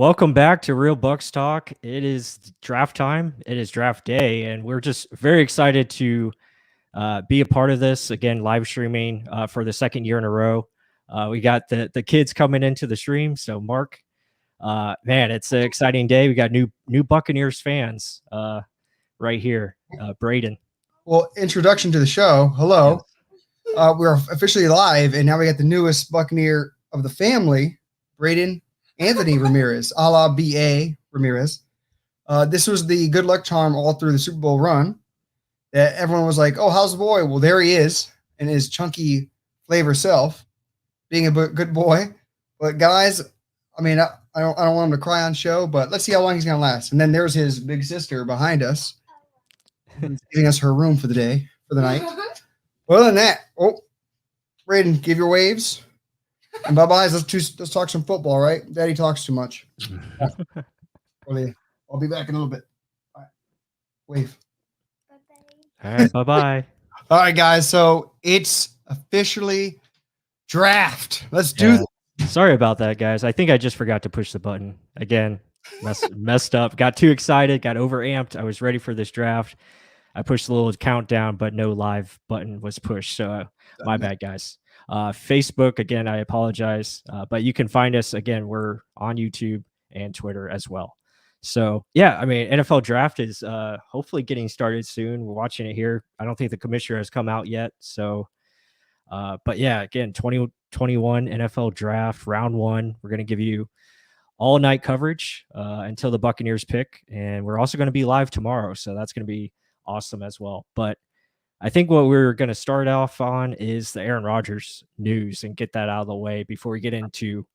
Welcome back to Real Bucks Talk. It is draft time. It is draft day, and we're just very excited to be a part of this again. Live streaming for the second year in a row. We got the kids coming into the stream. So, Mark, man, it's an exciting day. We got new Buccaneers fans right here. Braden. Well, introduction to the show. Hello. Yes. We're officially live, and now we got the newest Buccaneer of the family, Braden Anthony Ramirez, a la B.A. Ramirez. This was the good luck charm all through the Super Bowl run. That everyone was like, oh, how's the boy? Well, there he is in his chunky flavor self, being a good boy. But guys, I mean, I don't want him to cry on show, but let's see how long he's going to last. And then there's his big sister behind us, giving us her room for the night. Well, other than that, Braden, give your waves. And bye-byes, let's talk some football, right? Daddy talks too much. I'll be back in a little bit. All right. Wave. All right, bye-bye. All right, guys, so it's officially draft. Let's do this. Sorry about that, guys. I think I just forgot to push the button. Again, messed up. Got too excited, got overamped. I was ready for this draft. I pushed the little countdown, but no live button was pushed. So my bad, guys. Facebook, again, I apologize. But you can find us, again, we're on YouTube and Twitter as well. So, yeah, I mean, NFL draft is hopefully getting started soon. We're watching it here. I don't think the commissioner has come out yet. So, but yeah, again, 2021 NFL draft, round one. We're going to give you all night coverage until the Buccaneers pick. And we're also going to be live tomorrow. So that's going to be awesome as well. But I think what we're going to start off on is the Aaron Rodgers news and get that out of the way before we get into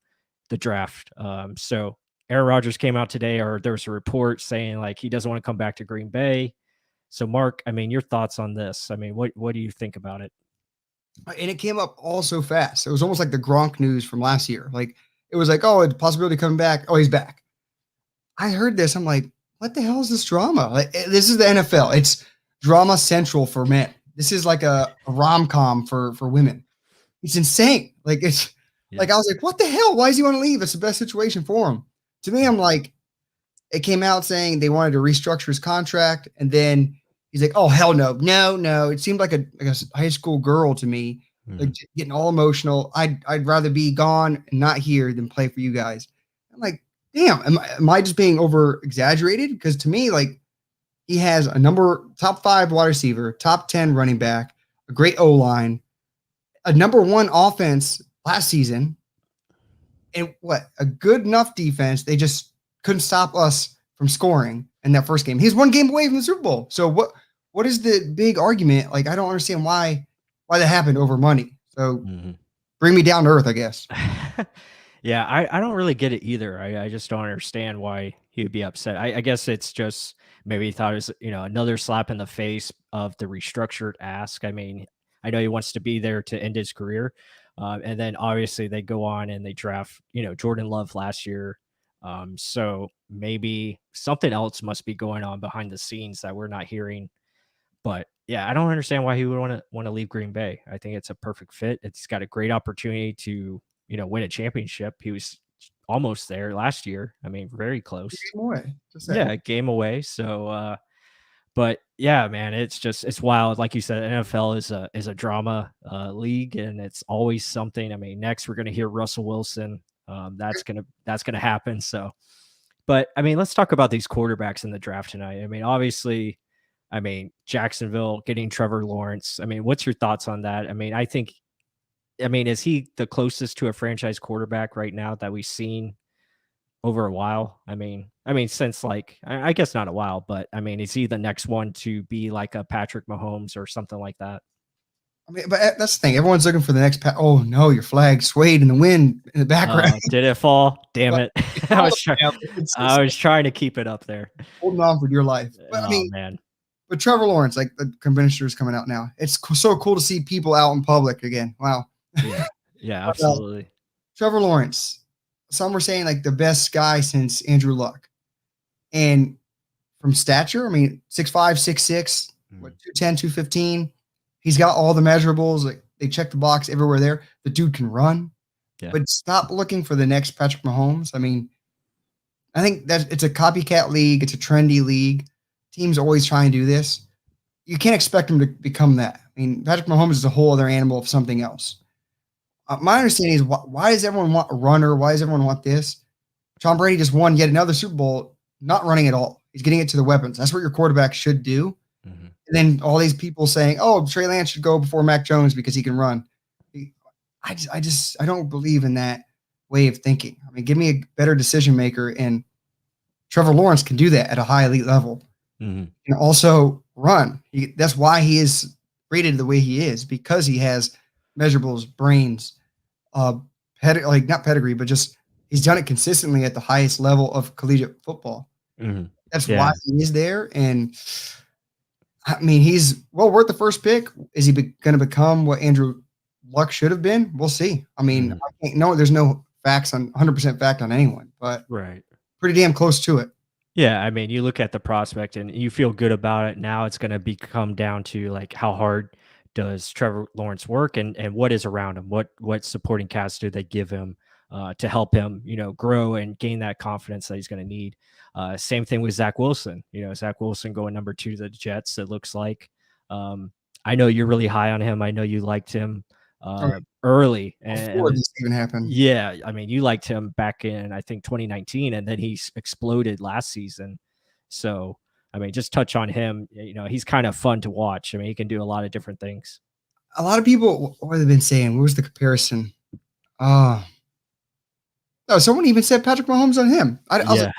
the draft. So Aaron Rodgers came out today, or there was a report saying like he doesn't want to come back to Green Bay. So Mark, I mean, your thoughts on this? I mean, what do you think about it? And it came up all so fast. It was almost like the Gronk news from last year. Like it was like, oh, the possibility of coming back. Oh, he's back. I heard this. I'm like, what the hell is this drama? Like, this is the NFL. It's drama central for men. This is like a rom-com for women. It's insane. Like it's like I was like, what the hell? Why does he want to leave? It's the best situation for him. To me, I'm like, it came out saying they wanted to restructure his contract, and then he's like, oh hell no. It seemed like a high school girl to me, like getting all emotional. I'd rather be gone and not here than play for you guys. I'm like, damn, am I just being over exaggerated? Because to me, like, he has a top 5 wide receiver, top 10 running back, a great O-line, a number 1 offense last season, and a good enough defense. They just couldn't stop us from scoring in that first game. He's 1 game away from the Super Bowl. So what is the big argument? Like, I don't understand why that happened over money. So bring me down to earth, I guess. Yeah, I don't really get it either. I just don't understand why he would be upset. I guess it's just maybe he thought it was, another slap in the face of the restructured ask. I mean, I know he wants to be there to end his career. And then obviously they go on and they draft, Jordan Love last year. So maybe something else must be going on behind the scenes that we're not hearing. But yeah, I don't understand why he would want to leave Green Bay. I think it's a perfect fit. It's got a great opportunity to, win a championship. He was almost there last year. I mean, very close. Game away. Yeah, game away. So, but yeah, man, it's wild. Like you said, NFL is a drama league, and it's always something. I mean, next we're gonna hear Russell Wilson. That's gonna happen. So, but I mean, let's talk about these quarterbacks in the draft tonight. I mean, obviously, Jacksonville getting Trevor Lawrence. I mean, what's your thoughts on that? I mean, is he the closest to a franchise quarterback right now that we've seen over a while? I mean, since like, I guess not a while, but I mean, is he the next one to be like a Patrick Mahomes or something like that? I mean, but that's the thing. Everyone's looking for the next. Oh no, your flag swayed in the wind in the background. Did it fall? Damn it! I was trying to keep it up there, holding on for dear life. But, man. But Trevor Lawrence, like the commissioner is coming out now. It's so cool to see people out in public again. Wow. Yeah, absolutely. Trevor Lawrence. Some were saying like the best guy since Andrew Luck. And from stature, I mean, 6'5", 6'6", 210, 215. He's got all the measurables. Like they check the box everywhere there. The dude can run. Yeah. But stop looking for the next Patrick Mahomes. I mean, I think that it's a copycat league. It's a trendy league. Teams always try and do this. You can't expect them to become that. I mean, Patrick Mahomes is a whole other animal of something else. My understanding is why does everyone want a runner? Why does everyone want this? Tom Brady just won yet another Super Bowl, not running at all. He's getting it to the weapons. That's what your quarterback should do. Mm-hmm. And then all these people saying, "Oh, Trey Lance should go before Mac Jones because he can run." I don't believe in that way of thinking. I mean, give me a better decision maker, and Trevor Lawrence can do that at a high elite level, and also run. That's why he is rated the way he is, because he has measurables, brains, not pedigree, but just he's done it consistently at the highest level of collegiate football. Mm-hmm. That's why he is there. And I mean, he's well worth the first pick. Is he going to become what Andrew Luck should have been? We'll see. I mean, there's no facts on 100% fact on anyone, but pretty damn close to it. Yeah, I mean, you look at the prospect and you feel good about it. Now it's going to come down to like how hard does Trevor Lawrence work, and what is around him? What supporting cast do they give him to help him, grow and gain that confidence that he's going to need? Same thing with Zach Wilson. Zach Wilson going number 2 to the Jets. It looks like. I know you're really high on him. I know you liked him early. Before this even happened. Yeah, I mean, you liked him back in, I think, 2019, and then he exploded last season. So, I mean, just touch on him. He's kind of fun to watch. I mean, he can do a lot of different things. A lot of people, what have they been saying? What was the comparison? No, someone even said Patrick Mahomes on him. I was like,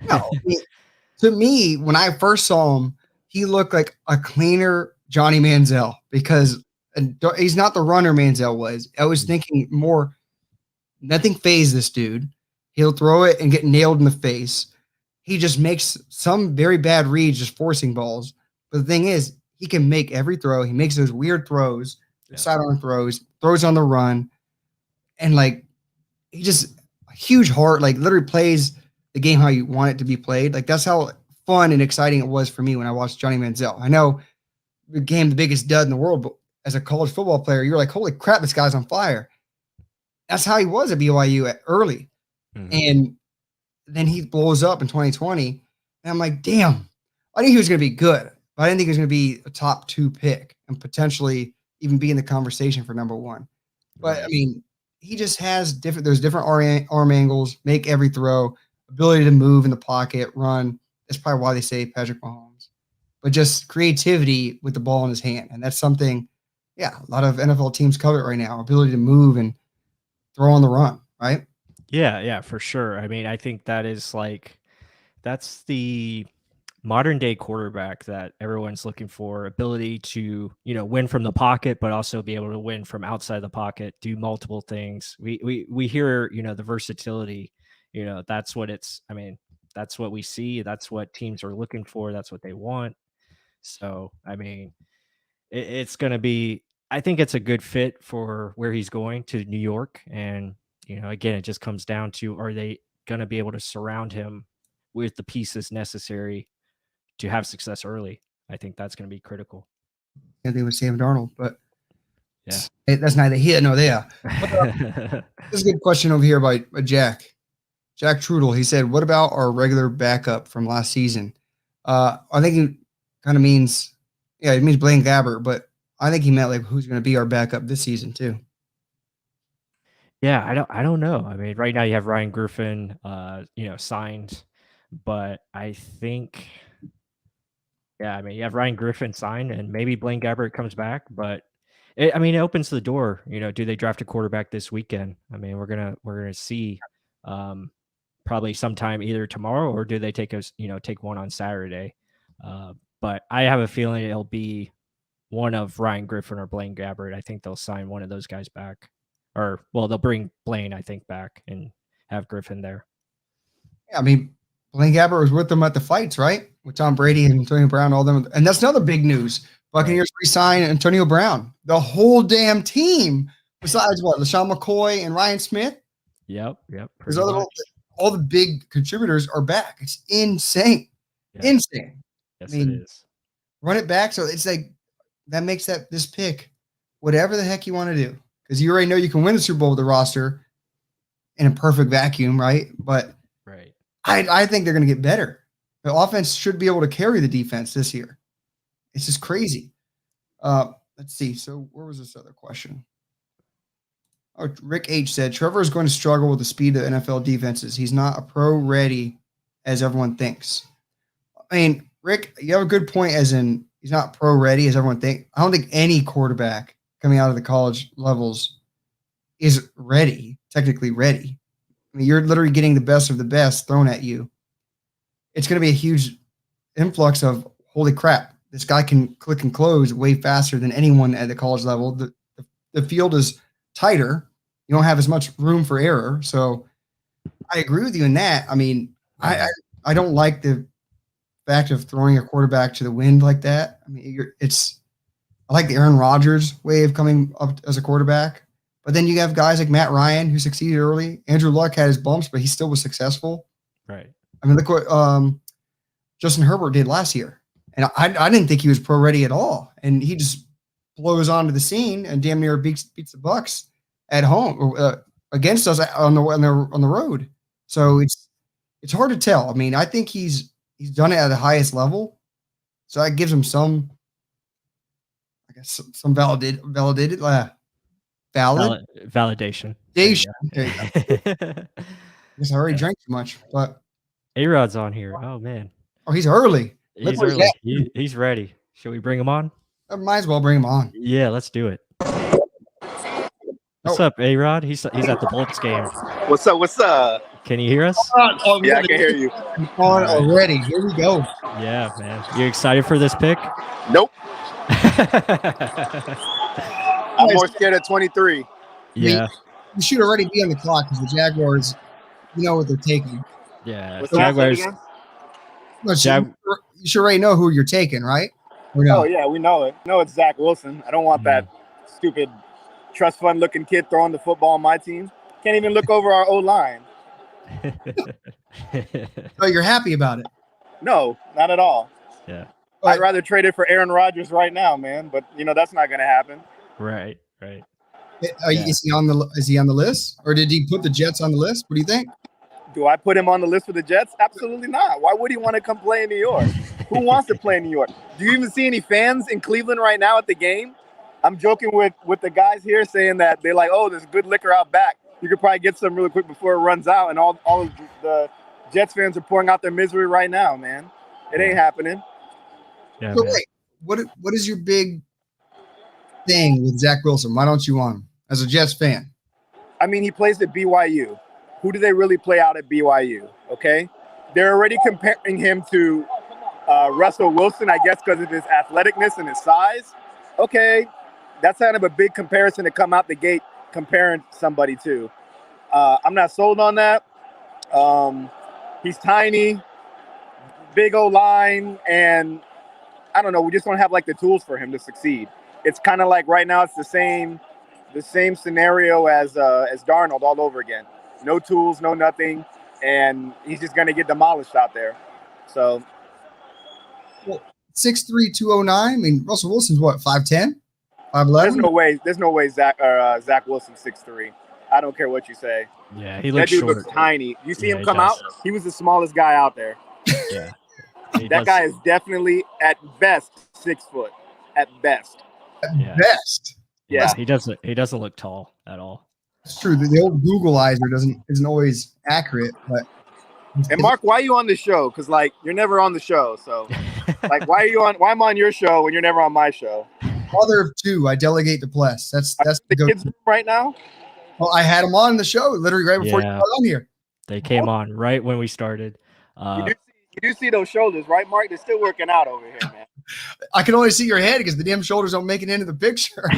no. To me, when I first saw him, he looked like a cleaner Johnny Manziel, because he's not the runner Manziel was. I was thinking more, nothing fazed this dude. He'll throw it and get nailed in the face. He just makes some very bad reads, just forcing balls. But the thing is, he can make every throw. He makes those weird throws, sidearm throws on the run. And he just a huge heart, literally plays the game how you want it to be played. That's how fun and exciting it was for me when I watched Johnny Manziel. I know it became the biggest dud in the world, but as a college football player, you're like, holy crap, this guy's on fire. That's how he was at BYU early. Mm-hmm. And then he blows up in 2020. And I'm like, damn, I knew he was going to be good, but I didn't think he was going to be a top 2 pick and potentially even be in the conversation for number 1. But I mean, he just has there's different arm angles, make every throw, ability to move in the pocket, run. That's probably why they say Patrick Mahomes. But just creativity with the ball in his hand. And that's something, a lot of NFL teams covet right now, ability to move and throw on the run, right? Yeah, for sure. I mean, I think that's the modern day quarterback that everyone's looking for, ability to, win from the pocket, but also be able to win from outside the pocket, do multiple things. We hear, the versatility, that's what that's what we see. That's what teams are looking for. That's what they want. So, I mean, it's going to be, I think it's a good fit for where he's going to New York. And, again, it just comes down to, are they going to be able to surround him with the pieces necessary to have success early? I think that's going to be critical. I think with Sam Darnold, but that's neither here nor there. This is a good question over here by Jack Trudel. He said, what about our regular backup from last season? I think he kind of means, it means Blaine Gabbert, but I think he meant who's going to be our backup this season too. Yeah, I don't know. I mean, right now you have Ryan Griffin, signed, but I think, you have Ryan Griffin signed, and maybe Blaine Gabbert comes back, but it opens the door. Do they draft a quarterback this weekend? I mean, we're gonna see, probably sometime either tomorrow, or do they take one on Saturday? But I have a feeling it'll be one of Ryan Griffin or Blaine Gabbert. I think they'll sign one of those guys back. Or, well, they'll bring Blaine, I think, back and have Griffin there. Yeah, I mean, Blaine Gabbert was with them at the fights, right? With Tom Brady and Antonio Brown, all them. And that's another big news. Buccaneers re-sign Antonio Brown. The whole damn team, besides LaShawn McCoy and Ryan Smith. Yep. All the big contributors are back. It's insane. Yeah. Insane. Yes, it is. Run it back. So it's that makes this pick whatever the heck you want to do. Because you already know you can win the Super Bowl with the roster in a perfect vacuum, right? But I think they're going to get better. The offense should be able to carry the defense this year. It's just crazy. Let's see. So where was this other question? Oh, Rick H said, Trevor is going to struggle with the speed of NFL defenses. He's not a pro ready as everyone thinks. I mean, Rick, you have a good point as in he's not pro ready as everyone thinks. I don't think any quarterback coming out of the college levels is ready, technically ready. I mean, you're literally getting the best of the best thrown at you. It's going to be a huge influx of, holy crap, this guy can click and close way faster than anyone at the college level. The field is tighter. You don't have as much room for error. So I agree with you in that. I mean, I don't like the fact of throwing a quarterback to the wind like that. I mean, I like the Aaron Rodgers way of coming up as a quarterback. But then you have guys like Matt Ryan who succeeded early. Andrew Luck had his bumps, but he still was successful. Right. I mean, look what Justin Herbert did last year. And I didn't think he was pro ready at all. And he just blows onto the scene and damn near beats the Bucs at home against us on the road. So it's hard to tell. I mean, I think he's done it at the highest level. So that gives him some, I guess, some validation. There you go. I guess I already drank too much, but A-Rod's on here. Oh man. Oh, he's early. He's early. He's ready. Should we bring him on? I might as well bring him on. Yeah, let's do it. What's up, A-Rod? He's at the Bucs game. What's up? What's up? Can you hear us? Yeah, I can hear you. On already. Here we go. Yeah, man. You excited for this pick? Nope. I'm more scared of 23. Yeah. You should already be on the clock because the Jaguars, you know what they're taking. Yeah. What's Jaguars. No, you should already know who you're taking, right? Or no? Oh, yeah, we know it. No, it's Zach Wilson. I don't want that stupid trust fund looking kid throwing the football on my team. Can't even look over our O-line. So you're happy about it? No, not at all. Yeah. I'd rather trade it for Aaron Rodgers right now, man. But, that's not going to happen. Right. Is he on the list? Or did he put the Jets on the list? What do you think? Do I put him on the list for the Jets? Absolutely not. Why would he want to come play in New York? Who wants to play in New York? Do you even see any fans in Cleveland right now at the game? I'm joking with the guys here saying that they're like, oh, there's good liquor out back. You could probably get some really quick before it runs out. And all of the Jets fans are pouring out their misery right now, man. It ain't happening. Yeah. So wait, what is your big thing with Zach Wilson? Why don't you want him as a Jets fan? I mean, he plays at BYU. Who do they really play out at BYU? Okay. They're already comparing him to Russell Wilson, I guess, because of his athleticness and his size. Okay. That's kind of a big comparison to come out the gate comparing somebody to. I'm not sold on that. He's tiny, big O-line, and I don't know. We just don't have like the tools for him to succeed. It's kind of like right now it's the same scenario as Darnold all over again. No tools, no nothing, and he's just going to get demolished out there. So, 6'3", 209. I mean, Russell Wilson's what, 5'10", 5'11"? There's no way Zach Wilson's 6'3". I don't care what you say. Yeah, he looks that dude short. looks tiny. You see him come out? He was the smallest guy out there. Yeah. That guy is definitely at best 6 foot. At best. At best. Yeah. He doesn't look tall at all. It's true. The old Googleizer isn't always accurate, but. And Mark, why are you on the show? Because you're never on the show. So why am I on your show when you're never on my show? Father of two, I delegate to Pless. That's the kids right now. Well, I had them on the show literally right before you got on here. They came on right when we started. You do see those shoulders, right, Mark? They're still working out over here, man. I can only see your head because the damn shoulders don't make it into the picture.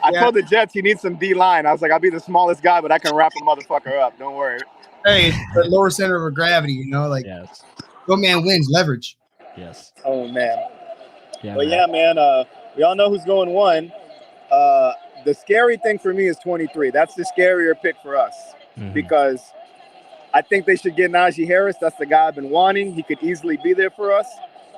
I told the Jets he needs some D-line. I was like, I'll be the smallest guy, but I can wrap a motherfucker up. Don't worry. Hey, the lower center of gravity, yes. Go man wins, leverage. Yes. Oh, man. Yeah, well, man, we all know who's going 1. The scary thing for me is 23. That's the scarier pick for us because I think they should get Najee Harris. That's the guy I've been wanting. He could easily be there for us,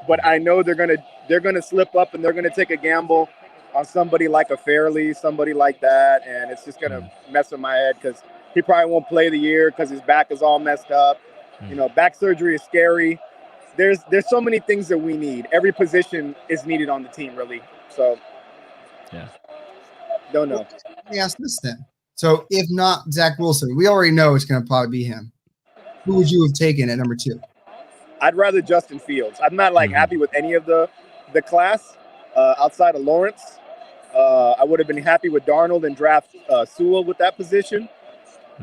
but I know they're gonna slip up and they're gonna take a gamble on somebody like a Fairley, somebody like that, and it's just gonna mess with my head because he probably won't play the year because his back is all messed up. Back surgery is scary. There's so many things that we need. Every position is needed on the team, really. So, yeah. Don't know. Let me ask this then. So, if not Zach Wilson, we already know it's going to probably be him. Who would you have taken at number 2? I'd rather Justin Fields. I'm not happy with any of the class outside of Lawrence. I would have been happy with Darnold and draft Sewell with that position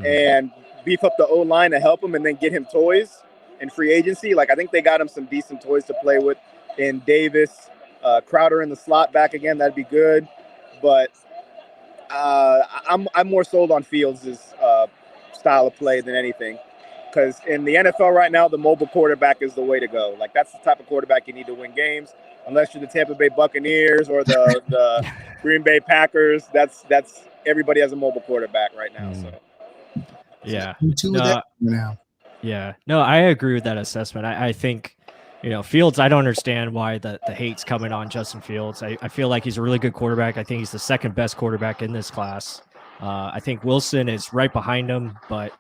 and beef up the O-line to help him and then get him toys in free agency. I think they got him some decent toys to play with in Davis, Crowder in the slot back again. That'd be good. But I'm more sold on Fields' style of play than anything. Because in the NFL right now, the mobile quarterback is the way to go. That's the type of quarterback you need to win games. Unless you're the Tampa Bay Buccaneers or the Green Bay Packers, that's everybody has a mobile quarterback right now. So yeah, no, I agree with that assessment. I think Fields. I don't understand why the hate's coming on Justin Fields. I feel like he's a really good quarterback. I think he's the second best quarterback in this class. I think Wilson is right behind him, but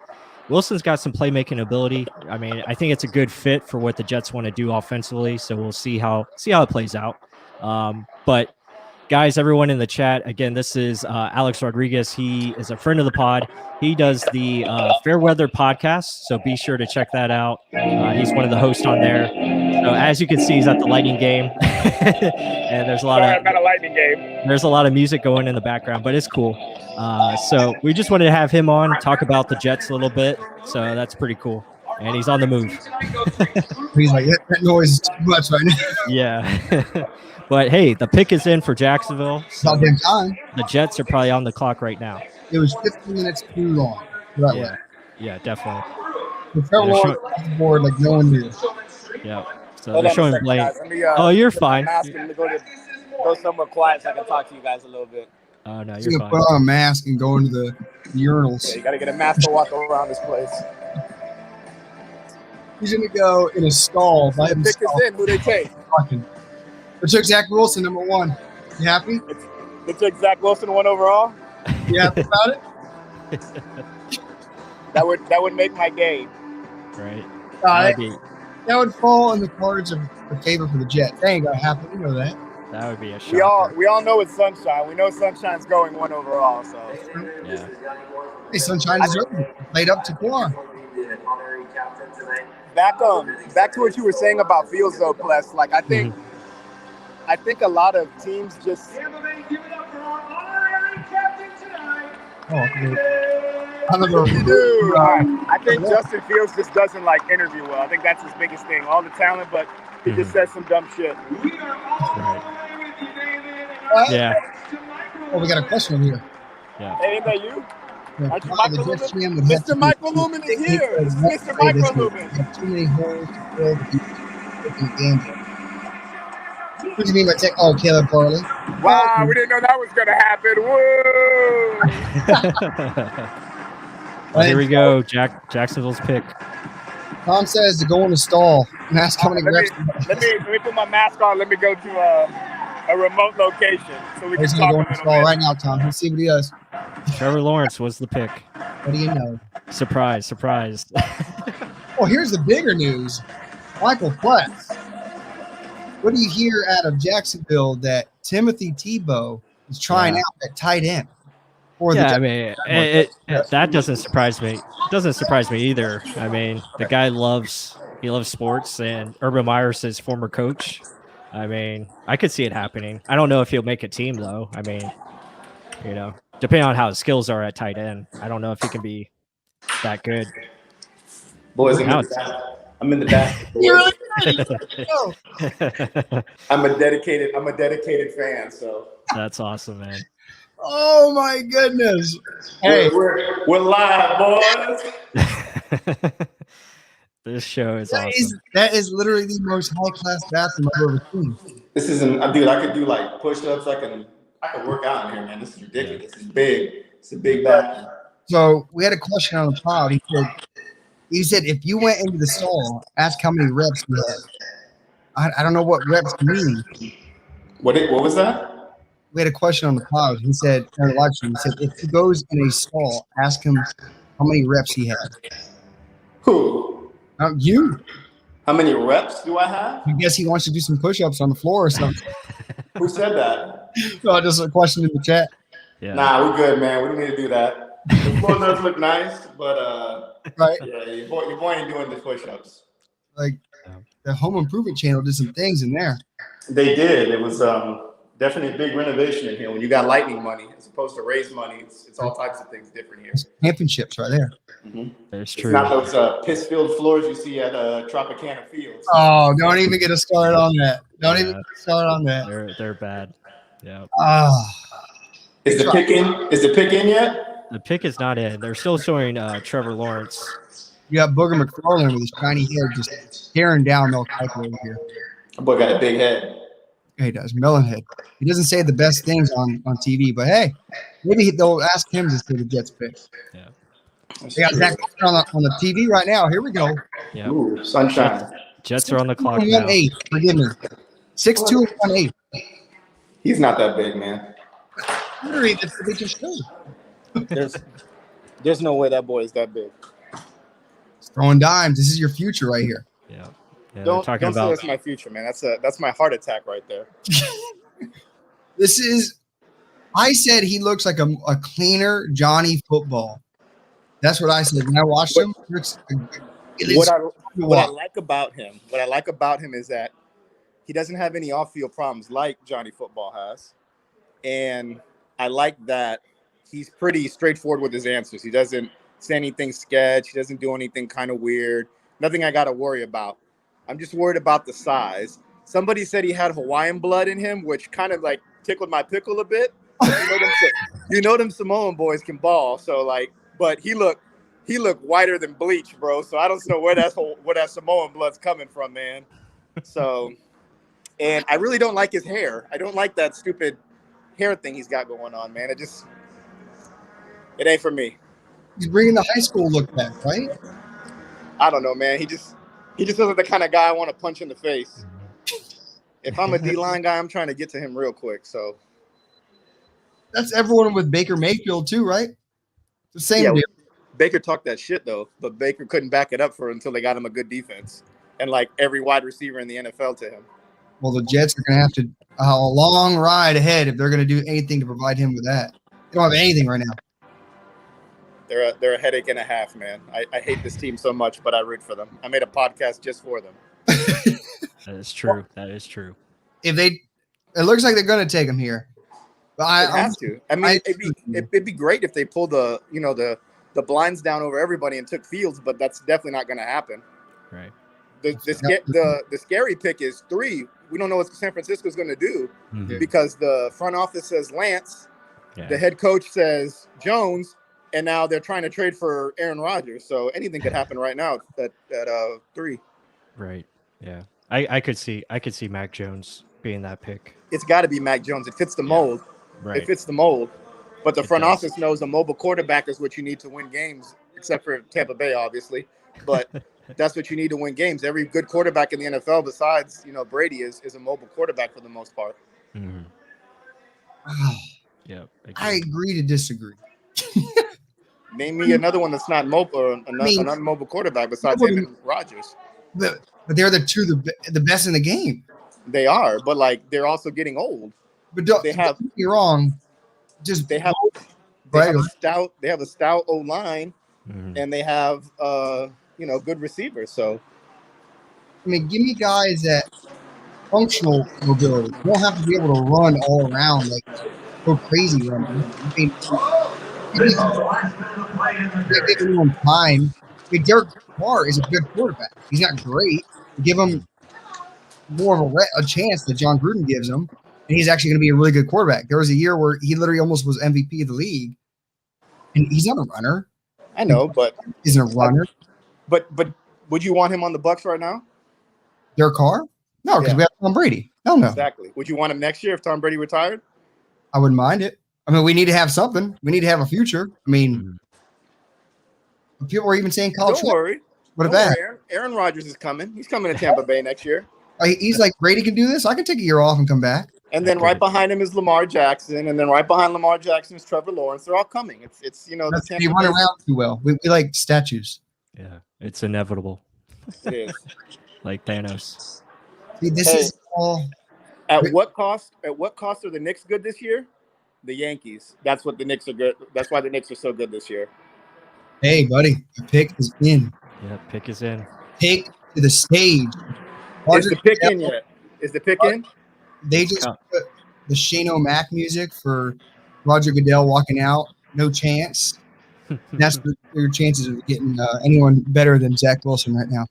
Wilson's got some playmaking ability. I mean, I think it's a good fit for what the Jets want to do offensively. So we'll see how it plays out. But guys, everyone in the chat, again, this is Alex Rodriguez. He is a friend of the pod. He does the Fairweather podcast, so be sure to check that out. He's one of the hosts on there. So as you can see, he's at the Lightning game, and there's a lot of music going in the background, but it's cool. So we just wanted to have him on, talk about the Jets a little bit. So that's pretty cool. And he's on the move. He's like, that noise is too much right now. Yeah. But hey, the pick is in for Jacksonville. So about time. The Jets are probably on the clock right now. It was 15 minutes too long. Right. Yeah, definitely. The Trevor Lawrence on the board like no one knew. Yeah. So they're showing blame. Oh, you're fine. Go somewhere quiet so I can talk to you guys a little bit. Oh, no, you're fine. Gonna put on a mask and go into the urinals. Yeah, you got to get a mask to walk around this place. He's going to go in a stall by himself. Pick is in. Who they take? They took Zach Wilson, number 1. You happy? They took Zach Wilson 1 overall? You happy about it? That would make my day. Right. That would fall in the cards of the favor for the Jets. That ain't going to happen. You know that. That would be a shocker. We all know it's Sunshine. We know Sunshine's going 1 overall. So yeah. Hey, Sunshine is played up to par. Back to what you were saying about Fields though, Pless. I think a lot of teams just. I think Justin Fields just doesn't interview well. I think that's his biggest thing. All the talent, but he just says some dumb shit. Yeah. Oh, we got a question here. Yeah. Hey, ain't that you? Yeah. Mr. Michael Lumen is here. It's Mr. Michael Lumen. Too many holes to fill the game. What do you mean by tech? Oh, Caleb Farley. Wow, we didn't know that was going to happen. Woo! Well, here we go. Jacksonville's pick. Tom says to go in the stall and ask how many reps. Let me put my mask on. Let me go to a remote location so we can talk go in the stall right now, Tom. Let's see what he does. Trevor Lawrence was the pick. What do you know? Surprise. Oh, here's the bigger news. Michael Platts. What do you hear out of Jacksonville that Timothy Tebow is trying out at tight end? I mean, that doesn't surprise me. It doesn't surprise me either. I mean, the guy loves sports, and Urban Meyer's his former coach. I mean, I could see it happening. I don't know if he'll make a team, though. I mean, depending on how his skills are at tight end, I don't know if he can be that good. Boys, I'm in the back. I'm a dedicated fan. So that's awesome, man. Oh my goodness! Hey, we're live, boys. This show is awesome. That is literally the most high class bathroom I've ever seen. This isn't, dude. I could do push-ups. I can work out in here, man. This is ridiculous. It's big. It's a big bathroom. So we had a question on the pod. He said if you went into the stall, ask how many reps you had. I don't know what reps mean. What was that? We had a question on the pod. He said, in the live stream, he said, if he goes in a stall, ask him how many reps he had. Who? You. How many reps do I have? I guess he wants to do some push-ups on the floor or something. Who said that? No, just a question in the chat. Yeah. Nah, we're good, man. We don't need to do that. The floor does look nice, but Right. yeah, your boy ain't doing the push-ups. Like the Home Improvement channel did some things in there. They did. It was definitely a big renovation in here. When you got lightning money as opposed to raise money, it's all types of things different here. It's championships right there. That's It's true. not those piss-filled floors you see at Tropicana Fields. Oh, don't even get us started on that. Don't even get us started on that. They're bad. Yeah. Is the pick in? Is the pick in yet? The pick is not in. They're still showing Trevor Lawrence. You got Booger McFarland with his shiny head just staring down Mel Kiper over here. That boy got a big head. Yeah, he does. Melon head. He doesn't say the best things on TV, but hey, maybe they'll ask him to say the Jets pick. Yeah. They got Zach on the TV right now. Here we go. Yeah. Ooh, sunshine. Jets are on the clock now. 1-8. Forgive me. 6'2" and 1-8. He's not that big, man. Literally, that's what they just showed. There's no way that boy is that big. Throwing dimes. This is your future right here. Yeah. Yeah. Don't Talking say about that's my future, man. That's my heart attack right there. This is. I said he looks like a cleaner Johnny Football. That's what I said when I watched him. What I like about him is that he doesn't have any off-field problems like Johnny Football has, and I like that he's pretty straightforward with his answers. He doesn't say anything sketch. He doesn't do anything kind of weird. Nothing I got to worry about. I'm just worried about the size. Somebody said he had Hawaiian blood in him, which kind of like tickled my pickle a bit. You know them Samoan boys can ball, so like, but he looked whiter than bleach, bro. So I don't know where that Samoan blood's coming from, man. So, and I really don't like his hair. I don't like that stupid hair thing he's got going on, man. It ain't for me. He's bringing the high school look back, right? I don't know, man. He just feels like the kind of guy I want to punch in the face. If I'm a D-line guy, I'm trying to get to him real quick. So that's everyone with Baker Mayfield too, right? The same deal. Baker talked that shit though, but Baker couldn't back it up until they got him a good defense and like every wide receiver in the NFL to him. Well, the Jets are going to have to a long ride ahead if they're going to do anything to provide him with that. They don't have anything right now. They're a headache and a half, man. I hate this team so much, but I root for them. I made a podcast just for them. that is true. That is true. It looks like they're going to take him here. But I have to. I mean, it'd be great if they pulled the blinds down over everybody and took Fields, but that's definitely not going to happen. Right. The scary pick is 3. We don't know what San Francisco's going to do because the front office says Lance, the head coach says Jones, and now they're trying to trade for Aaron Rodgers. So anything could happen right now at 3. Right. Yeah. I could see Mac Jones being that pick. It's got to be Mac Jones. It fits the mold. Right. It fits the mold. But the front office knows a mobile quarterback is what you need to win games, except for Tampa Bay, obviously. But that's what you need to win games. Every good quarterback in the NFL, besides Brady, is a mobile quarterback for the most part. Mm-hmm. Yeah, I agree to disagree. Name me another one that's not mobile or an unmobile quarterback besides him and Rodgers. But they're the best in the game. They are, but like they're also getting old. But don't get me wrong. They have a stout O-line, and they have good receivers. So I mean, give me guys that functional mobility. You don't have to be able to run all around like go crazy running. I mean, they give him time. I mean, Derek Carr is a good quarterback. He's not great. Give him more of a chance that John Gruden gives him, and he's actually going to be a really good quarterback. There was a year where he literally almost was MVP of the league, and he's not a runner. I know, but he's a runner. But would you want him on the Bucs right now? Derek Carr? No, because we have Tom Brady. Hell no. Exactly. Would you want him next year if Tom Brady retired? I wouldn't mind it. I mean, we need to have something. We need to have a future. I mean, people are even saying college. Don't worry. What about Aaron Rodgers is coming. He's coming to Tampa Bay next year. He's like, Brady can do this. I can take a year off and come back. And then right behind him is Lamar Jackson, and then right behind Lamar Jackson is Trevor Lawrence. They're all coming. It's the Tampa. We run around too well. We like statues. Yeah, it's inevitable. It is. Like Thanos. See, this is all. At what cost? At what cost are the Knicks good this year? The Yankees. That's what the Knicks are good. That's why the Knicks are so good this year. Hey, buddy, the pick is in. Yeah, pick is in. Take to the stage. Is the pick in yet? Is the pick in? They just put the Shane O'Mac music for Roger Goodell walking out. No chance. That's your chances of getting anyone better than Zach Wilson right now.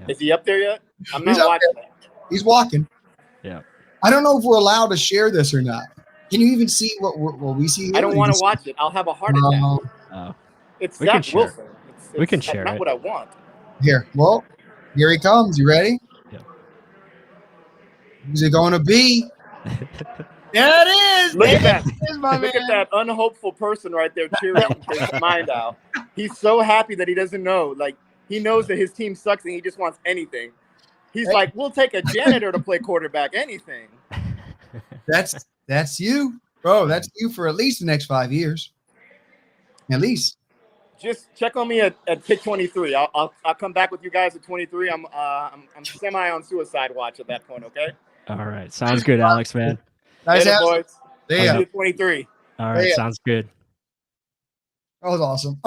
Is he up there yet? I'm not watching that. He's walking. Yeah. I don't know if we're allowed to share this or not. Can you even see what we see? I don't want to watch it. I'll have a heart attack. It's Zach Wilson. We can share it. That's not what I want. Here. Well, here he comes. You ready? Yeah. Who's it going to be? There it is. Look at that. Look at that unhopeful person right there cheering his mind out. He's so happy that he doesn't know. Like, he knows that his team sucks and he just wants anything. He's like, we'll take a janitor to play quarterback, anything. That's you, bro. That's you for at least the next 5 years. At least. Just check on me at pick 23. I'll come back with you guys at 23. I'm semi on suicide watch at that point. Okay. All right. Sounds good, Alex, man. Nice Later, boys. Yeah. 23. All right. Sounds good. That was awesome.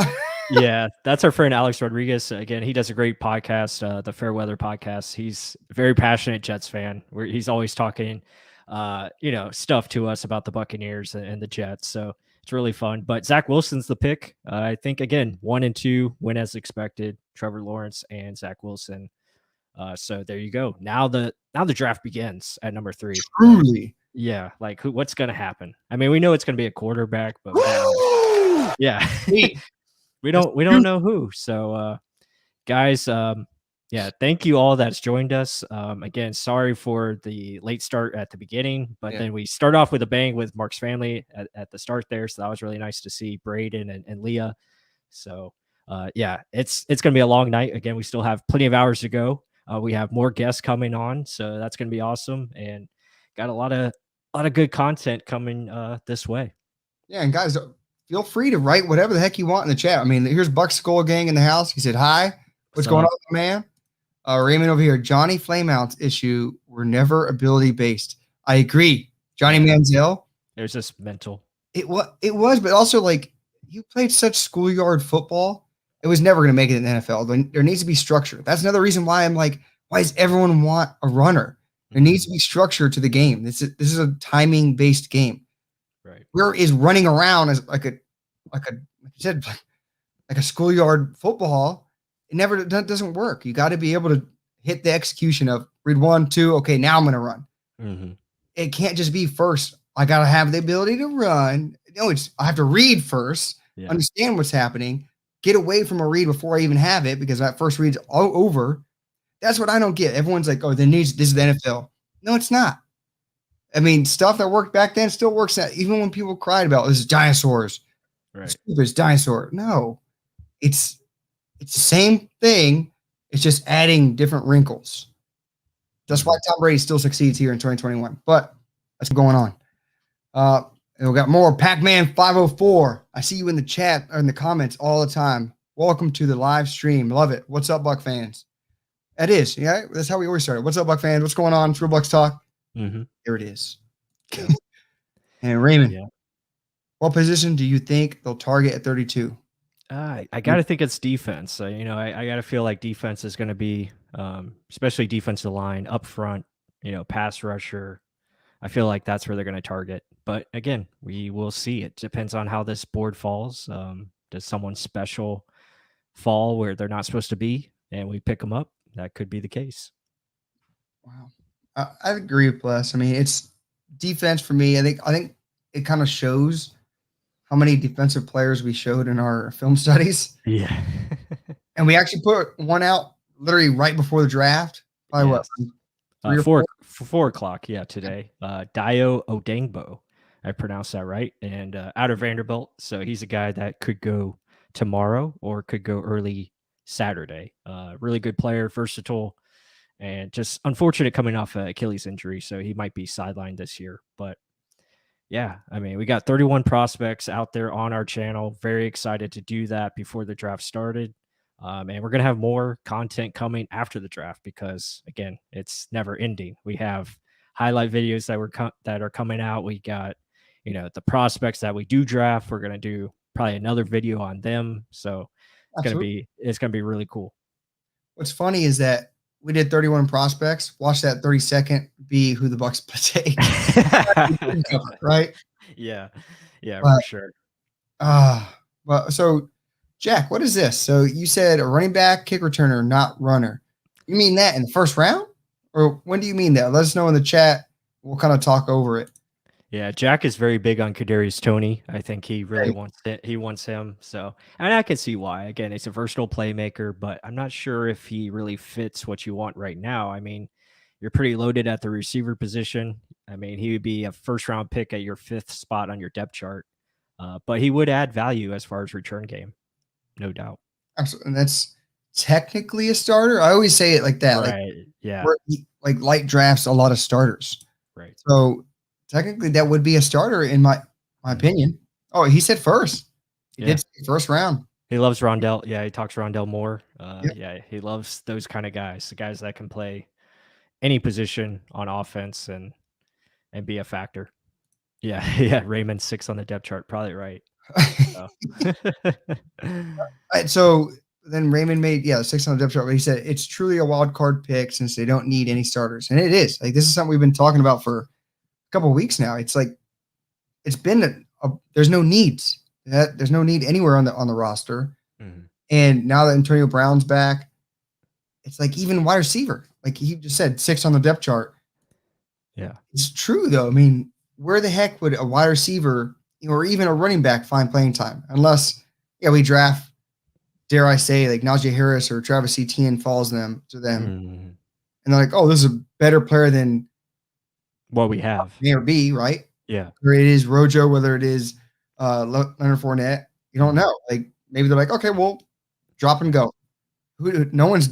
Yeah, that's our friend Alex Rodriguez. Again, he does a great podcast, the Fair Weather podcast. He's a very passionate Jets fan. Where he's always talking, stuff to us about the Buccaneers and the Jets. So it's really fun. But Zach Wilson's the pick. I think again, 1 and 2 win as expected. Trevor Lawrence and Zach Wilson. So there you go. Now the draft begins at number 3. Truly. Yeah, like what's going to happen? I mean, we know it's going to be a quarterback, but yeah. We don't know who. So, guys, thank you all that's joined us. Again, sorry for the late start at the beginning, but then we start off with a bang with Mark's family at the start there. So that was really nice to see Braden and Leah. So, it's going to be a long night. Again, we still have plenty of hours to go. We have more guests coming on, so that's going to be awesome. And got a lot of good content coming this way. Yeah, and guys, feel free to write whatever the heck you want in the chat. I mean, here's Bucs Skull Gang in the house. He said, hi. What's going on, man? Raymond over here. Johnny Flameout's issue were never ability-based. I agree. Johnny Manziel. It was just mental. It was, but also, like, you played such schoolyard football. It was never going to make it in the NFL. There needs to be structure. That's another reason why I'm like, why does everyone want a runner? There needs to be structure to the game. This is a timing-based game. Right. Where is running around as like a schoolyard football? It doesn't work. You got to be able to hit the execution of read 1, 2. Okay, now I'm going to run. Mm-hmm. It can't just be first. I got to have the ability to run. No, I have to read first, understand what's happening, get away from a read before I even have it because that first read's all over. That's what I don't get. Everyone's like, oh, this is the NFL. No, it's not. I mean, stuff that worked back then still works now. Even when people cried about this is dinosaurs. Right. It's dinosaur. No, it's the same thing. It's just adding different wrinkles. That's why Tom Brady still succeeds here in 2021. But that's what's going on. And we got more. Pac-Man 504. I see you in the chat or in the comments all the time. Welcome to the live stream. Love it. What's up, Buck fans? That is. Yeah, that's how we always start. What's up, Buck fans? What's going on? True Bucks Talk. Mm-hmm. Here it is. And Raymond, what position do you think they'll target at 32? I got to think it's defense. I got to feel like defense is going to be, especially defensive line up front, pass rusher. I feel like that's where they're going to target. But again, we will see. It depends on how this board falls. Does someone special fall where they're not supposed to be and we pick them up? That could be the case. Wow. I agree with Bless. I mean, it's defense for me. I think it kind of shows how many defensive players we showed in our film studies. Yeah. And we actually put one out literally right before the draft. Probably what? 4 o'clock. Yeah. Today. Dio Odengbo. I pronounced that right. And out of Vanderbilt. So he's a guy that could go tomorrow or could go early Saturday. Really good player, versatile. and just unfortunate coming off an Achilles injury, so he might be sidelined this year. But yeah, I mean, we got 31 prospects out there on our channel. Very excited to do that before the draft started. And we're going to have more content coming after the draft because, again, it's never ending. We have highlight videos that are coming out. We got, the prospects that we do draft. We're going to do probably another video on them. So it's going to be really cool. What's funny is that we did 31 prospects. Watch that 30-second be who the Bucs take. Right? Yeah, for sure. Well, so Jack, what is this? So you said a running back, kick returner, not runner. You mean that in the first round? Or when do you mean that? Let us know in the chat. We'll kind of talk over it. Yeah, Jack is very big on Kadarius Toney. I think he really wants it. He wants him. So, and I can see why. Again, he's a versatile playmaker, but I'm not sure if he really fits what you want right now. I mean, you're pretty loaded at the receiver position. I mean, he would be a first-round pick at your 5th spot on your depth chart. But he would add value as far as return game, no doubt. Absolutely. And that's technically a starter. I always say it like that. Right. Yeah. Like light drafts a lot of starters. Right. So technically that would be a starter in my opinion. Oh, he said first. He did say first round. He loves Rondell. Yeah, he talks Rondell Moore. Yeah, he loves those kind of guys, the guys that can play any position on offense and be a factor. Yeah, Raymond's 6 on the depth chart. Probably right. So. So then Raymond made 6 on the depth chart. But he said it's truly a wild card pick since they don't need any starters, and it is. Like, this is something we've been talking about for a couple of weeks now. It's like it's been there's no needs. There's no need anywhere on the roster. Mm-hmm. And now that Antonio Brown's back, it's like even wide receiver. Like he just said, 6 on the depth chart. Yeah, it's true though. I mean, where the heck would a wide receiver or even a running back find playing time? Unless, we draft, dare I say, like Najee Harris or Travis Etienne falls to them. Mm-hmm. And they're like, oh, this is a better player than what we have. A or B, right? Yeah. Whether it is Rojo, whether it is Leonard Fournette, you don't know. Like maybe they're like, okay, well, drop and go. No one's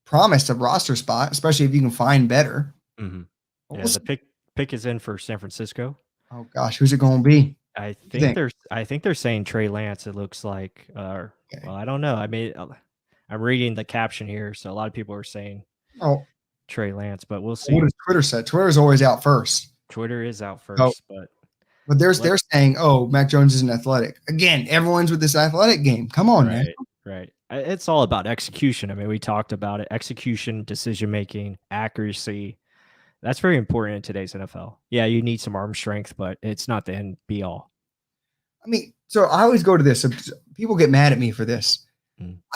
promised a roster spot, especially if you can find better. Mm-hmm. Yeah, the pick is in for San Francisco. Oh gosh, who's it going to be? I think they're saying Trey Lance. It looks like. Well, I don't know. I'm reading the caption here, so a lot of people are saying Trey Lance, but we'll see. What does Twitter say? Twitter's always out first. Twitter is out first, but they're saying, Mac Jones isn't athletic. Again, everyone's with this athletic game. Come on, man. Right. It's all about execution. I mean, we talked about it. Execution, decision-making, accuracy. That's very important in today's NFL. Yeah, you need some arm strength, but it's not the end be all. I mean, so I always go to this. People get mad at me for this.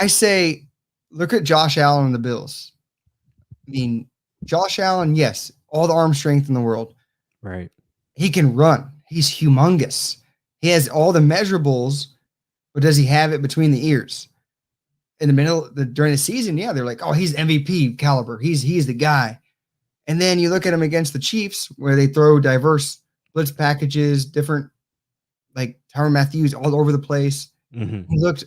I say, look at Josh Allen and the Bills. I mean, Josh Allen, yes, all the arm strength in the world. Right. He can run. He's humongous. He has all the measurables, but does he have it between the ears? In the middle, during the season, they're like, oh, he's MVP caliber. He's the guy. And then you look at him against the Chiefs, where they throw diverse blitz packages, different, like Tyrann Mathieu all over the place. Mm-hmm. He looked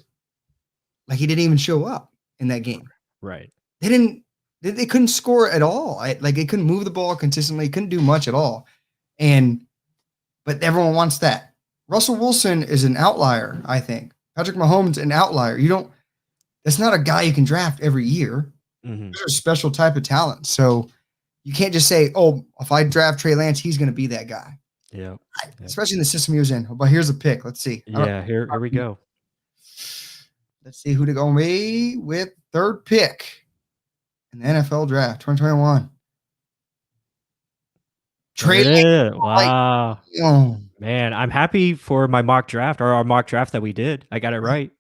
like he didn't even show up in that game. Right. They couldn't score at all. They couldn't move the ball consistently, couldn't do much at all. But everyone wants that. Russell Wilson is an outlier, I think. Patrick Mahomes, an outlier. That's not a guy you can draft every year. Mm-hmm. Those are special type of talent. So you can't just say, if I draft Trey Lance, he's going to be that guy. Yeah. Especially in the system he was in. But here's a pick. Let's see. Yeah, here we go. Let's see who to go with 3rd pick in the NFL draft 2021. Trey Lance. Wow. Man, I'm happy for my mock draft, or our mock draft that we did. I got it right.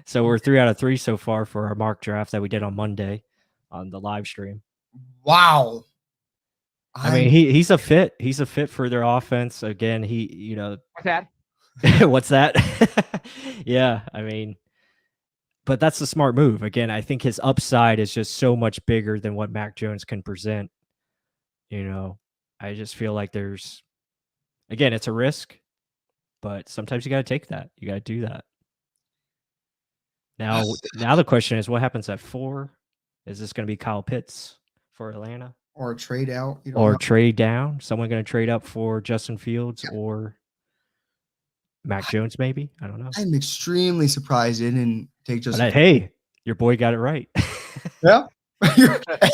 So we're 3 out of 3 so far for our mock draft that we did on Monday on the live stream. Wow. I mean, he's a fit. He's a fit for their offense. Again, What's that? What's that? Yeah, I mean, but that's a smart move. Again, I think his upside is just so much bigger than what Mac Jones can present. I just feel like it's a risk, but sometimes you got to take that. You got to do that. Now the question is, what happens at 4? Is this going to be Kyle Pitts for Atlanta? Or a trade out. You don't Or know. trade down? Someone going to trade up for Justin Fields or Mac Jones, maybe? I don't know. I'm extremely surprised they didn't take just. But hey, your boy got it right. Yeah.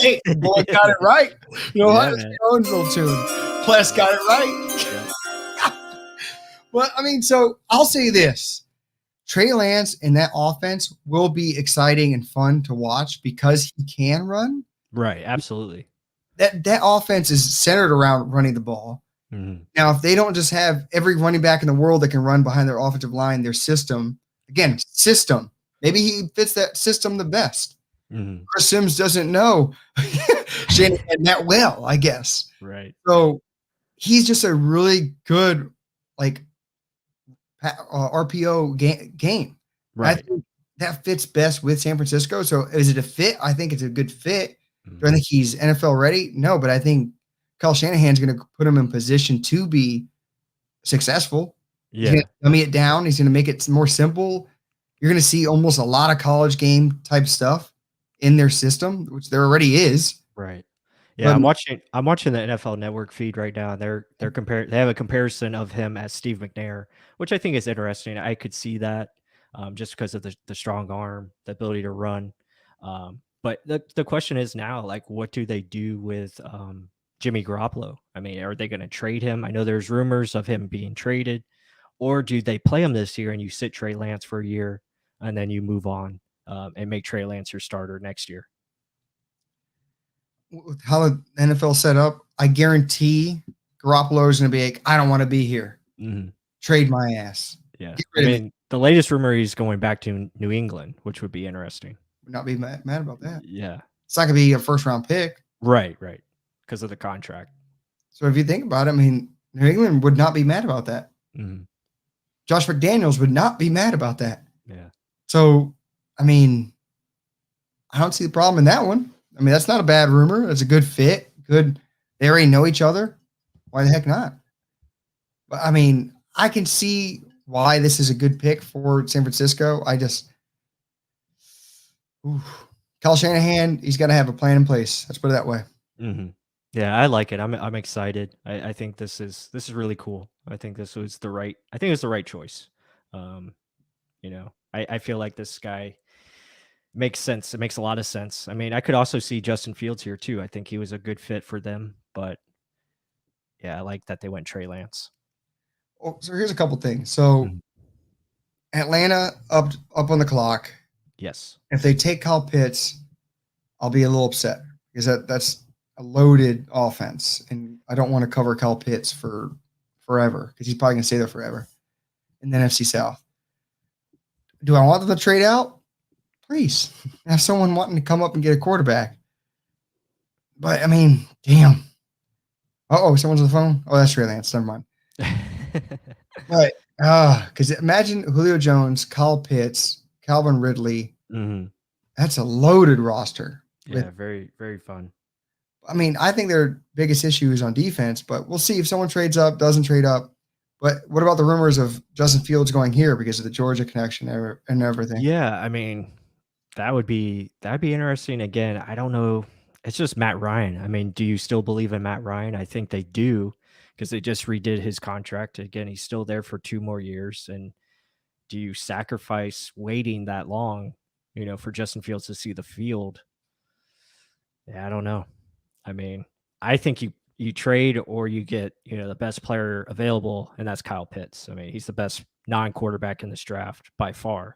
Hey, boy, got it right. You know Yeah, what? man. It's your own little tune. Plus got it right. Well, I mean, so I'll say this. Trey Lance and that offense will be exciting and fun to watch because he can run. Right, absolutely. That offense is centered around running the ball. Mhm. Now, if they don't just have every running back in the world that can run behind their offensive line, their system, maybe he fits that system the best. Mhm. Chris Sims doesn't know Shanahan that well, I guess. Right. So he's just a really good, like, RPO game. I Right. think that fits best with San Francisco. So is it a fit? I think it's a good fit. Do I Mhm. think he's NFL ready? No, but I think Kyle Shanahan's going to put him in position to be successful. He's Yeah. going to dummy it down. He's going to make it more simple. You're going to see almost a lot of college game type stuff in their system, which there already is. Right. Yeah, But I'm watching the NFL Network feed right now, and they have a comparison of him as Steve McNair, which I think is interesting. I could see that just because of the strong arm, the ability to run. But the question is now, like, what do they do with Jimmy Garoppolo? I mean, are they going to trade him? I know there's rumors of him being traded, or do they play him this year and you sit Trey Lance for a year and then you move on and make Trey Lance your starter next year? with how the NFL set up, I guarantee Garoppolo is going to be like, I don't want to be here. Mhm. Trade my ass. Yeah. Get I rid of me. mean, the latest rumor he's going back to New England, which would be interesting. Would not be mad about that. Yeah. It's not going to be a first round pick. Right. Because of the contract. So if you think about it, I mean, New England would not be mad about that. Mhm. Josh McDaniels would not be mad about that. Yeah. So, I mean, I don't see the problem in that one. I mean, that's not a bad rumor. It's a good fit. Good. They already know each other. Why the heck not? But I mean, I can see why this is a good pick for San Francisco. Kyle Shanahan, he's got to have a plan in place. Let's put it that way. Mm-hmm. Yeah, I like it. I'm excited. I think this is really cool. I think this was the right. I think it was the right choice. I feel like this guy makes sense. It makes a lot of sense. I mean, I could also see Justin Fields here too. I think he was a good fit for them. But yeah, I like that they went Trey Lance. Oh, so here's a couple things. So Atlanta up on the clock. Yes. If they take Kyle Pitts, I'll be a little upset because that's a loaded offense, and I don't want to cover Kyle Pitts for forever because he's probably going to stay there forever in the NFC South. Do I want them to trade out? Please have someone wanting to come up and get a quarterback. But I mean, damn. Someone's on the phone. Oh, that's Trey Lance. Never mind. But because imagine Julio Jones, Kyle Pitts, Calvin Ridley. Mm-hmm. That's a loaded roster. Yeah, very, very fun. I mean, I think their biggest issue is on defense, but we'll see if someone trades up, doesn't trade up. But what about the rumors of Justin Fields going here because of the Georgia connection and everything? Yeah, I mean, that'd be interesting. Again, I don't know. It's just Matt Ryan. I mean, do you still believe in Matt Ryan? I think they do because they just redid his contract. Again, he's still there for 2 more years. And do you sacrifice waiting that long, for Justin Fields to see the field? Yeah, I don't know. I mean, I think you trade or you get, the best player available, and that's Kyle Pitts. I mean, he's the best non-quarterback in this draft by far.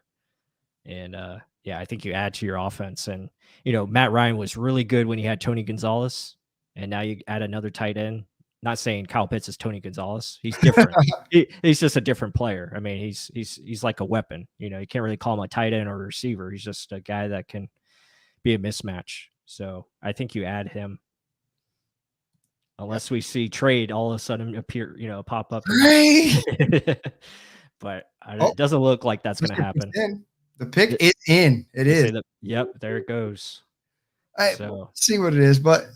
And I think you add to your offense. And, Matt Ryan was really good when you had Tony Gonzalez, and now you add another tight end. Not saying Kyle Pitts is Tony Gonzalez. He's different. He's just a different player. I mean, he's like a weapon. You can't really call him a tight end or a receiver. He's just a guy that can be a mismatch. So I think you add him. Unless we see trade all of a sudden appear, pop up. But it doesn't look like that's going to happen. The pick is in. It is. Yep, there it goes. We'll see what it is. But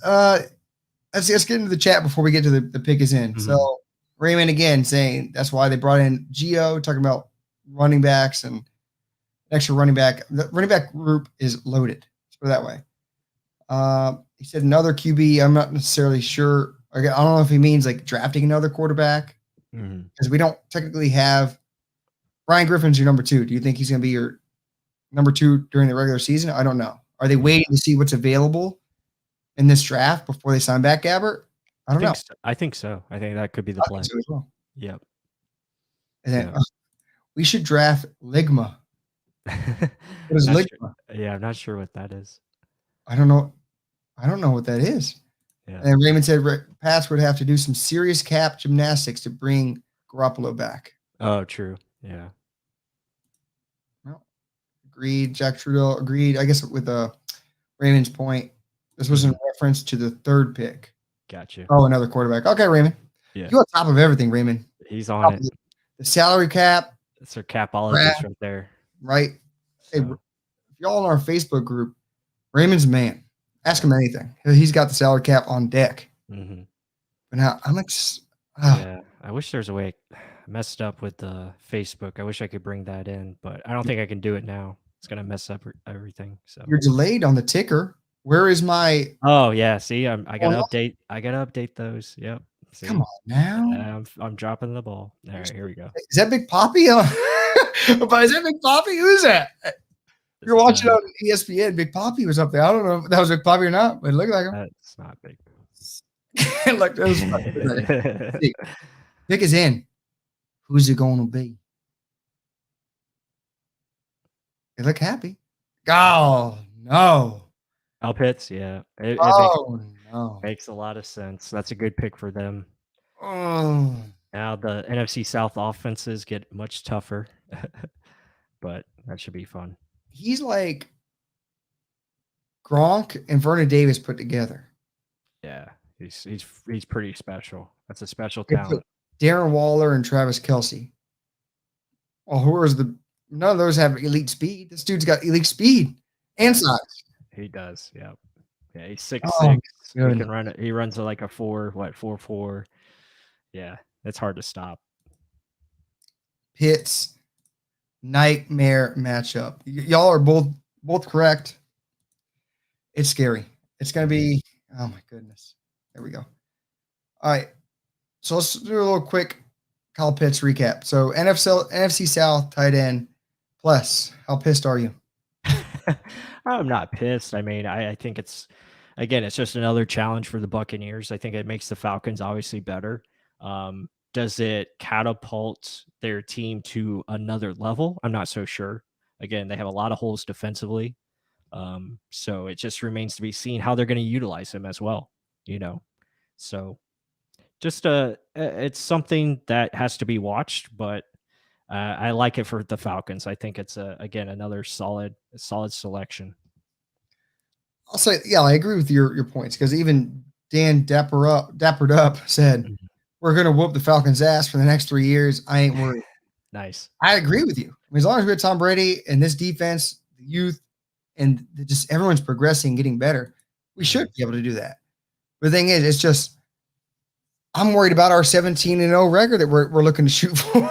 let's get into the chat before we get to the pick is in. Mm-hmm. So Raymond again saying that's why they brought in Gio, talking about running backs and extra running back. The running back group is loaded. Let's put it that way. He said another QB. I'm not necessarily sure. I don't know if he means like drafting another quarterback because we don't technically have Brian Griffin's your number 2. Do you think he's going to be your number 2 during the regular season? I don't know. Are they waiting to see what's available in this draft before they sign back Gabbert? I don't know. I think so. I think that could be the play. So as well. Yep. And then we should draft Ligma. What is Ligma? Sure. Yeah, I'm not sure what that is. I don't know what that is. Yeah. And Raymond said Pats would have to do some serious cap gymnastics to bring Garoppolo back. Oh, true. Yeah. Well, agreed. Jack Trudell agreed. I guess with Raymond's point, this was in reference to the 3rd pick. Gotcha. Oh, another quarterback. Okay, Raymond. Yeah. You're on top of everything, Raymond. He's on it. The salary cap. That's our capologist right there. Right. So. Hey, if y'all in our Facebook group, Raymond's a man. Ask him anything. He's got the salary cap on deck. Mm-hmm. But now yeah, I wish there's a way. I messed up with the Facebook. I wish I could bring that in, but I don't think I can do it now. It's gonna mess up everything. So you're delayed on the ticker. Where is my? Oh yeah, see, I gotta update. I gotta update those. Yep. See? Come on now. I'm dropping the ball. All right, here we go. Is that Big Poppy? Is that Big Poppy? Who's that? You're watching on ESPN. Big Poppy was up there. I don't know if that was Big Poppy or not, but it looked like him. That's not Big. Look, that was pick is in. Who's it going to be? They look happy. Oh no. Kyle Pitts, yeah. It makes a lot of sense. That's a good pick for them. Oh. Now the NFC South offenses get much tougher, but that should be fun. He's like Gronk and Vernon Davis put together. Yeah, he's pretty special. That's a special talent. Darren Waller and Travis Kelce. Well, none of those have elite speed. This dude's got elite speed and size. He does, yeah. Yeah, he's 6'6". He can run it. He runs like a 4.4. Yeah, it's hard to stop. Pitts, nightmare matchup. Y'all are both correct. It's scary. It's gonna be. Oh my goodness. There we go. All right. So let's do a little quick Kyle Pitts recap. So NFC South tight end plus. How pissed are you? I'm not pissed. I mean, I think it's just another challenge for the Buccaneers. I think it makes the Falcons obviously better. Does it catapult their team to another level? I'm not so sure. Again, they have a lot of holes defensively. So it just remains to be seen how they're going to utilize him as well, So just it's something that has to be watched, but I like it for the Falcons. I think it's another solid selection. I'll say, yeah, I agree with your points because even Dan dappered up said we're gonna whoop the Falcons' ass for the next 3 years. I ain't worried. Nice. I agree with you. I mean, as long as we have Tom Brady and this defense, the youth, and just everyone's progressing, getting better, we should be able to do that. But the thing is, it's just I'm worried about our 17-0 record that we're looking to shoot for.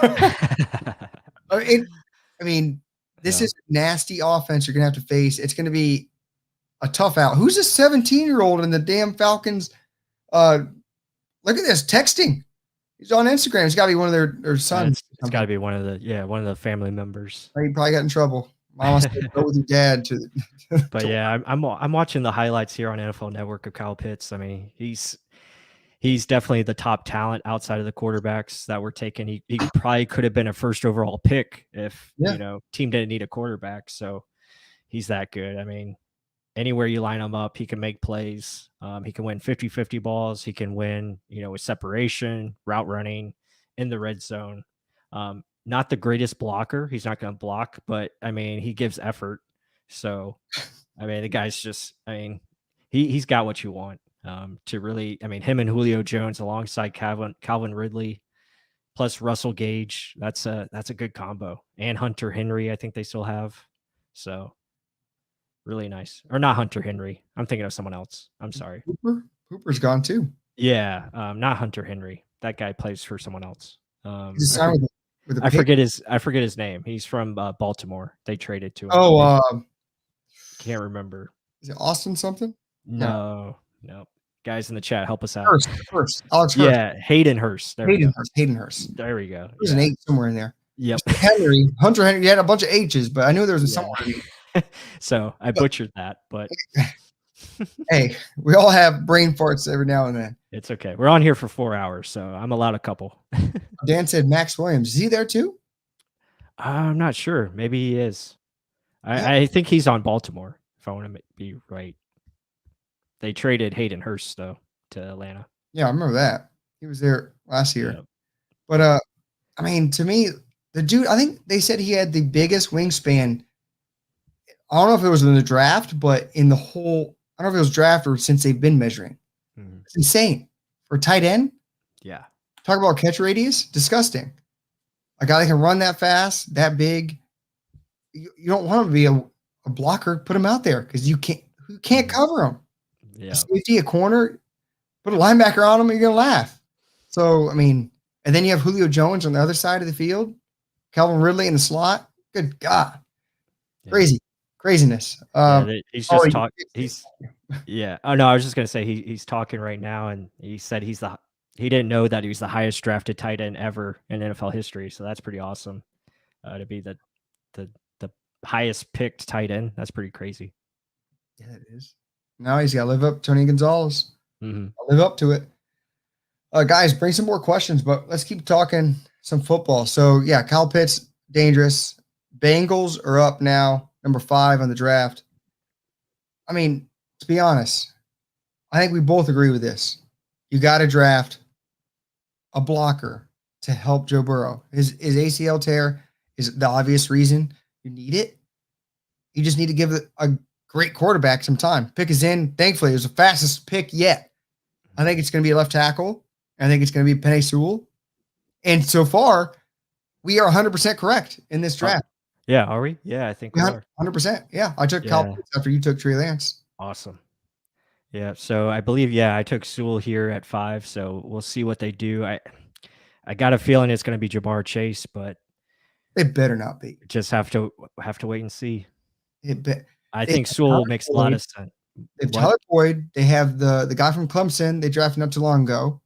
This is a nasty offense you're gonna have to face. It's gonna be a tough out. Who's this 17-year-old in the damn Falcons? Look at this texting. He's on Instagram. It's got to be one of their sons. It's got to be one of the family members. He probably got in trouble. Mama said, go with your dad to. But yeah, I'm watching the highlights here on NFL Network of Kyle Pitts. I mean, he's definitely the top talent outside of the quarterbacks that were taken. He probably could have been a first overall pick if team didn't need a quarterback. So he's that good. I mean, anywhere you line him up, he can make plays. He can win 50-50 balls. He can win, with separation, route running, in the red zone. Not the greatest blocker. He's not going to block, but, I mean, he gives effort. So, I mean, the guy's just, he's got what you want to really, him and Julio Jones alongside Calvin Ridley plus Russell Gage. That's a good combo. And Hunter Henry, I think they still have. So, really nice. Or not Hunter Henry. I'm thinking of someone else. I'm sorry. Hooper's gone too. Yeah. Not Hunter Henry. That guy plays for someone else. I forget his name. He's from Baltimore. They traded to him. Oh, can't remember. Is it Austin something? No. Guys in the chat, help us out. Hurst. Alex Hurst. Yeah, Hayden Hurst. Hayden Hurst. There we go. There's an H somewhere in there. Yep. Hunter Henry. You had a bunch of H's, but I knew there was somewhere. So I butchered that, but hey, we all have brain farts every now and then. it's okay. We're on here for 4 hours, so I'm allowed a couple. Dan said Max Williams. Is he there too? I'm not sure. Maybe he is. I think he's on Baltimore, if I want to be right. They traded Hayden Hurst, though, to Atlanta. Yeah, I remember that. He was there last year. Yep. But, I mean, to me, the dude, I think they said he had the biggest wingspan. I don't know if it was in the draft, but in the whole, I don't know if it was draft or since they've been measuring. Mm-hmm. It's insane. For a tight end, Yeah. talk about catch radius, disgusting. A guy that can run that fast, that big. You don't want him to be a blocker. Put him out there because you can't cover him. Yeah. A safety, a corner, put a linebacker on him, and you're gonna laugh. So I mean, and then you have Julio Jones on the other side of the field, Calvin Ridley in the slot. Good God, craziness. He's just talking. Yeah. Oh no, I was just gonna say he's talking right now, and he said he didn't know that he was the highest drafted tight end ever in NFL history. So that's pretty awesome. To be the highest picked tight end. That's pretty crazy. Yeah, it is. Now he's got to live up to Tony Gonzalez. Mm-hmm. I'll live up to it. Guys, bring some more questions, but let's keep talking some football. So, yeah, Kyle Pitts, dangerous. Bengals are up now, number 5 on the draft. I mean, to be honest, I think we both agree with this. You got to draft a blocker to help Joe Burrow. His ACL tear is the obvious reason you need it. You just need to give a great quarterback some time. Pick is in. Thankfully, it was the fastest pick yet. I think it's going to be a left tackle. I think it's going to be Penei Sewell. And so far, we are 100% correct in this draft. Yeah, are we? Yeah, I think we are. 100%. Yeah, I took Kyle Pitts after you took Trey Lance. Awesome. Yeah, so I believe, I took Sewell here at 5, so we'll see what they do. I got a feeling it's going to be Jamar Chase, but they better not be. Just have to wait and see. I think have Sewell makes a lot of sense. They have Tyler Boyd. They have the guy from Clemson they drafted not too long ago.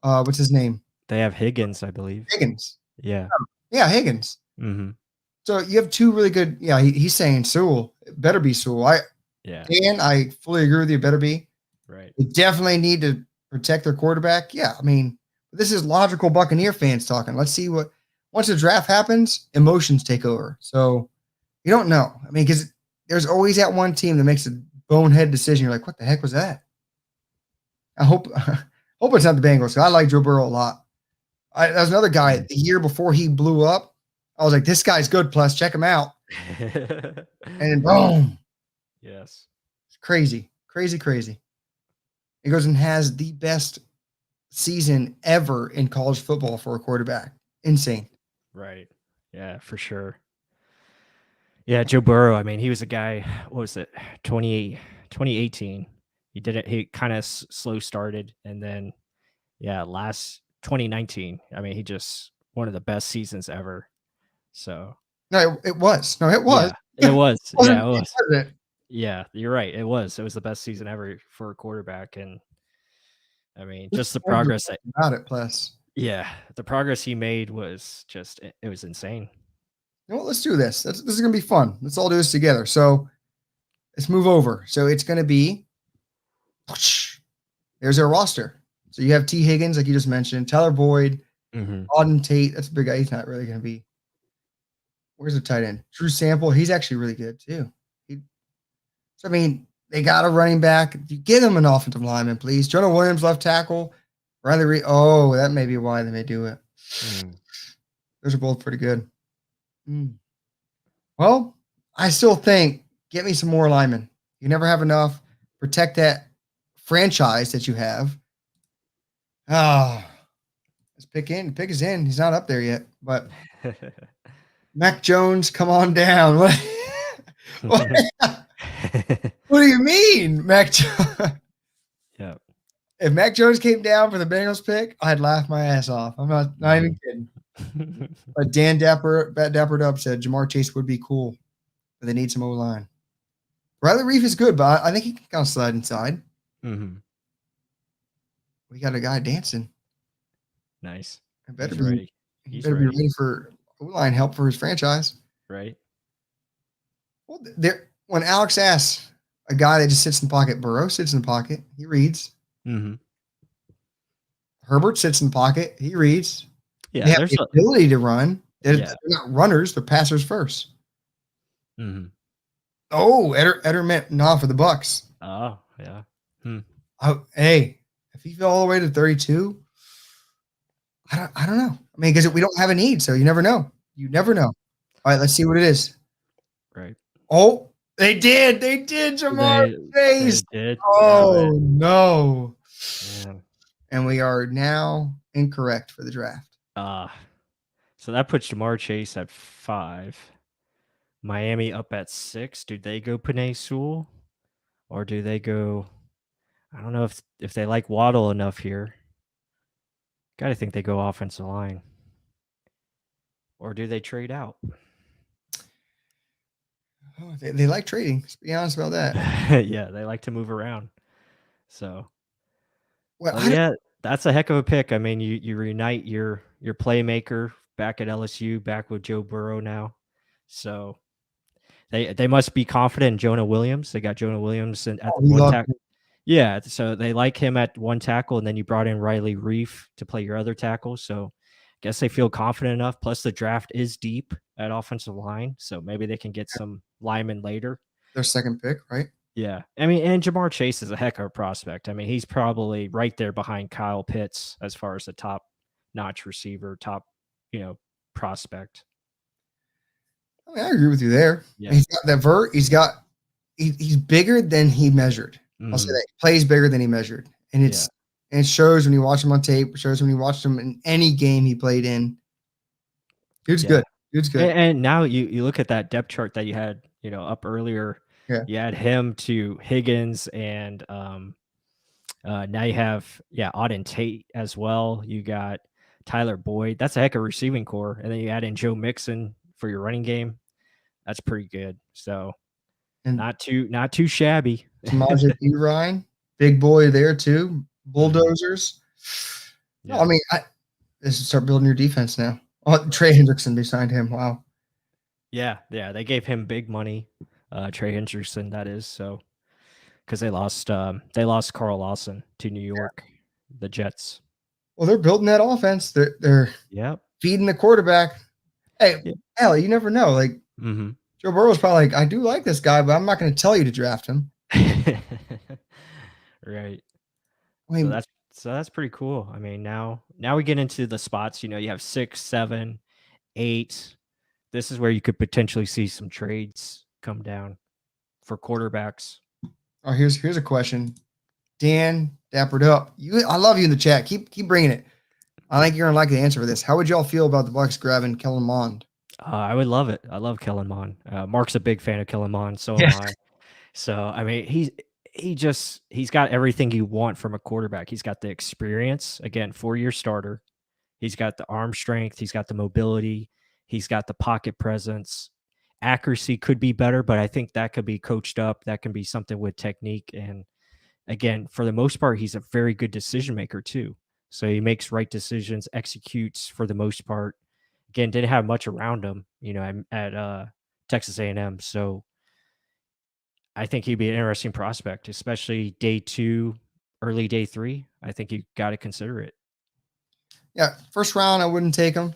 What's his name? They have Higgins, I believe. Higgins. Yeah. Yeah, Higgins. Mm-hmm. So you have 2 really good. Yeah, he's saying Sewell. It better be Sewell. Dan, I fully agree with you. It better be. Right. They definitely need to protect their quarterback. Yeah, I mean, this is logical Buccaneer fans talking. Let's see what. Once the draft happens, emotions take over. So you don't know. I mean, because there's always that one team that makes a bonehead decision. You're like, what the heck was that? I hope it's not the Bengals. I like Joe Burrow a lot. That was another guy the year before he blew up. I was like, this guy's good. Plus, check him out. And boom. Yes. It's crazy. He goes and has the best season ever in college football for a quarterback. Insane. Right. Yeah, for sure. Yeah, Joe Burrow, I mean, he was a guy, what was it, 2018. He did it, he kind of slow started. And then, last 2019, I mean, he just one of the best seasons ever. So. No, it was. No, it was. Yeah, it was. Yeah, it was. It? Yeah, you're right. It was the best season ever for a quarterback. And I mean, just the progress about it, plus. Yeah, the progress he made was just, it was insane. You know what, let's do this. This is going to be fun. Let's all do this together. So let's move over. So it's going to be, there's our roster. So you have T. Higgins, like you just mentioned, Tyler Boyd, Auden Tate. That's a big guy. He's not really going to be. Where's the tight end? Drew Sample. He's actually really good too. So, I mean, they got a running back. You give them an offensive lineman, please. Jonah Williams, left tackle. Riley Reed. Oh, that may be why they may do it. Those are both pretty good. Well, I still think get me some more linemen. You never have enough. Protect that franchise that you have. Oh, let's pick in. Pick is in. He's not up there yet, but Mac Jones, come on down. What do you mean, Mac Jones? Yeah. If Mac Jones came down for the Bengals pick, I'd laugh my ass off. I'm not even kidding. But Dan Dapper Dub said Jamar Chase would be cool, but they need some O-line. Riley Reef is good, but I think he can kind of slide inside. Mm-hmm. We got a guy dancing. Nice. I better He's be ready. He He's better be ready. ready for O-line help for his franchise. Right. Well, when Alex asks a guy that just sits in the pocket, Burrow sits in the pocket, he reads. Mm-hmm. Herbert sits in the pocket, he reads. Yeah, They have the ability to run. They're not runners, they're passers first. Mm-hmm. Oh, Eder meant nah for the Bucs. Oh, yeah. Hey, if he fell all the way to 32, I don't know. I mean, because we don't have a need, so you never know. You never know. All right, let's see what it is. Right. Oh, they did, Jamar Chase. They did. Oh, no. Man. And we are now incorrect for the draft. So that puts Jamar Chase at 5. Miami up at 6. Do they go Penei Sewell? Or do they go... I don't know if they like Waddle enough here. Gotta think they go offensive line. Or do they trade out? Oh, they like trading. Let's be honest about that. Yeah, they like to move around. So, well, yeah, that's a heck of a pick. I mean, you reunite your playmaker back at LSU, back with Joe Burrow now. So they must be confident in Jonah Williams. They got Jonah Williams at one tackle. Yeah, so they like him at one tackle, and then you brought in Riley Reef to play your other tackle. So I guess they feel confident enough. Plus, the draft is deep at offensive line, so maybe they can get some linemen later. Their second pick, right? Yeah. I mean, and Jamar Chase is a heck of a prospect. I mean, he's probably right there behind Kyle Pitts as far as the top-notch receiver, prospect. I mean, I agree with you there. Yeah. He's got that vert. He's bigger than he measured. I'll say that. He plays bigger than he measured. And it shows when you watch him on tape. It shows when you watch him in any game he played in. Dude's good. Dude's good. And now you look at that depth chart that you had, up earlier. Yeah. You add him to Higgins, and now you have Auden Tate as well. You got Tyler Boyd. That's a heck of a receiving core. And then you add in Joe Mixon for your running game. That's pretty good. So and not too shabby. Samaje Perine, big boy there too. Bulldozers. Yeah. No, I mean, this is start building your defense now. Oh, Trey Hendrickson, they signed him. Wow. Yeah, they gave him big money. Trey Hendrickson, that is, so because they lost Carl Lawson to New York, the Jets. Well, they're building that offense. They're feeding the quarterback. Hey, hell, you never know. Like Joe Burrow's probably like, I do like this guy, but I'm not going to tell you to draft him. Right. I mean, so that's pretty cool. I mean, now we get into the spots. You have 6, 7, 8. This is where you could potentially see some trades come down for quarterbacks. Oh, here's a question. Dan, dappered up. I love you in the chat. Keep bringing it. I think you're gonna like the answer for this. How would y'all feel about the Bucs grabbing Kellen Mond? I would love it. I love Kellen Mond. Mark's a big fan of Kellen Mond, so am I. So I mean, he's got everything you want from a quarterback. He's got the experience, again, 4-year starter. He's got the arm strength. He's got the mobility. He's got the pocket presence. Accuracy could be better, but I think that could be coached up. That can be something with technique. And again, for the most part, he's a very good decision maker too. So he makes right decisions, executes for the most part. Again, didn't have much around him, at Texas A&M. So I think he'd be an interesting prospect, especially day 2, early day 3. I think you got to consider it. Yeah, first round I wouldn't take him.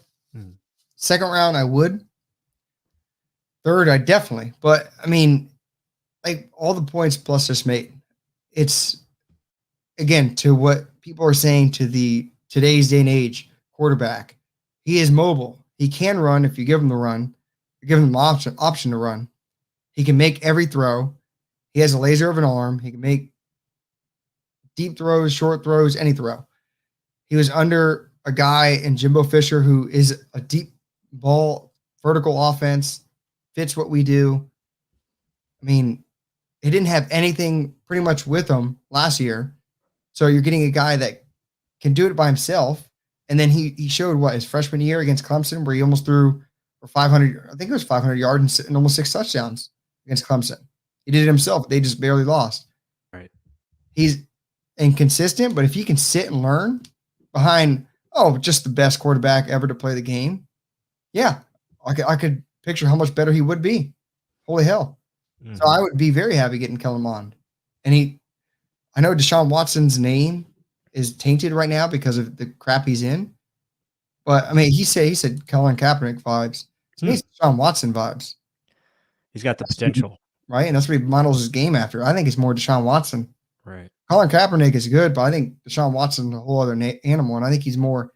Second round I would. Third I definitely. But I mean, like all the points plus just made, it's again to what people are saying to the today's day and age quarterback. He is mobile. He can run if you give him the run. You give him the option to run. He can make every throw. He has a laser of an arm. He can make deep throws, short throws, any throw. He was under a guy in Jimbo Fisher who is a deep ball, vertical offense, fits what we do. I mean, he didn't have anything pretty much with him last year. So you're getting a guy that can do it by himself. And then he showed his freshman year against Clemson where he almost threw for 500, I think it was 500 yards and almost 6 touchdowns against Clemson. He did it himself. They just barely lost. Right. He's inconsistent, but if he can sit and learn behind, just the best quarterback ever to play the game, yeah, I could picture how much better he would be. Holy hell. Mm-hmm. So I would be very happy getting Kellen Mond. And I know Deshaun Watson's name is tainted right now because of the crap he's in. But I mean, he said Colin Kaepernick vibes. To me, it's Deshaun Watson vibes. He's got the potential. Right? And that's what he models his game after. I think it's more Deshaun Watson. Right. Colin Kaepernick is good, but I think Deshaun Watson's a whole other animal. And I think he's more,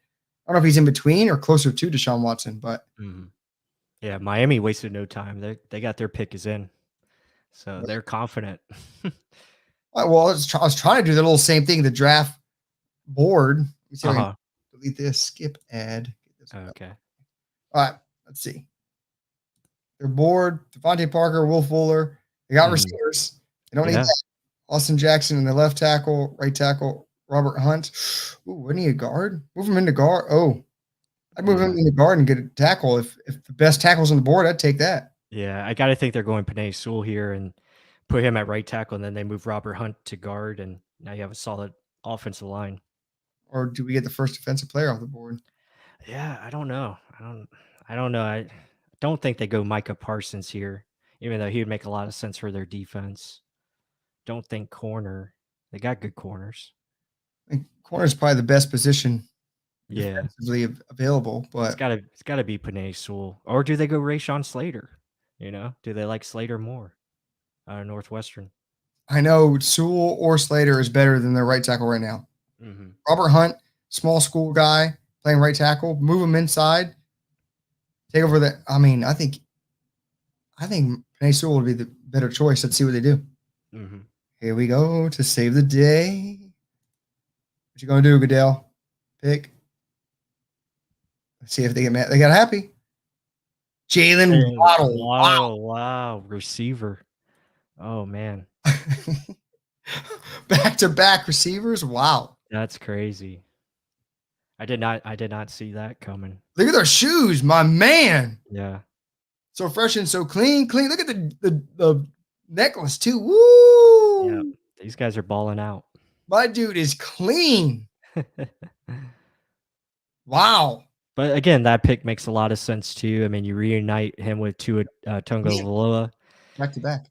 I don't know if he's in between or closer to Deshaun Watson, but. Mm-hmm. Yeah, Miami wasted no time. They got their pick is in. So they're confident. Well, I was trying to do the little same thing, the draft board. Delete this, skip ad. Okay. All right, let's see. They're bored. Devontae Parker, Will Fuller. They got receivers. They don't need that. Austin Jackson in the left tackle, right tackle, Robert Hunt. Ooh, wouldn't he a guard? Move him into guard. Oh, I'd move him into guard and get a tackle. If the best tackle's on the board, I'd take that. Yeah, I got to think they're going Penei Sewell here and put him at right tackle, and then they move Robert Hunt to guard, and now you have a solid offensive line. Or do we get the first defensive player off the board? Yeah, I don't know. I don't know. I don't think they go Micah Parsons here, even though he would make a lot of sense for their defense. Don't think corner. They got good corners. I think corner is probably the best position defensively available, but it's gotta be Penei Sewell. Or do they go Rashawn Slater? Do they like Slater more? Northwestern. I know Sewell or Slater is better than their right tackle right now. Mm-hmm. Robert Hunt, small school guy, playing right tackle, move him inside, take over the. I mean, I think Penei Sewell would be the better choice. Let's see what they do. Mm-hmm. Here we go to save the day. What you gonna do, Goodell? Pick. Let's see if they get mad. They got happy. Jalen Waddle. Wow. Receiver. Oh man. Back-to-back receivers. Wow. That's crazy. I did not see that coming. Look at their shoes, my man. Yeah. So fresh and so clean. Look at the necklace too. Woo! Yeah. These guys are balling out. My dude is clean. Wow. But again, that pick makes a lot of sense too. I mean, you reunite him with Tua Tagovailoa. Back to back.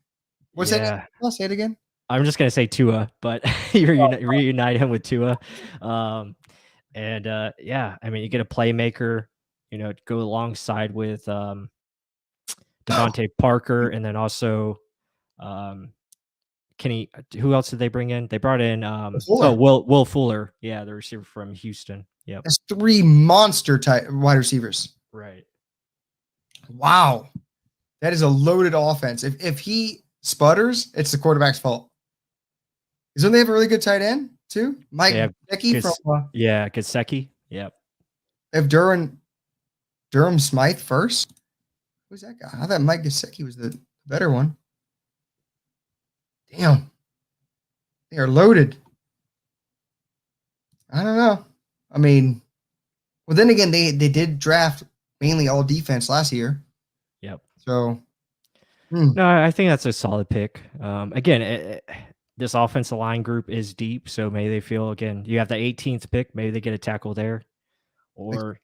What's that? I'll say it again. I'm just gonna say Tua, but you reunite him with Tua. I mean, you get a playmaker, go alongside with Devontae Parker, and then also who else did they bring in? They brought in Will Fuller. Yeah, the receiver from Houston. Yep. That's 3 monster type wide receivers. Right. Wow. That is a loaded offense. If he sputters, it's the quarterback's fault. Don't they have a really good tight end too? Mike Gesicki from Gesicki. Yep. They have Durham Smythe first. Who's that guy? I thought Mike Gesicki was the better one. Damn. They are loaded. I don't know. I mean, well, then again, they did draft mainly all defense last year. Yep. So, no, I think that's a solid pick. Again, this offensive line group is deep, so maybe they feel, again, you have the 18th pick, maybe they get a tackle there, or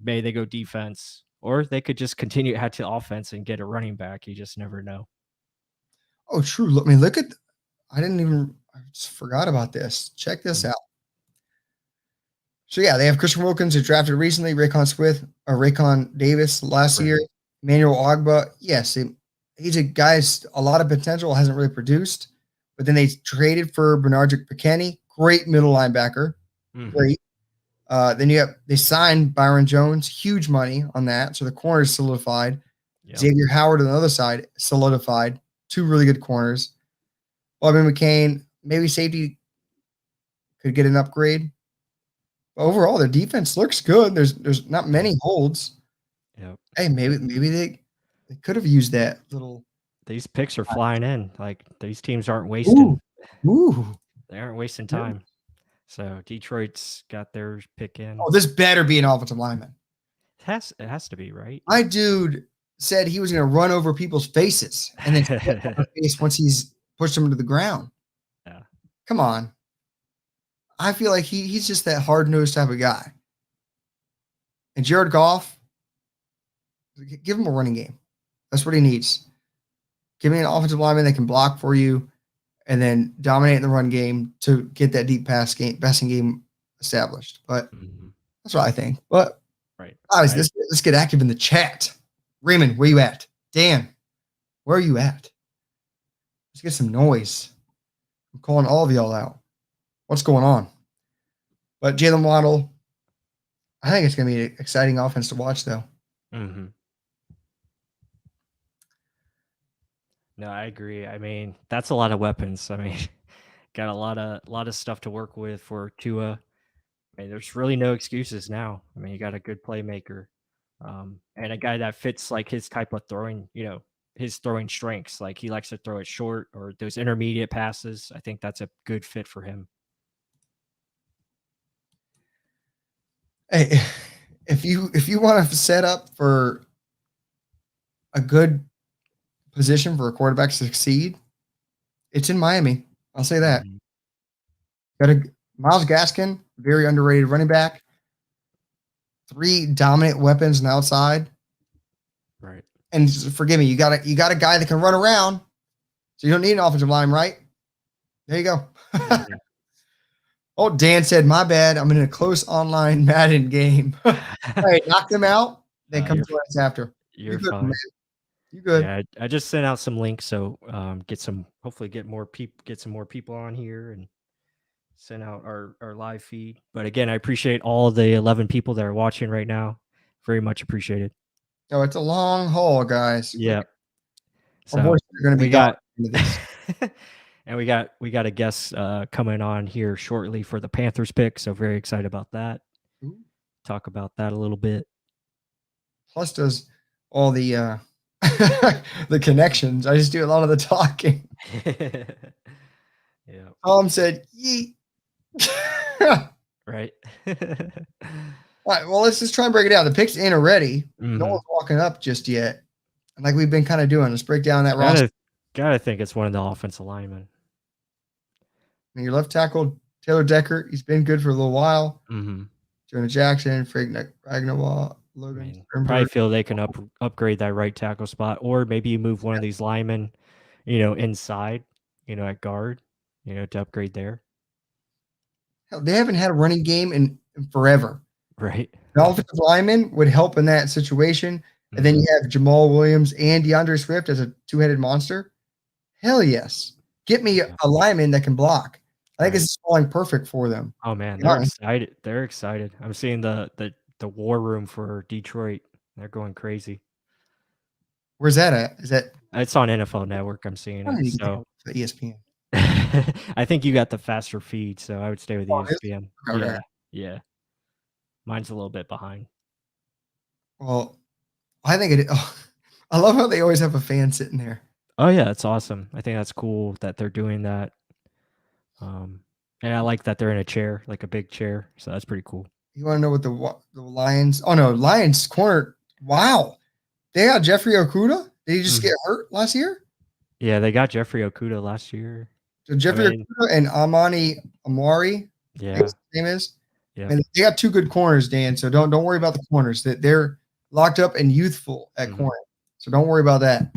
maybe they go defense, or they could just continue to head to offense and get a running back. You just never know. Oh, true. I mean, look at. I just forgot about this. Check this out. So yeah, they have Christian Wilkins, who drafted recently, Raycon Davis last year, Emmanuel Ogbah. Yes, he's a guy with a lot of potential, hasn't really produced. But then they traded for Bernard McKinney, great middle linebacker, great. Then they signed Byron Jones, huge money on that. So the corner is solidified. Yep. Xavier Howard on the other side solidified. 2 really good corners. Bobby McCain, maybe safety could get an upgrade. But overall, their defense looks good. There's not many holds. Yep. Hey, maybe they could have used that little. These picks are flying in. Like, these teams aren't wasting. Ooh. They aren't wasting time. So Detroit's got their pick in. Oh, this better be an offensive lineman. It has to be, right? My dude said he was going to run over people's faces and then step on the face once he's pushed them to the ground. Yeah. Come on. I feel like he's just that hard-nosed type of guy. And Jared Goff, give him a running game. That's what he needs. Give me an offensive lineman that can block for you and then dominate in the run game to get that deep passing game established. But that's what I think. But guys, let's get active in the chat. Raymond, where you at? Dan, where are you at? Let's get some noise. I'm calling all of y'all out. What's going on? But Jalen Waddle, I think it's going to be an exciting offense to watch, though. Mm-hmm. No, I agree. I mean, that's a lot of weapons. I mean, got a lot of stuff to work with for Tua. I mean, there's really no excuses now. I mean, you got a good playmaker, and a guy that fits like his type of throwing. His throwing strengths. Like he likes to throw it short or those intermediate passes. I think that's a good fit for him. Hey, if you want to set up for a good position for a quarterback to succeed, it's in Miami. I'll say that. Got a Myles Gaskin, very underrated running back. 3 dominant weapons on the outside. Right. And forgive me, you got a guy that can run around, so you don't need an offensive line, right? There you go. Oh, Dan said, my bad. I'm in a close online Madden game. All right, knock them out. Then come to us after. You're fine. Man. You good? Yeah, I just sent out some links, so hopefully get some more people on here and send out our live feed. But again, I appreciate all the 11 people that are watching right now. Very much appreciated. Oh, it's a long haul, guys. Yeah. So our voices are going to be and we got a guest coming on here shortly for the Panthers pick. So very excited about that. Ooh. Talk about that a little bit. Plus does all the the connections. I just do a lot of the talking. Yeah. Tom said, yeet. Right. All right, well, let's just try and break it down. The pick's in already. Mm-hmm. No one's walking up just yet. And like we've been kind of doing, let's break down that roster. Gotta think it's one of the offensive linemen. And your left tackle, Taylor Decker, he's been good for a little while. Mm-hmm. Jonah Jackson, Ragnawal, Logan. Probably feel they can upgrade that right tackle spot, or maybe you move one of these linemen, inside, at guard, to upgrade there. Hell, they haven't had a running game in forever. Right. The offensive lineman would help in that situation. Mm-hmm. And then you have Jamal Williams and DeAndre Swift as a 2-headed monster. Hell yes. Get me a lineman that can block. I think this is falling perfect for them. Oh man, they're excited. They're excited. I'm seeing the war room for Detroit. They're going crazy. Where's that at? Is that? It's on NFL Network. I'm seeing it. So ESPN. I think you got the faster feed, so I would stay with ESPN. Okay. Yeah. Mine's a little bit behind. Well, I think I love how they always have a fan sitting there. Oh yeah, it's awesome. I think that's cool that they're doing that. And I like that they're in a chair, like a big chair. So that's pretty cool. You want to know what the Lions? Oh no, Lions corner. Wow, they got Jeffrey Okudah. Did he just get hurt last year? Yeah, they got Jeffrey Okudah last year. So Jeffrey Okudah and Amari. Yeah, his name is. Yeah, and they got 2 good corners, Dan. So don't worry about the corners. That they're locked up and youthful at corner. So don't worry about that.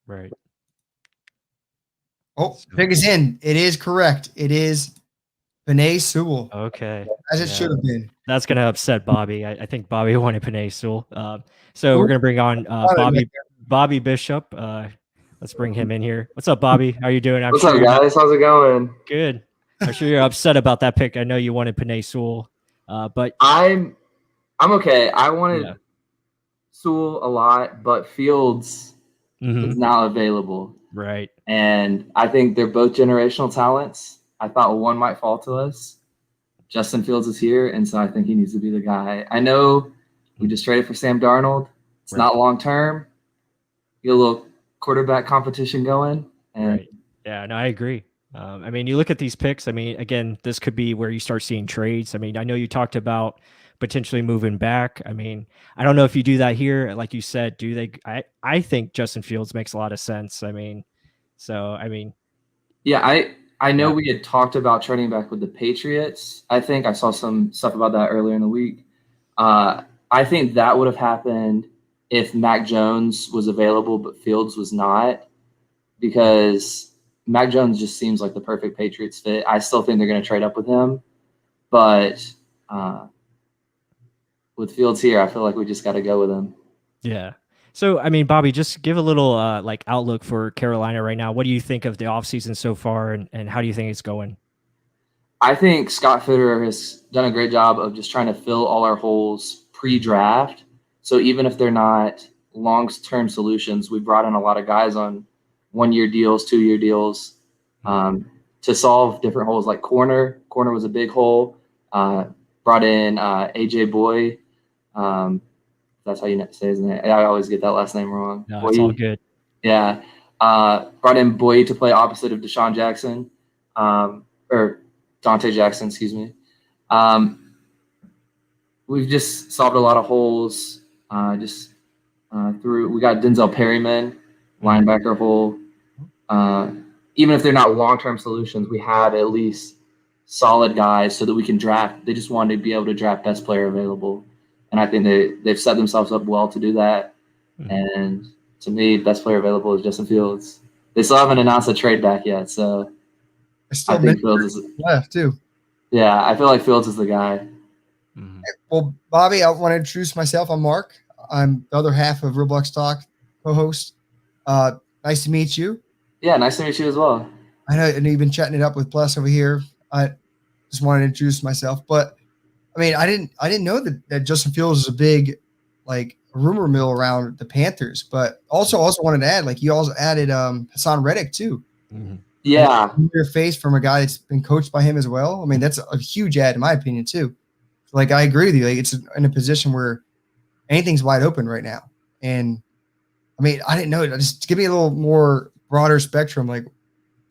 Right. Oh, pick is in. It is correct. It is Penei Sewell. Okay. As it should have been. That's going to upset Bobby. I think Bobby wanted Penei Sewell. So we're going to bring on Bobby Bishop. Let's bring him in here. What's up, Bobby? How you doing? What's up, guys? How's it going? Good. I'm sure you're upset about that pick. I know you wanted Penei Sewell, but I'm okay. I wanted Sewell a lot, but Fields is not available. Right. And I think they're both generational talents. I thought one might fall to us. Justin Fields is here, and so I think he needs to be the guy. I know we just traded for Sam Darnold. It's not long term. Get a little quarterback competition going. And Yeah, no, I agree. I mean, you look at these picks. I mean, again, this could be where you start seeing trades. I mean, I know you talked about potentially moving back. I mean, I don't know if you do that here. Like you said, do they? I think Justin Fields makes a lot of sense. I mean, Yeah, I know Yeah. we had talked about trading back with the Patriots. I think I saw some stuff about that earlier in the week. I think that would have happened if Mac Jones was available, but Fields was not, because Mac Jones just seems like the perfect Patriots fit. I still think they're going to trade up with him, but with Fields here, I feel like we just got to go with him. Yeah. So, I mean, Bobby, just give a little like outlook for Carolina right now. What do you think of the offseason so far, and how do you think it's going? I think Scott Fitterer has done a great job of just trying to fill all our holes pre-draft. So even if they're not long-term solutions, we brought in a lot of guys on 1-year deals, 2-year deals to solve different holes, like corner. Corner was a big hole. Brought in AJ Boy. That's how you say his name. I always get that last name wrong. No, it's all good. Yeah. Brought in Boyd to play opposite of Deshaun Jackson, or Dante Jackson, excuse me. We've just solved a lot of holes through. We got Denzel Perryman, linebacker hole. Even if they're not long-term solutions, we have at least solid guys so that we can draft. They just wanted to be able to draft best player available. And I think they've set themselves up well to do that. And to me, best player available is Justin Fields. They still haven't announced a trade back yet, so I think Fields is left too. Yeah, I feel like Fields is the guy. Well, Bobby, I want to introduce myself. I'm Mark. I'm the other half of Real Bucs Talk co-host. Nice to meet you. Yeah, nice to meet you as well. I know you've been chatting it up with Bless over here. I just wanted to introduce myself, but I mean, I didn't know that Justin Fields is a big like rumor mill around the Panthers, but also wanted to add, like, you also added Hassan Reddick too. Yeah, your face from a guy that's been coached by him as well. I mean, that's a huge add in my opinion too. Like, I agree with you. Like, it's in a position where anything's wide open right now, and I mean, I didn't know. Just give me a little more broader spectrum. Like,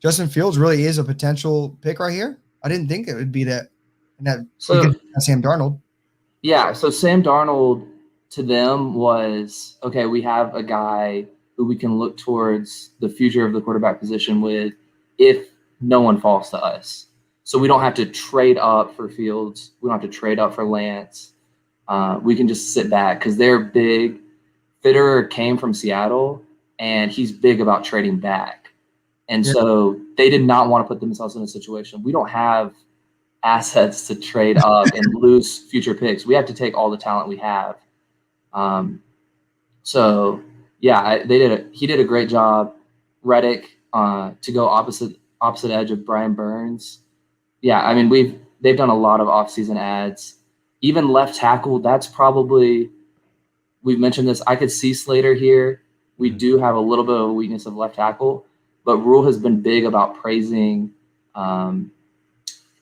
Justin Fields really is a potential pick right here. I didn't think it would be that. And that Sam Darnold. Yeah, so Sam Darnold to them was, okay, we have a guy who we can look towards the future of the quarterback position with if no one falls to us. So we don't have to trade up for Fields. We don't have to trade up for Lance. We can just sit back because they're big. Fitterer came from Seattle, and he's big about trading back. And so they did not want to put themselves in a situation. We don't have assets to trade up and lose future picks. We have to take all the talent we have. So yeah, he did a great job. Reddick to go opposite edge of Brian Burns. Yeah, I mean they've done a lot of offseason ads. Even left tackle, that's probably, we've mentioned this. I could see Slater here. We do have a little bit of a weakness of left tackle, but Rule has been big about praising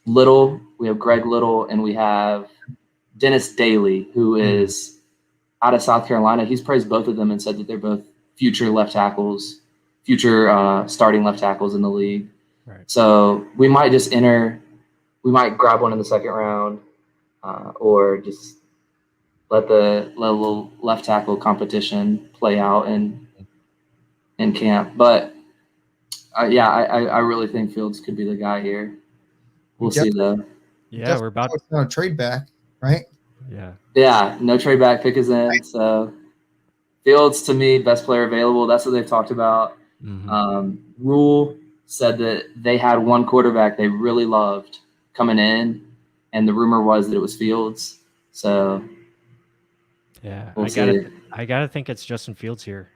Little. We have Greg Little, and we have Dennis Daly, who is out of South Carolina. He's praised both of them and said that they're both future left tackles, future starting left tackles in the league. Right. So we might grab one in the second round, or just let the little left tackle competition play out in camp. But I really think Fields could be the guy here. We'll see though. Yeah, we're about to trade back, right? Yeah, no trade back. Pick is in. Right. So Fields, to me, best player available. That's what they've talked about. Rule said that they had one quarterback they really loved coming in, and the rumor was that it was Fields. So yeah, we'll I gotta think it's Justin Fields here.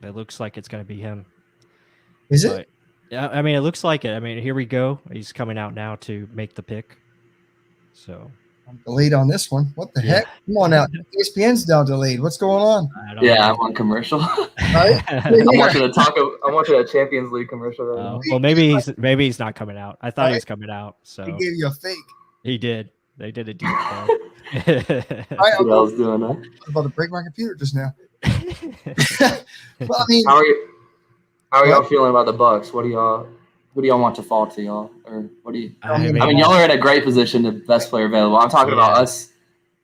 It looks like it's gonna be him. Is it? Yeah, I mean, it looks like it. I mean, here we go. He's coming out now to make the pick. So I'm delayed on this one. What the heck? Come on now. ESPN's now delayed. What's going on? I'm on commercial. Right? I'm watching a Champions League commercial right now. Well, maybe he's not coming out. I thought he was coming out. So he gave you a fake. He did. They did a deep I was doing that. I was about to break my computer just now. Well, I mean, how are y'all feeling about the Bucs? Who do y'all want to fall to, y'all? Or what do you? I mean, y'all are in a great position, the best player available. I'm talking about us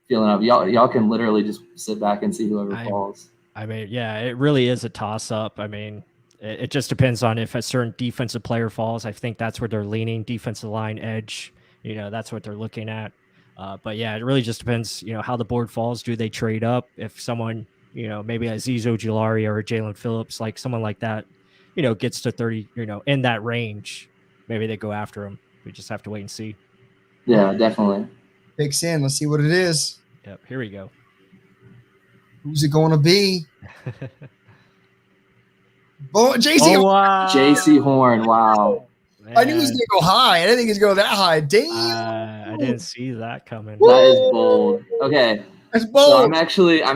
feeling up. Y'all can literally just sit back and see whoever falls. I mean, yeah, it really is a toss-up. I mean, it just depends on if a certain defensive player falls. I think that's where they're leaning, defensive line, edge. That's what they're looking at. But yeah, it really just depends, how the board falls. Do they trade up? If someone, maybe a Azeez Ojulari or a Jalen Phillips, like someone like that, gets to 30, in that range, maybe they go after him. We just have to wait and see. Yeah, definitely. Picks in. Let's see what it is. Yep, here we go. Who's it going to be? JC. Oh, wow. JC Horn. Wow. Man. I knew he was going to go high. I didn't think he was going to go that high. Damn. I didn't see that coming. That is bold. Okay. That's bold. So I'm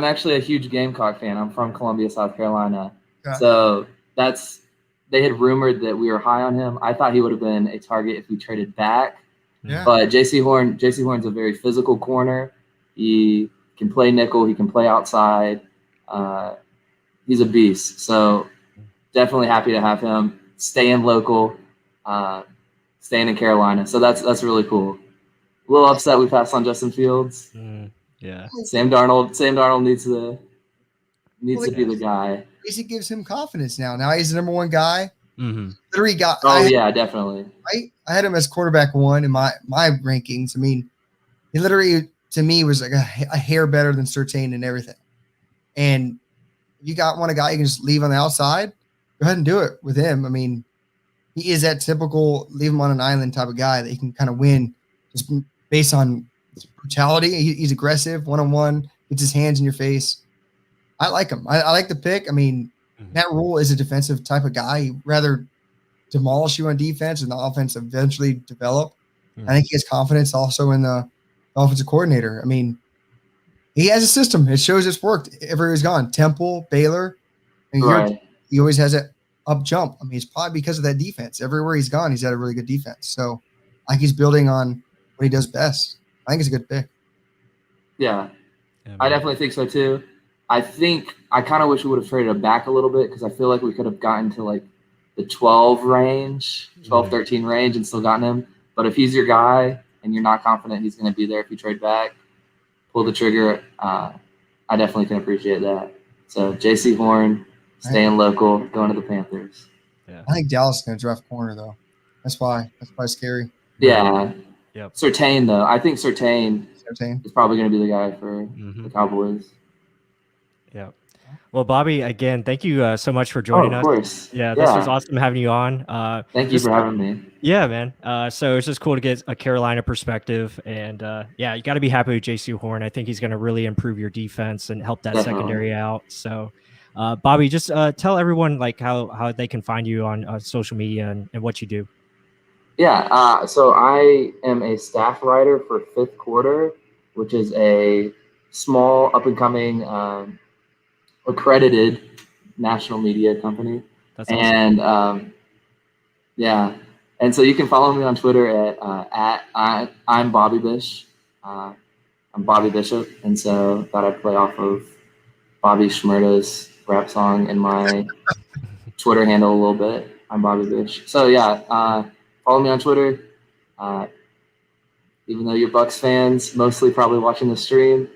actually a huge Gamecock fan. I'm from Columbia, South Carolina. Okay. So they had rumored that we were high on him. I thought he would have been a target if we traded back. Yeah. But JC Horn's a very physical corner. He can play nickel. He can play outside. He's a beast. So definitely happy to have him staying local, staying in Carolina. So that's really cool. A little upset we passed on Justin Fields. Yeah. Sam Darnold needs to be the guy. It gives him confidence now. Now he's the number one guy. Mm-hmm. Literally got. Definitely. I had him as quarterback 1 in my rankings. I mean, he literally to me was like a hair better than Surtain and everything. And if you want a guy you can just leave on the outside, go ahead and do it with him. I mean, he is that typical leave him on an island type of guy that he can kind of win just based on his brutality. He's aggressive, one-on-one, gets his hands in your face. I like him. I like the pick. I mean, Matt Rule is a defensive type of guy. He'd rather demolish you on defense and the offense eventually develop. I think he has confidence also in the offensive coordinator. I mean, he has a system. It shows it's worked everywhere he's gone. Temple, Baylor. And he always has that up jump. I mean, it's probably because of that defense. Everywhere he's gone, he's had a really good defense. So I think he's building on what he does best. I think it's a good pick. Yeah, I definitely think so too. I think I kind of wish we would have traded him back a little bit because I feel like we could have gotten to like the 12 range, 12, 13 range and still gotten him. But if he's your guy and you're not confident he's going to be there if you trade back, pull the trigger. I definitely can appreciate that. So JC Horn, staying local, going to the Panthers. Yeah. I think Dallas is going to draft corner though. That's why. That's probably scary. Yeah. Yep. Surtain though. I think Surtain is probably going to be the guy for the Cowboys. Yeah. Well, Bobby, again, thank you so much for joining us. Of course. Yeah, this was awesome having you on. Thank you for having me. Yeah, man. So it's just cool to get a Carolina perspective. And you got to be happy with JC Horn. I think he's going to really improve your defense and help that secondary out. So, Bobby, just tell everyone like how they can find you on social media and what you do. Yeah. So I am a staff writer for Fifth Quarter, which is a small up-and-coming accredited national media company. That's awesome. And and so you can follow me on Twitter at I'm Bobby Bish. I'm Bobby Bishop, and so thought I'd play off of Bobby Shmurda's rap song in my Twitter handle a little bit. I'm Bobby Bish. So follow me on Twitter. Even though you're Bucs fans, mostly probably watching the stream.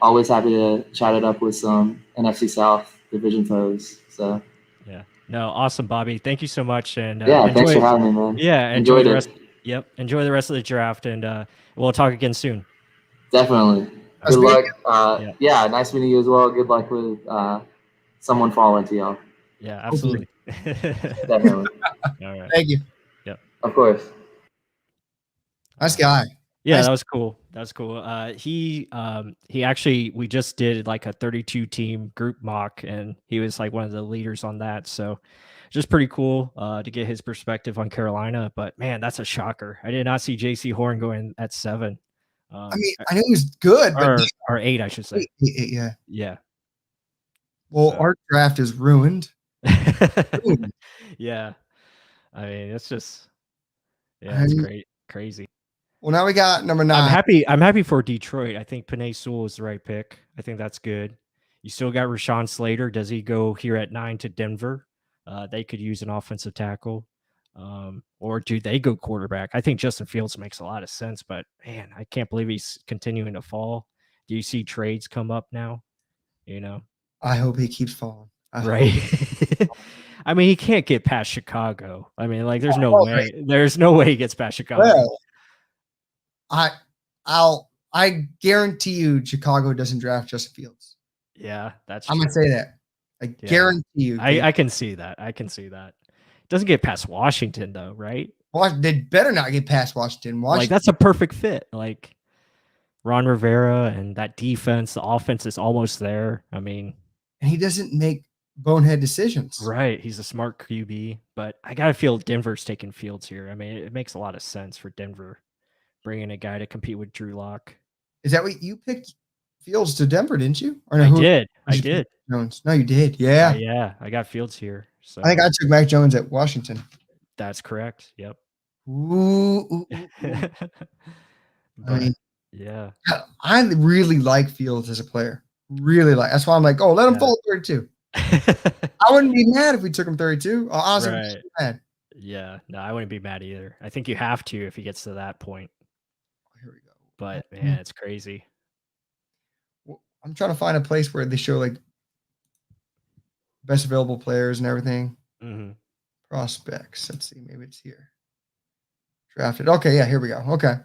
Always happy to chat it up with some NFC South division foes. So no, awesome, Bobby. Thank you so much. And thanks for having me, man. Yeah, enjoy the rest. Yep, enjoy the rest of the draft, and we'll talk again soon. Definitely. Good luck. Nice meeting you as well. Good luck with someone falling to y'all. Yeah, absolutely. Definitely. All right. Thank you. Yep. Of course. Nice guy. Yeah, that was cool. He actually, we just did like a 32 team group mock, and he was like one of the leaders on that. So just pretty cool to get his perspective on Carolina. But man, that's a shocker. I did not see JC Horn going at 7. I mean, I knew he was good, or 8, I should say. 8, yeah. Yeah. Well, our draft is ruined. Yeah. I mean, it's just, it's crazy. Well, now we got number 9. I'm happy for Detroit. I think Penei Sewell is the right pick. I think that's good. You still got Rashawn Slater. Does he go here at 9 to Denver? They could use an offensive tackle. Or do they go quarterback? I think Justin Fields makes a lot of sense, but man, I can't believe he's continuing to fall. Do you see trades come up now? You know, I hope he keeps falling. right? I mean, he can't get past Chicago. I mean, like, there's no Oh, way. There's no way he gets past Chicago. Well, I guarantee you, Chicago doesn't draft Justin Fields. Yeah, that's. I'm true. gonna say that. I guarantee you. I can see that. I can see that. Doesn't get past Washington though, right? They better not get past Washington. Like, that's a perfect fit. Like, Ron Rivera and that defense, the offense is almost there. I mean, and he doesn't make bonehead decisions. right. He's a smart QB, but I gotta feel Denver's taking Fields here. I mean, it makes a lot of sense for Denver bringing a guy to compete with Drew Lock. Is that what you picked? Fields to Denver, didn't you? Or no, I did. Jones. No, you did. Yeah. Yeah. I got Fields here. So I think I took Mac Jones at Washington. that's correct. Yep. Ooh. But, I mean, yeah. I really like Fields as a player. Really like. That's why I'm like, oh, let him fall at 32. I wouldn't be mad if we took him 32. Honestly, Right. wouldn't be mad. Yeah. No, I wouldn't be mad either. I think you have to if he gets to that point. Here we go. But man, it's crazy. Well, I'm trying to find a place where they show like best available players and everything. Mm-hmm. Prospects. Let's see. Maybe it's here. Drafted. Okay. Yeah. Here we go. Okay.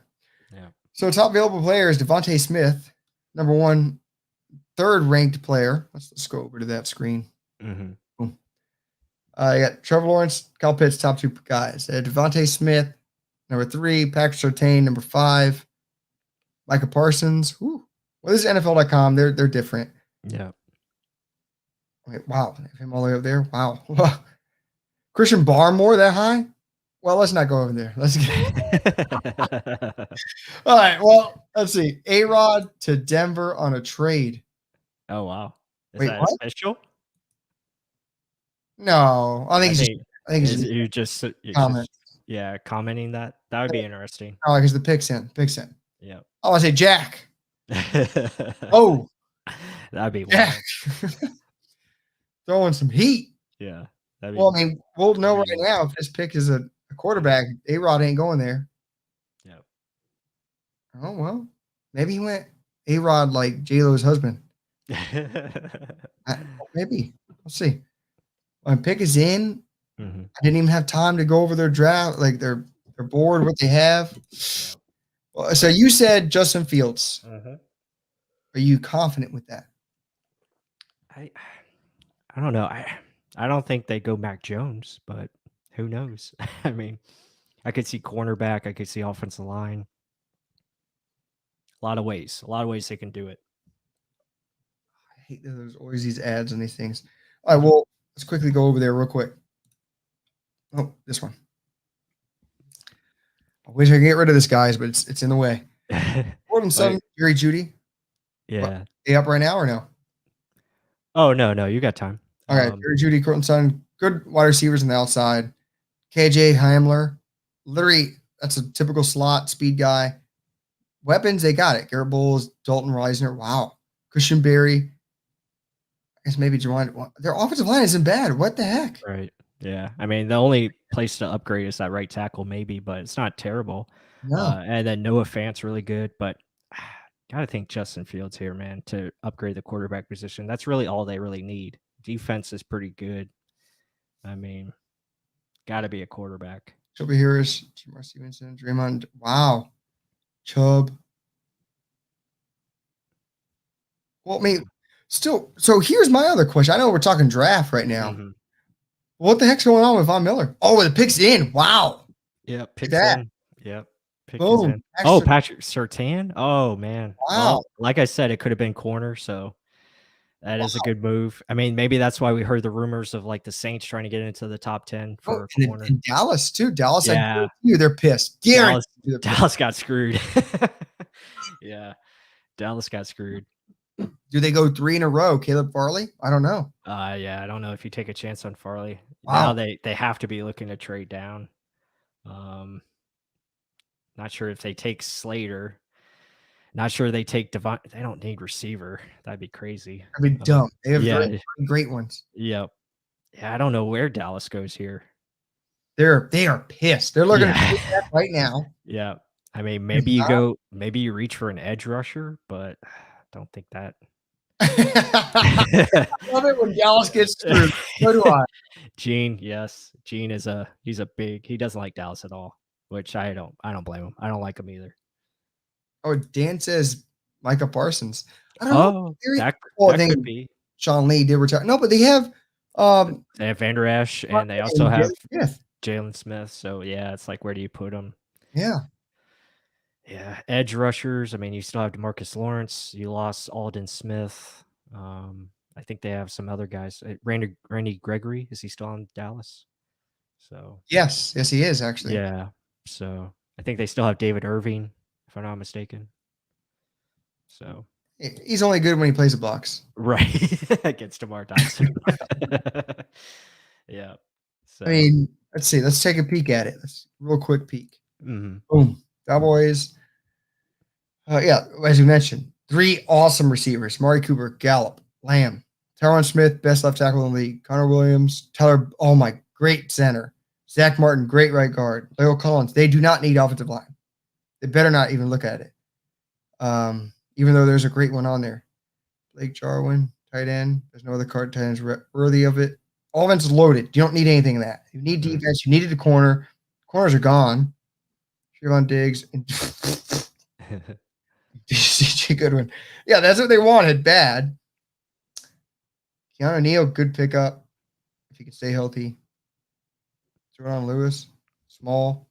Yeah. So top available player is Devontae Smith, number 1, third ranked player. Let's go over to that screen. Mm-hmm. Boom. You got Trevor Lawrence, Kyle Pitts, top 2 guys. Devontae Smith, number 3. Patrick Surtain, number 5. Micah Parsons. Whew. Well, this is NFL.com. They're different. Yeah. Wait, wow. Him all the way up there. Wow. Christian Barmore that high? Well, let's not go over there. Let's get all right. Well, let's see. A-Rod to Denver on a trade. Oh wow. Is Wait, that what? official? No, I think it's just you just comment. commenting that. That would be interesting. Oh, because the pick's in. Yeah. Oh, I say Jack. Oh, that'd be Jack. Throwing some heat. Yeah. Well, I mean, we'll know right now if this pick is a quarterback. A-Rod ain't going there. Yeah. Oh well, maybe he went A-Rod like J-Lo's husband. Maybe. We'll see. My pick is in. Mm-hmm. I didn't even have time to go over their draft, like their board, what they have. Well, so you said Justin Fields. Uh-huh. Are you confident with that? I don't know. I don't think they go Mac Jones, but who knows? I mean, I could see cornerback. I could see offensive line. A lot of ways they can do it. I hate that there's always these ads and these things. All right, well, let's quickly go over there real quick. Oh, this one. I wish I could get rid of this, guys, but it's in the way. Gordon Sutton, Jerry Jeudy. Yeah. What, they up right now or no? Oh, no. You got time. All right. Jerry Jeudy, Courtland Sutton, good wide receivers on the outside. KJ Hamler. Literally, that's a typical slot speed guy. Weapons, they got it. Garrett Bowles, Dalton Reisner. Wow. Christian Berry. I guess maybe Jerron. Their offensive line isn't bad. What the heck? Right. Yeah. I mean, the only place to upgrade is that right tackle, maybe, but it's not terrible. No. And then Noah Fant's really good, but gotta think Justin Fields here, man, to upgrade the quarterback position. That's really all they really need. Defense is pretty good. I mean, gotta be a quarterback. Shelby Harris, Jamar Stevenson, Draymond. Wow. Chubb. Well, I mean, still, so here's my other question. I know we're talking draft right now. Mm-hmm. What the heck's going on with Von Miller? Oh, the pick's in. Wow. Yep. Pick's that. in. Yep. Pick Boom. is in. Oh, Patrick Surtain. Oh, man. Wow. Well, like I said, it could have been corner, so that is a good move. I mean, maybe that's why we heard the rumors of like the Saints trying to get into the top 10 for a corner. And Dallas, too. Dallas, Yeah. they're pissed. Dallas got screwed. Yeah. Dallas got screwed. Do they go 3 in a row? Caleb Farley? I don't know. Yeah, I don't know if you take a chance on Farley. Wow. Now they have to be looking to trade down. Not sure if they take Slater. Not sure they take Devon. They don't need receiver. That'd be crazy. That'd be dumb. They have yeah. great ones. Yep. Yeah, I don't know where Dallas goes here. They are pissed. They're looking at that right now. Yeah. I mean, maybe you reach for an edge rusher, but don't think that. I love it when Dallas gets screwed. So do I. Gene, yes. Gene he's a big, he doesn't like Dallas at all, which I don't blame him. I don't like him either. Oh, Dan says Micah Parsons. I don't know. That I think could be. Sean Lee did retire. No, but they have They have Van Der Esch, and they also have Jalen Smith. So yeah, it's like, where do you put them? Yeah. Yeah, edge rushers. I mean, you still have DeMarcus Lawrence. You lost Alden Smith. I think they have some other guys. Randy Gregory, is he still in Dallas? So yes, he is actually. Yeah. So I think they still have David Irving, if I'm not mistaken. So he's only good when he plays the Bucs. Right. Against DeMar Dodson. Yeah. So I mean, let's see. Let's take a peek at it. Let's real quick peek. Mm-hmm. Boom. Cowboys. Yeah, as you mentioned, 3 awesome receivers: Mari Cooper, Gallup, Lamb, Tyron Smith, best left tackle in the league, Connor Williams, Tyler, oh my, great center, Zach Martin, great right guard, Leo Collins. They do not need offensive line. They better not even look at it. Even though there's a great one on there. Blake Jarwin, tight end. There's no other card tight ends worthy of it. Offense is loaded. You don't need anything of that. You need defense. You needed a corner. Corners are gone. Trevon Diggs and DJ Goodwin. Yeah, that's what they wanted. Bad. Keanu Neal, good pickup. If he can stay healthy. Jordan Lewis, small.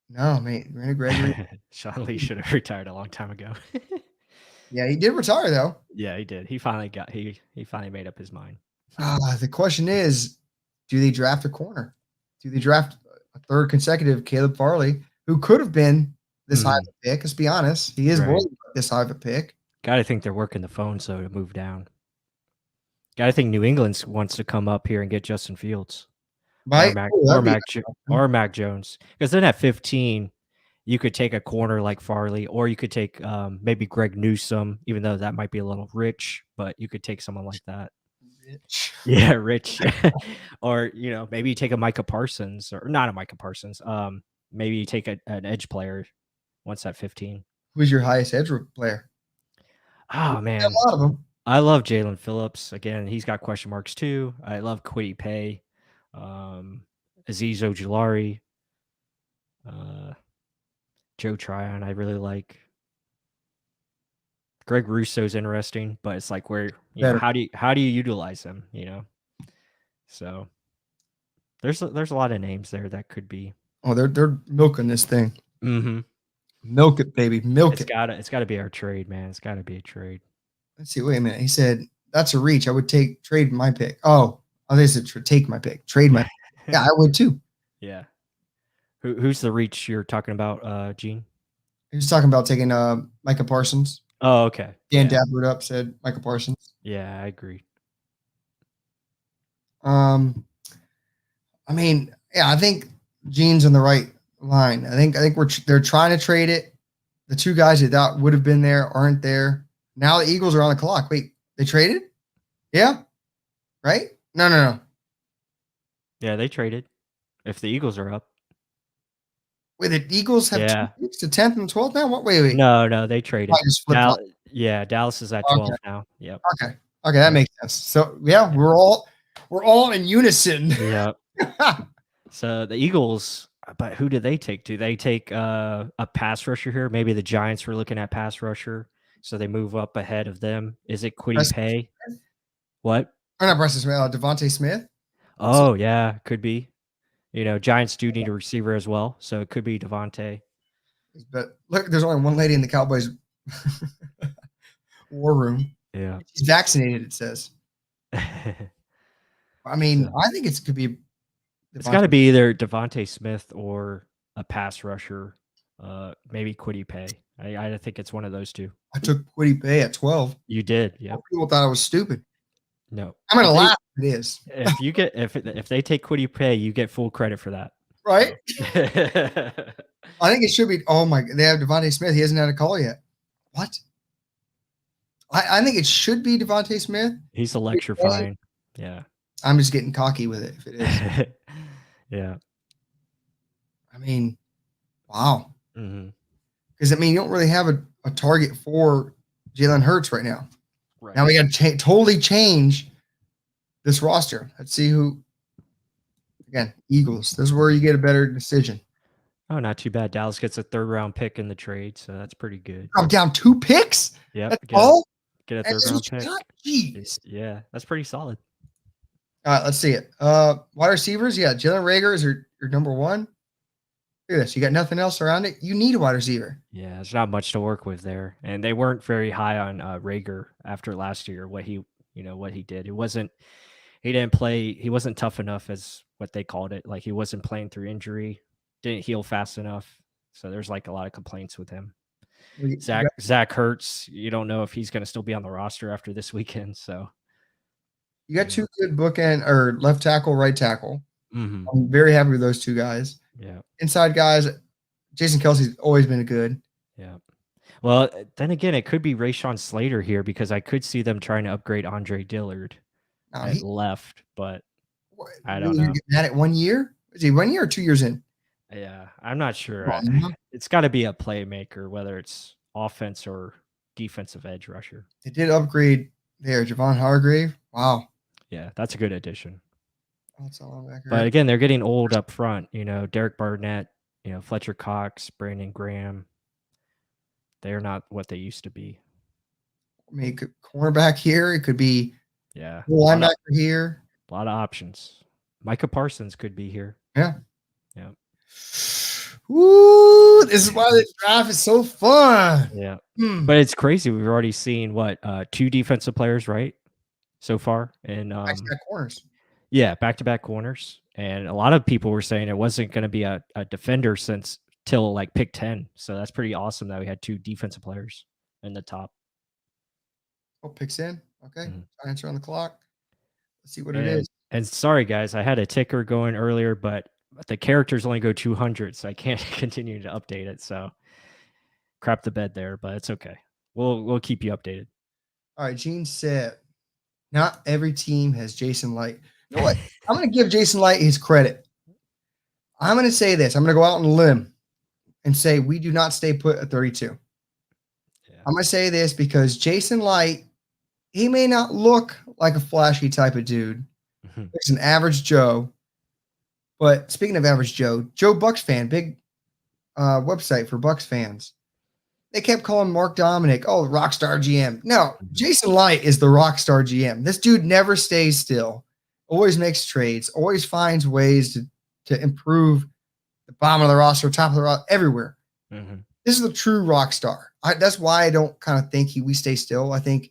No, mate. Randy Gregory. Sean Lee should have retired a long time ago. Yeah, he did retire though. Yeah, he did. He finally made up his mind. The question is, do they draft a corner? Do they draft a third consecutive Caleb Farley, who could have been this high of a pick? Let's be honest. He is worthy of this high of a pick. Gotta think they're working the phone so to move down. Gotta think New England wants to come up here and get Justin Fields. Right? Or Mac Jones. Because then at 15, you could take a corner like Farley, or you could take maybe Greg Newsome, even though that might be a little rich, but you could take someone like that. Rich. Yeah, rich. Or, maybe you take a Micah Parsons, or not a Micah Parsons. Maybe you take an edge player once at 15. Who's your highest edge player? Oh, man. A lot of them. I love Jalen Phillips. Again, he's got question marks too. I love Kwity Paye. Azeez Ojulari, Joe Tryon, I really like. Greg Russo's interesting, but it's like, where how do you utilize him? So there's a lot of names there that could be. Oh, they're milking this thing. Mm-hmm. Milk it, baby, milk it. It's got to be our trade, man. It's got to be a trade. Let's see. Wait a minute. He said that's a reach. I would trade my pick. Oh, they said take my pick. Trade my. Yeah, I would too. Yeah. Who's the reach you're talking about, Gene? He was talking about taking Micah Parsons. Oh, okay. Dan Dabbert up said Micah Parsons. Yeah, I agree. I mean, I think Gene's on the right line. I think they're trying to trade it. The 2 guys that would have been there aren't there. Now the Eagles are on the clock. Wait, they traded? Yeah. Right? No. Yeah, they traded. If the Eagles are up. Wait, the Eagles have 2 picks, the 10th and 12th now? What? Wait. No, they traded. Dallas is at 12 now. Yep. Okay, that makes sense. So yeah, we're all in unison. Yeah. So the Eagles, but who did they take? Do they take a pass rusher here? Maybe the Giants were looking at pass rusher, so they move up ahead of them. Is it Kwity Paye? What? Or not Preston Smith, Devontae Smith. Oh yeah, could be. Giants do need a receiver as well, so it could be Devontae. But look, there's only one lady in the Cowboys war room. Yeah, she's vaccinated. It says. I mean, I think it could be. It's got to be either Devontae Smith or a pass rusher, maybe Kwity Paye. I think it's one of those 2. I took Kwity Paye at 12. You did, yeah. People thought I was stupid. No, I'm gonna laugh. It is. If they take Kwity Paye, you get full credit for that, right? I think it should be. Oh my! They have Devontae Smith. He hasn't had a call yet. What? I think it should be Devontae Smith. He's electrifying. Yeah. I'm just getting cocky with it. If it is. Yeah. I mean, wow. Mm-hmm. Because you don't really have a target for Jalen Hurts right now. Right. Now we got to totally change this roster. Let's see who. Again, Eagles. This is where you get a better decision. Oh, not too bad. Dallas gets a 3rd-round pick in the trade, so that's pretty good. I'm down 2 picks. Yep. That's all. Get a And this is 3rd-round what you pick. got? Jeez. Yeah, that's pretty solid. All right, let's see it. Wide receivers. Yeah, Jalen Reagor is your number 1. Look at this. You got nothing else around it. You need a wide receiver. Yeah, there's not much to work with there, and they weren't very high on Rager after last year. What he did, he didn't play. He wasn't tough enough, as what they called it. Like, he wasn't playing through injury, didn't heal fast enough. So there's like a lot of complaints with him. Zach Hurts, you don't know if he's going to still be on the roster after this weekend. So you got 2 good bookend or left tackle, right tackle. Mm-hmm. I'm very happy with those 2 guys. Yeah. Inside guys, Jason Kelsey's always been good. Yeah. Well, then again, it could be Rashawn Slater here, because I could see them trying to upgrade Andre Dillard at left, but I don't know. You're getting at it 1 year? Is he 1 year or 2 years in? Yeah, I'm not sure. It's got to be a playmaker, whether it's offense or defensive edge rusher. They did upgrade there, Javon Hargrave. Wow. Yeah, that's a good addition. That's all back. But again, they're getting old up front. Derek Barnett, Fletcher Cox, Brandon Graham. They're not what they used to be. I mean, cornerback here. It could be linebacker here. A lot of options. Micah Parsons could be here. Yeah. Yeah. Ooh, this is why the draft is so fun. Yeah. But it's crazy. We've already seen 2 defensive players, right? So far. And back-to-back corners. Yeah, back-to-back corners. And a lot of people were saying it wasn't going to be a defender till like pick 10. So that's pretty awesome that we had 2 defensive players in the top. Oh, picks in. Okay. Answer on the clock. Let's see what it is. And sorry, guys, I had a ticker going earlier, but the characters only go 200, so I can't continue to update it. So crap the bed there, but it's okay. We'll keep you updated. All right, Gene said, not every team has Jason Light. You know what? I'm going to give Jason Light his credit. I'm going to say this. I'm going to go out on a limb and say we do not stay put at 32. Yeah. I'm going to say this because Jason Light, he may not look like a flashy type of dude. He's an average Joe. But speaking of average Joe Bucs fan, big website for Bucs fans. They kept calling Mark Dominic, the rockstar GM. No, Jason Light is the rockstar GM. This dude never stays still, always makes trades, always finds ways to improve the bottom of the roster, top of the roster, everywhere. This is the true rock star. That's why I don't kind of think we stay still. I think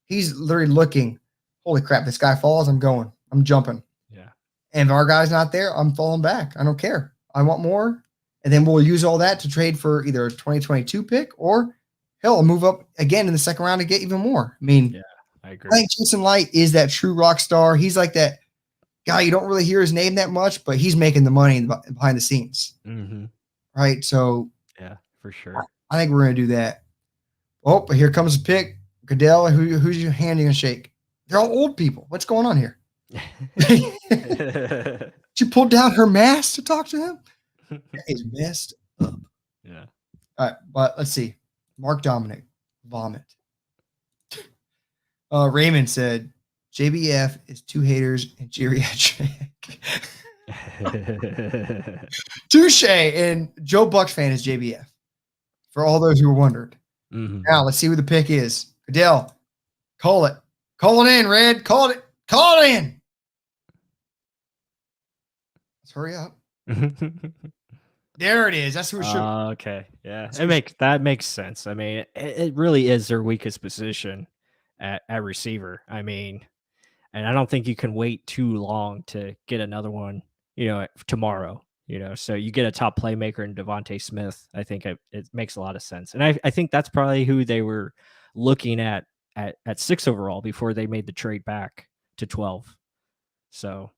he's literally looking, holy crap, this guy falls, I'm going. I'm jumping. Yeah. And if our guy's not there, I'm falling back. I don't care. I want more. And then we'll use all that to trade for either a 2022 pick or, hell, I'll move up again in the second round to get even more. I mean, I agree. I think Jason Light is that true rock star. He's like that guy, you don't really hear his name that much, but he's making the money behind the scenes. Right? So, yeah, for sure. I think we're going to do that. Oh, but here comes a pick. Goodell, who's you handing a shake? They're all old people. What's going on here? She pulled down her mask to talk to him? That is messed up. Yeah. All right, but let's see. Mark Dominic, vomit. Raymond said, JBF is 2 haters and geriatric. Touche. And Joe Bucs fan is JBF. For all those who were wondered. Now let's see who the pick is. Goodell, call it. Call it in, Red. Call it. Call it in. Let's hurry up. There it is. That's who it should. Okay. Yeah. That makes sense. I mean, it really is their weakest position at receiver. I mean, and I don't think you can wait too long to get another one, tomorrow. So you get a top playmaker in Devontae Smith. I think it makes a lot of sense. And I think that's probably who they were looking at 6 overall before they made the trade back to 12. So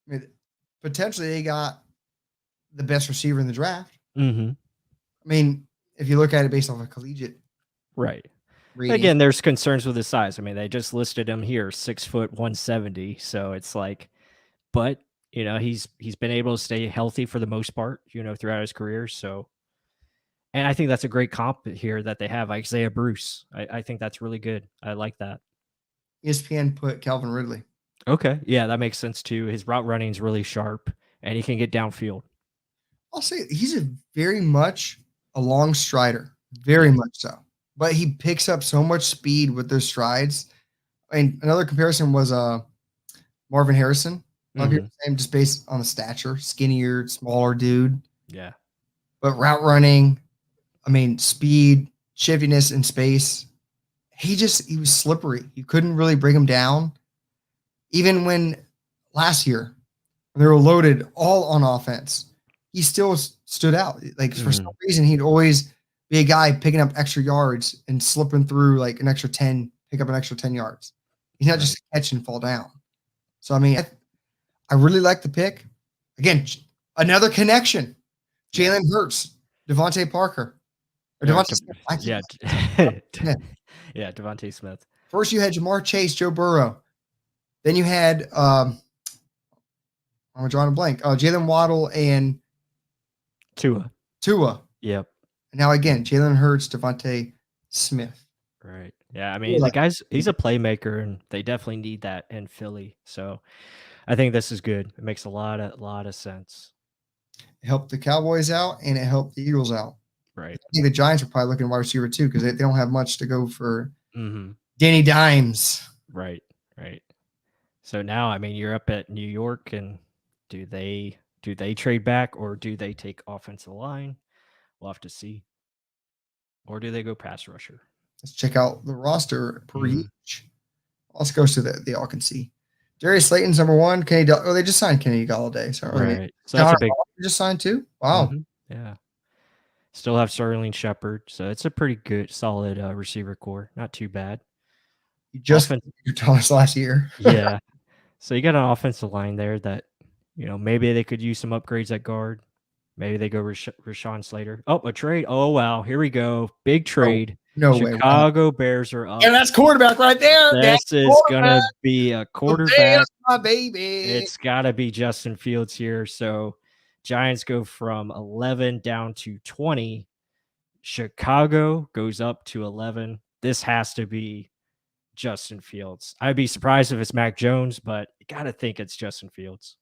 I mean, potentially they got the best receiver in the draft. I mean, if you look at it based off of collegiate. Right. Rating. Again, there's concerns with his size. I mean, they just listed him here, 6 foot 170. So it's like, but he's been able to stay healthy for the most part, throughout his career. So And I think that's a great comp here that they have, Isaiah Bruce. I think that's really good. I like that. ESPN put Calvin Ridley. Okay. Yeah, that makes sense too. His route running is really sharp and he can get downfield. I'll say he's very much a long strider, very much so. But he picks up so much speed with those strides. And another comparison was Marvin Harrison. A lot of people say him just based on the stature, skinnier, smaller dude. Yeah. But route running, speed, shiftiness in space. He was slippery. You couldn't really bring him down. Even when last year, when they were loaded all on offense, he still stood out. Like for some reason, he'd always be a guy picking up extra yards and slipping through like pick up an extra 10 yards. He's not just catch and fall down. So, I really like the pick. Again, another connection. Jalen Hurts, Devontae Parker. Or Devontae Smith. Yeah, Devontae Smith. First, you had Jamar Chase, Joe Burrow. Then you had, I'm drawing a blank, Jalen Waddle and Tua. Yep. And now, again, Jalen Hurts, Devontae Smith. Right. Yeah, the guy's he's a playmaker, and they definitely need that in Philly. So I think this is good. It makes a lot of sense. It helped the Cowboys out, and it helped the Eagles out. Right. I think the Giants are probably looking at wide receiver too because they don't have much to go for. Danny Dimes. Right. So now, you're up at New York, and do they trade back or do they take offensive line? We'll have to see. Or do they go pass rusher? Let's check out the roster per each. Let's go so that they all can see. Darius Slayton's number one. They just signed Kenny Galladay. So right. So that's a big. Just signed too. Wow. Yeah. Still have Sterling Shepard, so it's a pretty good, solid receiver core. Not too bad. You just you told us last year. Yeah. So you got an offensive line there that, maybe they could use some upgrades at guard. Maybe they go Rashawn Slater. Oh, a trade. Oh, wow. Here we go. Big trade. No way. Chicago Bears are up. And that's quarterback right there. This is going to be a quarterback. That's my baby. It's got to be Justin Fields here. So Giants go from 11 down to 20. Chicago goes up to 11. This has to be Justin Fields. I'd be surprised if it's Mac Jones, but you got to think it's Justin Fields.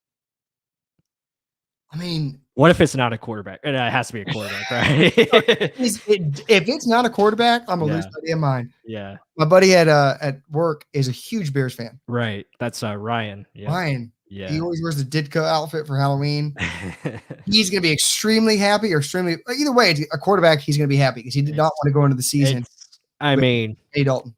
What if it's not a quarterback? It has to be a quarterback, right? If it's not a quarterback, I'm going to lose my damn mind. Yeah. My buddy at work is a huge Bears fan. Right. That's Ryan. Yeah. Ryan. Yeah. He always wears the Ditko outfit for Halloween. He's going to be extremely happy or either way, a quarterback, he's going to be happy because he did not want to go into the season. A Dalton.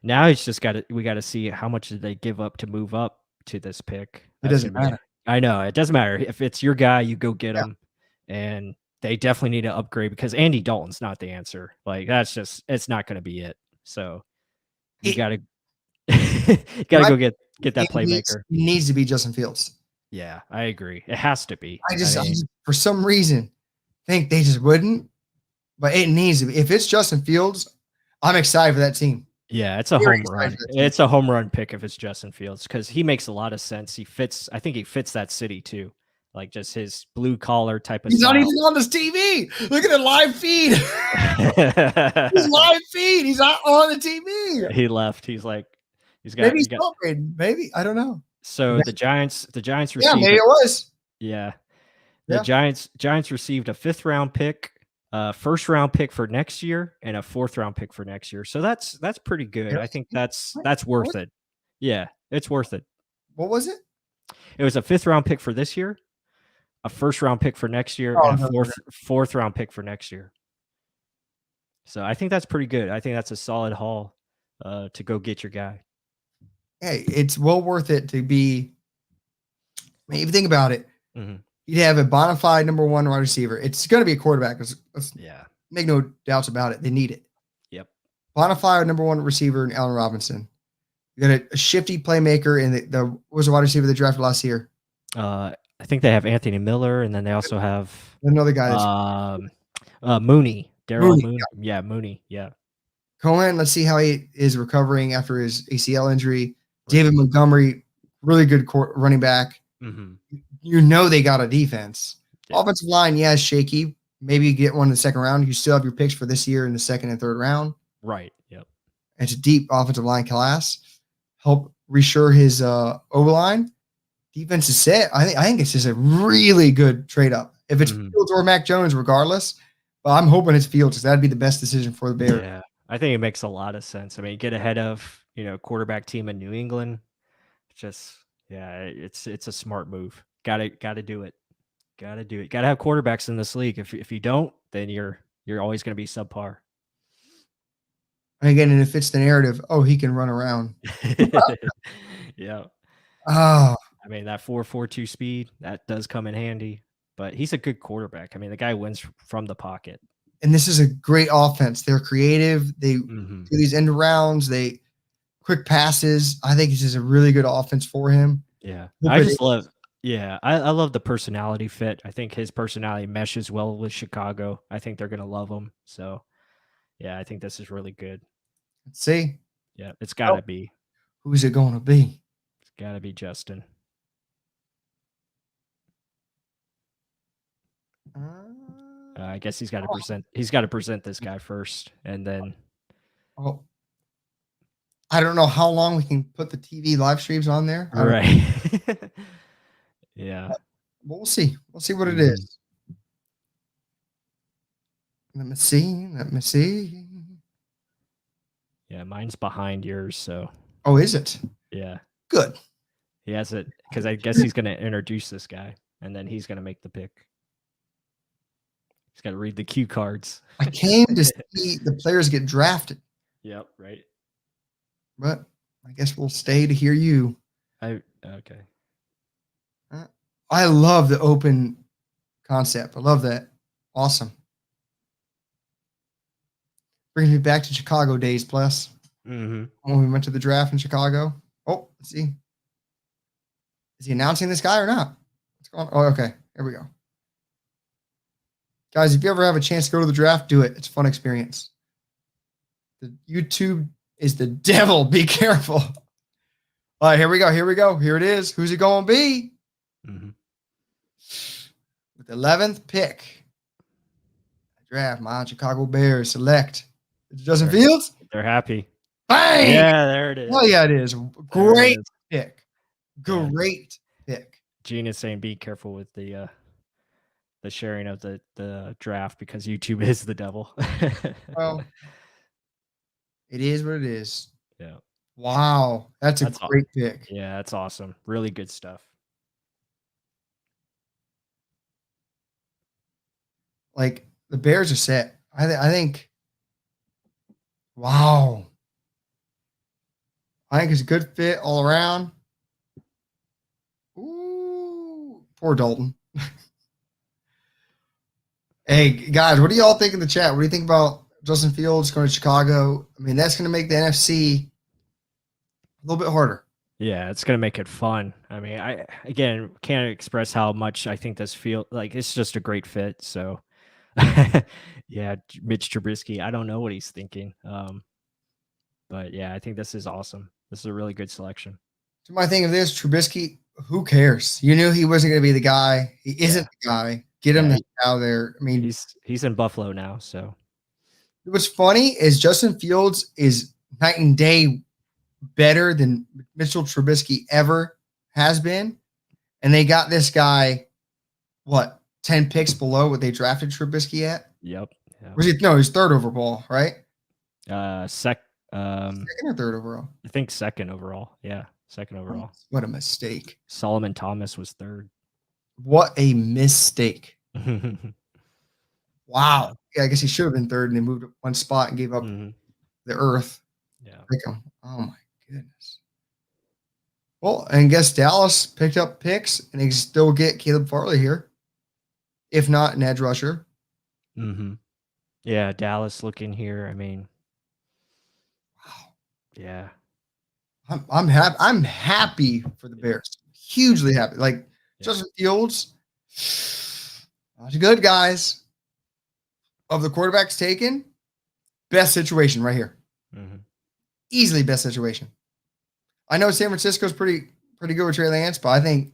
Now it's just we got to see how much did they give up to move up to this pick. It doesn't matter. I know it doesn't matter. If it's your guy, you go get him, and they definitely need to upgrade because Andy Dalton's not the answer. It's not going to be it. So you got to go get that playmaker. He needs to be Justin Fields. Yeah, I agree. It has to be. I just for some reason think they just wouldn't, but it needs to be. If it's Justin Fields, I'm excited for that team. Yeah, it's a home run. It's a home run pick if it's Justin Fields because he makes a lot of sense. I think he fits that city too. Like just his blue collar type of. He's not even on this TV. Look at the live feed. He's live feed. He's not on the TV. He left. He's got. Maybe he's upgraded. Maybe I don't know. So the Giants received. Yeah, maybe it was. Yeah, the Giants received a 5th round pick. 1st round pick for next year and a 4th round pick for next year. So that's pretty good. I think that's worth it. Yeah, it's worth it. What was it? It was a 5th round pick for this year, a 1st round pick for next year, and a 4th round pick for next year. So I think that's pretty good. I think that's a solid haul to go get your guy. Hey, it's well worth it to be. If you think about it, you'd have a bona fide number 1 wide receiver. It's going to be a quarterback. Let's make no doubts about it. They need it. Yep. Bona fide number 1 receiver in Allen Robinson. You got a shifty playmaker in what was the wide receiver they drafted last year? I think they have Anthony Miller, and then they also have another guy. Mooney. Darryl Mooney. Yeah, Mooney. Yeah. Cohen, let's see how he is recovering after his ACL injury. David Montgomery, really good running back. Mm-hmm. They got a defense. Yeah. Offensive line, shaky. maybe get one in the second round. You still have your picks for this year in the second and third round. Right. Yep. It's a deep offensive line class. Help reassure his O-line. Defense is set. I think it's just a really good trade up. If it's Fields or Mac Jones, regardless. But I'm hoping it's Fields because that'd be the best decision for the Bears. Yeah, I think it makes a lot of sense. I mean, get ahead of quarterback team in New England. Just it's a smart move. Got to do it. Got to do it. Got to have quarterbacks in this league. If you don't, then you're always going to be subpar. And again, and it fits the narrative. Oh, he can run around. Yeah. Oh, I mean, that 4.42 speed, that does come in handy, but he's a good quarterback. I mean, the guy wins from the pocket. and this is a great offense. They're creative. They do these end rounds. They quick passes. I think this is a really good offense for him. Yeah. I love the personality fit. I think his personality meshes well with Chicago. I think they're going to love him. So, yeah, I think this is really good. Let's see. Yeah, it's got to be. Who's it going to be? It's got to be Justin. I guess he's got to present. He's got to present this guy first, and then. Oh, I don't know how long we can put the TV live streams on there. Right. Yeah. We'll see. We'll see what it is. Let me see. Yeah, mine's behind yours, so. Oh, is it? Yeah. Good. He has it because I guess he's going to introduce this guy, and then he's going to make the pick. He's got to read the cue cards. I came to see the players get drafted. Yep, right. But I guess we'll stay to hear you. Okay. I love the open concept. I love that. Awesome. Brings me back to Chicago days, plus. When we went to the draft in Chicago. Oh, let's see. Is he announcing this guy or not? What's going on? Oh, okay. Here we go. Guys, if you ever have a chance to go to the draft, do it. It's a fun experience. The YouTube is the devil. Be careful. All right, here we go. Here it is. Who's it going to be? With the 11th pick, draft my Chicago Bears select Justin Fields. They're happy. Bang! Yeah, there it is. Oh, yeah, it is. Great pick. Great pick. Gene is saying be careful with the sharing of the draft because YouTube is the devil. Well, it is what it is. Yeah. Wow. That's a great pick. Yeah, that's awesome. Really good stuff. Like, the Bears are set. I think, wow. I think it's a good fit all around. Ooh, poor Dalton. Hey, guys, what do y'all think in the chat? What do you think about Justin Fields going to Chicago? I mean, that's going to make the NFC a little bit harder. Yeah, it's going to make it fun. I mean, I can't express how much I think this feels like. It's just a great fit. So, yeah, Mitch Trubisky, I don't know what he's thinking. But yeah, I think this is awesome. This is a really good selection. So my thing of this, Trubisky, who cares? You knew he wasn't going to be the guy. He isn't the guy. Get him out of there. I mean, he's in Buffalo now. So what's funny is Justin Fields is night and day better than Mitchell Trubisky ever has been. And they got this guy, 10 picks below what they drafted Trubisky at? Yep. He's third overall, right? Second or third overall? I think second overall. Yeah, second overall. What a mistake. Solomon Thomas was third. What a mistake. Wow. Yeah, I guess he should have been third and they moved up one spot and gave up the earth. Yeah. Oh my goodness. Well, and I guess Dallas picked up picks and they still get Caleb Farley here. If not an edge rusher. Yeah, Dallas looking here. I mean, wow. Yeah. I'm happy for the Bears. Hugely happy. Like Justin Fields. Not good, guys. Of the quarterbacks taken, best situation right here. Easily best situation. I know San Francisco's pretty good with Trey Lance, but I think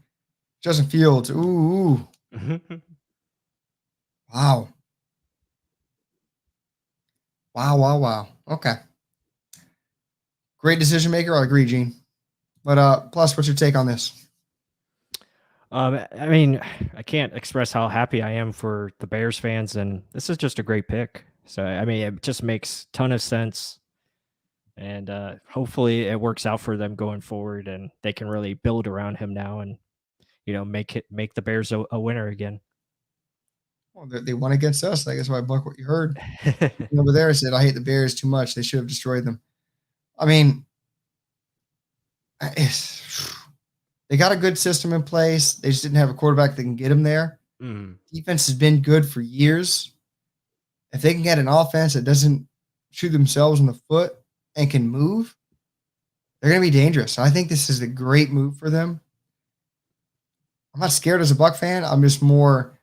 Justin Fields. Ooh. Wow. Wow. Okay. Great decision maker. I agree, Gene. But plus, what's your take on this? I mean, I can't express how happy I am for the Bears fans, and this is just a great pick. So, I mean, it just makes ton of sense, and hopefully it works out for them going forward, and they can really build around him now, and make the Bears a winner again. Well, they won against us. I guess why Buck what you heard over there said I hate the Bears too much. They should have destroyed them. I mean, they got a good system in place. They just didn't have a quarterback that can get them there. Defense has been good for years. If they can get an offense that doesn't shoot themselves in the foot and can move, they're going to be dangerous. So I think this is a great move for them. I'm not scared as a Buck fan. I'm just more,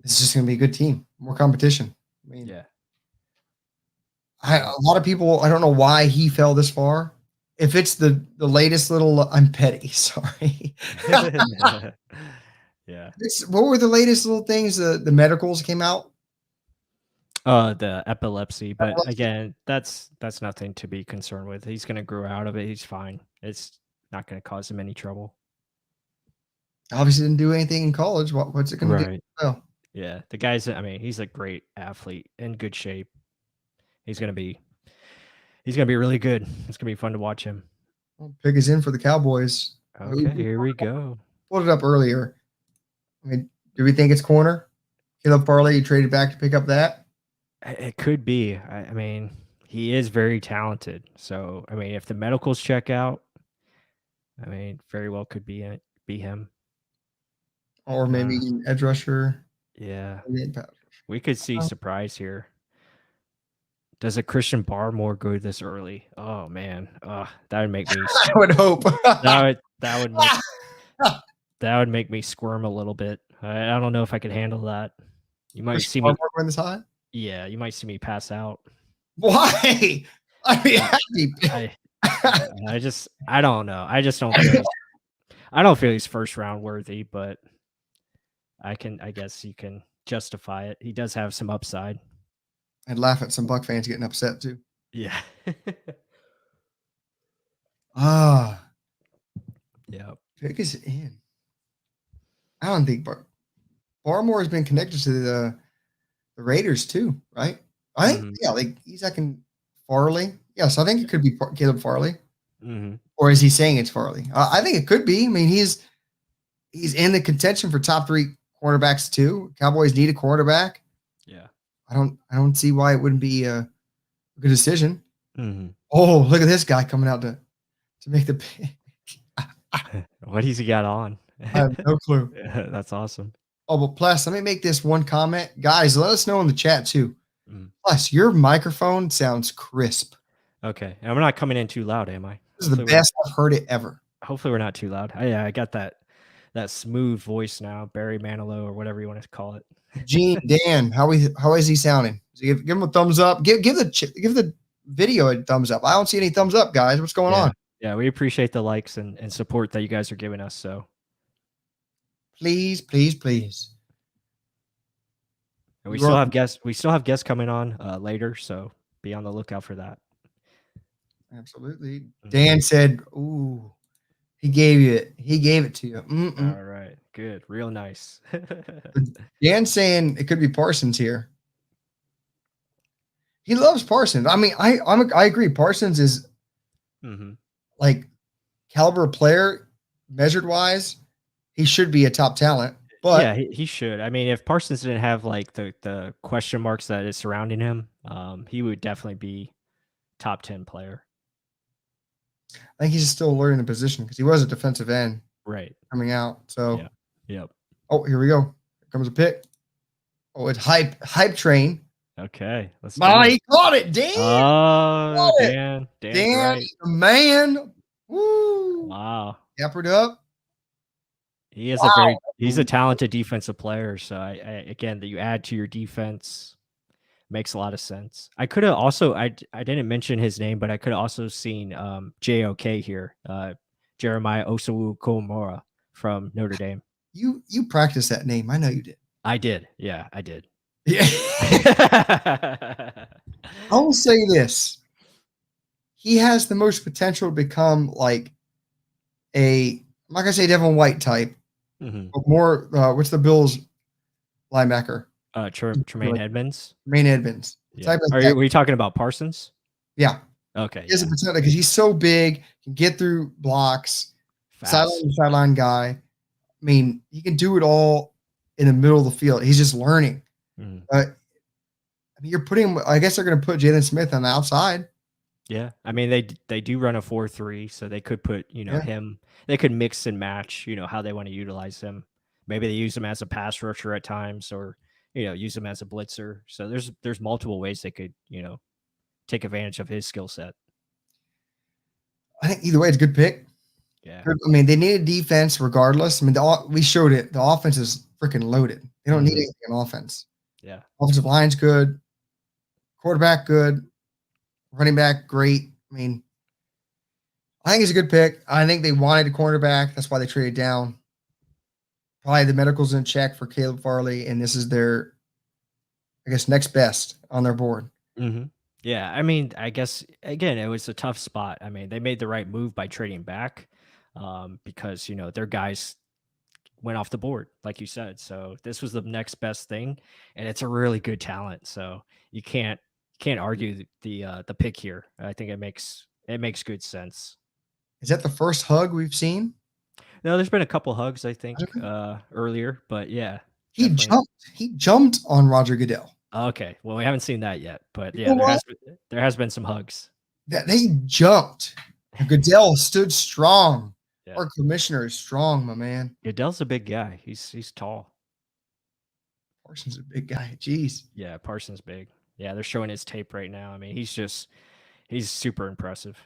this is just going to be a good team, more competition. I mean, Yeah. A lot of people, I don't know why he fell this far. If it's the latest little, I'm petty, sorry. Yeah. What were the latest little things? The medicals came out. The epilepsy, but again, that's nothing to be concerned with. He's going to grow out of it. He's fine. It's not going to cause him any trouble. Obviously didn't do anything in college. What's it going to do? Oh. Yeah, the guy's, I mean, he's a great athlete, in good shape. He's going to be really good. It's going to be fun to watch him. Well, pick is in for the Cowboys. Okay, here we go. Pulled it up earlier. I mean, do we think it's corner? Caleb Farley, you traded back to pick up that? It could be. I mean, he is very talented. So, I mean, if the medicals check out, I mean, very well could be him. Or maybe edge rusher. Yeah. We could see surprise here. Does a Christian Barmore go this early? Oh man, that would make me. I would hope that would make me squirm a little bit. I don't know if I could handle that. You might see me going this high. Yeah, you might see me pass out. Why? I mean, I don't know. I just don't feel. I don't feel he's first round worthy, but I guess you can justify it. He does have some upside. I'd laugh at some Buck fans getting upset too. Yeah. Yeah. Pick is in. I don't think Barmore has been connected to the Raiders too, right? I think like he's second Farley. Yes, I think it could be Caleb Farley. Or is he saying it's Farley? I think it could be. I mean, he's in the contention for top 3 quarterbacks too. Cowboys need a quarterback. Yeah. I don't see why it wouldn't be a good decision. Oh, look at this guy coming out to make the pick. What has he got on? I have no clue. That's awesome. Oh, but plus, let me make this one comment. Guys, let us know in the chat too. Plus, your microphone sounds crisp. Okay. I'm not coming in too loud, am I? This is the best I've heard it ever. Hopefully we're not too loud. I got that smooth voice now, Barry Manilow or whatever you want to call it. Gene, Dan, how is he sounding? Give him a thumbs up. Give the video a thumbs up. I don't see any thumbs up, guys. What's going on? Yeah, we appreciate the likes and support that you guys are giving us. So please. And we still have guests. We still have guests coming on later, so be on the lookout for that. Absolutely. Dan said, "Ooh, he gave it to you." All right, good, real nice. Dan saying it could be Parsons here. He loves Parsons. I mean, I agree. Parsons is like caliber player, measured wise. He should be a top talent. But yeah, he should. I mean, if Parsons didn't have like the question marks that is surrounding him, he would definitely be top 10 player. I think he's still learning the position because he was a defensive end, right, coming out. So, yep. Oh, here we go. Here comes a pick. Oh, it's hype train. Okay, let's. He caught it, Dan. Oh, Dan, right. The man. Woo! Wow, Yappered up. He is he's a talented defensive player. So I again, that you add to your defense makes a lot of sense. I could have also, I didn't mention his name, but I could have also seen JOK here, Jeremiah Osawu-Komora from Notre Dame. You practiced that name. I know you did. I did. Yeah, I did. Yeah. I will say this. He has the most potential to become like I'm not going to say Devin White type, but more, what's the Bills linebacker? Tremaine Edmonds. Tremaine Edmonds. Yeah. Type like Were you talking about Parsons? Yeah. Okay. He has a potential because he's so big, can get through blocks, sideline guy. I mean, he can do it all in the middle of the field. He's just learning. I mean, you're putting him, I guess they're going to put Jalen Smith on the outside. Yeah. I mean, they do run a 4-3, so they could put, him, they could mix and match, how they want to utilize him. Maybe they use him as a pass rusher at times, or, use him as a blitzer. So there's multiple ways they could, take advantage of his skill set. I think either way, it's a good pick. Yeah. I mean, they need a defense regardless. I mean, we showed it. The offense is freaking loaded. They don't need anything on offense. Yeah. Offensive line's good. Quarterback good. Running back great. I mean, I think it's a good pick. I think they wanted a cornerback. That's why they traded down. Probably the medical's in check for Caleb Farley, and this is their, I guess, next best on their board. Yeah, I mean, I guess, again, it was a tough spot. I mean, they made the right move by trading back because, their guys went off the board, like you said. So this was the next best thing, and it's a really good talent. So you can't argue the pick here. I think it makes good sense. Is that the first hug we've seen? No, there's been a couple hugs, I think, earlier, but yeah. He jumped on Roger Goodell. Okay, well, we haven't seen that yet, but yeah, there has been some hugs. They jumped. Goodell stood strong. Yeah. Our commissioner is strong, my man. Goodell's a big guy. He's tall. Parsons is a big guy. Jeez. Yeah, Parsons big. Yeah, they're showing his tape right now. I mean, he's super impressive.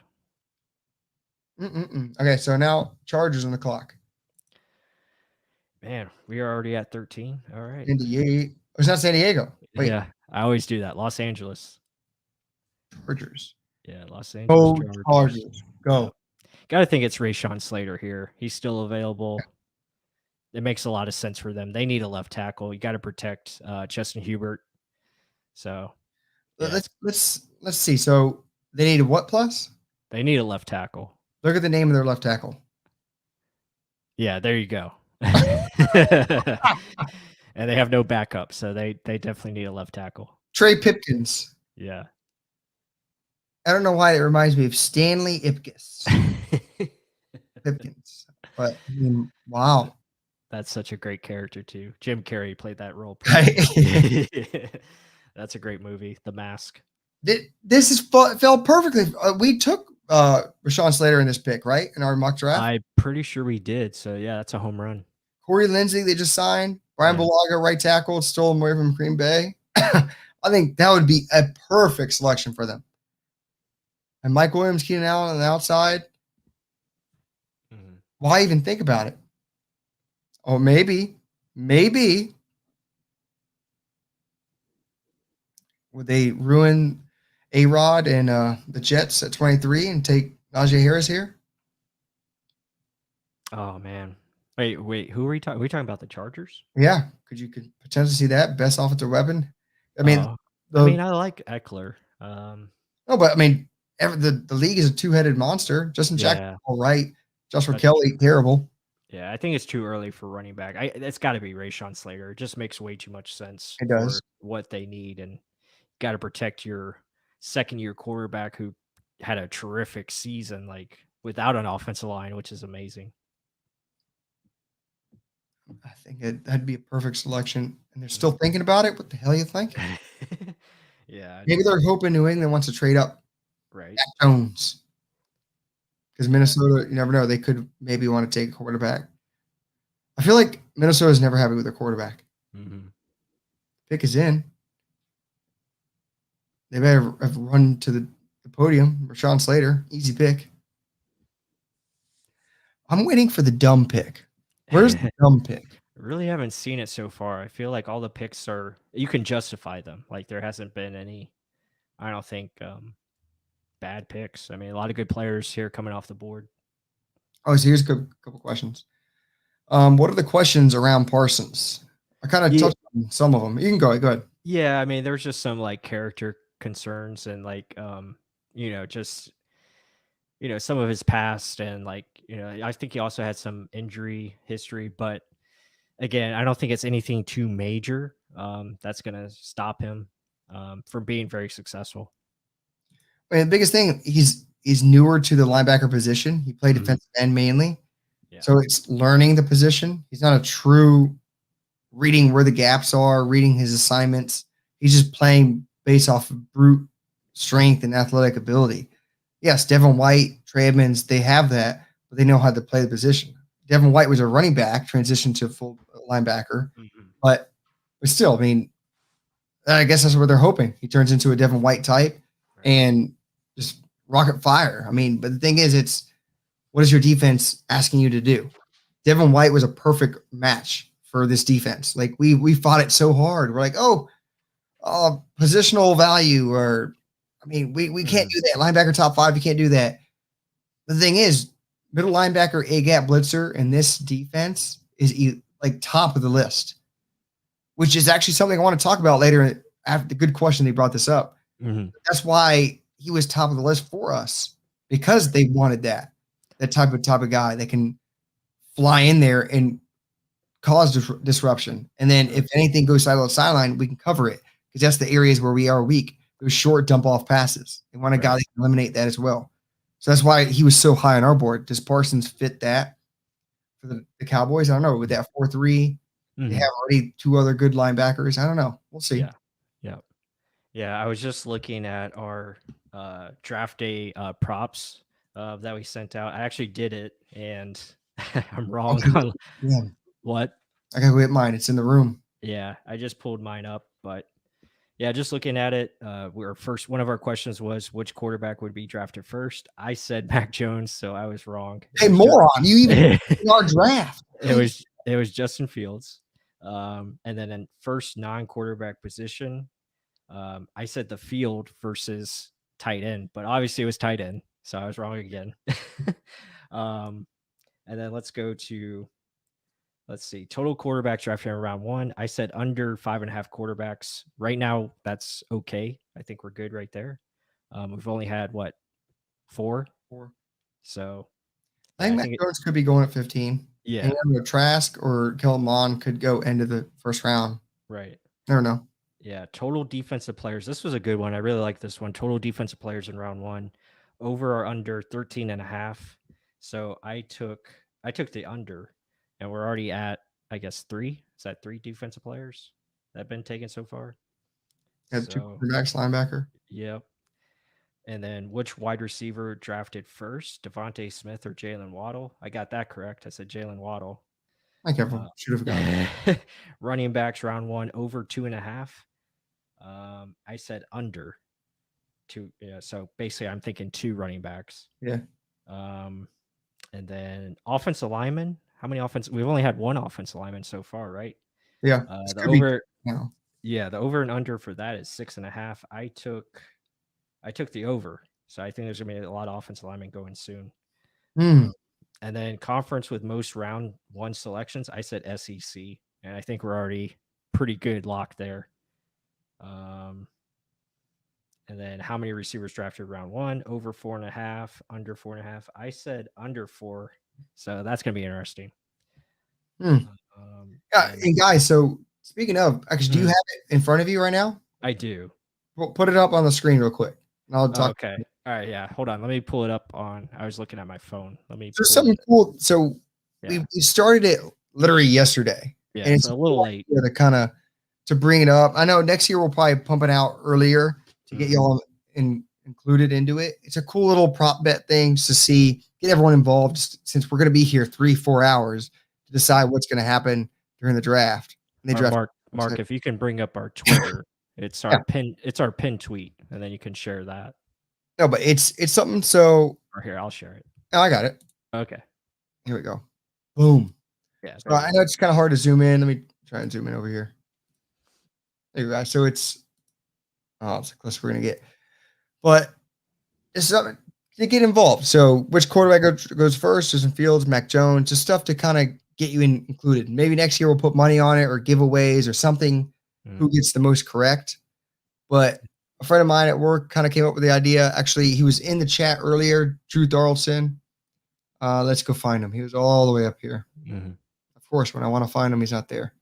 Okay, so now Chargers on the clock. Man, we are already at 13. All right. San Diego. It's not San Diego. Wait. Yeah, I always do that. Los Angeles. Chargers. Yeah, Los Angeles Chargers. Go. Got to think it's Rashawn Slater here. He's still available. It makes a lot of sense for them. They need a left tackle. You got to protect Justin Hubert. So yeah. Let's see. So they need a what plus? They need a left tackle. Look at the name of their left tackle. Yeah, there you go. And they have no backup, so they definitely need a left tackle. Trey Pipkins. Yeah. I don't know why it reminds me of Stanley Ipkiss. Pipkins. But I mean, wow. That's such a great character too. Jim Carrey played that role. That's a great movie, The Mask. This fell perfectly. We took Rashawn Slater in this pick, right? In our mock draft. I'm pretty sure we did. So yeah, that's a home run. Corey Lindsey, they just signed. Brian Bulaga, right tackle, stole him away from Green Bay. I think that would be a perfect selection for them. And Mike Williams, Keenan Allen on the outside. Why even think about it? Oh, maybe would they ruin A-Rod and the Jets at 23 and take Najee Harris here? Oh man. Wait, who are we talking? Are we talking about the Chargers? Yeah. Could potentially see that best offensive weapon? I mean, I like Eckler. No, but I mean, the league is a two-headed monster. Justin Jackson, all right. Joshua Kelly, terrible. Yeah, I think it's too early for running back. It's got to be Rashawn Slater. It just makes way too much sense for what they need, and got to protect your second-year quarterback who had a terrific season, like without an offensive line, which is amazing. I think that'd be a perfect selection, and they're still thinking about it. What the hell are you thinking? Yeah, maybe they're hoping New England wants to trade up, right? Mac Jones, because Minnesota, you never know, they could maybe want to take a quarterback. I feel like Minnesota's never happy with their quarterback. Pick is in. They better have run to the podium. Rashawn Slater, easy pick. I'm waiting for the dumb pick. Where's the dumb pick? I really haven't seen it so far. I feel like all the picks you can justify them. Like there hasn't been any, I don't think, bad picks. I mean, a lot of good players here coming off the board. Oh, so here's a couple questions. What are the questions around Parsons? I kind of touched on some of them. You can go ahead. Yeah, I mean, there's just some like character concerns and like just some of his past and like I think he also had some injury history, but again, I don't think it's anything too major that's gonna stop him from being very successful. And the biggest thing, he's newer to the linebacker position. He played defensive end mainly. Yeah. So it's learning the position. He's not a true reading where the gaps are, reading his assignments. He's just playing based off of brute strength and athletic ability. Yes, Devin White, Trey Edmonds, they have that, but they know how to play the position. Devin White was a running back, transitioned to full linebacker, but still, I mean, I guess that's what they're hoping. He turns into a Devin White type and just rocket fire. I mean, but the thing is, what is your defense asking you to do? Devin White was a perfect match for this defense. Like we fought it so hard. We're like, positional value, or I mean, we can't do that. Linebacker top 5, you can't do that. The thing is, middle linebacker, A-gap blitzer in this defense is like top of the list, which is actually something I want to talk about later. After the good question, they brought this up. That's why he was top of the list for us, because they wanted that type of guy that can fly in there and cause disruption. And then if anything goes sideline to sideline, we can cover it, because that's the areas where we are weak. Those short dump off passes. They want a guy that can eliminate that as well. So that's why he was so high on our board. Does Parsons fit that for the Cowboys? I don't know. With that 4-3, they have already 2 other good linebackers. I don't know. We'll see. Yeah. I was just looking at our draft day props that we sent out. I actually did it, and I'm wrong on what. I gotta go get mine. It's in the room. Yeah, I just pulled mine up, but yeah, just looking at it, one of our questions was which quarterback would be drafted first. I said Mac Jones, so I was wrong. Hey, moron! You even in our draft. It was Justin Fields, and then in first non-quarterback position, I said the field versus tight end, but obviously it was tight end, so I was wrong again. And then let's see, total quarterbacks drafted in round 1. I said under 5.5 quarterbacks. Right now, that's okay. I think we're good right there. We've only had 4? So I think Mac Jones could be going at 15. Yeah. And Trask or Kellen Mond could go into the first round. Right. Never know. Yeah. Total defensive players. This was a good one. I really like this one. Total defensive players in round 1. Over or under 13.5. So I took the under. And we're already at, I guess, 3. Is that 3 defensive players that have been taken so far? Yeah, 2 quarterbacks, linebacker. Yep. And then which wide receiver drafted first, Devontae Smith or Jalen Waddle? I got that correct. I said Jalen Waddle. I careful. Should have gotten running backs round 1 over 2.5. I said under 2. Yeah, so basically I'm thinking 2 running backs. Yeah. And then offensive linemen. How many we've only had 1 offensive lineman so far, right? Yeah. The over and under for that is 6.5. I took the over. So I think there's gonna be a lot of offensive linemen going soon. And then conference with most round 1 selections, I said SEC. And I think we're already pretty good locked there. And then how many receivers drafted round 1? Over 4.5, under 4.5. I said under 4. So that's going to be interesting. Yeah, and guys, so speaking of, actually, do you have it in front of you right now? I do. Well, put it up on the screen real quick. And I'll talk. Okay. All right. Yeah. Hold on. Let me pull it up I was looking at my phone. There's something cool. So we started it literally yesterday. Yeah. And it's a little late. To bring it up. I know next year we'll probably pump it out earlier to get y'all included into it. It's a cool little prop bet thing to get everyone involved, since we're going to be here 3-4 hours to decide what's going to happen during the draft. Mark, if you can bring up our Twitter, it's our pin tweet, and then you can share that. No, but it's something. So or here, I'll share it. Oh, I got it. Okay. Here we go. Boom. Yeah. So I know it's kind of hard to zoom in. Let me try and zoom in over here. There you go. So it's the closest we're gonna get. But it's something to get involved. So which quarterback goes first? Justin Fields, Mac Jones, just stuff to kind of get you included. Maybe next year we'll put money on it or giveaways or something who gets the most correct. But a friend of mine at work kind of came up with the idea. Actually, he was in the chat earlier, Drew Darlson. Let's go find him. He was all the way up here. Of course, when I want to find him, he's not there.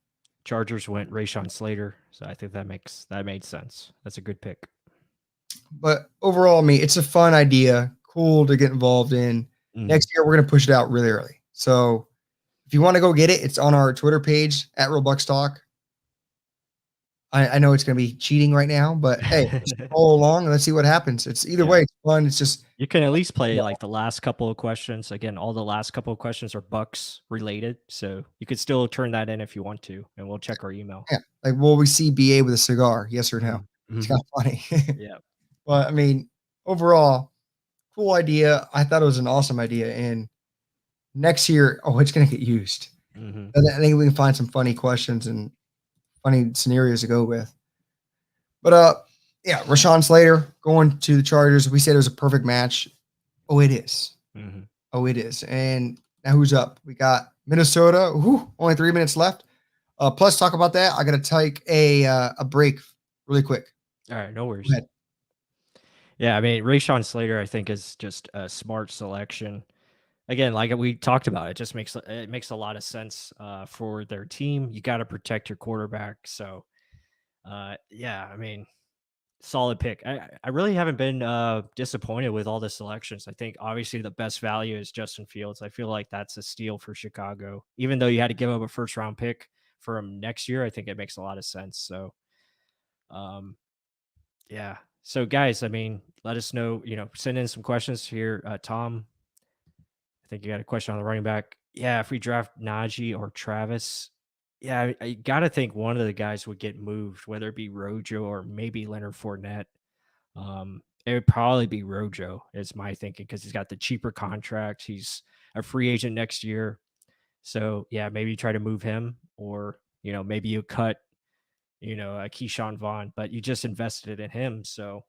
Chargers went Rashawn Slater, so I think that made sense. That's a good pick. But overall, it's a fun idea, cool to get involved in. Next year, we're going to push it out really early. So if you want to go get it, it's on our Twitter page at Bucs Talk. I know it's going to be cheating right now, but hey, let's follow along and let's see what happens. It's either way, it's fun. It's just you can at least play like the last couple of questions. Again, all the last couple of questions are Bucs related, so you could still turn that in if you want to, and we'll check our email. Yeah, like will we see BA with a cigar? Yes or no? It's kind of funny. Yeah, but overall, cool idea. I thought it was an awesome idea, and next year, it's going to get used. I think we can find some funny questions and funny scenarios to go with. But Rashawn Slater going to the Chargers. We said it was a perfect match. Oh, it is. Oh, it is. And now who's up? We got Minnesota. Only 3 minutes left. Plus, talk about that. I got to take a break really quick. All right, no worries. Yeah, Rashawn Slater, I think, is just a smart selection. Again, like we talked about, it makes a lot of sense for their team. You got to protect your quarterback. So, solid pick. I really haven't been disappointed with all the selections. I think obviously the best value is Justin Fields. I feel like that's a steal for Chicago. Even though you had to give up a first-round pick for him next year, I think it makes a lot of sense. So, yeah. So, guys, let us know, send in some questions here. Tom, I think you got a question on the running back. Yeah, if we draft Najee or Travis, I got to think one of the guys would get moved, whether it be Rojo or maybe Leonard Fournette. It would probably be Rojo, is my thinking, because he's got the cheaper contract. He's a free agent next year. So, maybe you try to move him, or, maybe you cut, a Keyshawn Vaughn, but you just invested in him. So,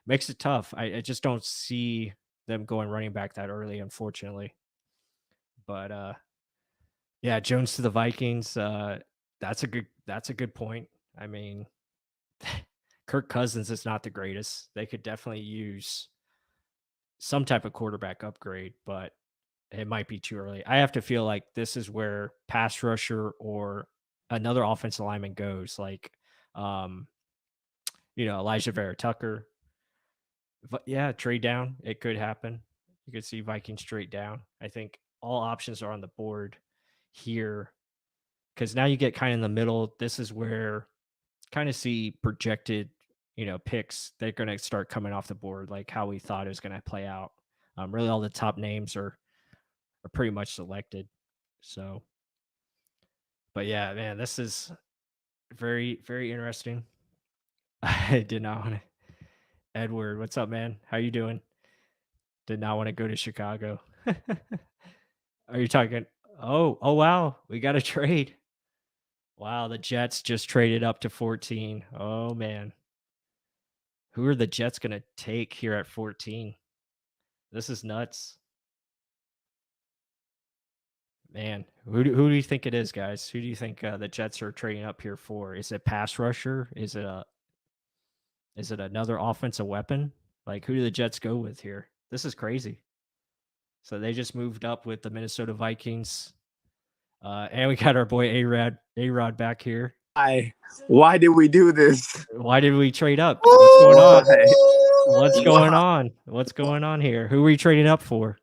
makes it tough. I just don't see them going running back that early, unfortunately. But Jones to the Vikings. That's a good point. Kirk Cousins is not the greatest. They could definitely use some type of quarterback upgrade, but it might be too early. I have to feel like this is where pass rusher or another offensive lineman goes, like Elijah Vera Tucker. But trade down. It could happen. You could see Vikings trade down. I think all options are on the board here, because now you get kind of in the middle. This is where kind of see projected, picks. They're going to start coming off the board, like how we thought it was going to play out. Really, all the top names are pretty much selected. So, but man, this is very, very interesting. I did not want to. Edward, what's up, man? How you doing? Did not want to go to Chicago. Are you talking? Oh, wow. We got a trade. Wow, the Jets just traded up to 14. Oh, man. Who are the Jets going to take here at 14? This is nuts. Man, who do you think it is, guys? Who do you think the Jets are trading up here for? Is it pass rusher? Is it another offensive weapon? Like, who do the Jets go with here? This is crazy. So they just moved up with the Minnesota Vikings. And we got our boy A-Rod back here. Why did we do this? Why did we trade up? What's going on? What's going on? What's going on here? Who are we trading up for?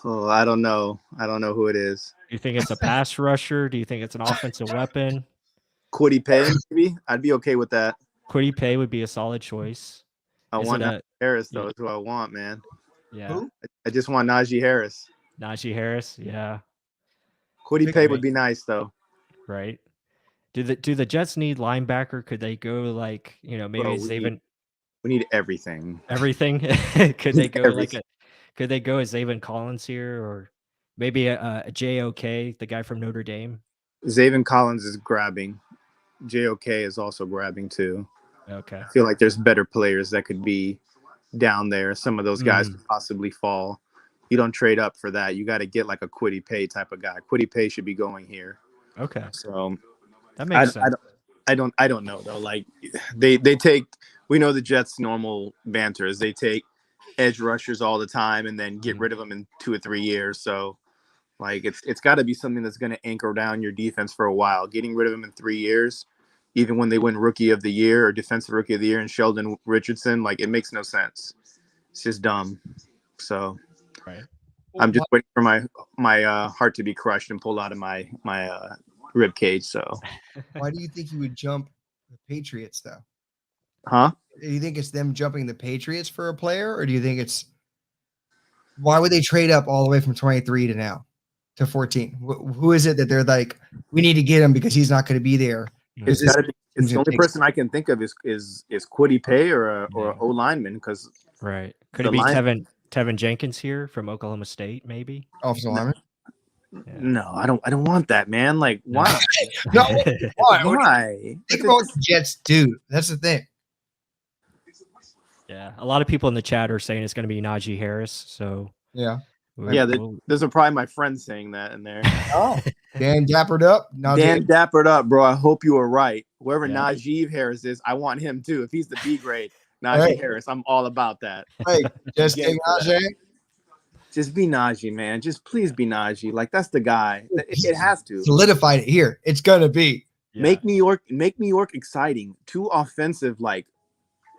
Oh, I don't know. I don't know who it is. Do you think it's a pass rusher? Do you think it's an offensive weapon? Kwity Paye, maybe? I'd be okay with that. Kwity Paye would be a solid choice. I want Najee Harris, though, is who I want, man. Yeah. Who? I just want Najee Harris. Najee Harris, yeah. Kwity Paye would be nice, though. Right. Do the Jets need linebacker? Could they go like, maybe Zaven? We need everything. Everything? Could they go could they go as Zaven Collins here, or maybe a JOK, the guy from Notre Dame? Zaven Collins is grabbing. JOK is also grabbing too. Okay. I feel like there's better players that could be down there. Some of those guys could possibly fall. You don't trade up for that. You got to get like a Kwity Paye type of guy. Kwity Paye should be going here. Okay. So that makes sense. I don't know though. Like they take, we know the Jets' normal banters. They take edge rushers all the time and then get rid of them in 2 or 3 years. So like it's got to be something that's going to anchor down your defense for a while. Getting rid of them in 3 years, even when they win Rookie of the Year or Defensive Rookie of the Year and Sheldon Richardson, like it makes no sense. It's just dumb. So Right. I'm just waiting for my heart to be crushed and pulled out of my rib cage. So Why do you think he would jump the Patriots though? huh? Do you think it's them jumping the Patriots for a player, or do you think it's why would they trade up all the way from 23 to now to 14? Who is it that they're like, we need to get him because he's not going to be there? It's the only person I can think of is Kwity Paye or O lineman because right. Could it be Tevin Jenkins here from Oklahoma State? Maybe offensive lineman. Yeah. No, I don't want that, man. Like why? No, why? Why? Think about what the Jets do. That's the thing. Yeah, a lot of people in the chat are saying it's going to be Najee Harris. So Yeah. Those are probably my friends saying that in there. Oh, Dan dappered up. Now Dan dappered up, bro. I hope you were right. Whoever Yeah. Najee Harris is, I want him too. If he's the B grade, Najee Harris, I'm all about that. Hey, just Get take for that. Najee. Just be Najee, man. Just please be Najee. Like that's the guy. It has to. Solidified it here. It's gonna be. yeah. Make New York exciting. 2 offensive like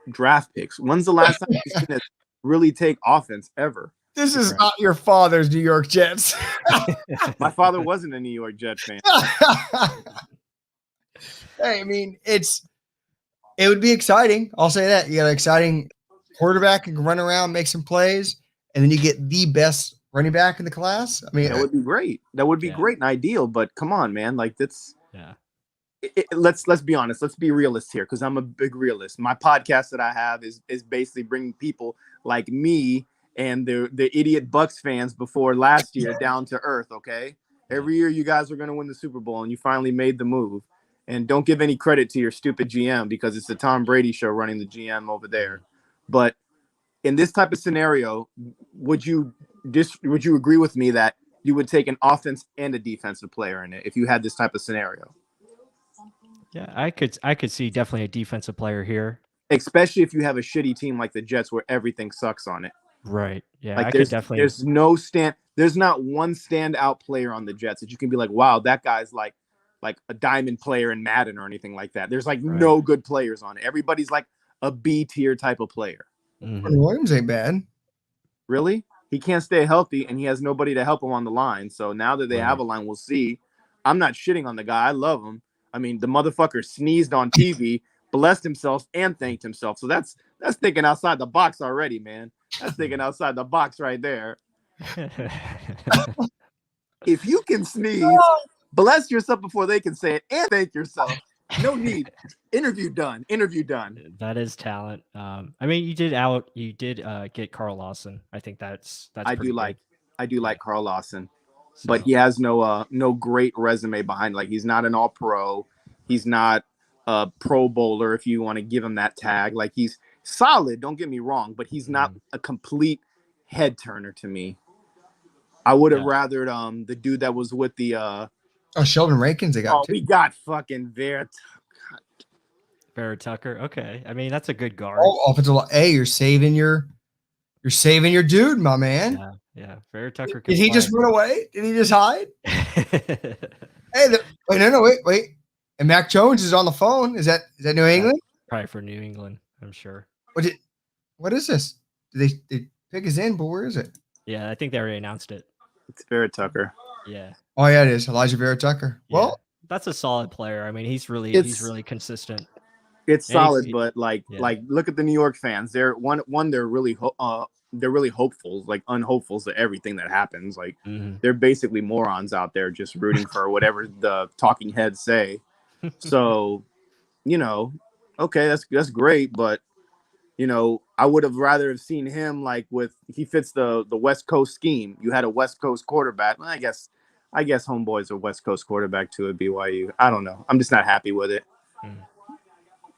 draft picks. When's the last time you've seen us really take offense ever? This is not your father's New York Jets. My father wasn't a New York Jets fan. Hey, I mean, it would be exciting. I'll say that. You got an exciting quarterback and can run around, make some plays, and then you get the best running back in the class. I mean, That would be great. That would be great and ideal. But come on, man. Like that's. Yeah. Let's be honest. Let's be realist here, because I'm a big realist. My podcast that I have is basically bringing people like me and the idiot Bucs fans before last year down to earth. Okay, every year you guys are going to win the Super Bowl, and you finally made the move. And don't give any credit to your stupid GM because it's the Tom Brady show running the GM over there. But in this type of scenario, would you agree with me that you would take an offense and a defensive player in it if you had this type of scenario? Yeah, I could see definitely a defensive player here. Especially if you have a shitty team like the Jets where everything sucks on it. Right. Yeah, like I could definitely. There's not one standout player on the Jets that you can be like, wow, that guy's like a diamond player in Madden or anything like that. There's like no good players on it. Everybody's like a B tier type of player. Williams ain't bad. Really? He can't stay healthy and he has nobody to help him on the line. So now that they have a line, we'll see. I'm not shitting on the guy. I love him. I mean, the motherfucker sneezed on TV, blessed himself, and thanked himself. So that's thinking outside the box already, man. That's thinking outside the box right there. If you can sneeze, bless yourself before they can say it, and thank yourself. No need. Interview done. That is talent. I mean, you did get Carl Lawson. I think that's. I do like Carl Lawson. So. But he has no great resume behind. Like he's not an All-Pro. He's not a Pro Bowler if you want to give him that tag. Like he's solid, don't get me wrong, but he's not a complete head turner to me. I would have rathered the dude that was with the Sheldon Rankins they got too. We got fucking Vera Tucker. Okay. I mean, that's a good guard. Offensive line. Hey, you're saving your dude, my man. Yeah, Vera Tucker. Did he just run away? Did he just hide? Wait. And Mac Jones is on the phone. Is that New England? Probably for New England, I'm sure. What is this? Did they pick his in, but where is it? Yeah, I think they already announced it. It's Vera Tucker. Yeah. Oh yeah, it is Elijah Vera Tucker. Yeah. Well, that's a solid player. I mean, he's really consistent. It's solid, but like look at the New York fans. They're they're really hopeful, like unhopefuls to everything that happens. Like they're basically morons out there just rooting for whatever the talking heads say. So, okay, that's great, but I would have rather have seen him like he fits the West Coast scheme. You had a West Coast quarterback. I guess homeboy's a West Coast quarterback too at BYU. I don't know. I'm just not happy with it.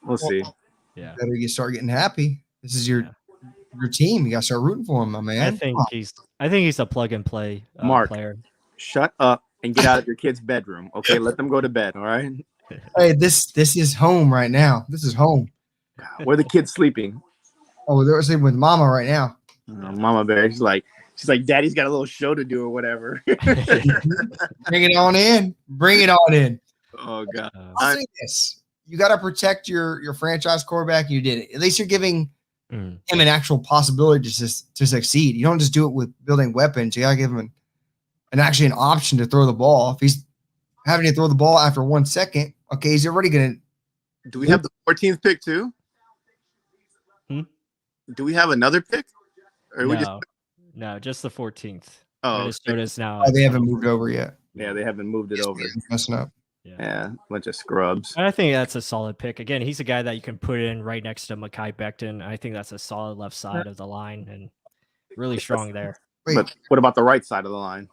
We'll see. Yeah. Better you start getting happy. This is your team. You got to start rooting for him, my man. I think he's a plug and play Mark, player. Shut up and get out of your kid's bedroom. Okay, let them go to bed. All right. Hey, this is home right now. This is home. Where the kids sleeping? Oh, they're sleeping with Mama right now. Mama Bear. She's like, Daddy's got a little show to do or whatever. Bring it on in. Bring it on in. Oh God. I'll say this: you got to protect your franchise quarterback. You did it. At least you're giving him an actual possibility to succeed. You don't just do it with building weapons. You got to give him an option to throw the ball. If he's having to throw the ball after 1 second, okay, he's already gonna. Do we have the 14th pick too? Do we have another pick? Or no, just the 14th. Oh, Minnesota's now. Oh, they haven't moved over yet. Yeah, they haven't moved it over. Messing up. Yeah, bunch of scrubs. I think that's a solid pick. Again, he's a guy that you can put in right next to Mekhi Becton. I think that's a solid left side of the line and really strong there. But what about the right side of the line?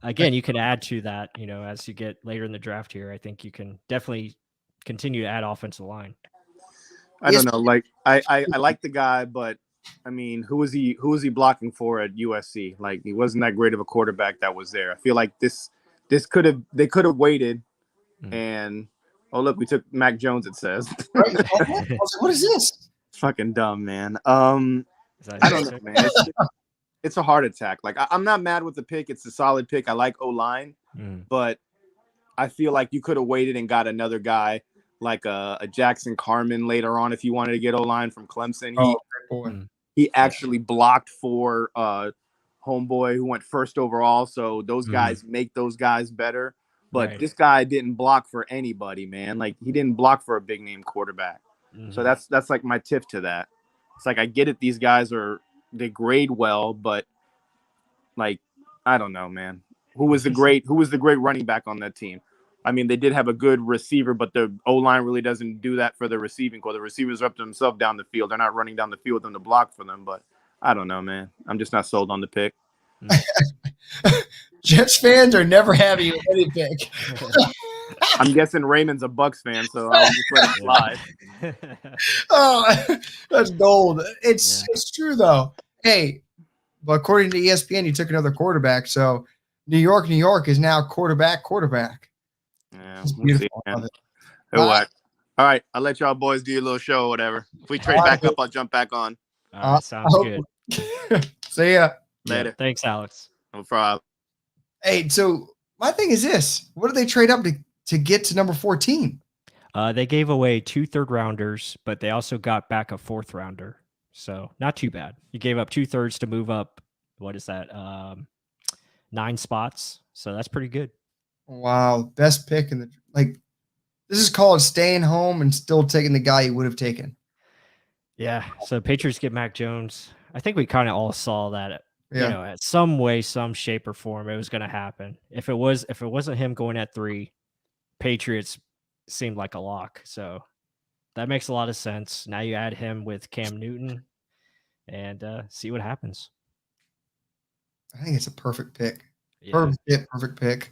Again, you can add to that, as you get later in the draft here. I think you can definitely continue to add offensive line. I don't know. Like I like the guy, but I mean, who was he blocking for at USC? Like he wasn't that great of a quarterback that was there. I feel like they could have waited and look, we took Mac Jones, it says. Right? What is this? Fucking dumb, man. I don't know, man. It's a heart attack. Like I'm not mad with the pick. It's a solid pick. I like O-line, but I feel like you could have waited and got another guy like a Jackson Carman later on if you wanted to get O-line from Clemson. He actually blocked for homeboy who went first overall. So those guys make those guys better. But this guy didn't block for anybody, man. Like he didn't block for a big name quarterback. So that's like my tip to that. It's like I get it. These guys they grade well, but like I don't know, man. Who was the great running back on that team? I mean, they did have a good receiver, but the O-line really doesn't do that for the receiving core. The receivers are up to themselves down the field. They're not running down the field with them to block for them. But I don't know, man. I'm just not sold on the pick. Jets fans are never happy with any pick. I'm guessing Raymond's a Bucs fan, so I'll just let it slide. Oh, that's gold. It's true though. Hey, but according to ESPN, you took another quarterback. So New York is now quarterback. Yeah, we'll see, man. All right, I'll let y'all boys do your little show or whatever. If we trade back up, I'll jump back on. All right, sounds good. See ya. Later. Yeah, thanks, Alex. No problem. Hey, so my thing is this. What did they trade up to get to number 14? They gave away 2 third-rounders, but they also got back a 4th-rounder. So not too bad. You gave up 2/3 to move up. What is that? 9 spots. So that's pretty good. Wow, best pick in this is called staying home and still taking the guy you would have taken. Yeah. So Patriots get Mac Jones. I think we kind of all saw that. At some way, some shape or form, it was going to happen. If it wasn't him going at 3, Patriots seemed like a lock. So that makes a lot of sense. Now you add him with Cam Newton and see what happens. I think it's a perfect pick. Yeah. Perfect pick.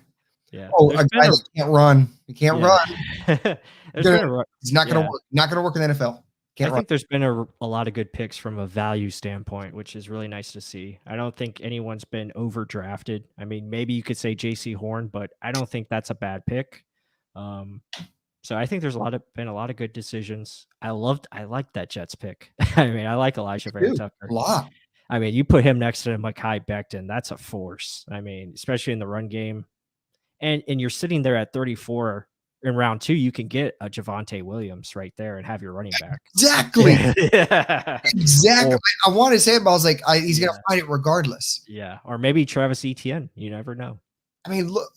Yeah. Oh, a guy that can't run. He can't run. He's not going to work. Not going to work in the NFL. I think there's been a lot of good picks from a value standpoint, which is really nice to see. I don't think anyone's been overdrafted. I mean, maybe you could say J.C. Horn, but I don't think that's a bad pick. So I think there's been a lot of good decisions. I like that Jets pick. I mean, I like Elijah Vera Tucker. A lot. I mean, you put him next to Mekhi Becton, that's a force. I mean, especially in the run game. And you're sitting there at 34 in round 2, you can get a Javonte Williams right there and have your running back. Exactly. Yeah. Exactly. I wanted to say it, but I was like, he's going to find it regardless. Yeah. Or maybe Travis Etienne. You never know. I mean, look,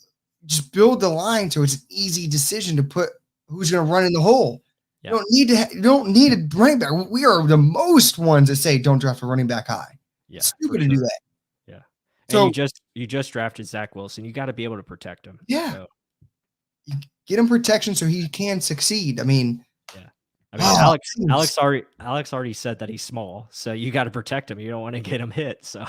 just build the line so it's an easy decision to put who's going to run in the hole. Yeah. You don't need a running back. We are the most ones that say don't draft a running back high. Yeah. It's stupid to do that. Yeah. So you just drafted Zach Wilson. You got to be able to protect him. Yeah. So. Get him protection so he can succeed. I mean, Alex already said that he's small, so you got to protect him. You don't want to get him hit. So,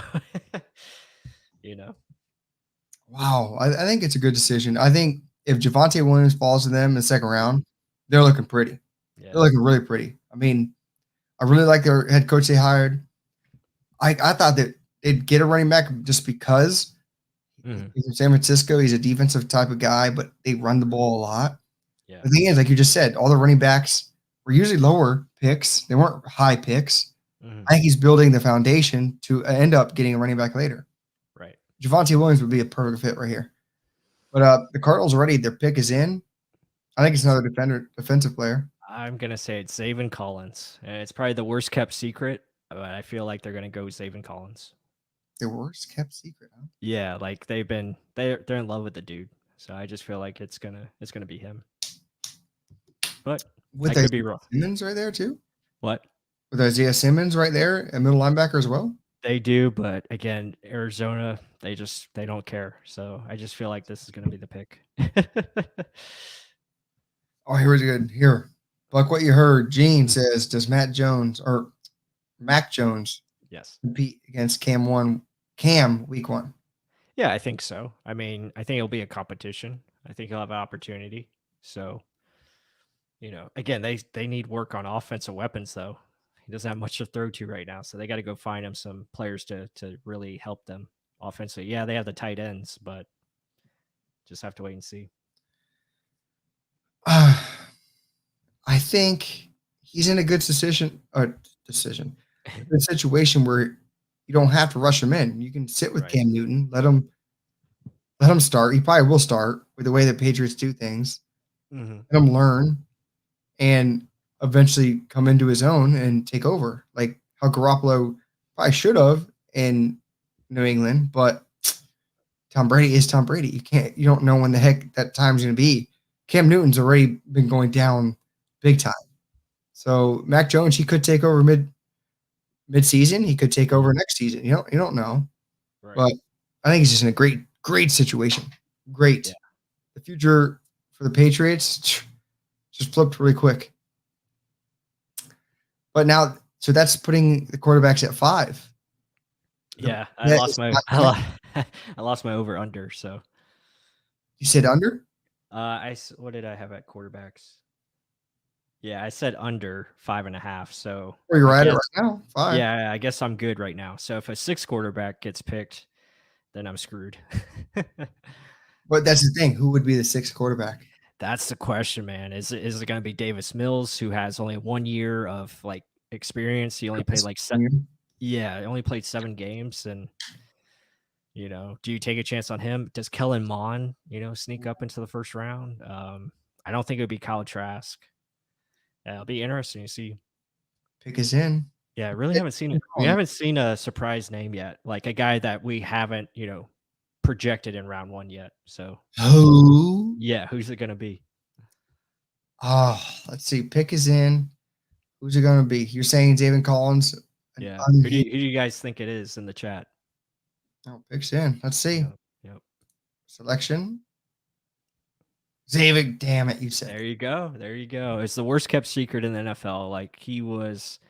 Wow, I think it's a good decision. I think if Javonte Williams falls to them in the second round, they're looking pretty. Yeah. They're looking really pretty. I mean, I really like their head coach they hired. I thought that they'd get a running back just because. He's in San Francisco. He's a defensive type of guy, but they run the ball a lot. Yeah. The thing is, like you just said, all the running backs were usually lower picks. They weren't high picks. Mhm. I think he's building the foundation to end up getting a running back later. Right. Javonte Williams would be a perfect fit right here. But the Cardinals already, their pick is in. I think it's another defensive player. I'm gonna say it's Zaven Collins. It's probably the worst kept secret, but I feel like they're gonna go Zaven Collins. The worst kept secret, huh? Yeah, like they're in love with the dude. So I just feel like it's gonna be him. But With I could Isaiah be wrong. Simmons right there too. What? With Isaiah Simmons right there, a middle linebacker as well. They do, but again, Arizona, they don't care. So I just feel like this is gonna be the pick. Oh, here we go. Here, Buck, what you heard. Gene says, does Mac Jones Yes. compete against Cam week 1? Yeah, I think so. I mean, I think it'll be a competition. I think he'll have an opportunity. So, again, they need work on offensive weapons, though. He doesn't have much to throw to right now, so they got to go find him some players to really help them offensively. Yeah, they have the tight ends, but just have to wait and see. I think he's in a good good situation where you don't have to rush him in. You can sit with Right. Cam Newton, let him start. He probably will start with the way the Patriots do things. Mm-hmm. Let him learn and eventually come into his own and take over, like how Garoppolo probably should have in New England. But Tom Brady is Tom Brady. You don't know when the heck that time's going to be. Cam Newton's already been going down big time. So Mac Jones, he could take over mid-season. He could take over next season. You don't know. Right. But I think he's just in a great situation. Great. Yeah. The future for the Patriots just flipped really quick. But now, so that's putting the quarterbacks at 5. Yeah, I lost my over under. So You said under? what did I have at quarterbacks? Yeah, I said under 5.5. So Where you're at it right now? 5. Yeah, I guess I'm good right now. So if a 6 quarterback gets picked, then I'm screwed. But that's the thing. Who would be the 6th quarterback? That's the question, man. Is it going to be Davis Mills, who has only 1 year of experience? He only played only played 7 games, and do you take a chance on him? Does Kellen Mond, sneak up into the first round? I don't think it would be Kyle trask. It'll be interesting to see. Pick is in. Yeah, I really haven't seen it. We haven't seen a surprise name yet, like a guy that we haven't, projected in round 1 yet. So who? Yeah, who's it going to be? Oh, let's see. Pick is in. Who's it going to be? You're saying Zaven Collins? Yeah. Who do you guys think it is in the chat? Oh, pick's in. Let's see. Yep. Selection. Zaven, damn it, you said. There you go. It's the worst kept secret in the NFL. Like he was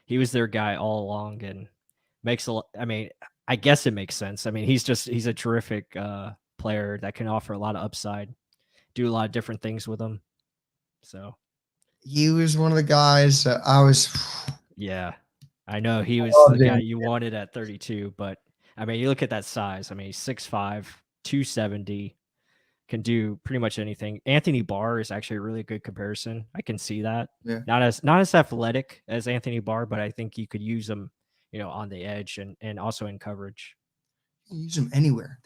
their guy all along, and I guess it makes sense. I mean, he's a terrific player that can offer a lot of upside, do a lot of different things with him. So he was one of the guys that I was. Yeah, I know he was the guy you wanted at 32, but I mean, you look at that size. I mean, he's 6'5", 270, can do pretty much anything. Anthony Barr is actually a really good comparison. I can see that. Yeah. Not as athletic as Anthony Barr, but I think you could use him, on the edge and also in coverage. You can use him anywhere.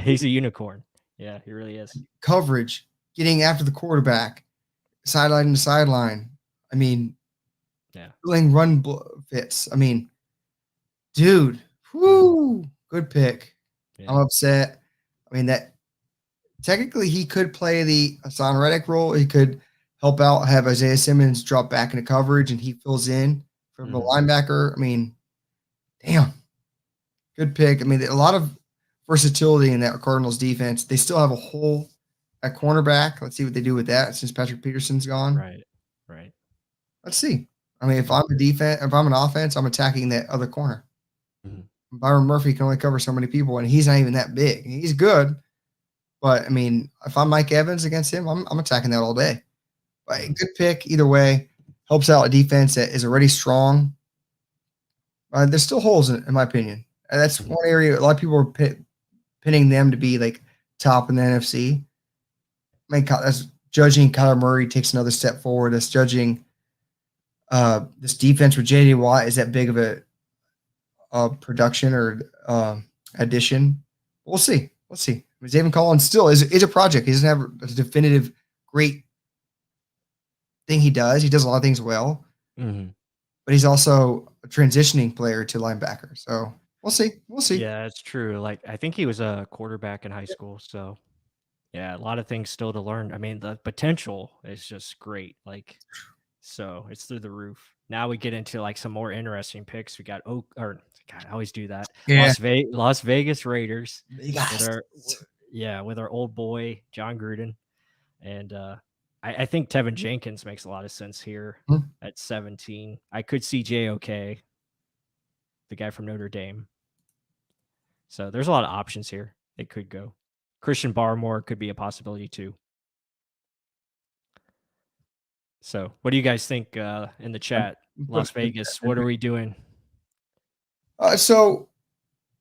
He's a unicorn. Yeah, he really is. Coverage, getting after the quarterback, sideline to sideline. I mean, filling run fits. I mean, dude, good pick. Yeah. I'm upset. I mean, that technically he could play the Hassan Reddick role. He could help out, have Isaiah Simmons drop back into coverage, and he fills in for the linebacker. I mean, damn, good pick. I mean, a lot of versatility in that Cardinals defense. They still have a hole at cornerback. Let's see what they do with that since Patrick Peterson's gone. Right. Let's see. I mean, if I'm an offense, I'm attacking that other corner. Mm-hmm. Byron Murphy can only cover so many people, and he's not even that big. He's good, but I mean, if I'm Mike Evans against him, I'm attacking that all day. But good pick either way. Helps out a defense that is already strong. There's still holes in my opinion. And that's one area a lot of people are pinning them to be like top in the NFC. I mean, that's judging Kyler Murray takes another step forward. That's judging this defense with J.D. Watt is that big of a production or addition. We'll see. We'll see. I mean, Zaven Collins still is a project. He doesn't have a definitive great thing he does. He does a lot of things well, but he's also a transitioning player to linebacker. So we'll see. We'll see. Yeah, it's true. Like, I think he was a quarterback in high school. So, yeah, a lot of things still to learn. I mean, the potential is just great. Like, so it's through the roof. Now we get into like some more interesting picks. We got God, I always do that. Yeah. Las Vegas Raiders Vegas. with our old boy John Gruden, and I think Tevin Jenkins makes a lot of sense here at 17. I could see JOK, the guy from Notre Dame. So there's a lot of options here. They could go. Christian Barmore could be a possibility too. So what do you guys think in the chat? Las Vegas, what are we doing? So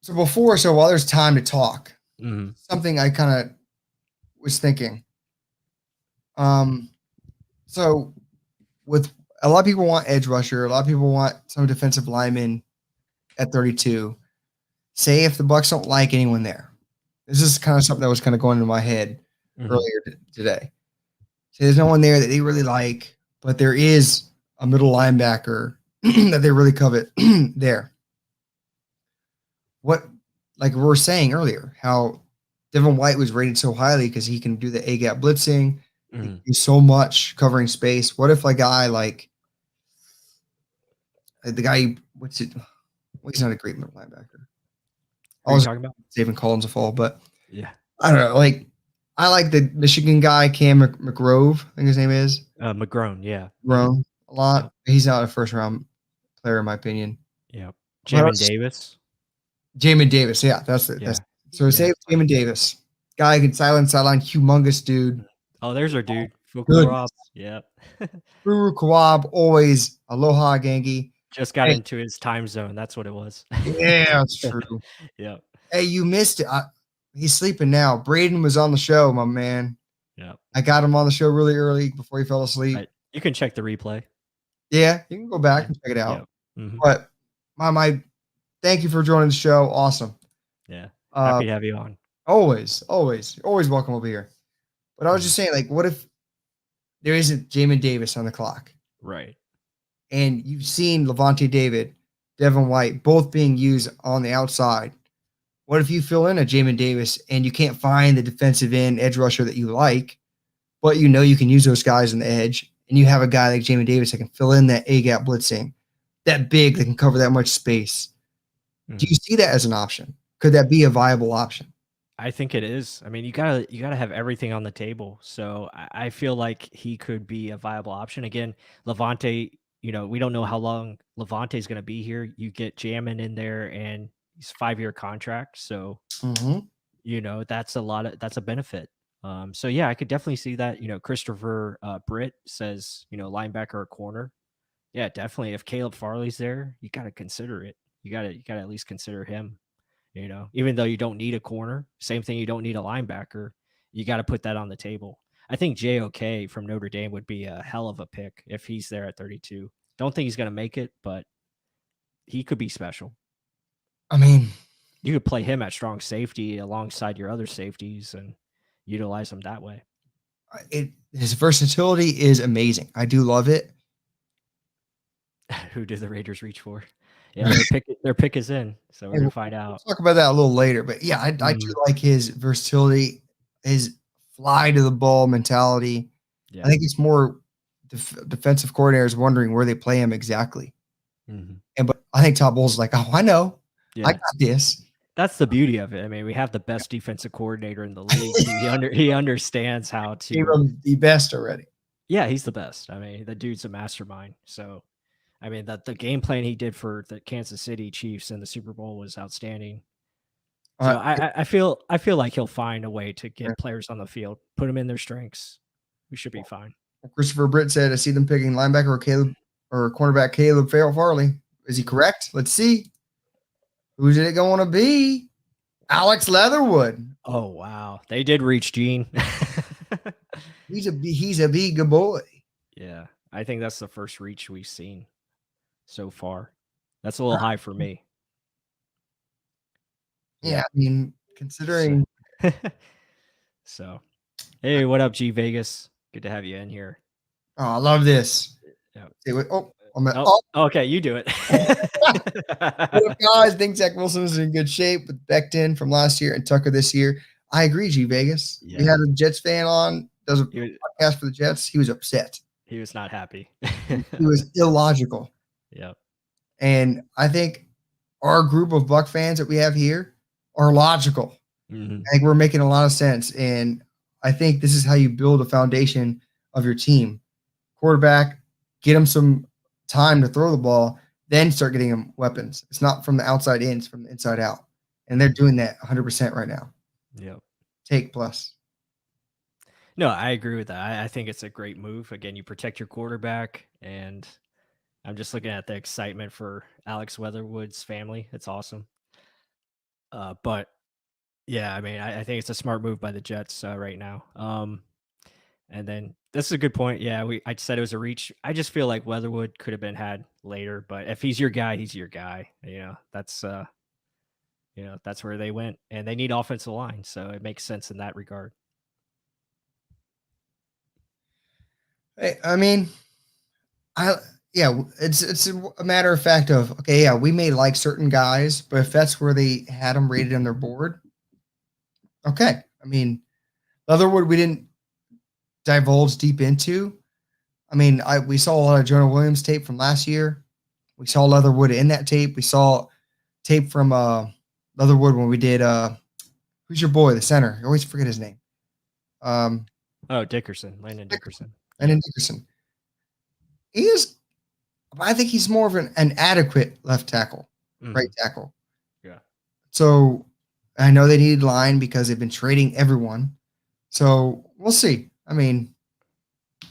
while there's time to talk, something I kind of was thinking. So with a lot of people want edge rusher, a lot of people want some defensive lineman at 32. Say if the Bucs don't like anyone there. This is kind of something that was kind of going into my head earlier today. So there's no one there that they really like, but there is a middle linebacker that they really covet there. What, like we were saying earlier, how Devin White was rated so highly because he can do the A-gap blitzing. He's so much covering space. What if a guy like the guy, well, he's not a great middle linebacker. What are you talking about? Zaven Collins a fall, but yeah, I don't know. Like, I like the Michigan guy, Cam McGrove, I think his name is. McGrone, yeah. McGrone, a lot. Yeah. He's not a first-round player, in my opinion. Yeah. Jamin Davis. Jamin Davis, yeah. That's it. Yeah. So say Jamin Davis. Guy can sideline, humongous dude. Oh, there's our dude. Fukurab. Yeah. Furu Kawab, always aloha gangi. Just got into his time zone. That's what it was. Yeah, that's true. Yeah. Hey, you missed it. He's sleeping now. Braden was on the show, my man. Yeah. I got him on the show really early before he fell asleep. Right. You can check the replay. Yeah, you can go back and check it out. Yeah. But my thank you for joining the show. Awesome. Yeah. Happy to have you on. Always welcome over here. But I was just saying, like, what if there isn't Jamin Davis on the clock? Right. And you've seen Levante David, Devin White, both being used on the outside. What if you fill in a Jamin Davis and you can't find the defensive end edge rusher that you like, but you know you can use those guys on the edge, and you have a guy like Jamin Davis that can fill in that A-gap blitzing, that big, that can cover that much space. Do you see that as an option? Could that be a viable option? I think it is. I mean, you gotta have everything on the table. So I feel like he could be a viable option. Again, Levante, we don't know how long Levante is going to be here. You get Jamin in there, and he's a 5-year contract. So, that's a benefit. So yeah, I could definitely see that. Christopher Britt says, linebacker or corner. Yeah, definitely. If Caleb Farley's there, you got to consider it. You got to at least consider him. Even though you don't need a corner, same thing. You don't need a linebacker. You got to put that on the table. I think JOK from Notre Dame would be a hell of a pick if he's there at 32. Don't think he's going to make it, but he could be special. I mean, you could play him at strong safety alongside your other safeties and utilize him that way. His versatility is amazing. I do love it. Who did the Raiders reach for? Yeah, their pick is in, so we're gonna find out. We'll talk about that a little later, but yeah, I do like his versatility, his fly to the ball mentality. Yeah. I think it's more defensive coordinators wondering where they play him exactly. But I think Todd Bowles is like, oh, I know, I got this. That's the beauty of it. I mean, we have the best defensive coordinator in the league. He understands how to. Gave him the best already. Yeah, he's the best. I mean, the dude's a mastermind. So. I mean, the game plan he did for the Kansas City Chiefs in the Super Bowl was outstanding. So I feel like he'll find a way to get players on the field, put them in their strengths. We should be fine. Christopher Britt said, I see them picking linebacker or cornerback Caleb Farley. Is he correct? Let's see. Who's it going to be? Alex Leatherwood. Oh, wow. They did reach Gene. He's a big boy. Yeah, I think that's the first reach we've seen so far. That's a little high for me. Yeah, I mean, considering. So, hey, what up, G Vegas? Good to have you in here. Oh, I love this. Yeah. Okay, you do it. Guys, think Zach Wilson is in good shape with Becton from last year and Tucker this year. I agree, G Vegas. Yeah. We had a Jets fan on, does a podcast for the Jets. He was upset. He was not happy. He was illogical. Yep. And I think our group of Buck fans that we have here are logical. Mm-hmm. I think we're making a lot of sense. And I think this is how you build a foundation of your team. Quarterback, get him some time to throw the ball, then start getting him weapons. It's not from the outside in, it's from the inside out. And they're doing that 100% right now. Yep. Take plus. No, I agree with that. I think it's a great move. Again, you protect your quarterback, and I'm just looking at the excitement for Alex Leatherwood's family. It's awesome. But yeah, I mean, I think it's a smart move by the Jets right now. And then this is a good point. Yeah, I said it was a reach. I just feel like Leatherwood could have been had later, but if he's your guy, he's your guy. That's that's where they went, and they need offensive line, so it makes sense in that regard. I mean, it's a matter of fact of, okay, yeah, we may like certain guys, but if that's where they had them rated on their board, okay. I mean, Leatherwood, we didn't divulge deep into. I mean, we saw a lot of Jonah Williams tape from last year. We saw Leatherwood in that tape. We saw tape from Leatherwood when we did who's your boy, the center? I always forget his name. Dickerson, Landon Dickerson. I think he's more of an adequate left tackle, right tackle. Yeah. So I know they needed line because they've been trading everyone. So we'll see. I mean,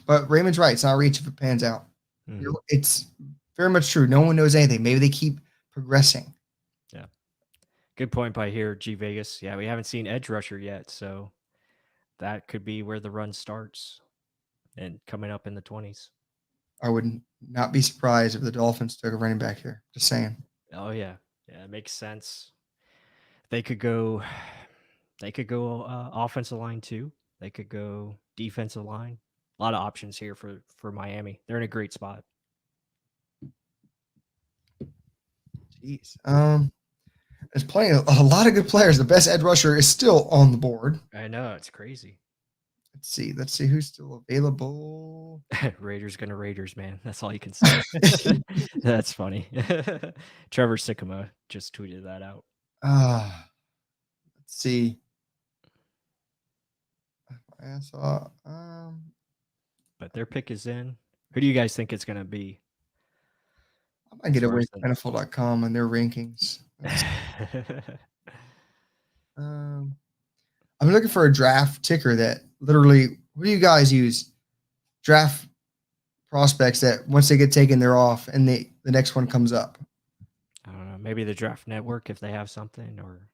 but Raymond's right. It's not a reach if it pans out. Mm-hmm. It's very much true. No one knows anything. Maybe they keep progressing. Yeah. Good point by here, G Vegas. Yeah, we haven't seen edge rusher yet, so that could be where the run starts and coming up in the 20s. I would not be surprised if the Dolphins took a running back here. Just saying. Oh yeah. Yeah, it makes sense. They could go offensive line too. They could go defensive line. A lot of options here for Miami. They're in a great spot. Jeez. There's plenty of a lot of good players. The best edge rusher is still on the board. I know, it's crazy. Let's see who's still available. Raiders, man. That's all you can say. That's funny. Trevor Sycamore just tweeted that out. Let's see. I saw. But their pick is in. Who do you guys think it's going to be? I might get away from NFL.com and their rankings. I'm looking for a draft ticker that literally. What do you guys use? Draft prospects that once they get taken, they're off, and the next one comes up. I don't know. Maybe the Draft Network if they have something, or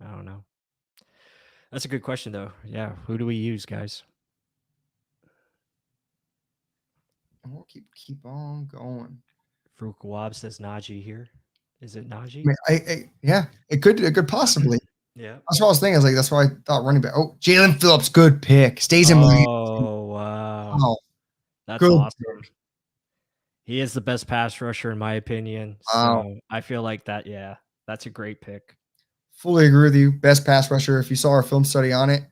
I don't know. That's a good question, though. Yeah, who do we use, guys? And we'll keep on going. Farouk Wab says Najee here. Is it Najee? I mean, yeah, it could possibly. Yeah, that's what I was thinking. I was like, that's why I thought running back. Oh, Jalen Phillips, good pick. Stays in. Oh wow, that's good awesome. Pick. He is the best pass rusher in my opinion. Wow. So I feel like that. Yeah, that's a great pick. Fully agree with you. Best pass rusher. If you saw our film study on it,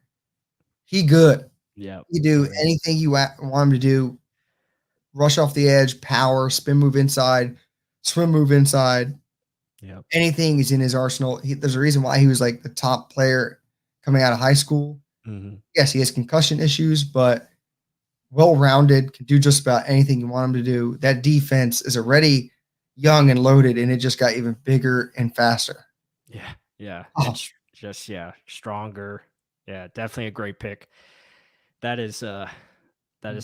he good. Yeah, he do anything you want him to do. Rush off the edge, power, spin move inside, swim move inside. Yeah, anything is in his arsenal. There's a reason why he was like the top player coming out of high school. Mm-hmm. Yes, he has concussion issues, but well-rounded, can do just about anything you want him to do. That defense is already young and loaded, and it just got even bigger and faster. Yeah. It's just stronger. Yeah, definitely a great pick. That is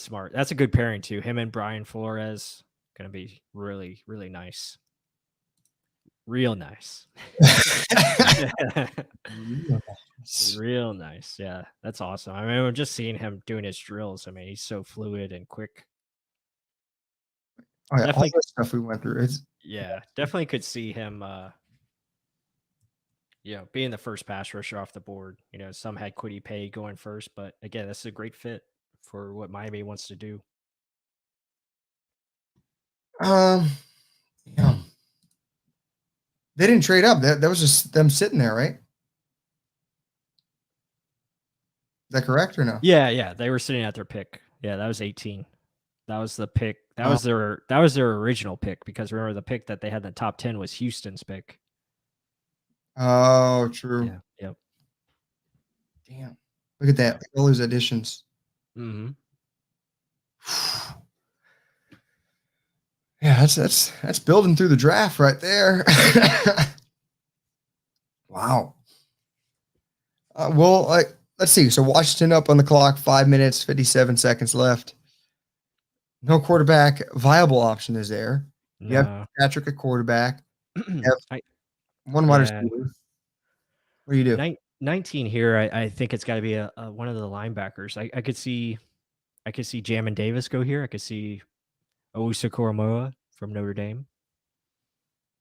smart. That's a good pairing too. Him and Brian Flores gonna be really, really nice. Real nice. Real nice. Yeah, that's awesome. I remember just seeing him doing his drills. I mean, he's so fluid and quick. Oh, yeah, all Definitely, the stuff we went through. yeah, definitely could see him. Being the first pass rusher off the board. Some had Quiddy Pay going first, but again, this is a great fit for what Miami wants to do. Yeah. They didn't trade up. That was just them sitting there, right? Is that correct or no? Yeah, they were sitting at their pick. Yeah, that was 18. That was the pick. That was their original pick, because remember the pick that they had in the top 10 was Houston's pick. Oh, true. Yeah. Yep. Damn. Look at that. All those additions. Mm-hmm. Yeah, that's building through the draft right there. Wow. Let's see. So Washington up on the clock, 5 minutes, 57 seconds left. No quarterback viable option is there. You have Patrick at quarterback. You have one wide receiver. What do you do? 19 here. I think it's got to be a one of the linebackers. I could see Jamin Davis go here. I could see Owusu Koromoa from Notre Dame.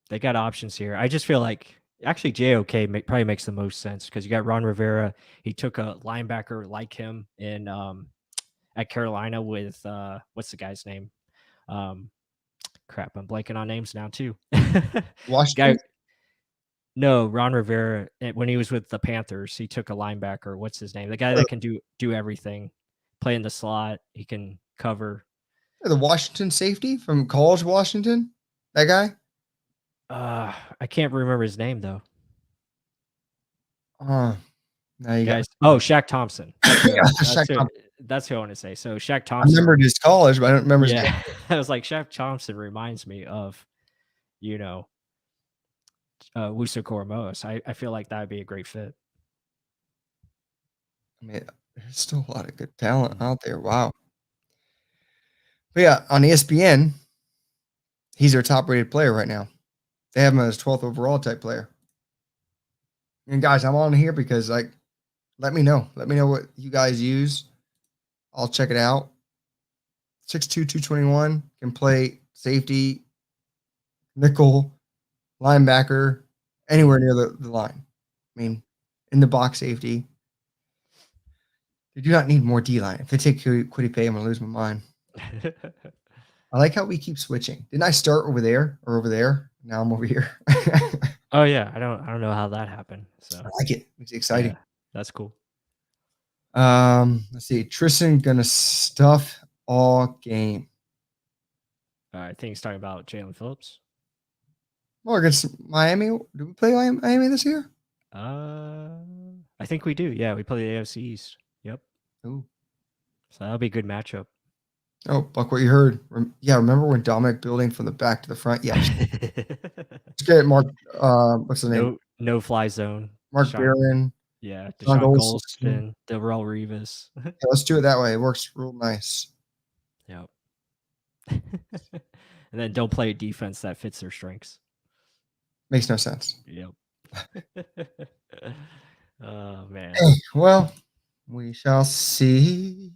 They got options here. I just feel like actually JOK probably makes the most sense, because you got Ron Rivera. He took a linebacker like him in at Carolina with what's the guy's name? Crap, I'm blanking on names now too. Washington? No, Ron Rivera, when he was with the Panthers, he took a linebacker. What's his name? The guy that can do everything, play in the slot. He can cover. The Washington safety from college Washington? That guy? I can't remember his name though. Now you guys. Shaq Thompson. That's who I want to say. So Shaq Thompson. I remembered his college, but I don't remember his name. I was like, Shaq Thompson reminds me of, Wusu Koromoa. I feel like that would be a great fit. I mean, there's still a lot of good talent out there. Wow. But yeah, on ESPN, he's their top-rated player right now. They have him as 12th overall type player. And guys, I'm on here because let me know. Let me know what you guys use. I'll check it out. 6'2", 221, can play safety, nickel, linebacker, anywhere near the line. I mean, in the box safety. They do not need more D-line. If they take Quiddy Pay, I'm going to lose my mind. I like how we keep switching. Didn't I start over there or over there? Now I'm over here. Oh yeah, I don't know how that happened. So I like it. It's exciting. Yeah, that's cool. Let's see. Tristan gonna stuff all game. I think he's talking about Jalen Phillips. Well, against Miami. Do we play Miami this year? I think we do. Yeah, we play the AFC East. Yep. Ooh. So that'll be a good matchup. Oh, Buck, what you heard. Remember when Dominic building from the back to the front? Yeah. Let's get Mark, what's the name? No fly zone. Mark Barron. Yeah, Deshaun Golston, Delrell Revis. Yeah, let's do it that way. It works real nice. Yep. And then don't play a defense that fits their strengths. Makes no sense. Yep. Oh, man. Well, we shall see.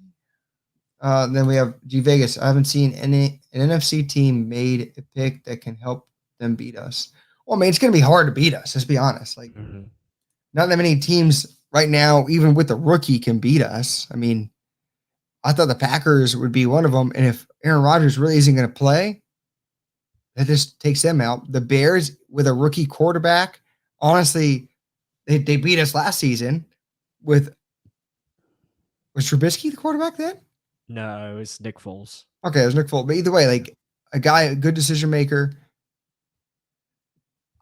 Then we have G Vegas. I haven't seen an NFC team made a pick that can help them beat us. Well, I mean, it's going to be hard to beat us. Let's be honest. Not that many teams right now, even with the rookie, can beat us. I mean, I thought the Packers would be one of them. And if Aaron Rodgers really isn't going to play, that just takes them out. The Bears with a rookie quarterback, honestly, they beat us last season was Trubisky the quarterback then? No, it was Nick Foles. Okay, it was Nick Foles. But either way, a good decision maker.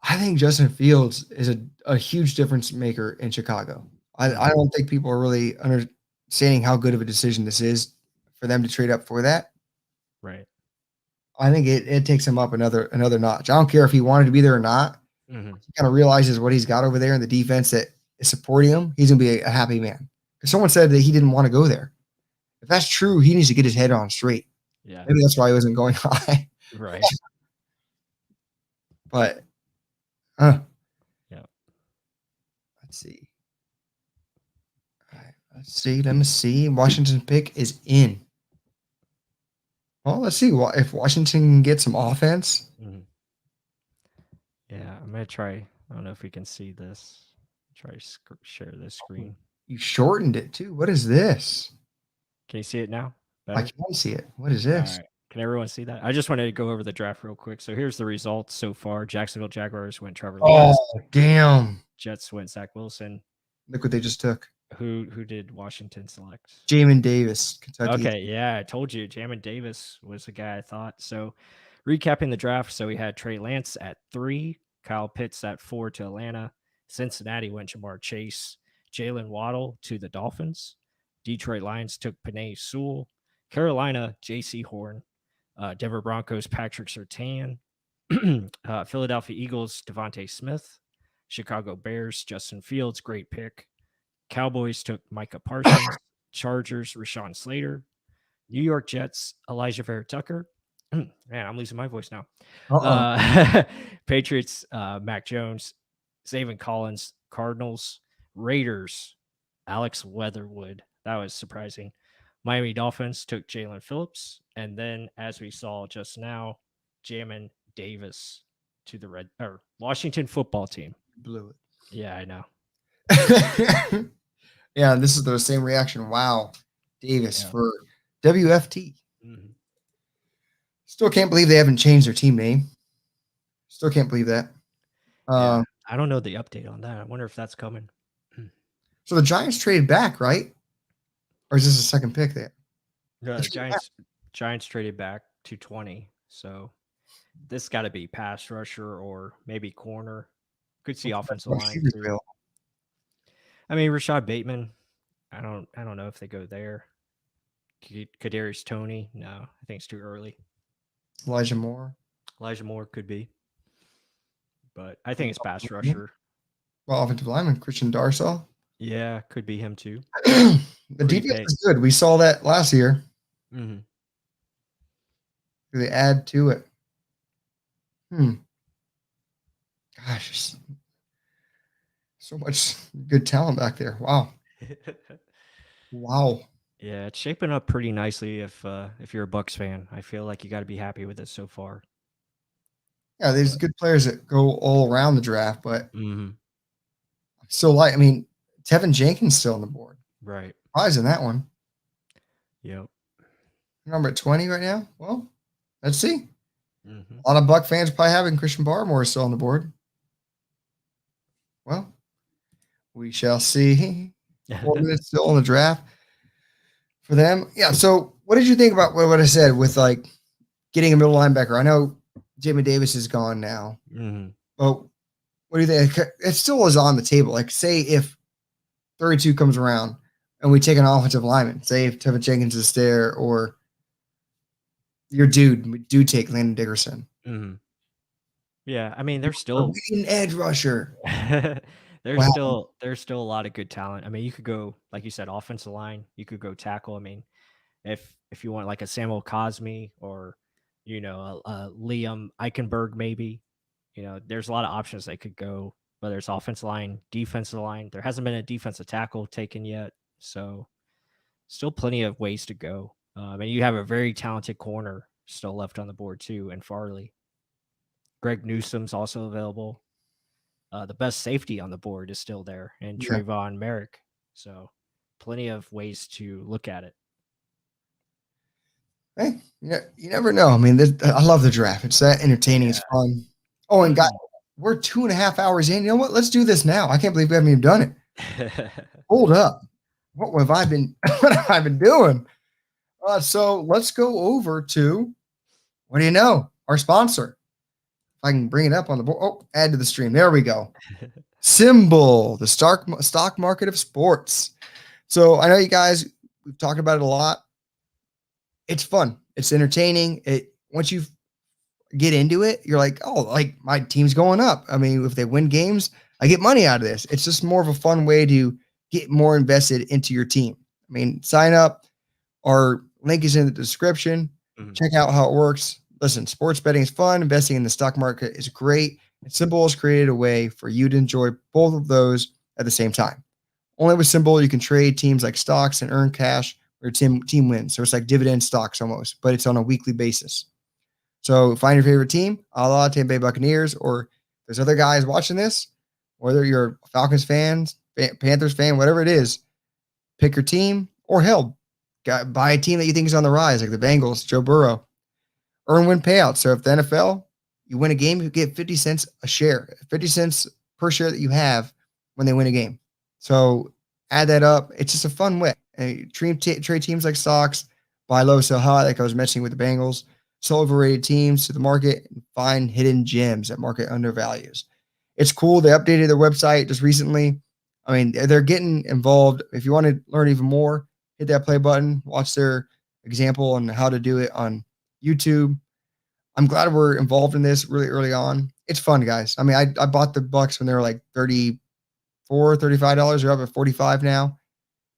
I think Justin Fields is a huge difference maker in Chicago. I don't think people are really understanding how good of a decision this is for them to trade up for that. Right. I think it takes him up another notch. I don't care if he wanted to be there or not. Mm-hmm. He kind of realizes what he's got over there in the defense that is supporting him. He's going to be a happy man. Because someone said that he didn't want to go there. If that's true, he needs to get his head on straight. Yeah. Maybe that's why he wasn't going high. Right. But Yeah. Let's see. All right. Let me see. Washington pick is in. Well, let's see if Washington can get some offense. Mhm. Yeah, I'm gonna try. I don't know if we can see this. Try to share this screen. You shortened it too. What is this? Can you see it now? I Better? can't see it. What is All this? right. Can everyone see that? I just wanted to go over the draft real quick. So here's the results so far. Jacksonville Jaguars went Trevor Lawrence. Oh, damn. Jets went Zach Wilson. Look what they just took. Who did Washington select? Jamin Davis, Kentucky. Okay, yeah, I told you. Jamin Davis was the guy I thought. So recapping the draft, so we had Trey Lance at 3, Kyle Pitts at 4 to Atlanta. Cincinnati went Jamar Chase, Jalen Waddle to the Dolphins. Detroit Lions took Penei Sewell. Carolina, J.C. Horn. Denver Broncos, Patrick Surtain. Philadelphia Eagles, Devontae Smith. Chicago Bears, Justin Fields, great pick. Cowboys took Micah Parsons. Chargers, Rashawn Slater. New York Jets, Elijah Vera Tucker. Man, I'm losing my voice now. Patriots, Mac Jones. Zaven Collins, Cardinals. Raiders, Alex Leatherwood. That was surprising. Miami Dolphins took Jalen Phillips. And then, as we saw just now, Jamin Davis to the Washington football team. Blew it. Yeah, I know. Yeah, this is the same reaction. Wow. Davis for WFT. Mm-hmm. Still can't believe they haven't changed their team name. Still can't believe that. I don't know the update on that. I wonder if that's coming. So the Giants traded back, right? Or is this a second pick there? No, the Giants traded back to 20. So this got to be pass rusher or maybe corner. Could see offensive line too. I mean, Rashad Bateman. I don't know if they go there. Kadarius Toney. No, I think it's too early. Elijah Moore could be, but I think it's pass rusher. Well, offensive lineman Christian Darsaw. Yeah, could be him too. The defense is good. We saw that last year. Mm-hmm. They add to it. Gosh, so much good talent back there. Wow. Wow. Yeah, it's shaping up pretty nicely if you're a Bucs fan. I feel like you got to be happy with it so far. Yeah, there's good players that go all around the draft, but mm-hmm. Tevin Jenkins still on the board. Right. Surprised in that one. Yep. Number 20 right now. Well, let's see. Mm-hmm. A lot of Buck fans probably having Christian Barmore still on the board. Well, we shall see. 4 minutes still on the draft for them. Yeah. So, what did you think about what I said with like getting a middle linebacker? I know Jamin Davis is gone now. Mm-hmm. But what do you think? It still is on the table. Like, say if 32 comes around and we take an offensive lineman, say if Tevin Jenkins is there or your dude, we do take Landon Dickerson. Mm-hmm. Yeah, I mean, there's still an edge rusher. there's still a lot of good talent. I mean, you could go, like you said, offensive line. You could go tackle. I mean, if you want like a Samuel Cosme or Liam Eichenberg, maybe, there's a lot of options they could go. Whether it's offensive line, defensive line, there hasn't been a defensive tackle taken yet, so still plenty of ways to go. And you have a very talented corner still left on the board too, and Farley. Greg Newsom's also available. The best safety on the board is still there, and Trayvon Merrick. So plenty of ways to look at it. Hey, you never know. I mean, I love the draft. It's that entertaining. It's fun. Oh, and guys, we're 2.5 hours in. You know what? Let's do this now. I can't believe we haven't even done it. Hold up. What have I been doing? So let's go over to, what do you know? Our sponsor. If I can bring it up on the board. Oh, add to the stream. There we go. Symbol, the stock market of sports. So I know you guys, we've talked about it a lot. It's fun. It's entertaining. Once you get into it, you're like, oh, like my team's going up. I mean, if they win games, I get money out of this. It's just more of a fun way to get more invested into your team. I mean, sign up. Our link is in the description. Mm-hmm. Check out how it works. Listen, sports betting is fun. Investing in the stock market is great. And Symbol has created a way for you to enjoy both of those at the same time. Only with Symbol, you can trade teams like stocks and earn cash or team wins. So it's like dividend stocks almost, but it's on a weekly basis. So find your favorite team, a la Tampa Bay Buccaneers, or there's other guys watching this, whether you're a Falcons fan, Panthers fan, whatever it is, pick your team, or hell, buy a team that you think is on the rise, like the Bengals, Joe Burrow. Earn win payouts. So if the NFL, you win a game, you get 50 cents a share, 50 cents per share that you have when they win a game. So add that up. It's just a fun way. Trade teams like stocks, buy low, sell high, like I was mentioning with the Bengals, sell overrated teams to the market, and find hidden gems that market undervalues. It's cool. They updated their website just recently. I mean, they're getting involved. If you want to learn even more, hit that play button, watch their example on how to do it on YouTube. I'm glad we're involved in this really early on. It's fun, guys. I mean, I bought the Bucs when they were like $34, $35. They're up at 45 now.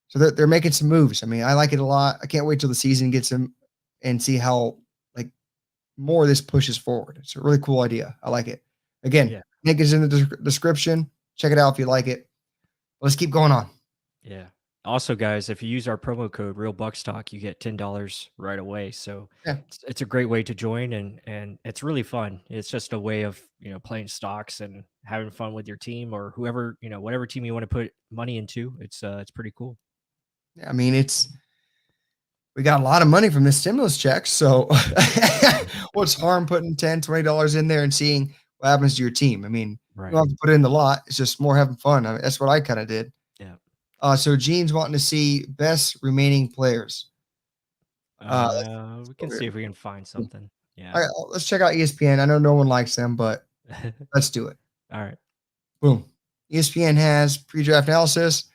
So they're making some moves. I mean, I like it a lot. I can't wait till the season gets them and see how like more of this pushes forward. It's a really cool idea. I like it. Again, link is in the description. Check it out if you like it. Let's keep going on. Yeah. Also, guys, if you use our promo code RealBucksTalk, you get $10 right away. So it's a great way to join, and it's really fun. It's just a way of playing stocks and having fun with your team or whoever whatever team you want to put money into. It's pretty cool. I mean, we got a lot of money from this stimulus check. So what's harm putting $10, $20 in there and seeing what happens to your team? I mean, you don't have to put it in the lot. It's just more having fun. I mean, that's what I kind of did. Yeah. So Gene's wanting to see best remaining players. We can see if we can find something. Yeah. All right, let's check out ESPN. I know no one likes them, but let's do it. All right. Boom. ESPN has pre-draft analysis.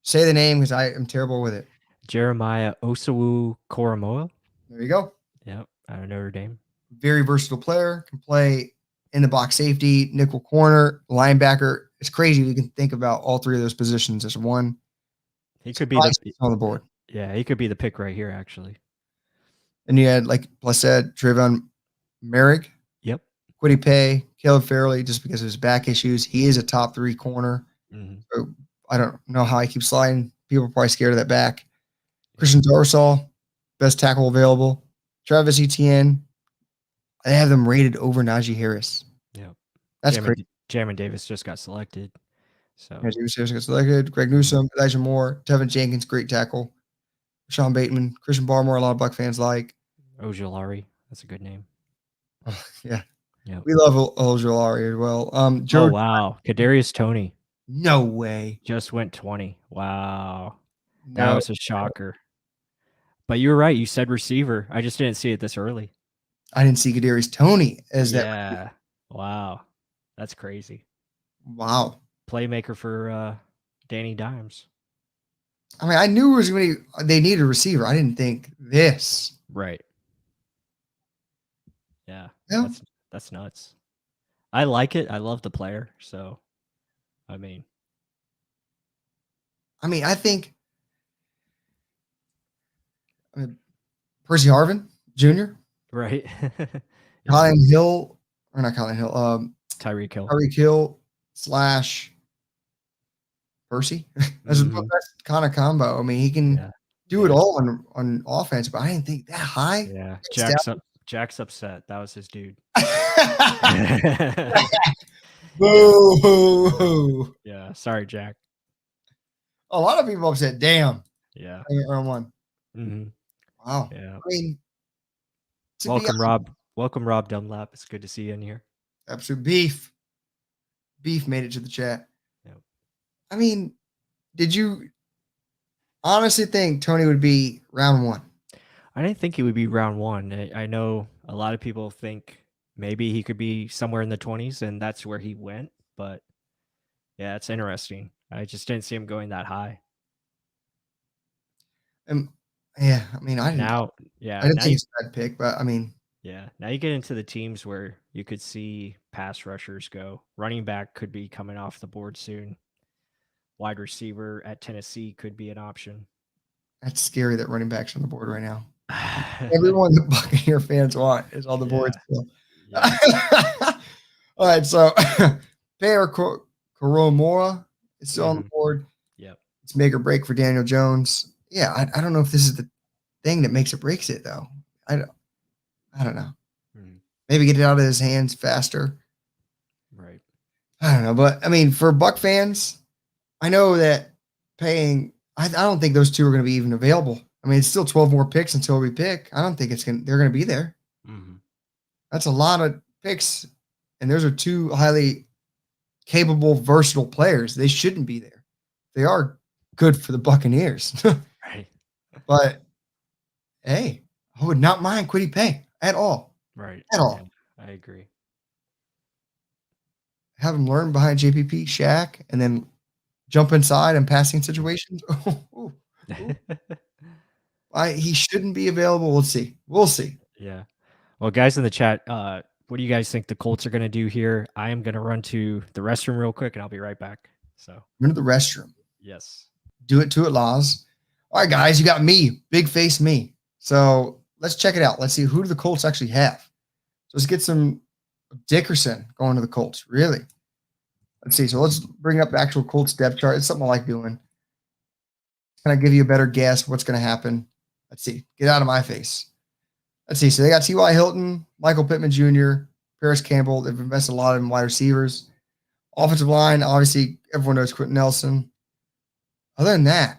Say the name because I am terrible with it. Jeremiah Osawu-Koromoa. There you go. Yep. Out of Notre Dame. Very versatile player. Can play in the box safety, nickel corner, linebacker. It's crazy. You can think about all three of those positions as one. He could be on the board. Yeah, he could be the pick right here, actually. And you had, like Plus said, Trevon Merrick. Yep. Quiddy Pay, Caleb Farley, just because of his back issues. He is a top 3 corner. Mm-hmm. So I don't know how he keeps sliding. People are probably scared of that back. Christian Darrisaw, best tackle available. Travis Etienne. I have them rated over Najee Harris. Yeah. That's great. Jamin Davis just got selected. So Davis got selected. Greg Newsome, Elijah Moore, Tevin Jenkins, great tackle. Sean Bateman, Christian Barmore, a lot of Buck fans like. Ojulari, that's a good name. Yeah. Yep. We love Ojulari as well. Oh, wow. Kadarius Toney. No way. Just went 20. Wow. That was a shocker. But you were right. You said receiver. I just didn't see it this early. I didn't see Kadarius Toney as that. Yeah. Wow. That's crazy. Wow. Playmaker for Danny Dimes. I mean, I knew it was going to they needed a receiver. I didn't think this. Right. Yeah. Yeah. That's nuts. I like it. I love the player. So, I think Percy Harvin Jr. Right. Colin Hill, or not Colin Hill. Tyreek Hill. Tyreek Hill / Percy. That's the best kind of combo. I mean, he can do it all on offense, but I didn't think that high. Yeah. Jack's upset. That was his dude. Boo. Yeah. Sorry, Jack. A lot of people have said, damn. Yeah. Round one. Mm-hmm. Wow. Yeah. I mean, welcome, Rob. Welcome, Rob Dunlap. It's good to see you in here. Absolute beef. Beef made it to the chat. Yep. I mean, did you honestly think Toney would be round 1? I didn't think he would be round 1. I know a lot of people think maybe he could be somewhere in the 20s, and that's where he went. But yeah, it's interesting. I just didn't see him going that high. Yeah, I mean, I didn't think it's a bad pick, but I mean, yeah. Now you get into the teams where you could see pass rushers go. Running back could be coming off the board soon. Wide receiver at Tennessee could be an option. That's scary that running back's on the board right now. Everyone the Buccaneer fans want is on the board still. Yeah. All right, so Payer Koromora is still on the Mhm. board. Yep. It's make or break for Daniel Jones. Yeah, I don't know if this is the thing that makes or breaks it though. I don't know. Mhm. Maybe get it out of his hands faster. Right. I don't know, but I mean, for Buck fans, I know that paying. I don't think those two are going to be even available. I mean, it's still 12 more picks until we pick. I don't think they're going to be there. Mhm. That's a lot of picks, and those are two highly capable, versatile players. They shouldn't be there. They are good for the Buccaneers, Right. but hey, I would not mind Quiddy Pay at all. Right. At all. Yeah, I agree. Have him learn behind JPP, Shaq, and then jump inside and passing situations. Ooh. He shouldn't be available. We'll see. We'll see. Yeah. Well, guys in the chat, what do you guys think the Colts are going to do here? I am going to run to the restroom real quick, and I'll be right back. So, Into the restroom. yes. Do it to it, Laws. All right, guys, you got me. Big face me. So let's check it out. Let's see who do the Colts actually have. So let's get some Dickerson going to the Colts. Really? Let's see. So let's bring up the actual Colts depth chart. It's something I like doing. Can I give you a better guess what's going to happen? Let's see. Get out of my face. Let's see. So they got T.Y. Hilton, Michael Pittman Jr., Paris Campbell. They've invested a lot in wide receivers. Offensive line, obviously, everyone knows Quentin Nelson. Other than that,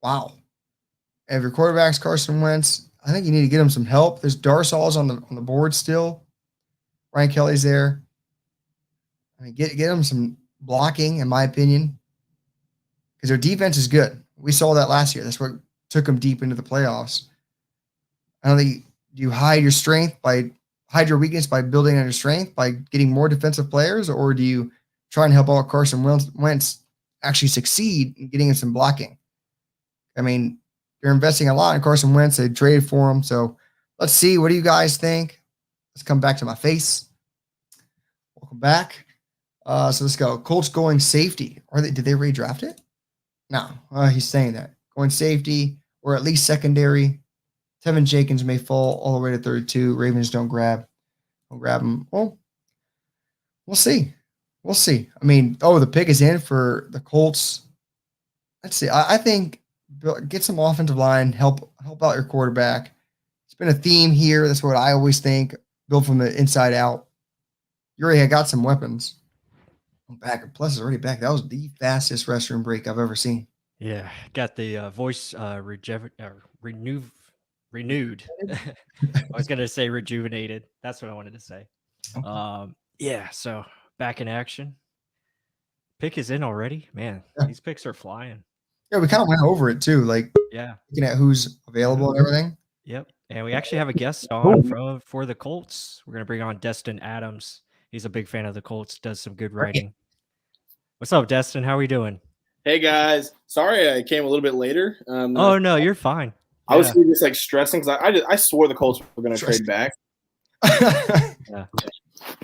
wow. And if your quarterback's Carson Wentz, I think you need to get him some help. There's Darsall's on the board still. Ryan Kelly's there. I mean, get him some blocking, in my opinion, because their defense is good. We saw that last year. That's what took them deep into the playoffs. I don't think you hide your weakness by building on your strength by getting more defensive players, or do you try and help out Carson Wentz actually succeed in getting him some blocking? I mean, they're investing a lot in Carson Wentz. They traded for him. So let's see. What do you guys think? Let's come back to my face. Welcome back. So let's go. Colts going safety. Did they redraft it? No. He's saying that. Going safety or at least secondary. Tevin Jenkins may fall all the way to 32. Ravens don't grab him. Well, we'll see. We'll see. I mean, the pick is in for the Colts. Let's see. I think get some offensive line, help out your quarterback. It's been a theme here. That's what I always think. Build from the inside out. You already got some weapons. I'm back. Plus, it's already back. That was the fastest restroom break I've ever seen. Yeah. Got the voice renewed. I was going to say rejuvenated. That's what I wanted to say. Okay. Yeah. So back in action. Pick is in already. Man, Yeah. These picks are flying. Yeah, we kind of went over it too. Like, yeah, looking at who's available and everything. Yep. And we actually have a guest on for the Colts. We're going to bring on Destin Adams. He's a big fan of the Colts, does some good writing. What's up, Destin? How are we doing? Hey, guys. Sorry I came a little bit later. Oh, no, you're fine. I was just like stressing because I swore the Colts were going to trade back. Yeah.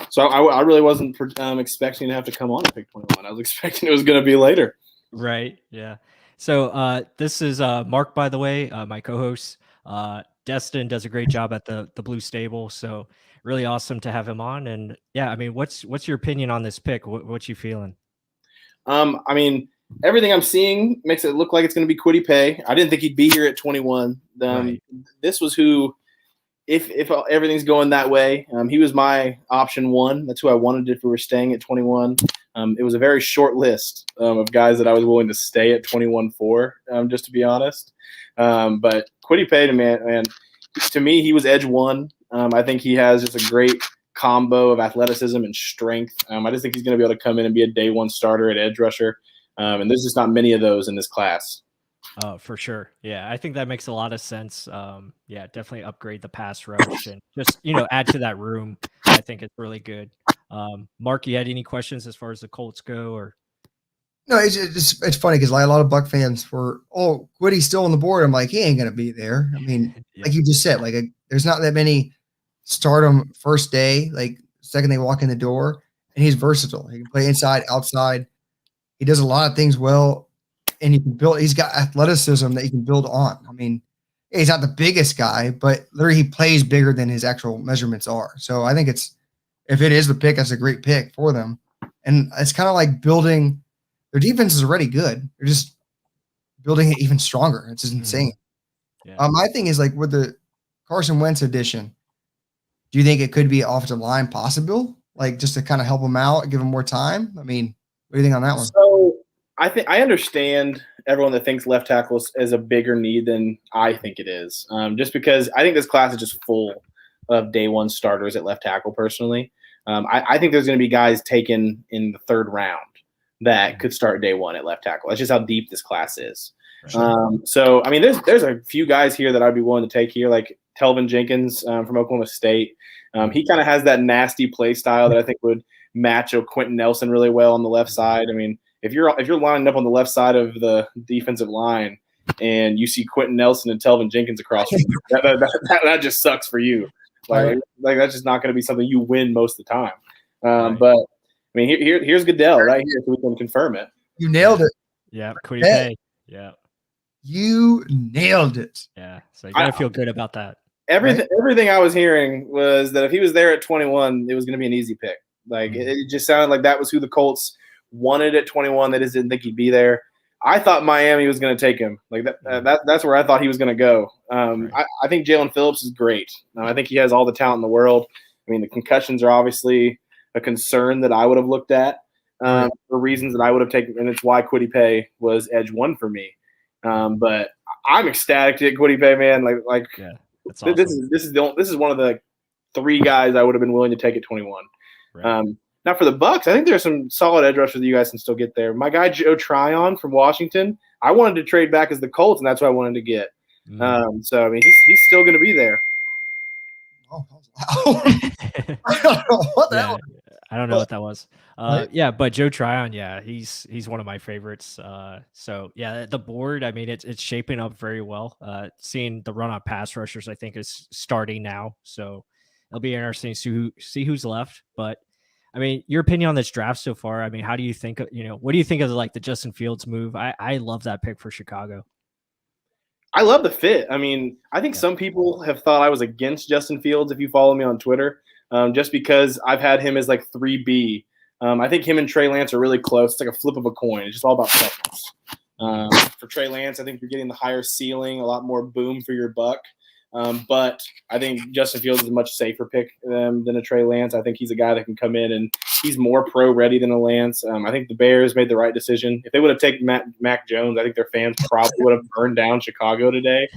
So I really wasn't expecting to have to come on to pick 21. I was expecting it was going to be later. Right. Yeah. So this is Mark, by the way, my co-host. Destin does a great job at the Blue Stable. So really awesome to have him on. And yeah, I mean, what's your opinion on this pick? What you feeling? I mean, everything I'm seeing makes it look like it's going to be Quiddy Pay. I didn't think he'd be here at 21. Right. This was who, if everything's going that way, he was my option one. That's who I wanted if we were staying at 21. It was a very short list of guys that I was willing to stay at 21 for, just to be honest. But Quiddy Pay, man, to me, he was edge one. I think he has just a great combo of athleticism and strength. I just think he's going to be able to come in and be a day one starter at edge rusher. And there's just not many of those in this class. Oh, for sure. Yeah, I think that makes a lot of sense. Yeah, definitely upgrade the pass rush and just, add to that room. I think it's really good. Mark, you had any questions as far as the Colts go, or? No, it's funny because like a lot of Buck fans were, Quiddy's still on the board. I'm like, he ain't gonna be there. I mean, Yeah. like you just said, like there's not that many stardom first day, like second they walk in the door, and he's versatile. He can play inside, outside. He does a lot of things well, and he's got athleticism that he can build on. I mean, he's not the biggest guy, but literally he plays bigger than his actual measurements are. So I think it's if it is the pick, that's a great pick for them. And it's kind of like building their defense is already good. They're just building it even stronger. It's just insane. Yeah. My thing is like with the Carson Wentz addition, do you think it could be offensive line possible? Like just to kind of help him out, give him more time? I mean, what do you think on that one? So I understand everyone that thinks left tackle is a bigger need than I think it is. Just because I think this class is just full of day one starters at left tackle personally. I think there's going to be guys taken in the third round that could start day one at left tackle. That's just how deep this class is. So, I mean, there's a few guys here that I'd be willing to take here, like Telvin Jenkins from Oklahoma State. He kind of has that nasty play style that I think would match a Quentin Nelson really well on the left side. I mean, if you're lining up on the left side of the defensive line and you see Quentin Nelson and Telvin Jenkins across from you, that just sucks for you. Like that's just not going to be something you win most of the time. But I mean, here's Goodell right here, so we can confirm it. You nailed it. Yeah, Kwity Paye. Yeah, you nailed it. Yeah, so you gotta feel good about that. Everything I was hearing was that if he was there at 21, it was going to be an easy pick. Like it just sounded like that was who the Colts wanted at 21. They just didn't think he'd be there. I thought Miami was going to take him. Like that's where I thought he was going to go. I think Jalen Phillips is great. I think he has all the talent in the world. I mean, the concussions are obviously a concern that I would have looked at for reasons that I would have taken, and it's why Kwity Paye was edge one for me. But I'm ecstatic to get Kwity Paye, man. Like yeah, that's awesome. This is one of the three guys I would have been willing to take at 21. Right. Now for the Bucs, I think there's some solid edge rushers that you guys can still get there. My guy Joe Tryon from Washington, I wanted to trade back as the Colts, and that's what I wanted to get. So I mean, he's still going to be there. Oh, I don't know what that was. I don't know what that was. Yeah, but Joe Tryon, yeah, he's one of my favorites. So yeah, the board, I mean, it's shaping up very well. Seeing the run on pass rushers, I think, is starting now. So it'll be interesting to see who's left. But I mean, your opinion on this draft so far? I mean, how do you think? What do you think of like the Justin Fields move? I love that pick for Chicago. I love the fit. I mean, I think some people have thought I was against Justin Fields if you follow me on Twitter, just because I've had him as like 3B. I think him and Trey Lance are really close. It's like a flip of a coin. It's just all about preference. For Trey Lance, I think you're getting the higher ceiling, a lot more boom for your buck. But I think Justin Fields is a much safer pick than a Trey Lance. I think he's a guy that can come in and he's more pro-ready than a Lance. I think the Bears made the right decision. If they would have taken Mac Jones, I think their fans probably would have burned down Chicago today.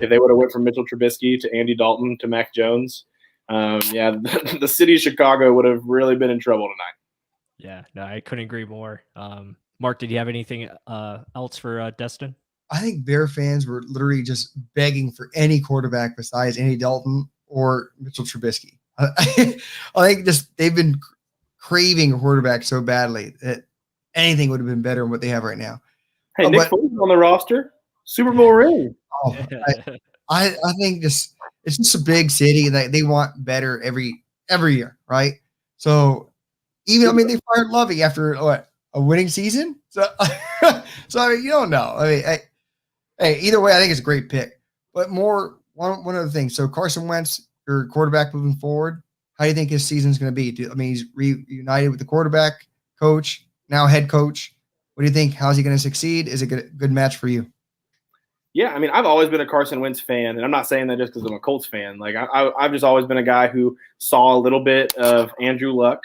If they would have went from Mitchell Trubisky to Andy Dalton to Mac Jones, the city of Chicago would have really been in trouble tonight. Yeah, no, I couldn't agree more. Mark, did you have anything else for Destin? I think Bear fans were literally just begging for any quarterback besides Andy Dalton or Mitchell Trubisky. I think just they've been craving a quarterback so badly that anything would have been better than what they have right now. Hey, Nick Foles on the roster, Super Bowl ring. Oh, I think it's just a big city that they want better every year, right? So they fired Lovey after a winning season. So I mean, you don't know. I mean, hey, either way, I think it's a great pick. But one other thing. So Carson Wentz, your quarterback moving forward, how do you think his season's going to be? He's reunited with the quarterback, coach, now head coach. What do you think? How's he going to succeed? Is it a good match for you? Yeah, I mean, I've always been a Carson Wentz fan, and I'm not saying that just because I'm a Colts fan. Like, I've just always been a guy who saw a little bit of Andrew Luck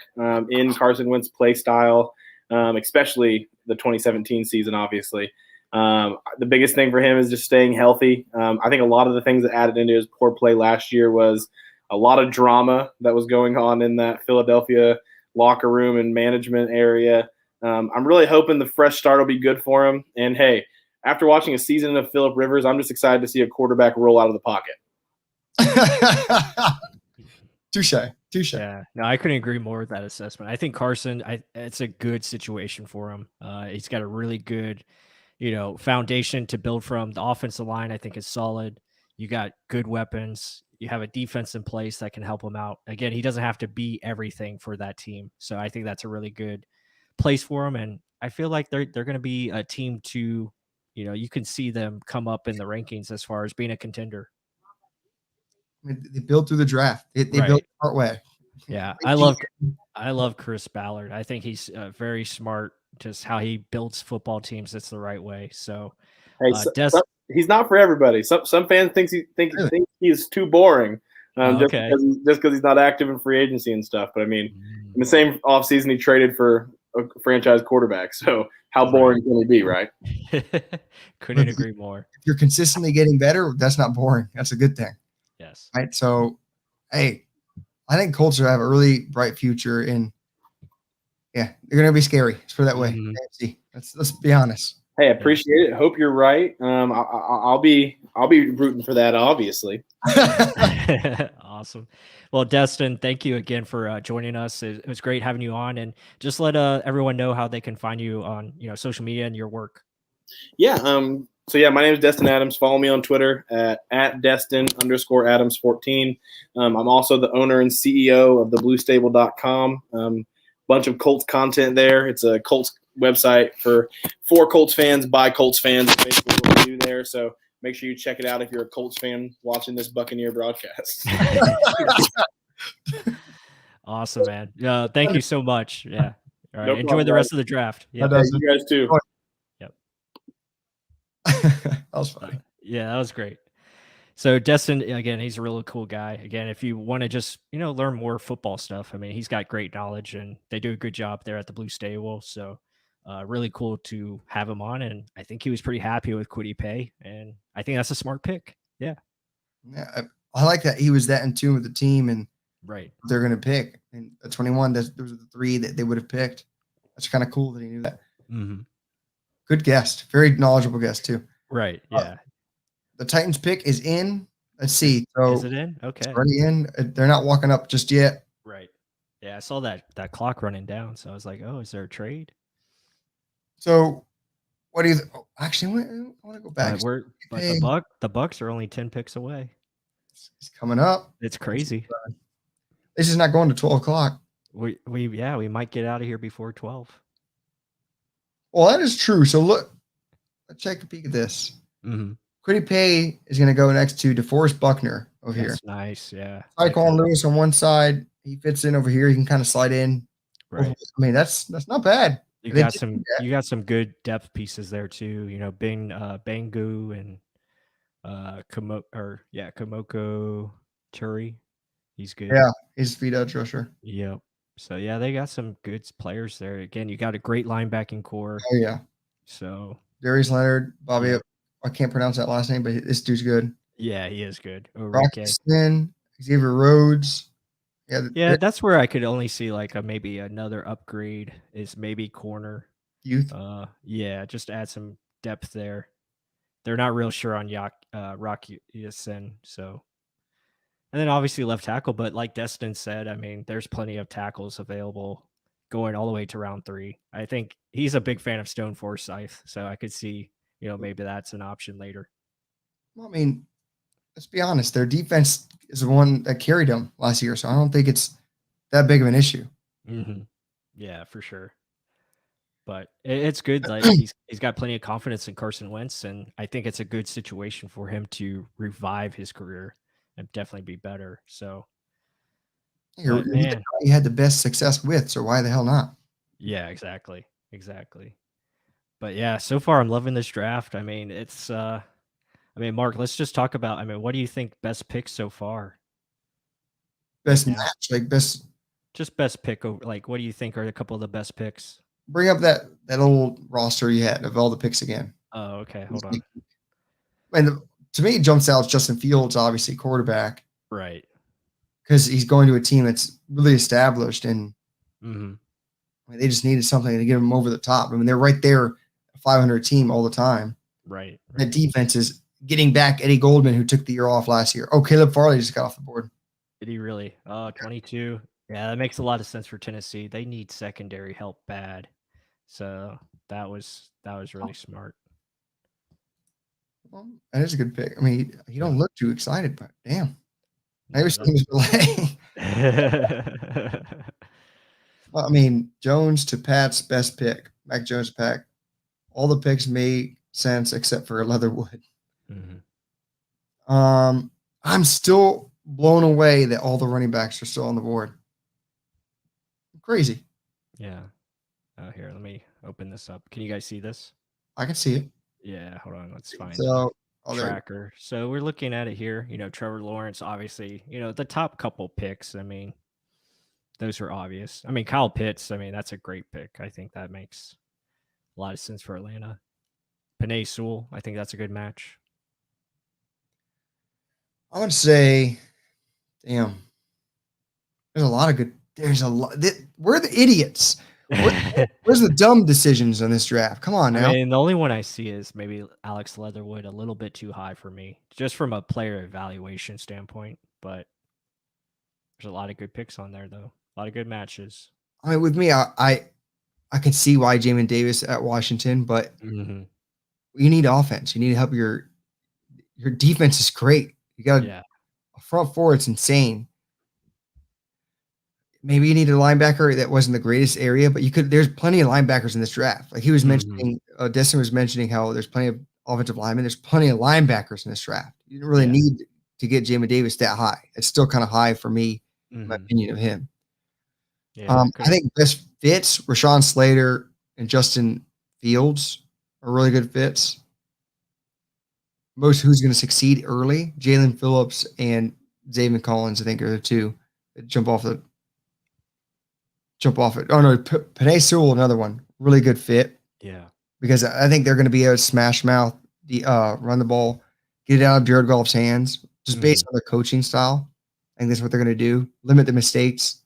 in Carson Wentz's play style, especially the 2017 season, obviously. The biggest thing for him is just staying healthy. I think a lot of the things that added into his poor play last year was a lot of drama that was going on in that Philadelphia locker room and management area. I'm really hoping the fresh start will be good for him. And, hey, after watching a season of Phillip Rivers, I'm just excited to see a quarterback roll out of the pocket. Touche. Yeah, no, I couldn't agree more with that assessment. I think Carson, it's a good situation for him. He's got a really good, foundation to build from. The offensive line, I think, is solid. You got good weapons. You have a defense in place that can help him out. Again, he doesn't have to be everything for that team. So I think that's a really good place for him. And I feel like they're going to be a team to, you can see them come up in the rankings as far as being a contender. They built through the draft. They built part way. Yeah, Like, I love Chris Ballard. I think he's very smart. Just how he builds football teams, it's the right way. So, Hey, he's not for everybody. Some fans think he is too boring, okay. just because he's not active in free agency and stuff. But I mean, in the same offseason, he traded for a franchise quarterback. So how boring can he be, right? Couldn't agree more. if you're consistently getting better, that's not boring. That's a good thing. Yes. Right. So, hey, I think Colts have a really bright future, and yeah, they're going to be scary. Let's put it that way. Mhm. AFC. Let's be honest. Hey, appreciate it. Hope you're right. I'll be rooting for that, obviously. Awesome. Well, Destin, thank you again for joining us. It was great having you on, and just let everyone know how they can find you on social media and your work. Yeah. So yeah, my name is Destin Adams. Follow me on Twitter at Destin_Adams14. I'm also the owner and CEO of thebluestable.com. Bunch of Colts content there. It's a Colts website for Colts fans by Colts fans. It's basically what we do there. So make sure you check it out if you're a Colts fan watching this Buccaneer broadcast. Awesome, man. Thank you so much. Yeah. All right. No Enjoy problem, the rest of the draft. Yeah. You guys too. That was funny. Yeah, that was great. So Destin, again, he's a really cool guy. Again, if you want to just learn more football stuff, I mean, he's got great knowledge, and they do a good job there at the Blue Stable. So really cool to have him on, and I think he was pretty happy with Kwity Paye, and I think that's a smart pick. Yeah. Yeah, I like that he was that in tune with the team and Right. they're going to pick. And at 21, those are the three that they would have picked. That's kind of cool that he knew that. Mm-hmm. Good guest. Very knowledgeable guest, too. Right. Yeah. The Titans pick is in. Let's see. So Is it in? Okay. it's already in. They're not walking up just yet. Right. Yeah, I saw that clock running down, so I was like, "Oh, is there a trade?" So what do you actually, I want to go back. But the Bucs are only 10 picks away. It's coming up. It's crazy. This is not going to 12 o'clock. We might get out of here before 12. Well, that is true. So look, let's take a peek at this. Mm-hmm. Kwity Paye is going to go next to DeForest Buckner over here. That's nice. Yeah. Tyquan Lewis on one side. He fits in over here. He can kind of slide in. Right. I mean, that's not bad. You got some good depth pieces there too. Bangu and Komoko Turi. He's good. Yeah, he's speed edge rusher. Yep. So yeah, they got some good players there. Again, you got a great linebacking core. Oh yeah. So Darius Leonard, Bobby. I can't pronounce that last name, but this dude's good. Yeah, he is good. Rockson, Xavier Rhodes. Yeah, that's where I could only see like maybe another upgrade is maybe corner. Youth. Yeah, just add some depth there. They're not real sure on Rockson, so. And then obviously left tackle, but like Destin said, I mean, there's plenty of tackles available going all the way to round 3. I think he's a big fan of Stone Forsythe, so I could see, maybe that's an option later. Well, I mean, let's be honest. Their defense is the one that carried them last year, so I don't think it's that big of an issue. Mm-hmm. Yeah, for sure. But it's good. Like he's got plenty of confidence in Carson Wentz, and I think it's a good situation for him to revive his career and definitely be better. So, You had the best success with, so why the hell not? Yeah, exactly. But yeah, so far I'm loving this draft. I mean, it's Mark, let's just talk about, what do you think best picks so far? Best match, best pick over, what do you think are a couple of the best picks? Bring up that old roster you had of all the picks again. Oh, okay. Hold on. And to me, it jumps out Justin Fields, obviously quarterback. Right. Because he's going to a team that's really established, and they just needed something to get them over the top. I mean, they're right there, a 500 team all the time. Right. That defense is getting back Eddie Goldman, who took the year off last year. Oh, Caleb Farley just got off the board. Did he really? 22. Yeah, that makes a lot of sense for Tennessee. They need secondary help bad. So that was really smart. Well, that is a good pick. I mean, he don't look too excited, but damn. Maybe team's delay. Well, I mean, Jones to Pat's best pick. Mac Jones to Pat. All the picks made sense except for Leatherwood. Mm-hmm. I'm still blown away that all the running backs are still on the board. Crazy. Yeah. Oh, here, let me open this up. Can you guys see this? I can see it. Yeah, hold on. Let's find So, oh, there. tracker. So we're looking at it here. Trevor Lawrence, obviously, the top couple picks. I mean, those are obvious. I mean, Kyle Pitts, I mean, that's a great pick. I think that makes a lot of sense for Atlanta. Penei Sewell, I think that's a good match. I would say, damn. There's a lot of good. There's a lot. We're the idiots. Where's the dumb decisions on this draft? Come on now. I mean, the only one I see is maybe Alex Leatherwood, a little bit too high for me, just from a player evaluation standpoint. But there's a lot of good picks on there, though. A lot of good matches. I mean, with me, I can see why Jamin Davis at Washington, but Mm-hmm. you need offense. You need to help your defense is great. You got a front four. It's insane. Maybe you need a linebacker that wasn't the greatest area, but there's plenty of linebackers in this draft. Like he was mentioning, Destin was mentioning how there's plenty of offensive linemen. There's plenty of linebackers in this draft. You didn't really need to get Jamin Davis that high. It's still kind of high for me, in my opinion of him. Yeah, I think best fits, Rashawn Slater and Justin Fields are really good fits. Most who's going to succeed early, Jalen Phillips and Zaven Collins, I think, are the two that jump off it. Oh no, Penei Sewell, another one, really good fit. Yeah, because I think they're going to be able to smash mouth, run the ball, get it out of Jared Goff's hands, just based on their coaching style. I think that's what they're going to do. Limit the mistakes,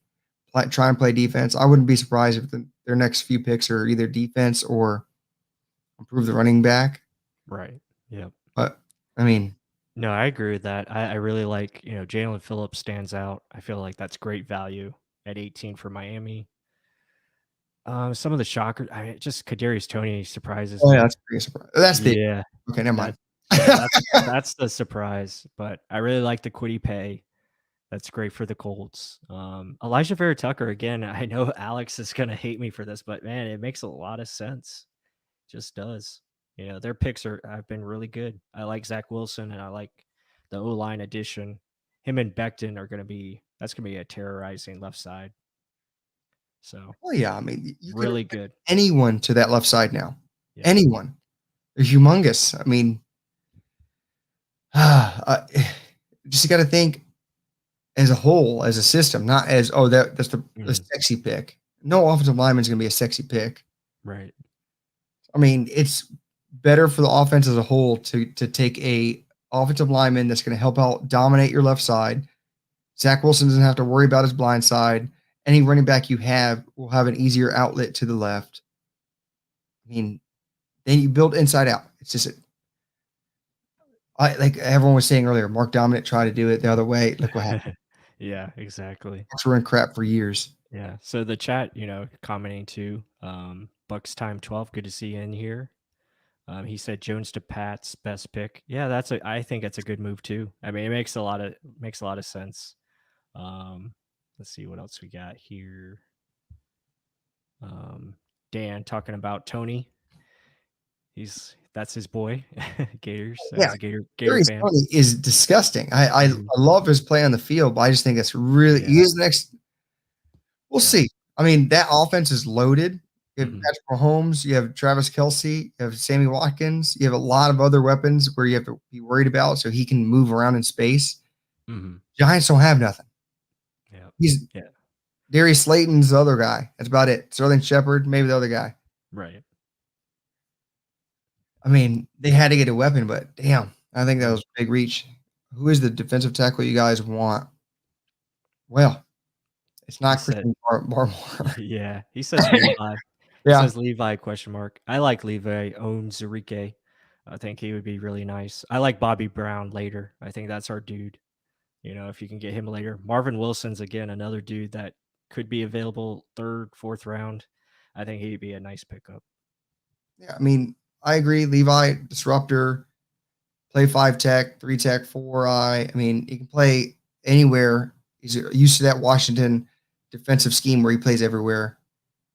try and play defense. I wouldn't be surprised if their next few picks are either defense or improve the running back. Right. Yeah. But I mean, no, I agree with that. I really like, Jalen Phillips stands out. I feel like that's great value at 18 for Miami. Some of the shockers, just Kadarius Toney surprises me. Yeah, that's pretty surprising. That's the okay. Never mind. That's the surprise. But I really like the Kwity Paye. That's great for the Colts. Elijah Vera Tucker again. I know Alex is gonna hate me for this, but man, it makes a lot of sense. Just does. Their picks have been really good. I like Zach Wilson and I like the O-line addition. Him and Becton that's gonna be a terrorizing left side. So, well, yeah, I mean, you really good. Anyone to that left side now, anyone, they're humongous. I mean, just got to think as a whole, as a system, not as that's the sexy pick. No offensive lineman is going to be a sexy pick, right? I mean, it's better for the offense as a whole to take a offensive lineman that's going to help out dominate your left side. Zach Wilson doesn't have to worry about his blind side. Any running back you have will have an easier outlet to the left. I mean, then you build inside out. It's just like everyone was saying earlier, Mark Dominant tried to do it the other way. Look what happened. Yeah, exactly. Bucs were in crap for years. Yeah. So the chat, commenting too, Bucs time 12. Good to see you in here. He said Jones to Pat's best pick. Yeah, I think it's a good move too. I mean, it makes a lot of sense. Let's see what else we got here. Dan talking about Tony. That's his boy. Gators. Yeah, Gator fan. Tony is disgusting. I love his play on the field, but I just think it's really he is next. We'll see. I mean, that offense is loaded. You have Patrick Mahomes, you have Travis Kelce, you have Sammy Watkins, you have a lot of other weapons where you have to be worried about so he can move around in space. Giants don't have nothing. Yeah. Darius Slayton's the other guy. That's about it. Sterling Shepard, maybe the other guy. Right. I mean, they had to get a weapon, but damn, I think that was a big reach. Who is the defensive tackle you guys want? Well, it's not Christian Barmore. Yeah, he says Levi. Says Levi ? I like Levi Onwuzurike. I think he would be really nice. I like Bobby Brown later. I think that's our dude. If you can get him later. Marvin Wilson's again another dude that could be available 3rd, 4th round. I think he'd be a nice pickup. Yeah, I mean, I agree. Levi, disruptor, play 5 tech, 3 tech, 4 eye. I mean, he can play anywhere. He's used to that Washington defensive scheme where he plays everywhere.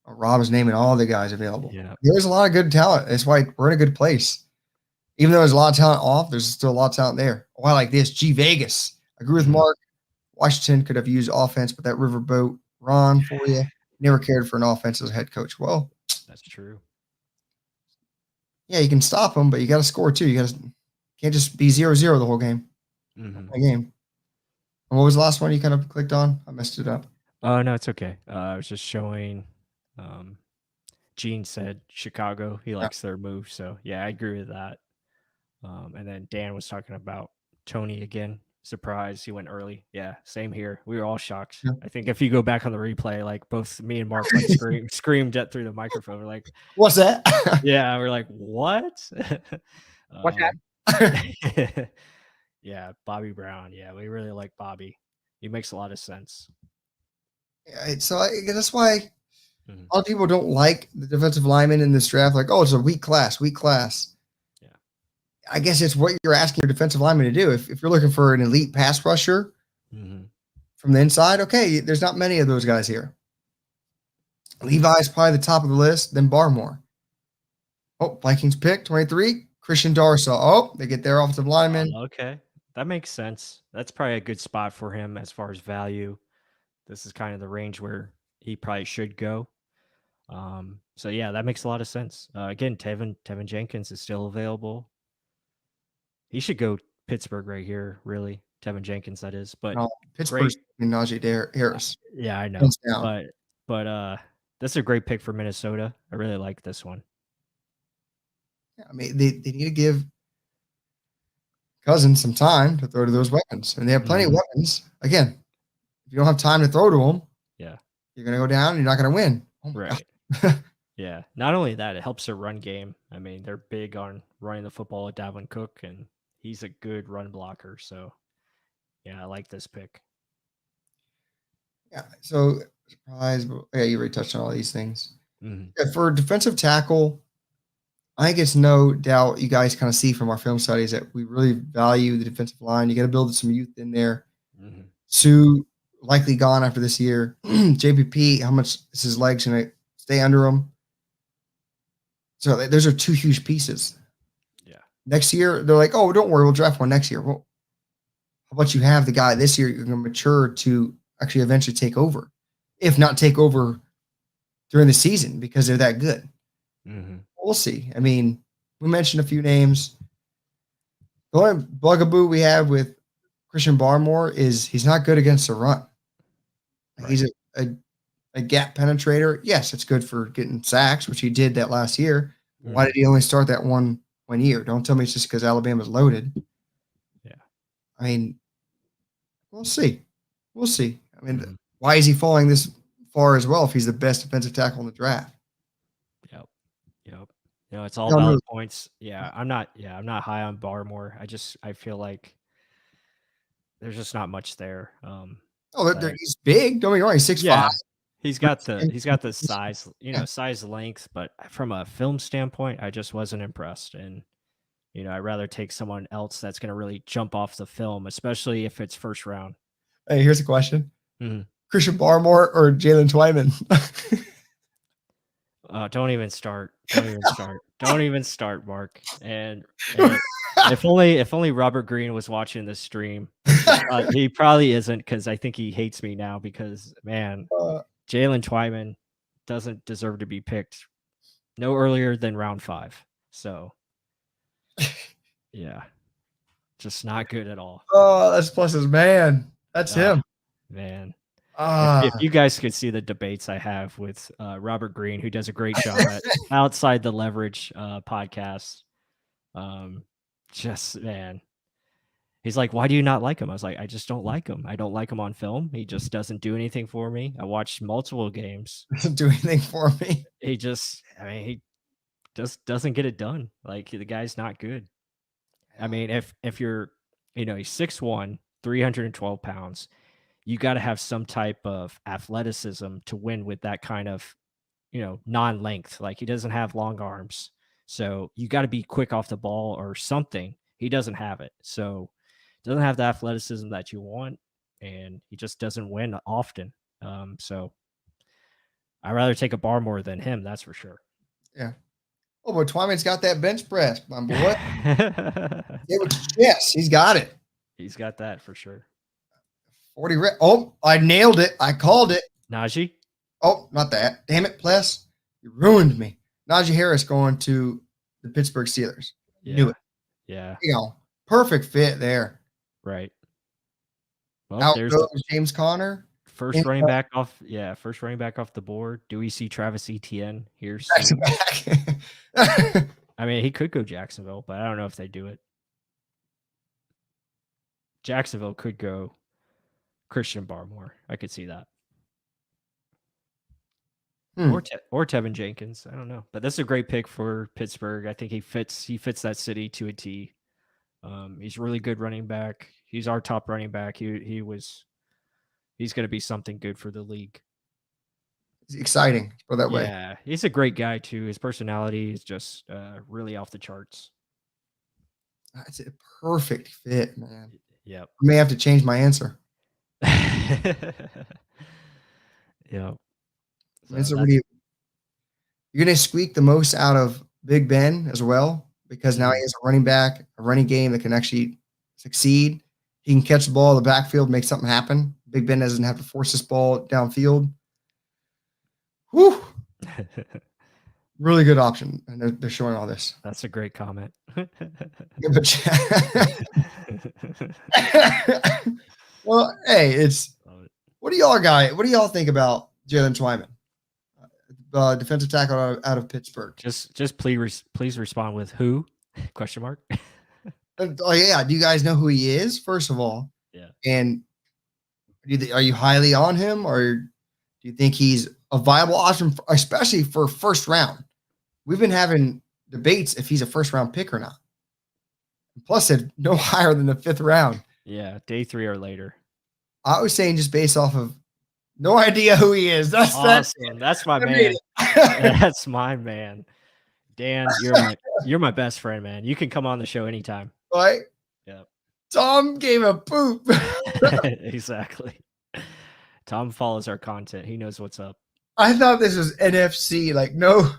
Rob is naming all the guys available. Yeah. There's a lot of good talent. That's why we're in a good place. Even though there's a lot of talent off, there's still a lot of talent there. Oh, I like this. G Vegas. I agree with Mark. Washington could have used offense, but that riverboat run for you. never cared for an offense as a head coach. Well, That's true. yeah, you can stop them, but you got to score too. Can't just be 0-0 the whole game. Mm-hmm. The game. And what was the last one you kind of clicked on? I messed it up. Oh, no, it's okay. I was just showing. Gene said Chicago. He likes their move. So, yeah, I agree with that. And then Dan was talking about Tony again. Surprise, he went early. Yeah, same here. We were all shocked. Yeah. I think if you go back on the replay, like both me and Mark like screamed at through the microphone. We're like, What's that? yeah, we're like, what? What's that? Yeah, Bobby Brown. Yeah, we really like Bobby. He makes a lot of sense. Yeah, so that's why Mhm. a lot of people don't like the defensive linemen in this draft. Like, oh, it's a weak class. Yeah. I guess it's what you're asking your defensive lineman to do. If you're looking for an elite pass rusher Mhm. from the inside, okay, there's not many of those guys here. Levi's probably the top of the list, then Barmore. Oh, Vikings pick 23, Christian Darsaw. Oh, they get their offensive lineman. Okay, that makes sense. That's probably a good spot for him as far as value. This is kind of the range where he probably should go. So yeah, that makes a lot of sense. Again, Tevin Jenkins is still available. He should go Pittsburgh right here, really. Tevin Jenkins, that is. But Pittsburgh's Najee Harris. yeah, I know. Hands down. But that's a great pick for Minnesota. I really like this one. Yeah, I mean, they need to give Cousins some time to throw to those weapons. And they have plenty of weapons. Again, if you don't have time to throw to them, Yeah. you're going to go down and you're not going to win. Oh my Right. God. Yeah. Not only that, it helps their run game. I mean, they're big on running the football at Dalvin Cook, and he's a good run blocker. So, yeah, I like this pick. Yeah. So, surprise. But yeah, you already touched on all these things. Mhm. Yeah, for defensive tackle, I think it's no doubt you guys kind of see from our film studies that we really value the defensive line. You got to build some youth in there. Mhm. Sue likely gone after this year. JPP, how much is his legs going to stay under him? So those are two huge pieces. Yeah. Next year, they're like, oh, don't worry, we'll draft one next year. Well, how about you have the guy this year you're going to mature to actually eventually take over, if not take over during the season because they're that good. Mhm. We'll see. I mean, we mentioned a few names. The only bugaboo we have with Christian Barmore is he's not good against the run. Right. He's a gap penetrator. Yes, it's good for getting sacks, which he did that last year. Why did he only start that one year? Don't tell me it's just because Alabama's loaded. Yeah. I mean, we'll see. I mean, why is he falling this far as well if he's the best defensive tackle in the draft? Yep. It's all valid points. Yeah, I'm not high on Barmore. I feel like there's just not much there. He's big. Don't get me wrong. He's 6'5". Yeah, he's got the size, size, length, but from a film standpoint, I just wasn't impressed. And I'd rather take someone else that's going to really jump off the film, especially if it's first round. Hey, here's a question: Mhm. Christian Barmore or Jalen Twyman? Don't even start. Don't even start, Mark. And if only Robert Green was watching this stream, he probably isn't, because I think he hates me now because, man, Jalen Twyman doesn't deserve to be picked no earlier than round 5. So, yeah, just not good at all. Oh, that's Plus's man. That's him, man. If you guys could see the debates I have with Robert Green, who does a great job at Outside the Leverage podcast, just, man, he's like, why do you not like him? I was like, I just don't like him. I don't like him on film. He just doesn't do anything for me. I watched multiple games. Doesn't do anything for me. He just doesn't get it done. Like, the guy's not good. I mean, if you're, he's 6'1", 312 pounds. You got to have some type of athleticism to win with that kind of, non-length. Like, he doesn't have long arms. So you got to be quick off the ball or something. He doesn't have it. So doesn't have the athleticism that you want, and he just doesn't win often. So I'd rather take a Barmore than him, that's for sure. Yeah. Oh, but Twyman's got that bench press, my boy. Yes, he's got it. He's got that for sure. 40 Oh, I nailed it. I called it. Najee? Oh, not that. Damn it, Pless. You ruined me. Najee Harris going to the Pittsburgh Steelers. Knew it. Yeah. You know, perfect fit there. Right. Well, Out there's goes James Conner. first running back off. Yeah, first running back off the board. Do we see Travis Etienne here Back to soon? back. I mean, he could go Jacksonville, but I don't know if they do it. Jacksonville could go Christian Barmore. I could see that. Or Tevin Jenkins. I don't know. But that's a great pick for Pittsburgh. I think he fits that city to a T. He's really good running back. He's our top running back. He's going to be something good for the league. It's exciting. Put that way. Yeah, he's a great guy too. His personality is just really off the charts. That's a perfect fit, man. Yep. I may have to change my answer. Yeah. So you're going to squeak the most out of Big Ben as well, because now he has a running back, a running game that can actually succeed. He can catch the ball in the backfield, make something happen. Big Ben doesn't have to force this ball downfield. Whew. Really good option. And they're showing all this. That's a great comment. Well, hey, what do y'all think about Jalen Twyman? Defensive tackle out of Pittsburgh. Just please respond with who? Question mark. Oh yeah, do you guys know who he is? First of all, yeah. And are you highly on him, or do you think he's a viable option, especially for first round? We've been having debates if he's a first round pick or not. Plus, said no higher than the 5th round. Yeah, day 3 or later. I was saying just based off of no idea who he is. That's awesome. That's my man. That's my man. Dan, you're my best friend, man. You can come on the show anytime. Right? Yeah. Tom gave a poop. Exactly. Tom follows our content. He knows what's up. I thought this was NFC. Like, no.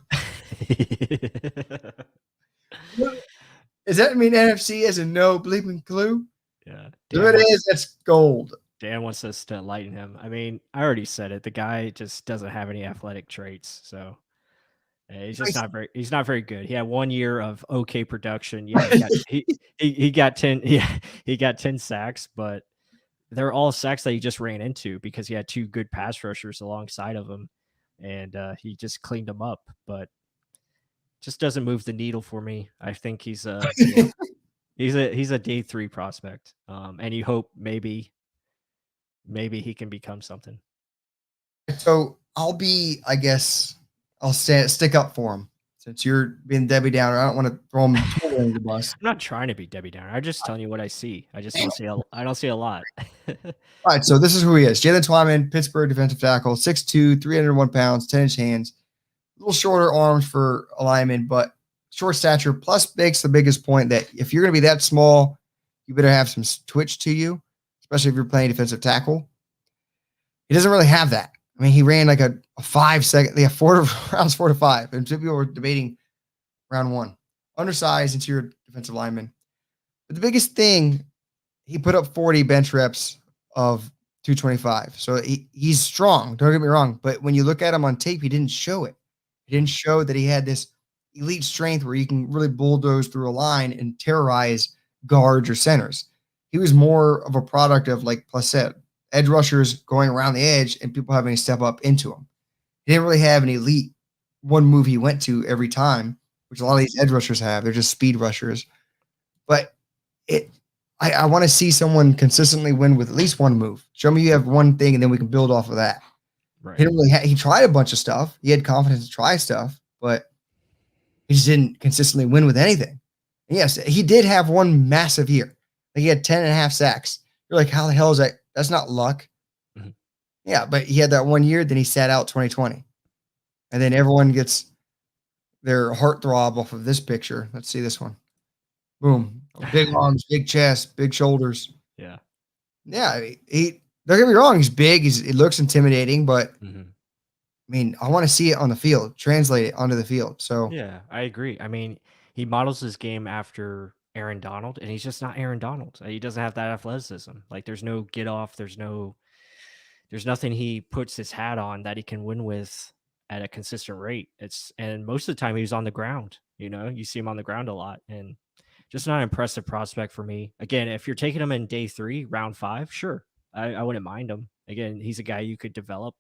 Does that mean NFC as a no bleeping clue? Yeah. If it is, that's gold. Dan wants us to enlighten him. I mean, I already said it. The guy just doesn't have any athletic traits. So he's just he's not very good. He had 1 year of okay production. Yeah, he got 10. Yeah, he got 10 sacks, but they're all sacks that he just ran into because he had 2 good pass rushers alongside of him, and he just cleaned them up. But just doesn't move the needle for me. I think he's he's a day 3 prospect, and you hope maybe he can become something. So I'll stick up for him since you're being Debbie Downer. I don't want to throw him totally under the bus. I'm not trying to be Debbie Downer. I'm just telling you what I see. I just don't see a lot. All right, so this is who he is. Jalen Twyman, Pittsburgh defensive tackle, 6'2", 301 pounds, 10-inch hands, a little shorter arms for a lineman, but short stature, plus makes the biggest point that if you're going to be that small, you better have some twitch to you, especially if you're playing defensive tackle. He doesn't really have that. I mean, he ran like a 5 second. They have 4 rounds, 4 to 5. And people were debating round 1. Undersized interior defensive lineman. But the biggest thing, he put up 40 bench reps of 225. So he's strong. Don't get me wrong. But when you look at him on tape, he didn't show it. He didn't show that he had this elite strength where he can really bulldoze through a line and terrorize guards or centers. He was more of a product of, like Plus said, edge rushers going around the edge and people having to step up into him. He didn't really have an elite one move he went to every time, which a lot of these edge rushers have. They're just speed rushers. But I want to see someone consistently win with at least one move. Show me you have one thing, and then we can build off of that. Right. He didn't really he tried a bunch of stuff. He had confidence to try stuff, but he just didn't consistently win with anything. And yes, he did have one massive year. Like he had 10.5 sacks. You're like, how the hell is that? That's not luck. Mm-hmm. Yeah, but he had that 1 year, then he sat out 2020. And then everyone gets their heartthrob off of this picture. Let's see this one. Boom. Big arms, big chest, big shoulders. Yeah. Yeah. He don't get me wrong. He's big. It looks intimidating, but I mean, I want to see it on the field, translate it onto the field. So yeah, I agree. I mean, he models his game after Aaron Donald, and he's just not Aaron Donald. He doesn't have that athleticism. Like there's no get off. There's no there's nothing he puts his hat on that he can win with at a consistent rate. And most of the time he was on the ground. You see him on the ground a lot, and just not an impressive prospect for me. Again, if you're taking him in day 3, round 5, sure, I wouldn't mind him. Again, he's a guy you could develop,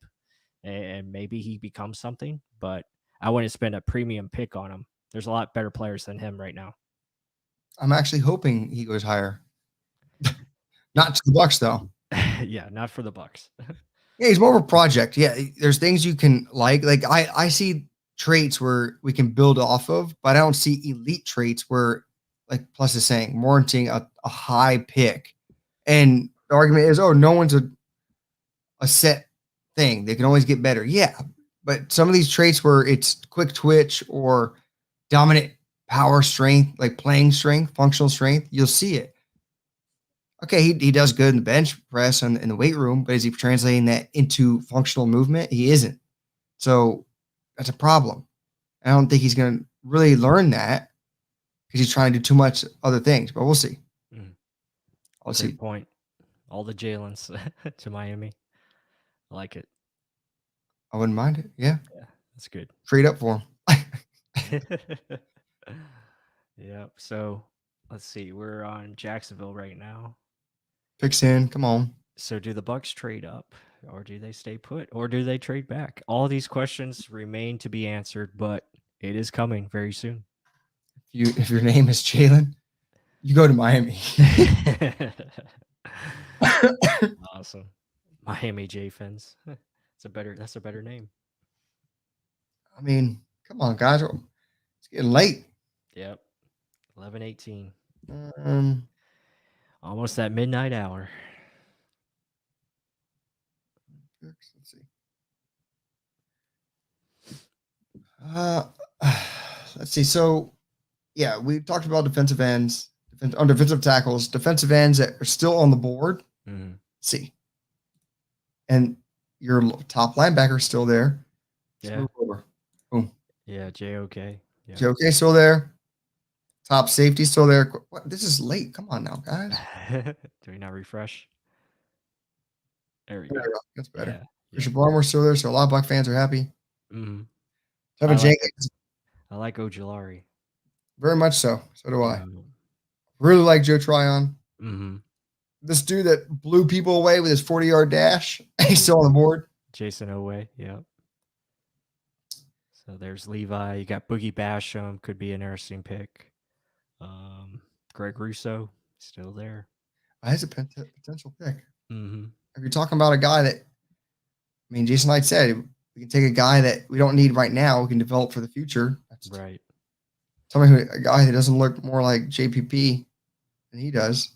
and maybe he becomes something, but I wouldn't spend a premium pick on him. There's a lot better players than him right now. I'm actually hoping he goes higher. Not to the Bucs though. Yeah, not for the Bucs. Yeah, he's more of a project. Yeah, there's things you can like. Like I see traits where we can build off of, but I don't see elite traits where, like Plus is saying, warranting a high pick. And the argument is, no one's a set thing. They can always get better. Yeah, but some of these traits where it's quick twitch or dominant power strength, like playing strength, functional strength, you'll see it. Okay, he does good in the bench press and in the weight room, but is he translating that into functional movement? He isn't. So that's a problem. I don't think he's going to really learn that because he's trying to do too much other things, but we'll see. I'll see. Great point. All the Jalen's to Miami. I like it. I wouldn't mind it. Yeah. Yeah, that's good. Trade up for him. Yeah. So let's see. We're on Jacksonville right now. Picks in. Come on. So do the Bucs trade up, or do they stay put, or do they trade back? All these questions remain to be answered, but it is coming very soon. If your name is Jalen, you go to Miami. Awesome. Miami J-Fins. That's a better name. I mean, come on, guys. It's getting late. Yep. 11:18. Um, Almost that midnight hour. Let's see. Let's see. So, yeah, we talked about defensive ends, defensive tackles, defensive ends that are still on the board. Mm-hmm. Let's see. And your top linebacker is still there. Yeah. Boom. Yeah, JOK. Yeah. JOK still there. Top safety still there. What? This is late. Come on now, guys. Do we not refresh? There we go. That's better. Yeah. Bishop Barmore's still there, so a lot of Buck fans are happy. Mm-hmm. Tevin Jenkins. I like Ojulari. Very much so. So do I. Mm-hmm. Really like Joe Tryon. Mm-hmm. This dude that blew people away with his 40-yard dash, he's still on the board. Jason Oweh, yeah. So there's Levi. You got Boogie Basham, could be an interesting pick. Greg Russo, still there. That's a potential pick. Mm-hmm. If you're talking about a guy that, Jason Knight said, we can take a guy that we don't need right now, we can develop for the future. That's right. Tell me a guy that doesn't look more like JPP than he does.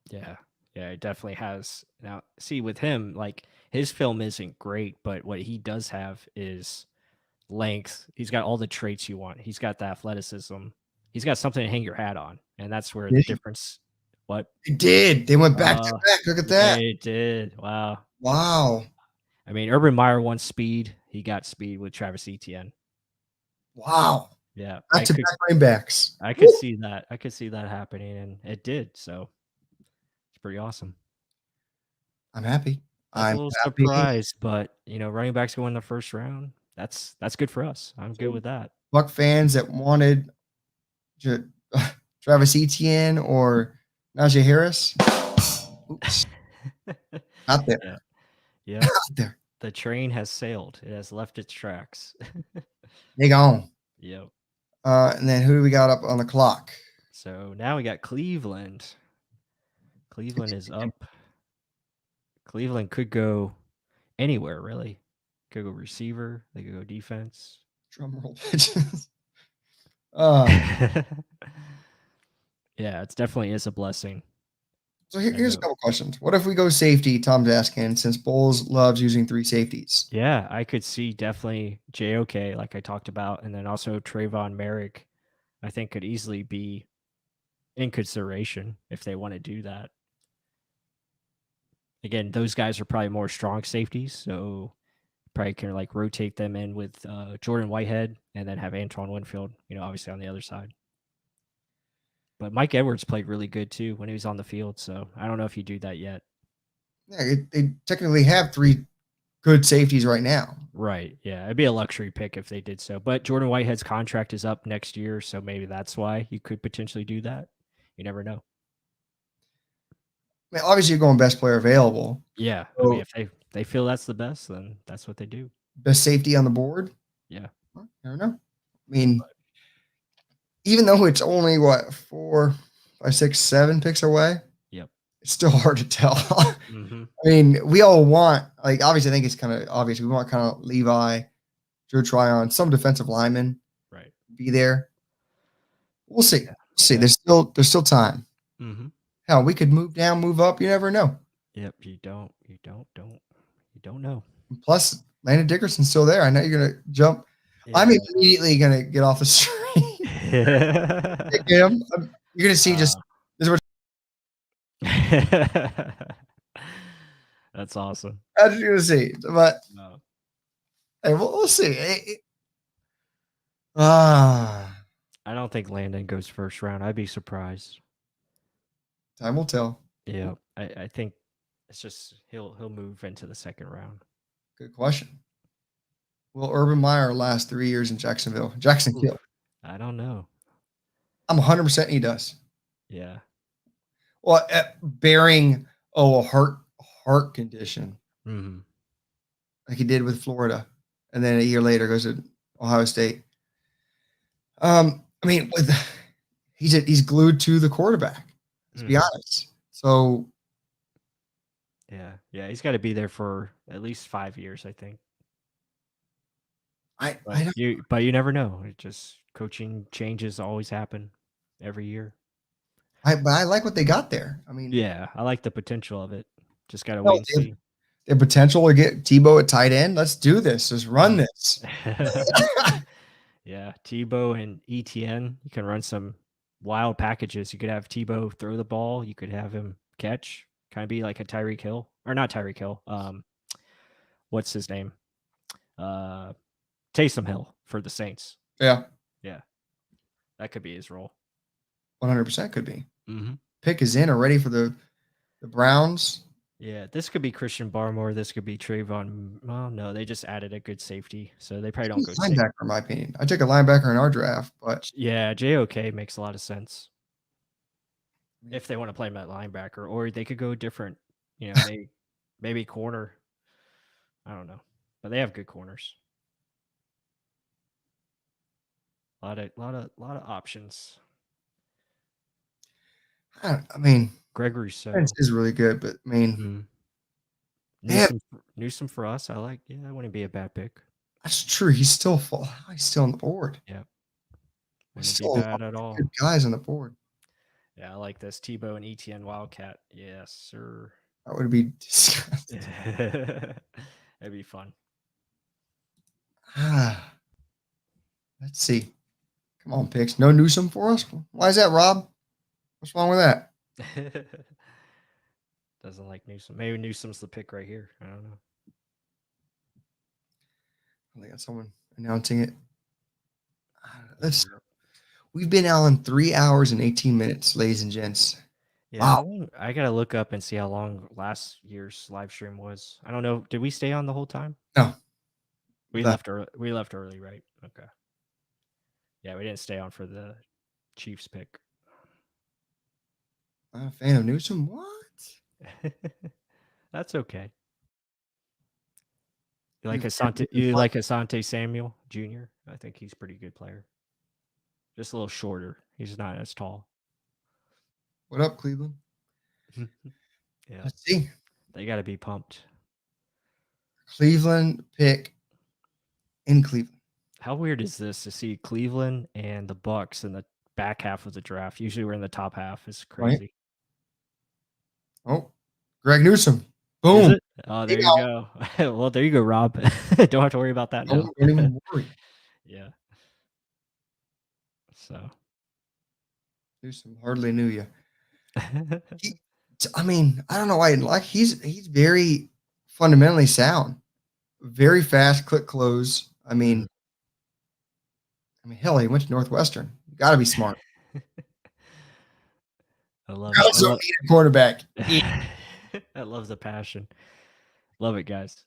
Yeah, it definitely has. Now, see, with him, like, his film isn't great, but what he does have is length. He's got all the traits you want. He's got the athleticism. He's got something to hang your hat on, and that's where the difference. What? They did. They went back to back. Look at that. They did. Wow. Urban Meyer wants speed. He got speed with Travis Etienne. Wow. Yeah. Back-to-back running backs. I could see that. I could see that happening, and it did. So it's pretty awesome. I'm happy. I'm a little surprised, but running backs go in the first round. That's good for us. I'm good with that. Buck fans that wanted Travis Etienne or Najee Harris. Oops. Out there. Yeah. Out there. The train has sailed. It has left its tracks. They gone. Yep. And then who do we got up on the clock? So now we got Cleveland. Cleveland is up. Cleveland could go anywhere, really. Could go receiver. They could go defense. Drum roll pitches. Yeah, it definitely is a blessing. So here's a couple questions. What if we go safety? Tom's asking, since Bowles loves using 3 safeties. Yeah, I could see definitely JOK, like I talked about, and then also Trayvon Merrick, I think could easily be in consideration if they want to do that. Again, those guys are probably more strong safeties, so probably can rotate them in with Jordan Whitehead and then have Antoine Winfield, obviously on the other side. But Mike Edwards played really good too when he was on the field, so I don't know if you do that yet. Yeah, they technically have 3 good safeties right now. Right. Yeah. It'd be a luxury pick if they did so. But Jordan Whitehead's contract is up next year, so maybe that's why you could potentially do that. You never know. I mean, obviously, you're going best player available. Yeah. I So, mean, if they feel that's the best, then that's what they do. best safety on the board. Yeah. I don't know. I mean, even though it's only 4, 5, 6, 7 picks away. Yep. It's still hard to tell. Mm-hmm. I mean, we all want, like, obviously, I think it's kind of obvious. We want kind of Levi, Joe Tryon, some defensive linemen, right, be there. We'll see. Yeah. We'll see. Yeah. There's still time. Mm-hmm. Hell, we could move down, move up. You never know. Yep. You don't know. Plus, Landon Dickerson's still there. I know you're gonna jump. Yeah. I'm immediately gonna get off the street. You're gonna see just this is what that's awesome. I'm just gonna see. But No. hey, we'll see. I don't think Landon goes first round. I'd be surprised. Time will tell. Yeah, I think it's just he'll move into the second round. Good question. Will Urban Meyer last 3 years in Jacksonville? Jacksonville. I don't know. I'm 100% he does. Yeah. Well, bearing a heart condition, Mm-hmm. like he did with Florida, and then a year later goes to Ohio State. I mean, he's glued to the quarterback. Let's be honest. So yeah, he's got to be there for at least 5 years, I think. But you never know. It just coaching changes always happen every year. But I like what they got there. I mean, yeah, I like the potential of it. Just gotta wait and see. The potential to get Tebow at tight end. Let's do this. Let's run this. Yeah, Tebow and ETN. You can run some wild packages. You could have Tebow throw the ball. You could have him catch. Kind of be like a Tyreek Hill, or not Tyreek Hill. What's his name? Taysom Hill for the Saints. Yeah, that could be his role. 100% could be. Mm-hmm. Pick is in already for the Browns. Yeah, this could be Christian Barmore. This could be Trayvon. Well, no, they just added a good safety, so they probably don't go linebacker, in my opinion. I took a linebacker in our draft, but yeah, JOK makes a lot of sense if they want to play him at linebacker, or they could go different. You know, maybe corner. I don't know, but they have good corners. A lot of options. I mean, Gregory so is really good, but I mean, Newsome for us. I like. Yeah, that wouldn't be a bad pick. That's true. He's still full. He's still on the board. Yeah, wouldn't be bad at all. Good guys on the board. Yeah, I like this Tebow and ETN Wildcat. Yes, sir. That would be disgusting. That'd be fun. Let's see. Come on, picks. No Newsome for us? Why is that, Rob? What's wrong with that? Doesn't like Newsome. Maybe Newsome's the pick right here. I don't know. I got someone announcing it. We've been on 3 hours and 18 minutes, ladies and gents. Yeah, wow. I gotta look up and see how long last year's live stream was. I don't know. Did we stay on the whole time? No. We left early. We left early, right? Okay. Yeah, we didn't stay on for the Chiefs pick. Not a fan of Newsome? What? That's okay. You like Asante Samuel Jr.? I think he's a pretty good player. Just a little shorter. He's not as tall. What up, Cleveland? Yeah. Let's see. They got to be pumped. Cleveland pick in Cleveland. How weird is this to see Cleveland and the Bucs in the back half of the draft? Usually we're in the top half. It's crazy. Right. Oh, Greg Newsome. Boom. Oh, there you go. Well, there you go, Rob. Don't have to worry about that now. Don't even worry. Yeah. So. Newsome hardly knew you. I mean, I don't know why I didn't like. He's very fundamentally sound. Very fast, click close. I mean, hell, he went to Northwestern. You got to be smart. I love it. Also need a quarterback. I love the passion. Love it, guys.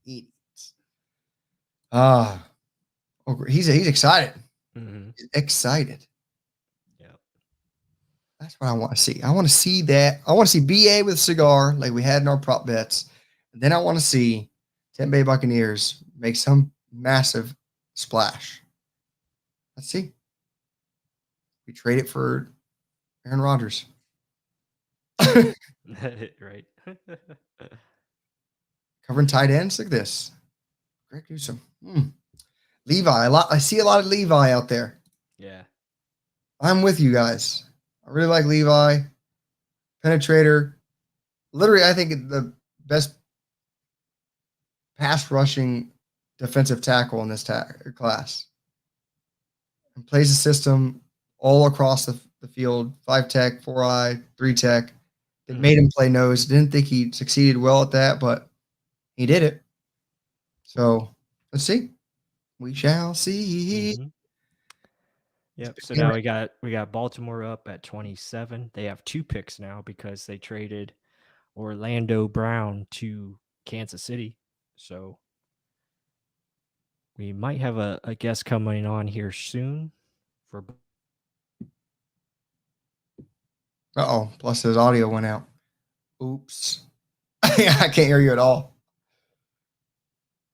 idiots. He's excited. Mm-hmm. He's excited. Yeah. That's what I want to see. I want to see that. I want to see BA with a cigar like we had in our prop bets. And then I want to see Tampa Bay Buccaneers make some massive splash. Let's see. We trade it for Aaron Rodgers. Right. Covering tight ends like this. Greg Newsome. Levi. I see a lot of Levi out there. Yeah. I'm with you guys. I really like Levi. Penetrator. Literally, I think the best pass rushing defensive tackle in this class. And plays the system all across the field. 5 tech, 4-eye, 3 tech. It made him play nose. Didn't think he succeeded well at that, but he did it. So let's see. We shall see. Mm-hmm. Yep. So now we got Baltimore up at 27. They have 2 picks now because they traded Orlando Brown to Kansas City. So we might have a guest coming on here soon for. Plus his audio went out. Oops. I can't hear you at all.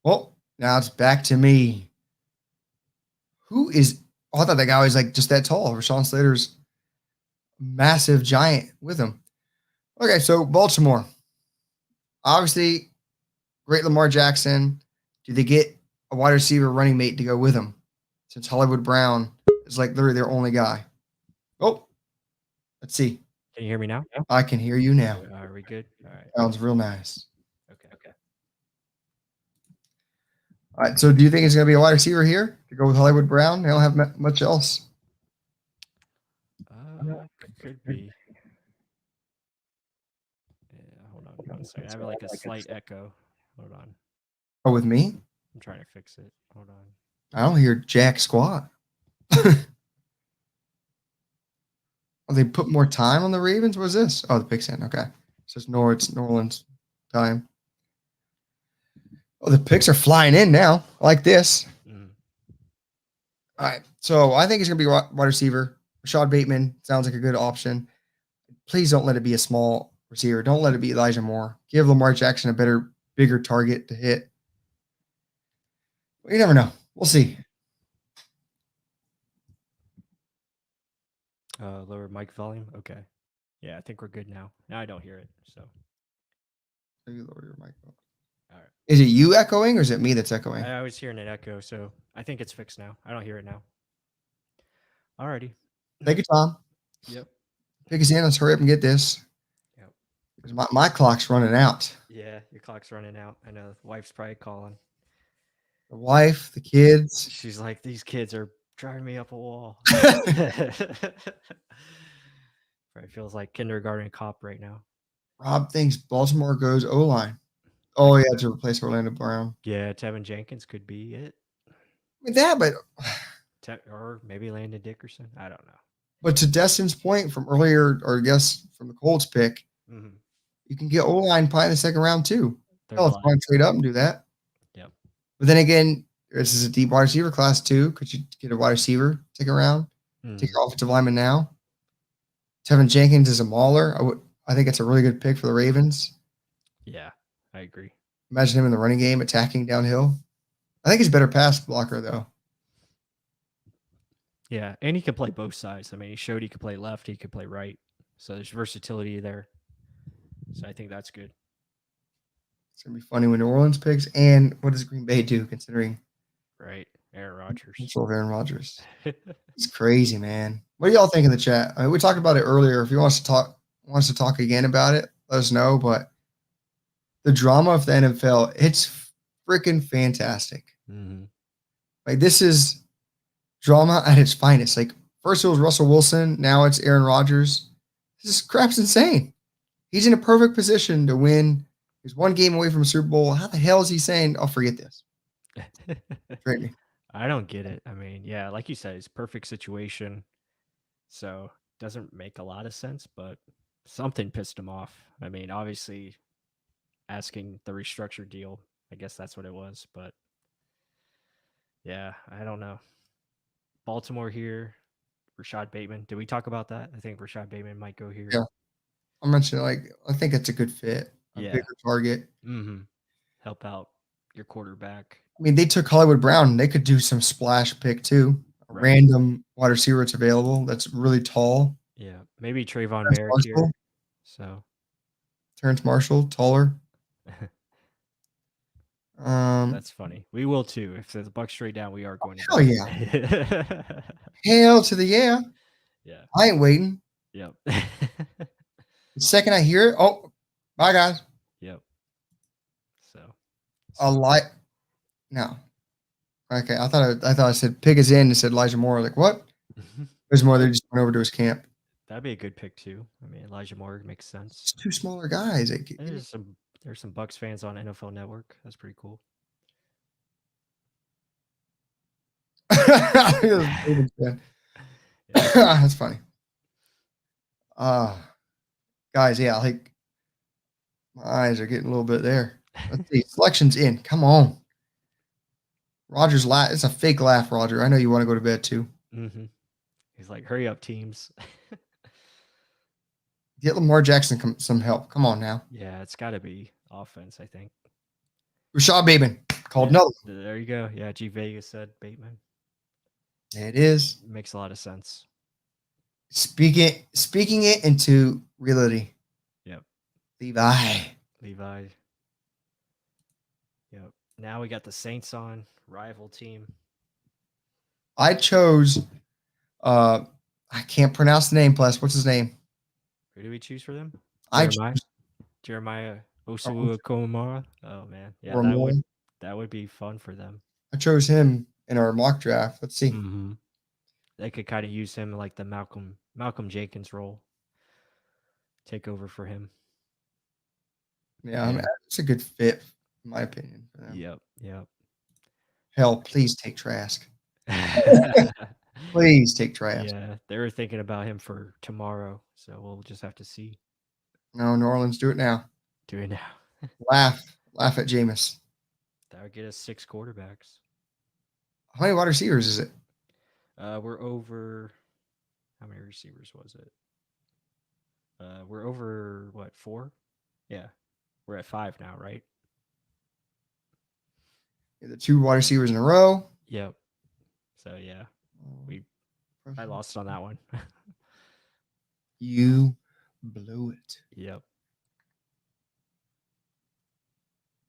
Well, now it's back to me. Who is... I thought that guy was like just that tall. Rashawn Slater's massive giant with him. Okay, so Baltimore. Obviously, great Lamar Jackson. Do they get a wide receiver running mate to go with him? Since Hollywood Brown is like literally their only guy. Oh, let's see. Can you hear me now? I can hear you now. Are we good? All right. Sounds real nice. Okay. All right, so do you think it's going to be a wide receiver here to go with Hollywood Brown? They don't have much else. Could be. Yeah, hold on 1 second. I have like a slight echo. Hold on. Oh, with me? I'm trying to fix it. Hold on. I don't hear jack squat. Oh, they put more time on the Ravens? What is this? Oh, the pick's in. Okay. So it's New Orleans time. Oh, the picks are flying in now. I like this. All right. So I think it's going to be wide receiver. Rashad Bateman sounds like a good option. Please don't let it be a small receiver. Don't let it be Elijah Moore. Give Lamar Jackson a bigger target to hit. You never know. We'll see. Lower mic volume. Okay. Yeah, I think we're good now. Now I don't hear it. So Maybe lower your mic. all right. Is it you echoing or is it me that's echoing? I was hearing an echo, so I think it's fixed now. I don't hear it now. Alrighty. Thank you, Tom. Yep. Pick us in. Let's hurry up and get this. Yep. Because my clock's running out. Yeah, your clock's running out. I know the wife's probably calling. The wife, the kids. She's like, these kids are driving me up a wall. Probably feels like kindergarten cop right now. Rob thinks Baltimore goes O-line. Oh, yeah, to replace Orlando Brown. Yeah, Tevin Jenkins could be it. With that, but or maybe Landon Dickerson. I don't know. But to Destin's point from earlier, or I guess from the Colts pick, you can get O-line probably in the second round too. Hell, if you want to trade up and do that. Yep. But then again, this is a deep wide receiver class too. Could you get a wide receiver, take a round, take your offensive lineman now? Tevin Jenkins is a mauler. I think it's a really good pick for the Ravens. Yeah, I agree. Imagine him in the running game attacking downhill. I think he's a better pass blocker though. Yeah, and he can play both sides. I mean, he showed he could play left, he could play right. So there's versatility there. So I think that's good. It's going to be funny when New Orleans picks. And what does Green Bay do considering? Right. Aaron Rodgers. Aaron Rodgers. It's crazy, man. What do y'all think in the chat? I mean, we talked about it earlier. If you want us to talk again about it, let us know. But the drama of the NFL, it's freaking fantastic. Like, this is drama at its finest. Like, first it was Russell Wilson, now it's Aaron Rodgers. This crap's insane. He's in a perfect position to win. He's one game away from a Super Bowl. How the hell is he saying, "I'll forget this"? Trade me. I don't get it. I mean, yeah, like you said, it's a perfect situation. So doesn't make a lot of sense, but something pissed him off. I mean, obviously asking the restructured deal I guess that's what it was. But yeah, I don't know. Baltimore here. Rashad Bateman. Did we talk about that? I think Rashad Bateman might go here. Yeah. I mentioned I think it's a good fit. A Yeah. bigger target. Mm-hmm. Help out your quarterback. I mean, they took Hollywood Brown. They could do some splash pick too. A Right. random wide receiver that's available. That's really tall. Yeah. Maybe Trayvon Terrence Merrick here. Marshall. So Terrence Marshall, taller. that's funny. We will too. If the Bucs trade down, we are going to. Hell yeah. Hell to the yeah. Yeah. I ain't waiting. Yep. The second I hear it, oh, bye guys. Yep. So. No. Okay, I thought I said Pig is in and said Elijah Moore. Like what? There's more. They just went over to his camp. That'd be a good pick too. I mean, Elijah Moore makes sense. It's two smaller guys. There's some Bucs fans on NFL Network. That's pretty cool. That's funny. Guys, yeah, like my eyes are getting a little bit there. Let's see. Selection's in. Come on. Rodgers laugh. It's a fake laugh, Roger. I know you want to go to bed too. Mm-hmm. He's like, hurry up, teams. Get Lamar Jackson some help. Come on now. Yeah, it's got to be offense, I think. Rashad Bateman called no. There you go. Yeah, G Vegas said Bateman. It is. Makes a lot of sense. Speaking it into reality. Yep. Levi. Yep. Now we got the Saints on, rival team. I chose I can't pronounce the name, plus what's his name? Who do we choose for them? Jeremiah Owusu-Komara. Oh man. Yeah, that would be fun for them. I chose him in our mock draft. Let's see. Mm-hmm. They could kind of use him like the Malcolm Jenkins role. Take over for him. Yeah, I mean, it's a good fit, in my opinion. For them. Yep. Hell, please take Trask. Please take Trask. Yeah, they were thinking about him for tomorrow, so we'll just have to see. No, New Orleans, do it now. Do it now. Laugh at Jameis. That would get us 6 quarterbacks. How many wide receivers is it? We're over. How many receivers was it? We're over what, 4? Yeah, we're at 5 now, right? The 2 wide receivers in a row. Yep. So yeah, I lost on that one. You blew it. Yep.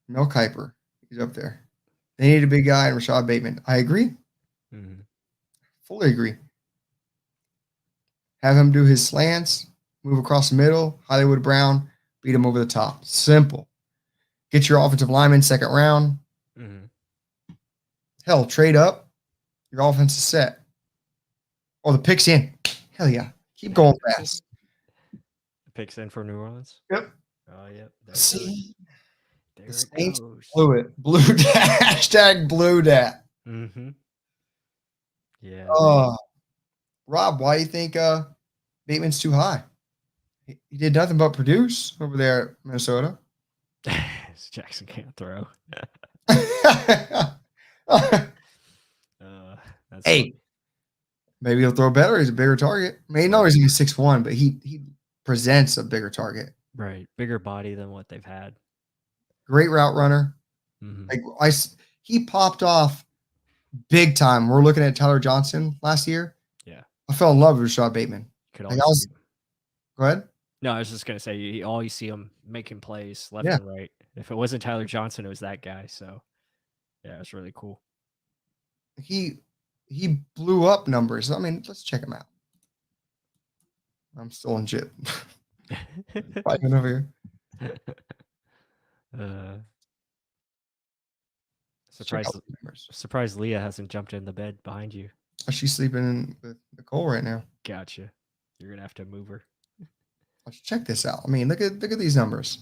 Mel Kiper, he's up there. They need a big guy in Rashad Bateman. I agree. Mm-hmm. Fully agree. Have him do his slants, move across the middle, Hollywood Brown, beat him over the top. Simple. Get your offensive lineman second round. Mm-hmm. Hell, trade up. Your offense is set. Oh, the pick's in. Hell yeah. Keep going fast. The pick's in for New Orleans? Yep. Oh, yep. See? There The it Saints goes. blew it. Blew that. Hashtag blew that. Mm-hmm. Yeah. Rob, why do you think Bateman's too high? He did nothing but produce over there at Minnesota. Jackson can't throw. That's hey, funny. Maybe he'll throw better. He's a bigger target. I mean, no, he's only 6'1", but he presents a bigger target. Right, bigger body than what they've had. Great route runner. Mm-hmm. Like he popped off big time. We're looking at Tyler Johnson last year. Yeah, I fell in love with Rashad Bateman. Could Go ahead. No, I was just gonna say you always see him making plays left and right. If it wasn't Tyler Johnson, it was that guy. So yeah, it's really cool. He blew up numbers. I mean, let's check him out. I'm still in jit. Fighting over here. Surprised Leah hasn't jumped in the bed behind you. She's sleeping with Nicole right now. Gotcha. You're gonna have to move her. Let's check this out. I mean, look at these numbers.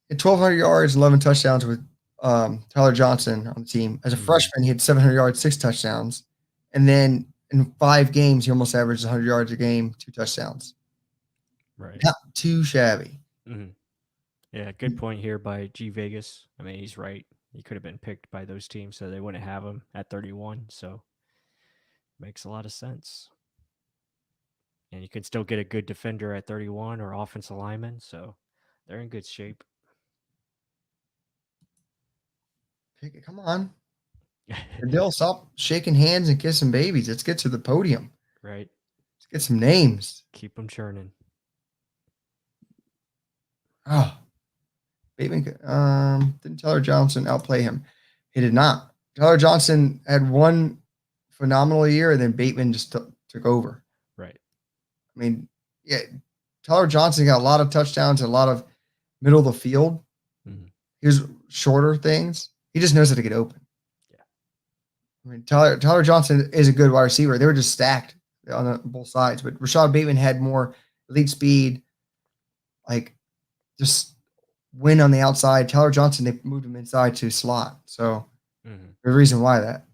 At 1,200 yards, 11 touchdowns with Tyler Johnson on the team. As a freshman, he had 700 yards, 6 touchdowns. And then in 5 games, he almost averaged 100 yards a game, 2 touchdowns. Right. Not too shabby. Mm-hmm. Yeah, good point here by G Vegas. I mean, he's right. He could have been picked by those teams, so they wouldn't have him at 31. So makes a lot of sense. And you can still get a good defender at 31 or offensive lineman, so they're in good shape. Pick it. Come on. Adele, stop shaking hands and kissing babies. Let's get to the podium. Right. Let's get some names. Keep them churning. Oh, Bateman. Didn't Tyler Johnson outplay him? He did not. Tyler Johnson had one phenomenal year, and then Bateman just took over. Right. I mean, yeah, Tyler Johnson got a lot of touchdowns, and a lot of middle of the field. Mhm. Here's shorter things. He just knows how to get open. Yeah. I mean, Tyler Johnson is a good wide receiver. They were just stacked on both sides, but Rashad Bateman had more elite speed, like just win on the outside. Tyler Johnson, they moved him inside to slot. So there's a reason why that.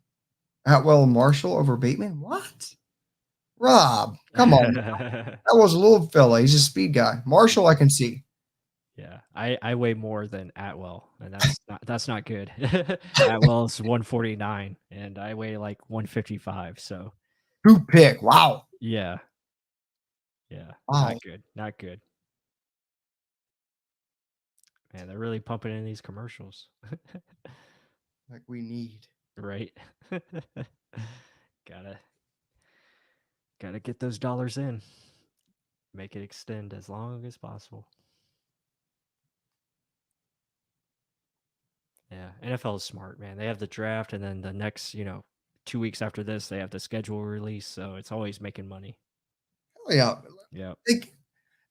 Atwell and Marshall over Bateman? What? Rob, come on. That was a little fella. He's a speed guy. Marshall, I can see. Yeah, I weigh more than Atwell, and that's not good. Atwell's 149, and I weigh like 155. So Who pick? Wow. yeah, Wow. not good. Man, they're really pumping in these commercials, Like we need. right? gotta get those dollars in, make it extend as long as possible. Yeah, NFL is smart, man. They have the draft, and then the next, 2 weeks after this, they have the schedule release. So it's always making money. Oh, yeah. Yeah. Like,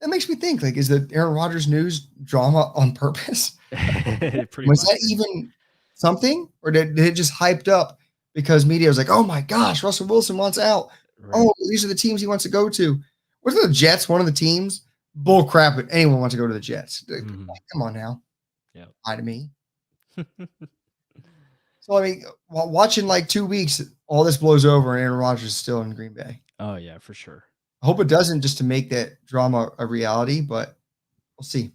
that makes me think, like, is the Aaron Rodgers news drama on purpose? Was that even something? Or did it just hyped up because media was like, oh my gosh, Russell Wilson wants out. Right. Oh, these are the teams he wants to go to. Wasn't the Jets one of the teams? Bull crap if anyone wants to go to the Jets. Come on now. Yeah. Lie to me. So, I mean, while watching like 2 weeks, all this blows over and Aaron Rodgers is still in Green Bay. Oh, yeah, for sure. I hope it doesn't, just to make that drama a reality, but we'll see.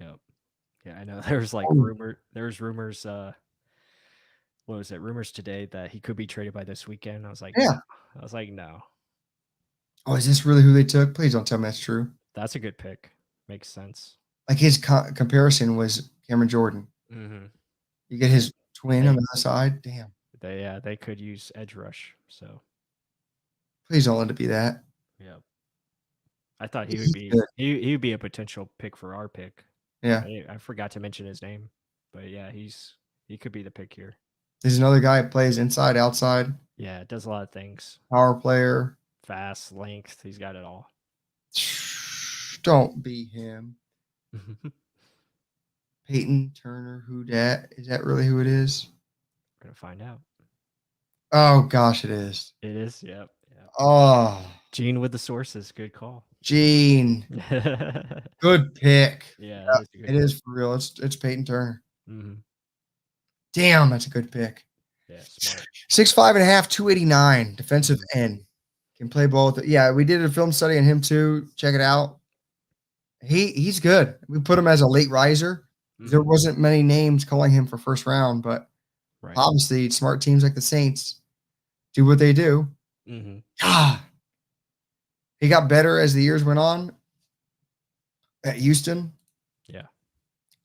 Yep. Yeah, I know. There's rumors, what was it? Rumors today that he could be traded by this weekend. I was like, Yeah. No. Oh, is this really who they took? Please don't tell me that's true. That's a good pick. Makes sense. Like his comparison was Cameron Jordan. Mm-hmm. You get his twin on the other side. Damn. They could use edge rush. So please don't let it be that. Yeah. I thought he would be good. he would be a potential pick for our pick. Yeah. I forgot to mention his name, but yeah, he could be the pick here. There's another guy who plays inside, outside. Yeah, does a lot of things. Power player. Fast, length. He's got it all. Don't be him. Peyton Turner, who dat? Is that really who it is? We're gonna find out. Oh gosh, it is. It is. Yep. Oh, Gene with the sources. Good call. Gene. Good pick. Yeah, it is for real. It's Peyton Turner. Mm-hmm. Damn, that's a good pick. Yeah, smart. 6'5.5", 289, defensive end. Can play both. Yeah, we did a film study on him too. Check it out. He's good. We put him as a late riser. Mm-hmm. There wasn't many names calling him for first round, but obviously smart teams like the Saints do what they do. Mm-hmm. He got better as the years went on at Houston. Yeah.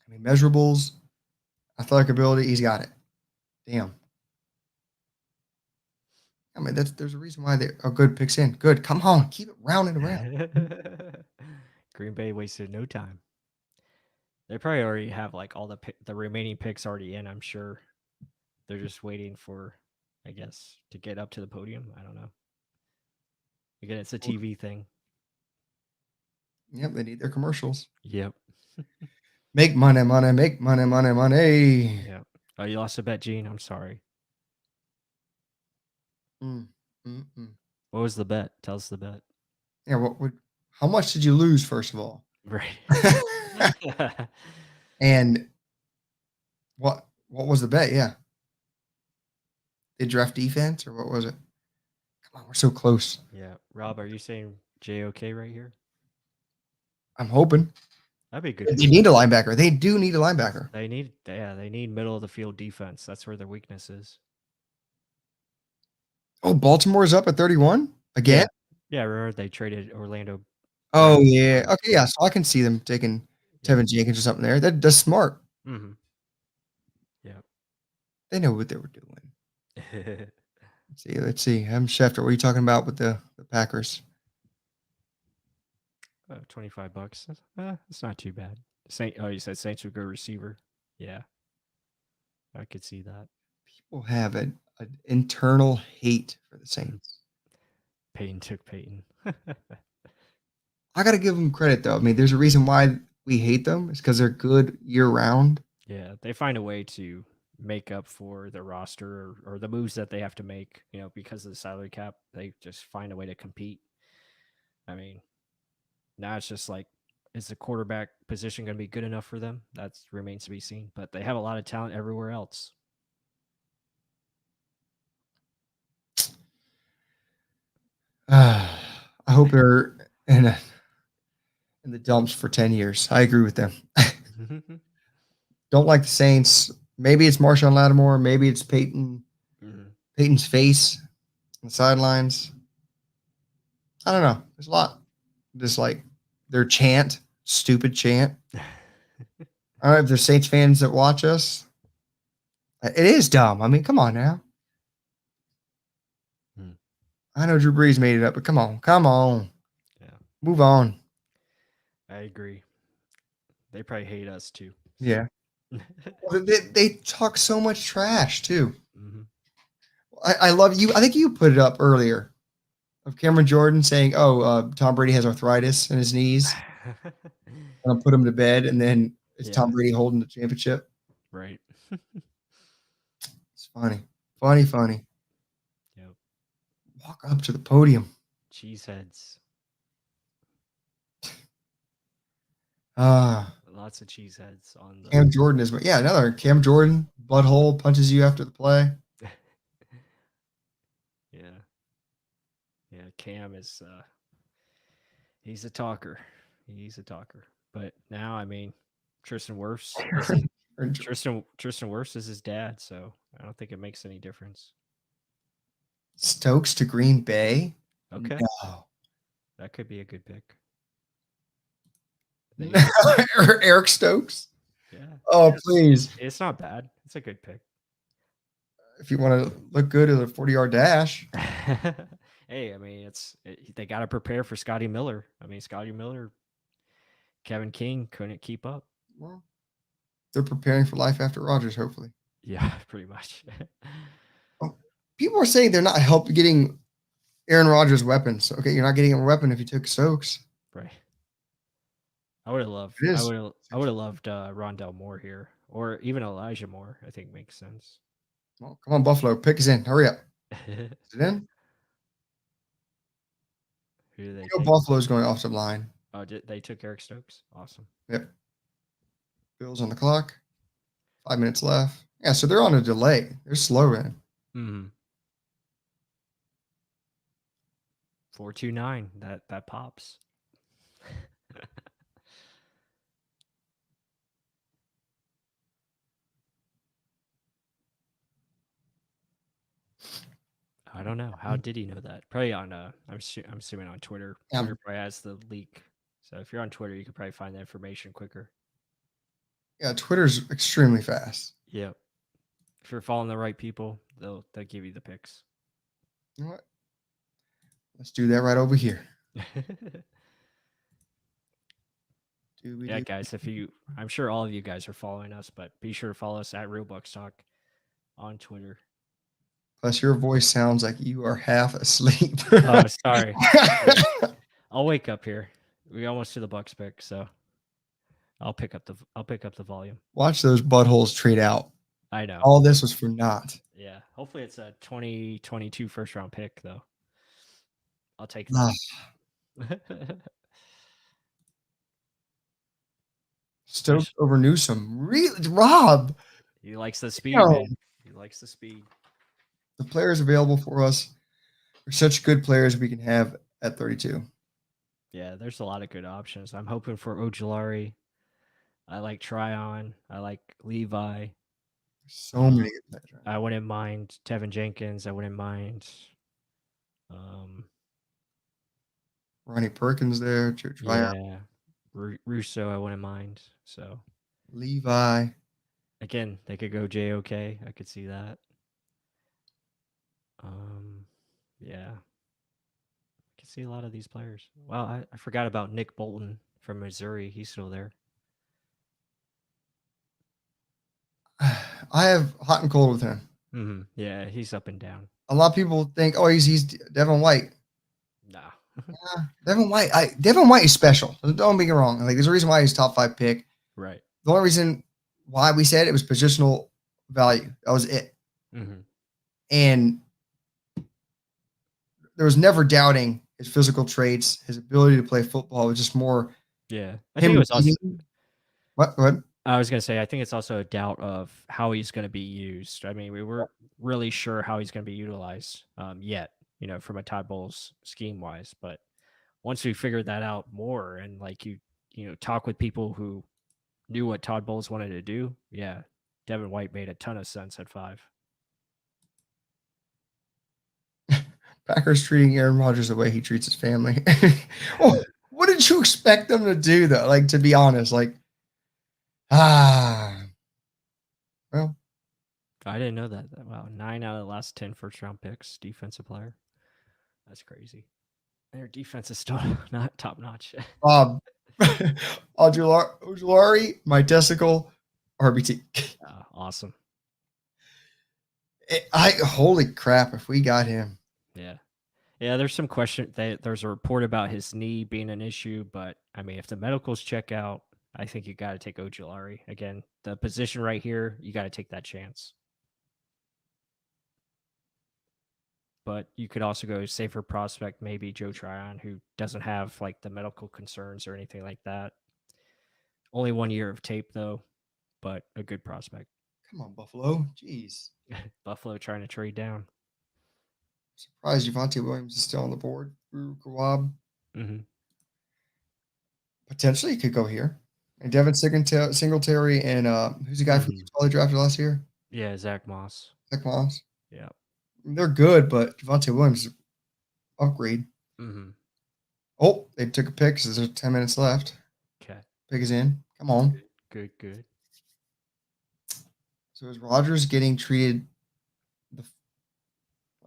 I mean, measurables, athletic ability, he's got it. Damn. I mean, there's a reason why they're good picks in. Good. Come on. Keep it rounding around. Green Bay wasted no time. They probably already have like all the remaining picks already in, I'm sure. They're just waiting for, I guess, to get up to the podium. I don't know. Again, it's a TV thing. Yep, they need their commercials. Yep. Make money, make money. Yeah. Oh, you lost a bet, Gene. I'm sorry. What was the bet? Tell us the bet. Yeah, how much did you lose, first of all? Right. And what was the bet? Yeah. They draft defense, or what was it? Come on, we're so close. Yeah. Rob, are you saying JOK right here? I'm hoping. That'd be a good. They need a linebacker. They do need a linebacker. They need middle of the field defense. That's where their weakness is. Oh, Baltimore's up at 31 again. Yeah, remember they traded Orlando. Oh yeah. Okay, yeah. So I can see them taking Tevin Jenkins or something there. That's smart. Mm-hmm. Yeah. They know what they were doing. Let's see. Schefter, what are you talking about with the Packers? $25. It's not too bad. You said Saints would go receiver. Yeah, I could see that. People have an internal hate for the Saints. Peyton took Peyton. I got to give them credit, though. I mean, there's a reason why we hate them. It's because they're good year-round. Yeah, they find a way to make up for the roster or the moves that they have to make, because of the salary cap. They just find a way to compete. I mean, now it's just like, is the quarterback position going to be good enough for them? That remains to be seen. But they have a lot of talent everywhere else. I hope they're in the dumps for 10 years. I agree with them. Don't like the Saints. Maybe it's Marshawn Lattimore. Maybe it's Peyton. Peyton's face on the sidelines. I don't know. There's a lot. Just like their chant, stupid chant. All right, if there's Saints fans that watch us, it is dumb. I mean, come on now. I know Drew Brees made it up, but come on. Yeah. Move on. I agree. They probably hate us too. Yeah. They talk so much trash too. Mm-hmm. I love you. I think you put it up earlier of Cameron Jordan saying, Tom Brady has arthritis in his knees. And I'll put him to bed. And then it's Tom Brady holding the championship. Right. It's funny. Funny. Yep. Walk up to the podium. Cheeseheads. Lots of cheeseheads on the Cam Jordan is another Cam Jordan butthole punches you after the play. Yeah, Cam is he's a talker. But now, I mean, Tristan Wirfs is his dad, so I don't think it makes any difference. Stokes to Green Bay. Okay. No. That could be a good pick. Eric Stokes. Yeah. Oh, please. It's not bad. It's a good pick. If you want to look good at a 40-yard dash. Hey, I mean, they got to prepare for Scotty Miller. I mean, Scotty Miller, Kevin King couldn't keep up. Well, they're preparing for life after Rodgers, hopefully. Yeah, pretty much. People are saying they're not getting Aaron Rodgers weapons. Okay, you're not getting a weapon if you took Stokes. Right. I would have loved Rondell Moore here, or even Elijah Moore. I think makes sense. Well, come on, Buffalo, pick us in. Hurry up. Is it in? Who do they take? Buffalo's going off the line. Oh, they took Eric Stokes? Awesome. Yep. Bills on the clock. 5 minutes left. Yeah, so they're on a delay. They're slow in. 429. That pops. I don't know. How did he know that? Probably on I'm assuming on Twitter. Twitter probably has the leak. So if you're on Twitter, you could probably find the information quicker. Yeah, Twitter's extremely fast. Yep. If you're following the right people, they'll give you the picks. You know what? Let's do that right over here. Yeah, guys, I'm sure all of you guys are following us, but be sure to follow us at Real Bucs Talk on Twitter. Plus, your voice sounds like you are half asleep. Oh, sorry. I'll wake up here. We almost to the Bucs pick, so I'll pick up the volume. Watch those buttholes trade out. I know. All this was for naught. Yeah. Hopefully it's a 2022 first round pick, though. I'll take that. Stokes over Newsome. Really, Rob. He likes the speed, man. He likes the speed. The players available for us are such good players we can have at 32. Yeah, there's a lot of good options. I'm hoping for Ojulari. I like Tryon. I like Levi. So many good players. Right? I wouldn't mind Tevin Jenkins. I wouldn't mind. Ronnie Perkins there. Yeah, Russo. I wouldn't mind. So Levi. again, they could go JOK. I could see that. Yeah, I can see a lot of these players. Wow, I forgot about Nick Bolton from Missouri. He's still there. I have hot and cold with him. Yeah, he's up and down. A lot of people think, oh, he's Devin White. Nah. Devin White is special. Don't get me wrong. Like, there's a reason why he's top 5 pick. Right. The only reason why we said it was positional value. That was it. And there was never doubting his physical traits, his ability to play football. It was just more. Yeah. I think it was also. What? Go ahead. I was going to say, I think it's also a doubt of how he's going to be used. I mean, we weren't really sure how he's going to be utilized yet, from a Todd Bowles scheme wise. But once we figured that out more and like you talk with people who knew what Todd Bowles wanted to do, yeah, Devin White made a ton of sense at 5. Packers treating Aaron Rodgers the way he treats his family. Well, what did you expect them to do, though? Like, to be honest, like, well, I didn't know that. Wow, 9 out of the last 10 first-round picks, defensive player. That's crazy. Their defense is still not top-notch. Ojulari, my testicle, RBT. Awesome. Holy crap! If we got him. Yeah, there's some question. There's a report about his knee being an issue, but I mean, if the medicals check out, I think you got to take Ojulari. Again, the position right here, you got to take that chance. But you could also go safer prospect, maybe Joe Tryon, who doesn't have like the medical concerns or anything like that. Only 1 year of tape though, but a good prospect. Come on, Buffalo. Jeez. Buffalo trying to trade down. Surprised Javonte Williams is still on the board. Kawab. Potentially could go here. And Devin Singletary and who's the guy from Utah they drafted last year? Yeah, Zach Moss. Yeah. They're good, but Javonte Williams is upgrade. Oh, they took a pick because there's 10 minutes left. Okay. Pick is in. Come on. Good. So is Rodgers getting treated? What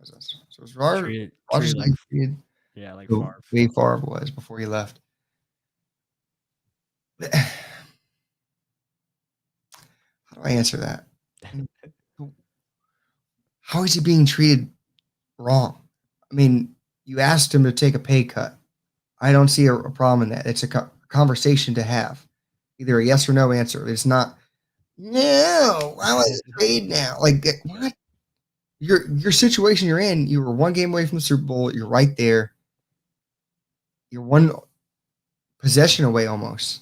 is this? So is Rodgers getting treated? Yeah, like Favre. Way Favre was before he left. How do I answer that? How is he being treated wrong? I mean, you asked him to take a pay cut. I don't see a problem in that. It's a conversation to have. Either a yes or no answer. It's not, no, I want to trade now. Like, what? Your situation you're in, you were 1 game away from the Super Bowl. You're right there. You're 1 possession away almost.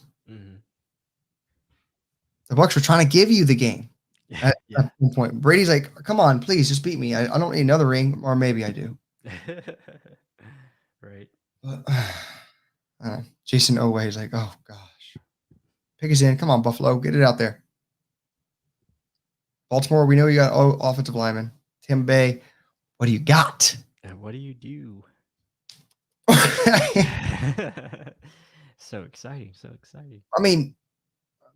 The Bucs were trying to give you the game at one point. Brady's like, come on, please, just beat me. I don't need another ring, or maybe I do. Right. Jason Oweh is like, oh, gosh. Pick us in. Come on, Buffalo. Get it out there. Baltimore, we know you got offensive lineman. Tampa Bay, what do you got? And what do you do? So exciting. I mean,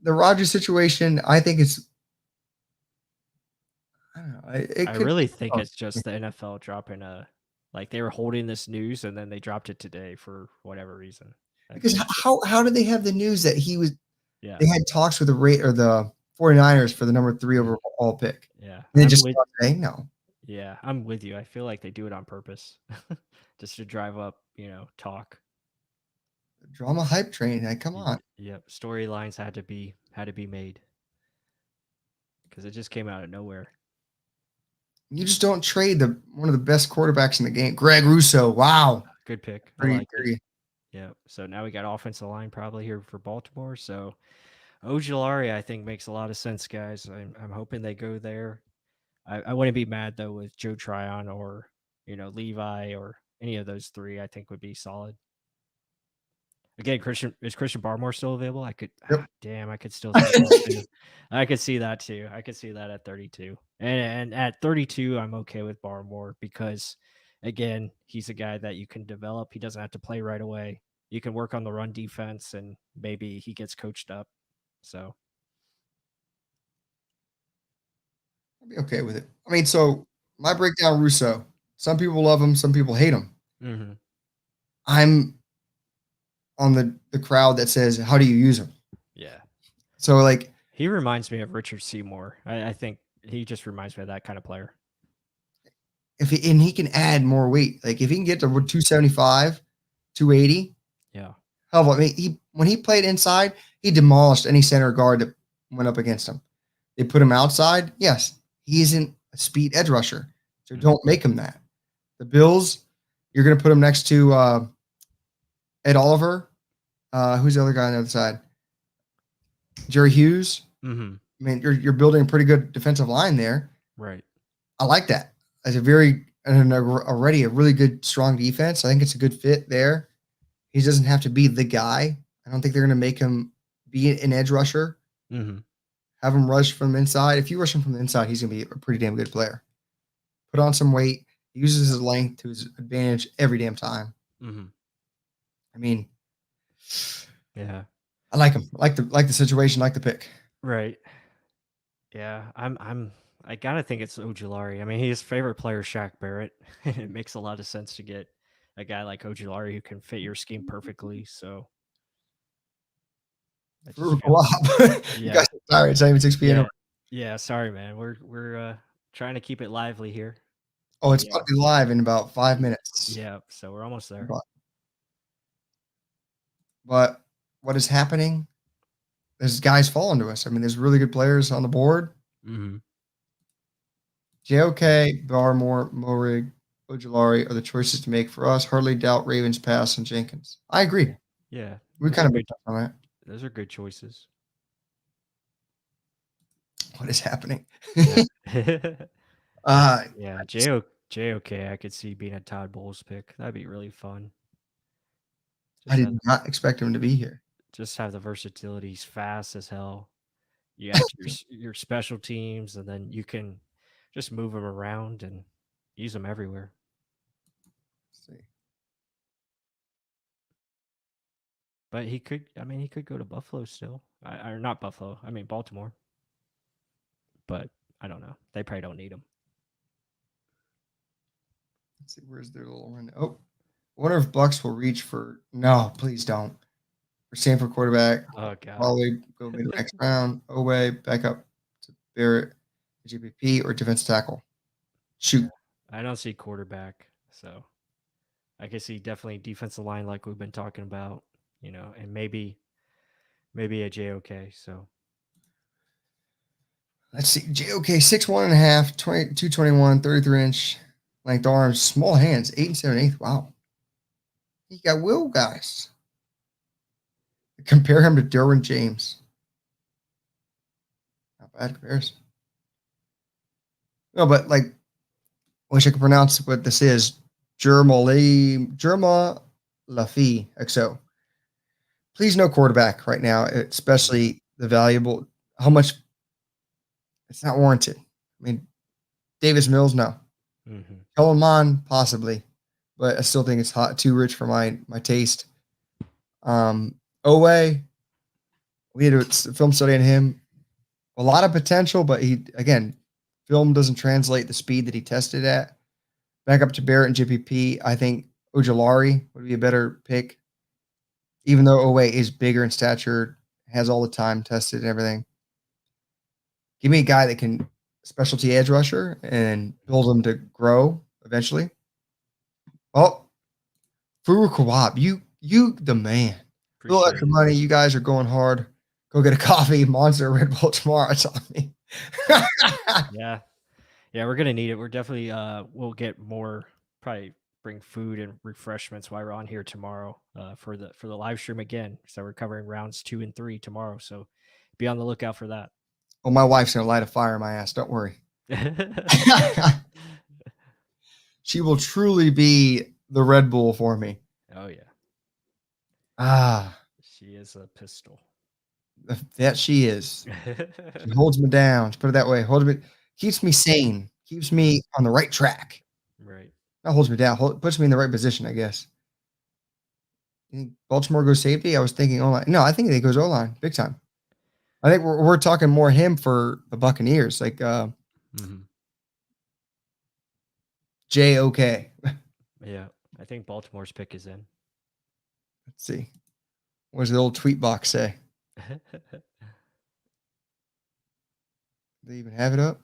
the Rodgers situation, I think it's, I don't know. I really think it's just the NFL dropping like they were holding this news and then they dropped it today for whatever reason. Because how did they have the news that he was? Yeah, they had talks with the 49ers for the number 3 overall pick. Yeah, and they just say no. Yeah, I'm with you. I feel like they do it on purpose, just to drive up, talk. Drama hype train. Like, come on. Yep, storylines had to be made because it just came out of nowhere. You just don't trade one of the best quarterbacks in the game, Greg Rousseau. Wow, good pick. Pretty. Yeah. So now we got offensive line probably here for Baltimore. So Ojulari, I think, makes a lot of sense, guys. I'm hoping they go there. I wouldn't be mad though with Joe Tryon or Levi or any of those 3. I think would be solid. Again, is Christian Barmore still available? I could Yep. damn, I could still see that too. I could see that too. I could see that at 32. And at 32, I'm okay with Barmore because again, he's a guy that you can develop. He doesn't have to play right away. You can work on the run defense and maybe he gets coached up. So I'd be okay with it. I mean, so my breakdown, Russo. Some people love him, some people hate him. mm-hmm. I'm on the crowd that says, how do you use him? Yeah. So like he reminds me of Richard Seymour. I think he just reminds me of that kind of player. if he can add more weight, like if he can get to 275, 280. Yeah. Hell, I mean, when he played inside, he demolished any center guard that went up against him. They put him outside. Yes, he isn't a speed edge rusher, so don't make him that. The Bills, you're going to put him next to Ed Oliver. Who's the other guy on the other side? Jerry Hughes. Mm-hmm. I mean, you're building a pretty good defensive line there. Right. I like that. As already a really good, strong defense. I think it's a good fit there. He doesn't have to be the guy. I don't think they're going to make him be an edge rusher. Mm-hmm. Have him rush from inside. If you rush him from the inside, he's going to be a pretty damn good player. Put on some weight. He uses his length to his advantage every damn time. Mm-hmm. I mean, yeah, I like him. I like the situation. Like the pick. right. Yeah, I gotta think it's Ojulari. I mean, his favorite player is Shaq Barrett. It makes a lot of sense to get a guy like Ojulari who can fit your scheme perfectly. So, I just feel You guys are tired. It's not even 6 p.m. yeah. Sorry, man. We're trying to keep it lively here. Oh, it's about to be live in about 5 minutes. Yeah, so we're almost there. But what is happening? There's guys falling to us. I mean, there's really good players on the board. Mm-hmm. JOK, Barmore, Morig, Ojulari are the choices to make for us. Hardly doubt Ravens pass and Jenkins. I agree. Yeah, We kind of made up on that. those are good choices. What is happening? Yeah, JOK, I could see being a Todd Bowles pick. That'd be really fun. I did not expect him to be here. Just have the versatility. He's fast as hell. You got your special teams, and then you can just move him around and use him everywhere. Let's see. But he could go to Buffalo still. Or not Buffalo. I mean Baltimore. But I don't know. They probably don't need him. Let's see. Where's their little run? Oh, I wonder if Bucs will reach for. No, please don't. For Stanford quarterback. Oh god. Probably go to the next round. Away, back up to Barrett, GPP, or defensive tackle. Shoot. I don't see quarterback, so I can see definitely defensive line like we've been talking about, and maybe a JOK. So let's see. JOK 6'1.5", 221, 33-inch length arms, small hands, 8 and 7/8. Wow. He got will, guys. Compare him to Derwin James. Not bad comparison. No, but like, wish I could pronounce what this is. Jerma Lafi XO. Please no quarterback right now, especially the valuable. How much? It's not warranted. I mean, Davis Mills, no. mm-hmm. Kellen Mond, possibly, but I still think it's too rich for my taste. Owe, we had a film study on him. A lot of potential, but film doesn't translate the speed that he tested at. Back up to Barrett and JPP. I think Ojulari would be a better pick, even though Owe is bigger in stature, has all the time tested and everything. Give me a guy that can specialty edge rusher and build him to grow eventually. Oh, Furu Kawab, you the man. A little extra money. You guys are going hard. Go get a coffee, Monster, Red Bull tomorrow. It's on me. Yeah, we're gonna need it. We're definitely we'll get more. Probably bring food and refreshments while we're on here tomorrow for the live stream again. So we're covering rounds 2 and 3 tomorrow. So be on the lookout for that. Well, my wife's gonna light a fire in my ass. Don't worry. She will truly be the Red Bull for me. Oh yeah. Ah, She is a pistol. that she is. She holds me down. Let's put it that way. Holds me, keeps me sane, keeps me on the right track. Right. That holds me down. Puts me in the right position, I guess. You think Baltimore goes safety? I was thinking O-line. No, I think they goes O-line big time. I think we're talking more him for the Buccaneers, like JOK. Yeah, I think Baltimore's pick is in. Let's see. What does the old tweet box say? They even have it up?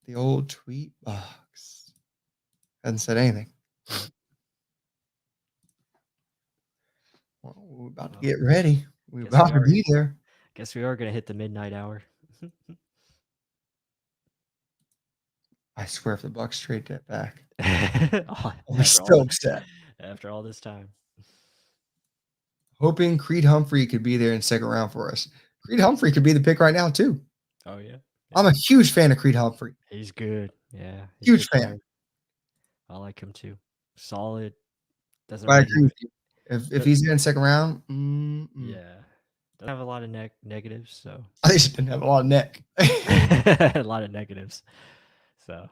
The old tweet box. Hasn't said anything. Well, we're about to get ready. We're about to be there. Guess we are going to hit the midnight hour. I swear if the Bucs trade that back, Oh, we're still upset. After all this time. Hoping Creed Humphrey could be there in second round for us. Creed Humphrey could be the pick right now, too. Oh, yeah. I'm a huge fan of Creed Humphrey. He's good. Yeah. Huge fan. I like him, too. Solid. Doesn't I really agree with you. If he's in second round, yeah. Doesn't have a lot of negatives, so. I think he didn't have a lot of neck. A lot of negatives. So,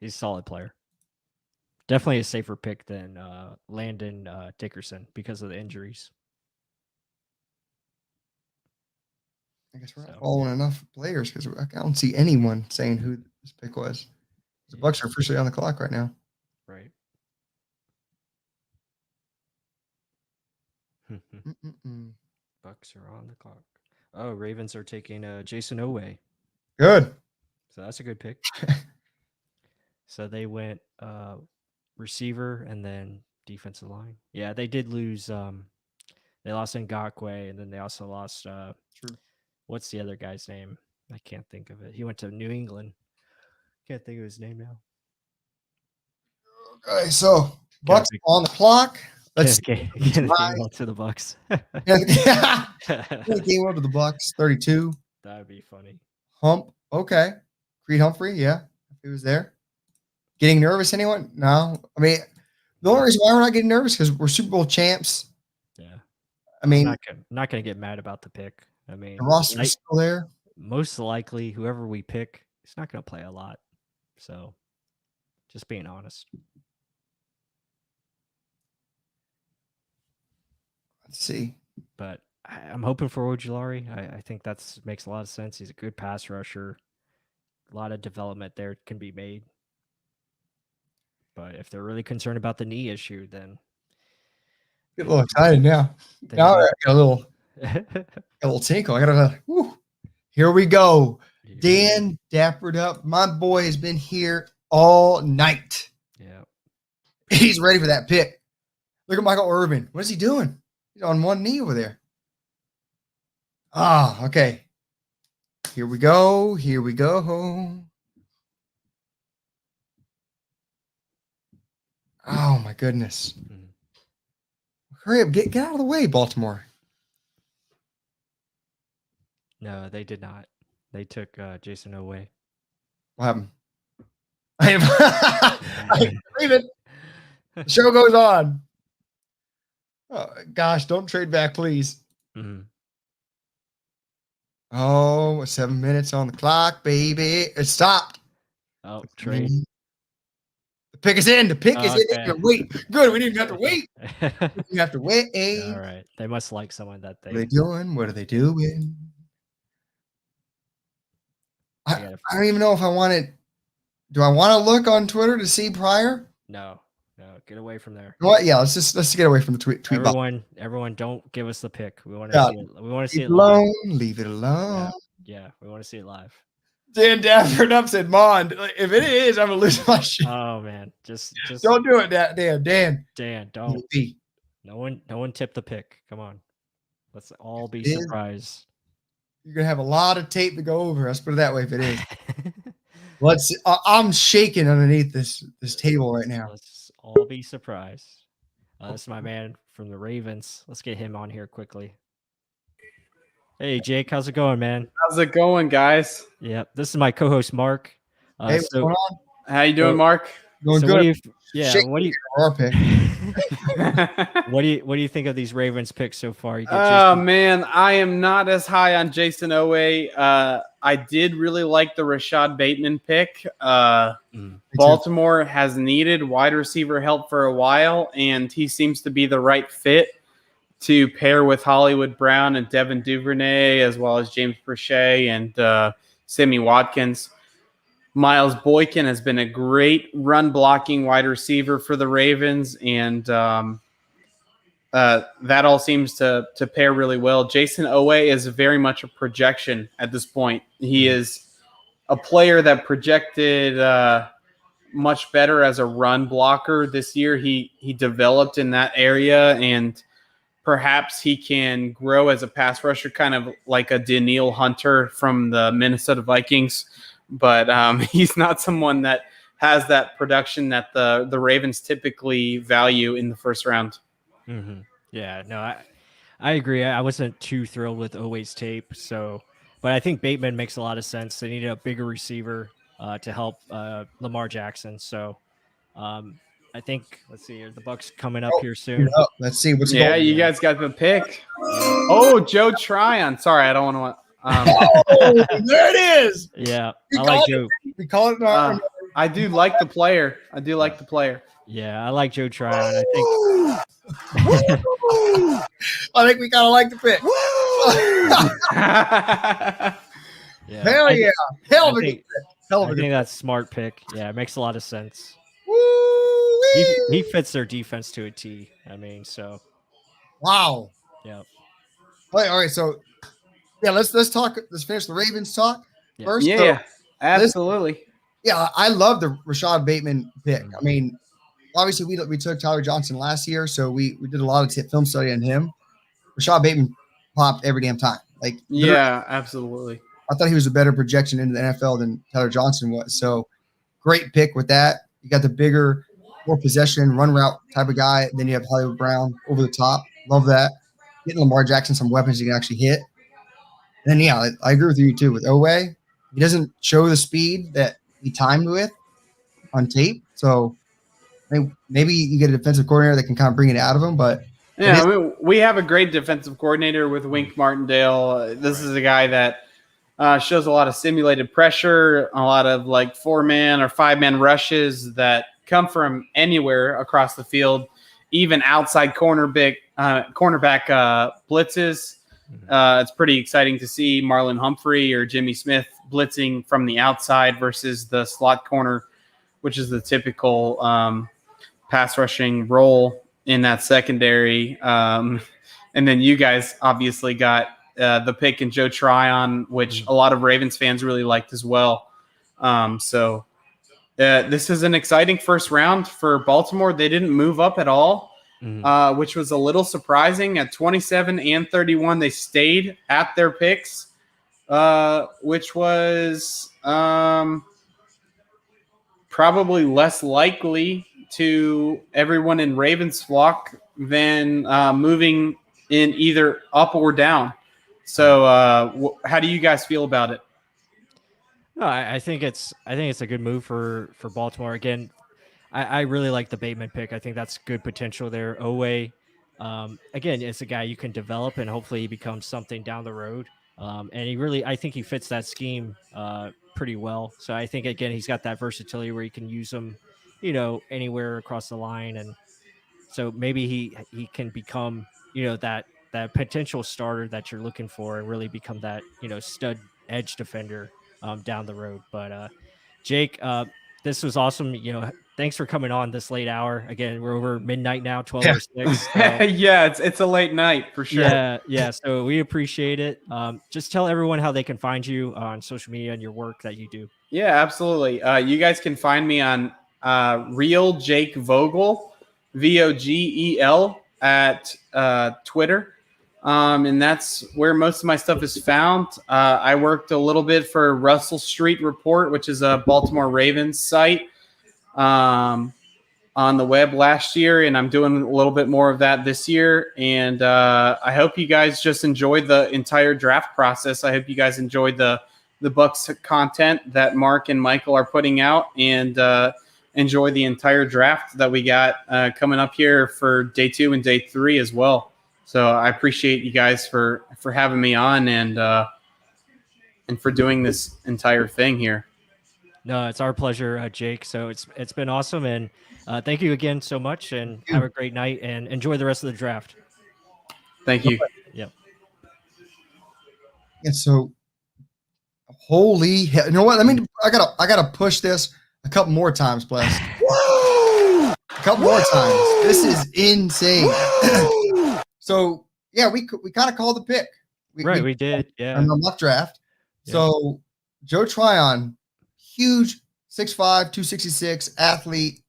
he's a solid player. Definitely a safer pick than Landon Dickerson because of the injuries. I guess we're not following enough players because I don't see anyone saying who this pick was. The Bucs are officially on the clock right now. Right. Bucs are on the clock. Oh, Ravens are taking Jason Oweh. Good. So that's a good pick. So they went receiver and then defensive line. Yeah, they did lose. They lost Ngakoue, and then they also lost. What's the other guy's name? I can't think of it. He went to New England. Can't think of his name now. Okay, so Bucs on the clock. Let's get the game up to the Bucs. Get the game up to the Bucs. 32. That would be funny. Hump. Okay. Creed Humphrey. Yeah, if he was there. Getting nervous? Anyone? No. I mean, the only reason why we're not getting nervous because we're Super Bowl champs. Yeah. I mean, I'm not going to get mad about the pick. I mean, the roster's still there. Most likely, whoever we pick, he's not going to play a lot. So, just being honest. Let's see. But I'm hoping for Ojulari. I think that makes a lot of sense. He's a good pass rusher. A lot of development there can be made. But if they're really concerned about the knee issue, then get a little excited now. Now I got a little tinkle. I got here we go. Dan dappered up. My boy has been here all night. Yeah. He's ready for that pick. Look at Michael Irvin. What is he doing? He's on one knee over there. Ah, okay. Here we go. Here we go. Oh, my goodness. Hurry up. Get out of the way, Baltimore. No, they did not. They took Jason Oweh. What happened? I believe it. The show goes on. Oh, gosh, don't trade back, please. Mm-hmm. Oh, 7 minutes on the clock, baby. It stopped. Oh, trade. The pick is in. The pick is in. Wait. Good. We didn't have to wait. We have to wait. All right. They must like someone that they. What are they doing? What are they doing? I don't even know if I want it. Do I want to look on Twitter to see prior? No. Get away from there. What? Yeah, let's get away from the tweet. Everyone, don't give us the pick. We want to see it. We want to see it live. Leave it alone. Yeah, we want to see it live. Dan Dafford up said, "Mon, if it is, I'm gonna lose my shit." Oh man, just don't do it, Dan. Dan, don't. No one tip the pick. Come on, let's all be surprised. You're gonna have a lot of tape to go over. Let's put it that way. If it is, let's. I'm shaking underneath this table right now. Let's all be surprised. This is my man from the Ravens. Let's get him on here quickly. Hey Jake, how's it going, man? How's it going, guys? Yep, this is my co-host Mark. Hey, what's going on? How you doing, Mark? Going So good. what do you? Yeah. Shake What do you? our pick. What do you think of these Ravens picks so far? You get Oh Jason- man, I am not as high on Jason Owe. I did really like the Rashad Bateman pick. Baltimore has needed wide receiver help for a while, and he seems to be the right fit to pair with Hollywood Brown and Devin Duvernay, as well as James Prochet and Sammy Watkins. Miles Boykin has been a great run blocking wide receiver for the Ravens, and that all seems to pair really well. Jason Owe is very much a projection at this point. He is a player that projected much better as a run blocker this year. He developed in that area, and perhaps he can grow as a pass rusher, kind of like a Daniil Hunter from the Minnesota Vikings. But he's not someone that has that production that the Ravens typically value in the first round. Mm-hmm. Yeah, no, I agree. I wasn't too thrilled with Owe's tape, but I think Bateman makes a lot of sense. They needed a bigger receiver to help Lamar Jackson. So I think let's see, the Bucs coming up here soon. Let's see what's Yeah, going. you guys got the pick. Oh, Joe Tryon. Sorry, I don't want to. Oh, there it is. Yeah, We I like call Joe. We call it. I do like the player. Yeah, I like Joe Tryon. I think. I think we kind of like the pick. Yeah, Hell yeah! Hell of a good think- pick. Hell of I a good think that's a smart pick. Yeah, it makes a lot of sense. Woo-wee. He fits their defense to a T. I mean, so Wow. yeah. All right. So yeah, let's talk. Let's finish the Ravens talk Yeah. first. Yeah, So, absolutely. yeah, I love the Rashad Bateman pick. I mean, obviously we took Tyler Johnson last year, so we did a lot of film study on him. Rashad Bateman popped every damn time. Like, Yeah, absolutely. I thought he was a better projection into the NFL than Tyler Johnson was. So great pick with that. You got the bigger, more possession, run route type of guy. Then you have Hollywood Brown over the top. Love that. Getting Lamar Jackson some weapons he can actually hit. And then, yeah, I agree with you too with Owe. He doesn't show the speed that he timed with on tape. So I mean, maybe you get a defensive coordinator that can kind of bring it out of him. But Yeah, I mean, we have a great defensive coordinator with Wink Martindale. This is a guy that shows a lot of simulated pressure, a lot of like 4-man or 5-man rushes that come from anywhere across the field, even outside cornerback blitzes. It's pretty exciting to see Marlon Humphrey or Jimmy Smith blitzing from the outside versus the slot corner, which is the typical pass rushing role in that secondary. And then you guys obviously got the pick in Joe Tryon, which a lot of Ravens fans really liked as well. So this is an exciting first round for Baltimore. They didn't move up at all, which was a little surprising. At 27 and 31, they stayed at their picks, which was probably less likely to everyone in Ravens flock than moving in either up or down. So how do you guys feel about it? No, I think it's a good move for Baltimore. Again, I really like the Bateman pick. I think that's good potential there. Owe, again, it's a guy you can develop and hopefully he becomes something down the road. And I think he fits that scheme pretty well. So I think, again, he's got that versatility where you can use him, anywhere across the line. And so maybe he can become, that potential starter that you're looking for and really become that, stud edge defender down the road. But Jake, this was awesome. Thanks for coming on this late hour. Again, we're over midnight now, 12:06. So, Yeah, it's a late night for sure. Yeah. So we appreciate it. Just tell everyone how they can find you on social media and your work that you do. Yeah, absolutely. You guys can find me on Real Jake Vogel, VOGEL at Twitter. And that's where most of my stuff is found. I worked a little bit for Russell Street Report, which is a Baltimore Ravens site on the web last year, and I'm doing a little bit more of that this year. And I hope you guys just enjoyed the entire draft process. I hope you guys enjoyed the Bucs content that Mark and Michael are putting out, and enjoy the entire draft that we got coming up here for day 2 and day 3 as well. So I appreciate you guys for having me on and for doing this entire thing here. No, it's our pleasure, Jake. So it's been awesome, and thank you again so much, and have a great night, and enjoy the rest of the draft. Thank you. Yep. Yeah. So, holy hell! You know what? I gotta push this a couple more times, plus. A couple more times. This is insane. So yeah, we kind of called the pick. We did. Yeah. On the mock draft. Yeah. So Joe Tryon, huge 6'5", 266 athlete,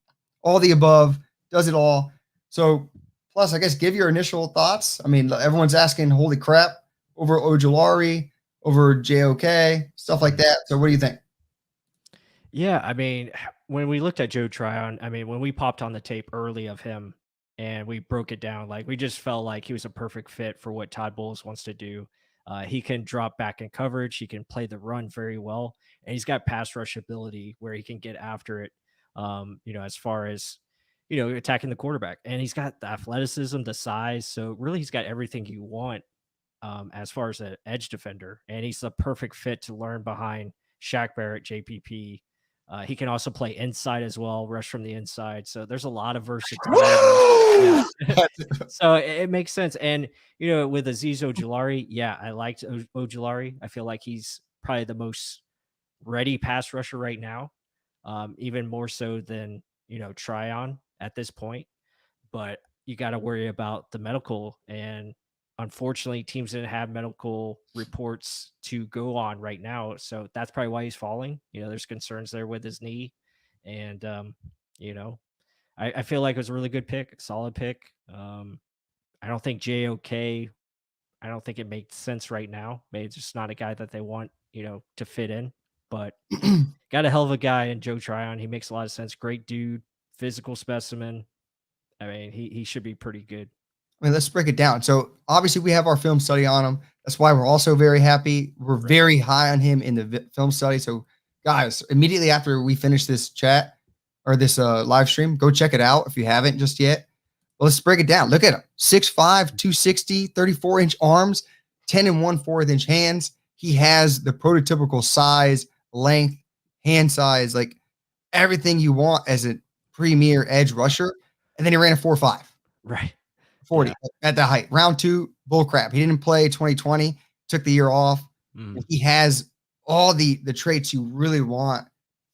all the above, does it all. So plus, I guess, give your initial thoughts. I mean, everyone's asking, holy crap, over Ojulari, over JOK, stuff like that. So what do you think? Yeah, I mean, when we looked at Joe Tryon, I mean, when we popped on the tape early of him and we broke it down, like, we just felt like he was a perfect fit for what Todd Bowles wants to do. He can drop back in coverage. He can play the run very well. And he's got pass rush ability where he can get after it, as far as, attacking the quarterback. And he's got the athleticism, the size. So really, he's got everything you want as far as an edge defender. And he's the perfect fit to learn behind Shaq Barrett, JPP. He can also play inside as well, rush from the inside. So there's a lot of versatility. So it makes sense. And, with Azeez Ojulari, yeah, I liked Ojulari. I feel like he's probably the most ready pass rusher right now, even more so than, Tryon at this point. But you got to worry about the medical. And unfortunately, teams didn't have medical reports to go on right now. So that's probably why he's falling. There's concerns there with his knee. And, I feel like it was a really good pick, solid pick. I don't think JOK, I don't think it makes sense right now. Maybe it's just not a guy that they want, to fit in. But got a hell of a guy in Joe Tryon. He makes a lot of sense. Great dude, physical specimen. I mean, he should be pretty good. I mean, let's break it down. So obviously we have our film study on him. That's why we're also very happy. We're very high on him in the film study. So guys, immediately after we finish this chat or this live stream, go check it out if you haven't just yet. Well, let's break it down. Look at him. 6'5", 260, 34-inch arms, 10 1/4 inch hands. He has the prototypical size, length, hand size, like everything you want as a premier edge rusher. And then he ran a 4.5. Right. 40 at the height. Round 2, bullcrap. He didn't play 2020, took the year off. He has all the traits you really want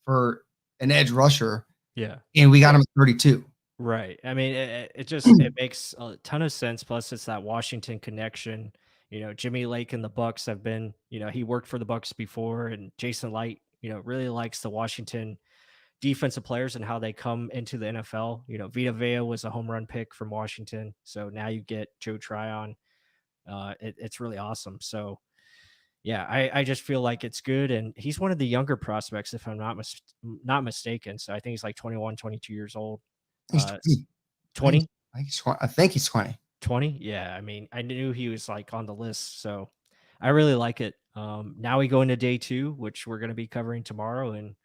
for an edge rusher. Yeah. And we got him at 32. Right. I mean, it makes a ton of sense. Plus, it's that Washington connection. Jimmy Lake and the Bucs have been, he worked for the Bucs before, and Jason Light, really likes the Washington defensive players and how they come into the NFL. Vita Vea was a home run pick from Washington. So now you get Joe Tryon. It's really awesome. So yeah, I just feel like it's good. And he's one of the younger prospects, if I'm not mistaken. So I think he's like 21, 22 years old. He's 20? I think he's 20. 20? Yeah. I mean, I knew he was like on the list. So I really like it. Now we go into day 2, which we're going to be covering tomorrow. And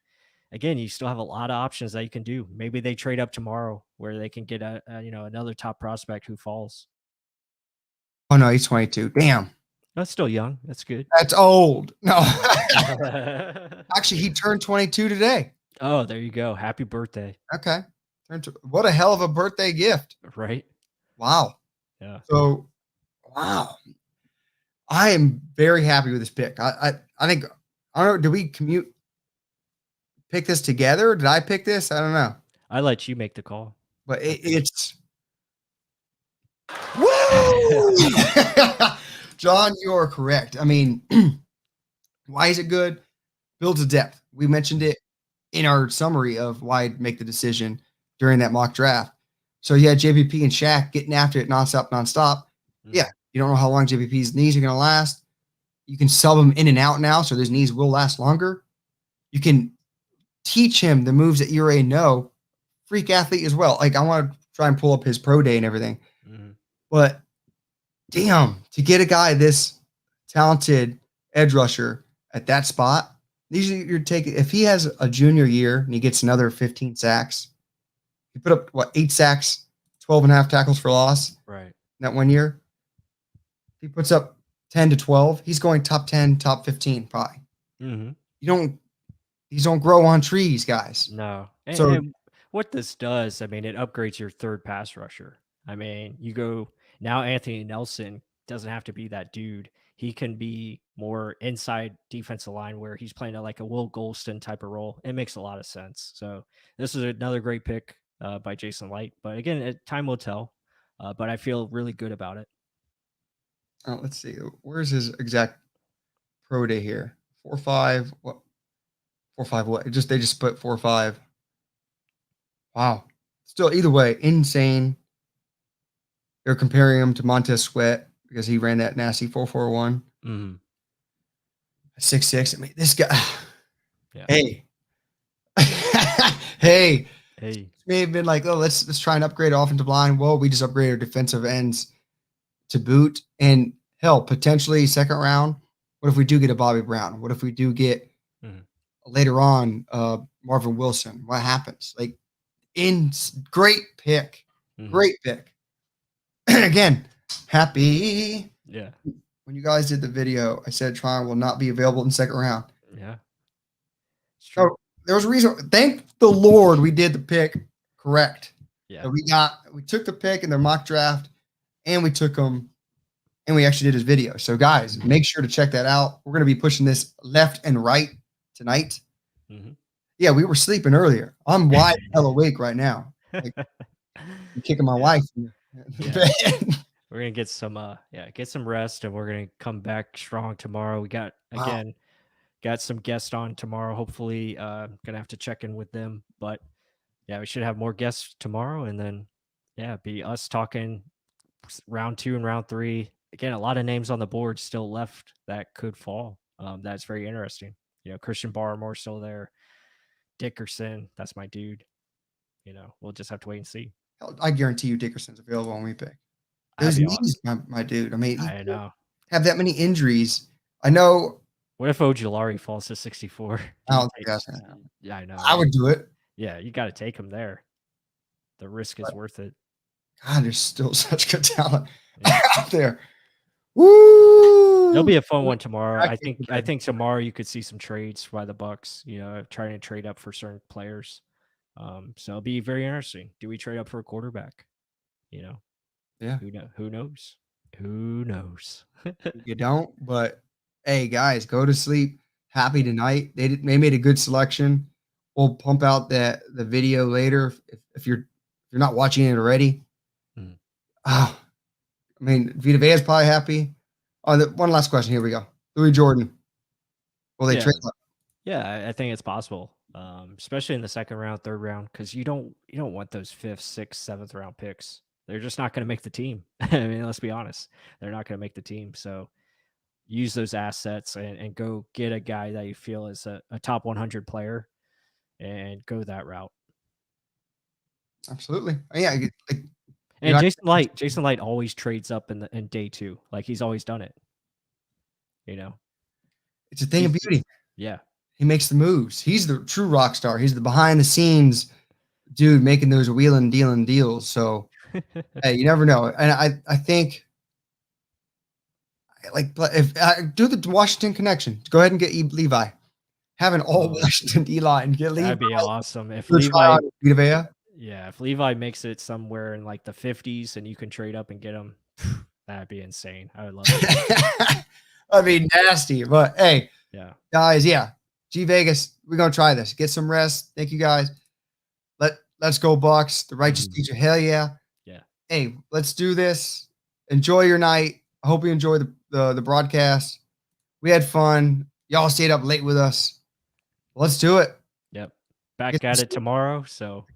again, you still have a lot of options that you can do. Maybe they trade up tomorrow where they can get another top prospect who falls. Oh no, he's 22. Damn. That's still young. That's good. That's old. No. Actually, he turned 22 today. Oh, there you go. Happy birthday. Okay. What a hell of a birthday gift. Right. Wow. Yeah. So, wow. I am very happy with this pick. I think, I don't know, did we pick this together? Did I pick this? I don't know. I let you make the call. But it's woo! John, you are correct. I mean, why is it good? Builds a depth. We mentioned it in our summary of why I'd make the decision during that mock draft. So yeah, JPP and Shaq getting after it nonstop. Yeah, you don't know how long JPP's knees are going to last. You can sub him in and out now, so his knees will last longer. You can teach him the moves that you already know. Freak athlete as well. Like, I want to try and pull up his pro day and everything. But damn, to get a guy this talented edge rusher at that spot, Usually you're taking, if he has a junior year and he gets another 15 sacks, he put up, 8 sacks, 12 and a half tackles for loss Right. in that 1 year. If he puts up 10 to 12, he's going top 10, top 15 probably. Mm-hmm. These don't grow on trees, guys. No. So And what this does, I mean, it upgrades your third pass rusher. I mean, you go now, Anthony Nelson doesn't have to be that dude. He can be more inside defensive line where he's playing like a Will Golston type of role. It makes a lot of sense. So this is another great pick by Jason Light. But again, time will tell. But I feel really good about it. let's see. Where's his exact pro day here? 4.5. What? 4.5 what? They just put 4.5. Wow. Still, either way, insane. They're comparing him to Montez Sweat because he ran that nasty 4.41. 6'6". I mean, this guy. Yeah. Hey. hey. Hey. May have been like, oh, let's try and upgrade offensive line. Well, we just upgraded our defensive ends to boot. And hell, potentially second round. What if we do get a Bobby Brown? What if we do get later on Marvin Wilson? What happens? Like, great pick. Great pick. Again, happy. Yeah. When you guys did the video, I said Tron will not be available in the second round. Yeah. So there was a reason. Thank the Lord we did the pick correct. Yeah. So we took the pick in their mock draft, and we took them, and we actually did his video. So guys, make sure to check that out. We're going to be pushing this left and right tonight. Yeah, we were sleeping earlier. I'm wide hell awake right now. Like, I'm kicking my wife in the bed. We're gonna get some rest, and we're gonna come back strong tomorrow. We got some guests on tomorrow. Hopefully, gonna have to check in with them, but yeah, we should have more guests tomorrow, and then be us talking round 2 and round 3. Again, a lot of names on the board still left that could fall. That's very interesting. Christian Barmore still there. Dickerson, that's my dude. We'll just have to wait and see. I guarantee you Dickerson's available when we pick. Those knees, my dude. I mean, I know. Have that many injuries. I know. What if Ojulari falls to 64? Yeah, I know. I would do it. Yeah, you got to take him there. The risk is worth it. God, there's still such good talent out there. Woo! It'll be a fun one tomorrow. I think tomorrow you could see some trades by the Bucs. Trying to trade up for certain players. So it'll be very interesting. Do we trade up for a quarterback? Yeah. Who knows? Who knows? You don't, but hey, guys, go to sleep happy tonight. They made a good selection. We'll pump out the video later if you're not watching it already. I mean, Vita Vea is probably happy. One last question. Here we go. Louis Jordan. Will they trade up? Yeah, I think it's possible. Especially in the second round, third round, because you don't want those 5th, 6th, 7th round picks. They're just not going to make the team. I mean, let's be honest. They're not going to make the team. So use those assets and go get a guy that you feel is a top 100 player and go that route. Absolutely. Yeah. And Jason Light always trades up in day 2. Like, he's always done it. It's a thing of beauty. Yeah. He makes the moves. He's the true rock star. He's the behind the scenes dude making those wheeling dealing deals. So hey, you never know. And I think if I do the Washington connection, go ahead and get Levi. Have an all Washington D line. Get Levi. That'd be awesome. If Levi, if Levi makes it somewhere in like the 50s and you can trade up and get him, that'd be insane. I would love it. That'd be nasty. But hey, guys, G Vegas, we're gonna try this. Get some rest. Thank you guys. Let's go Bucs. The righteous teacher. Hell yeah. Yeah. Hey, let's do this. Enjoy your night. I hope you enjoy the broadcast. We had fun. Y'all stayed up late with us. Let's do it. Yep. Back at it tomorrow. So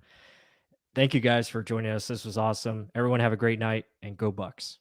thank you guys for joining us. This was awesome. Everyone have a great night and go Bucs.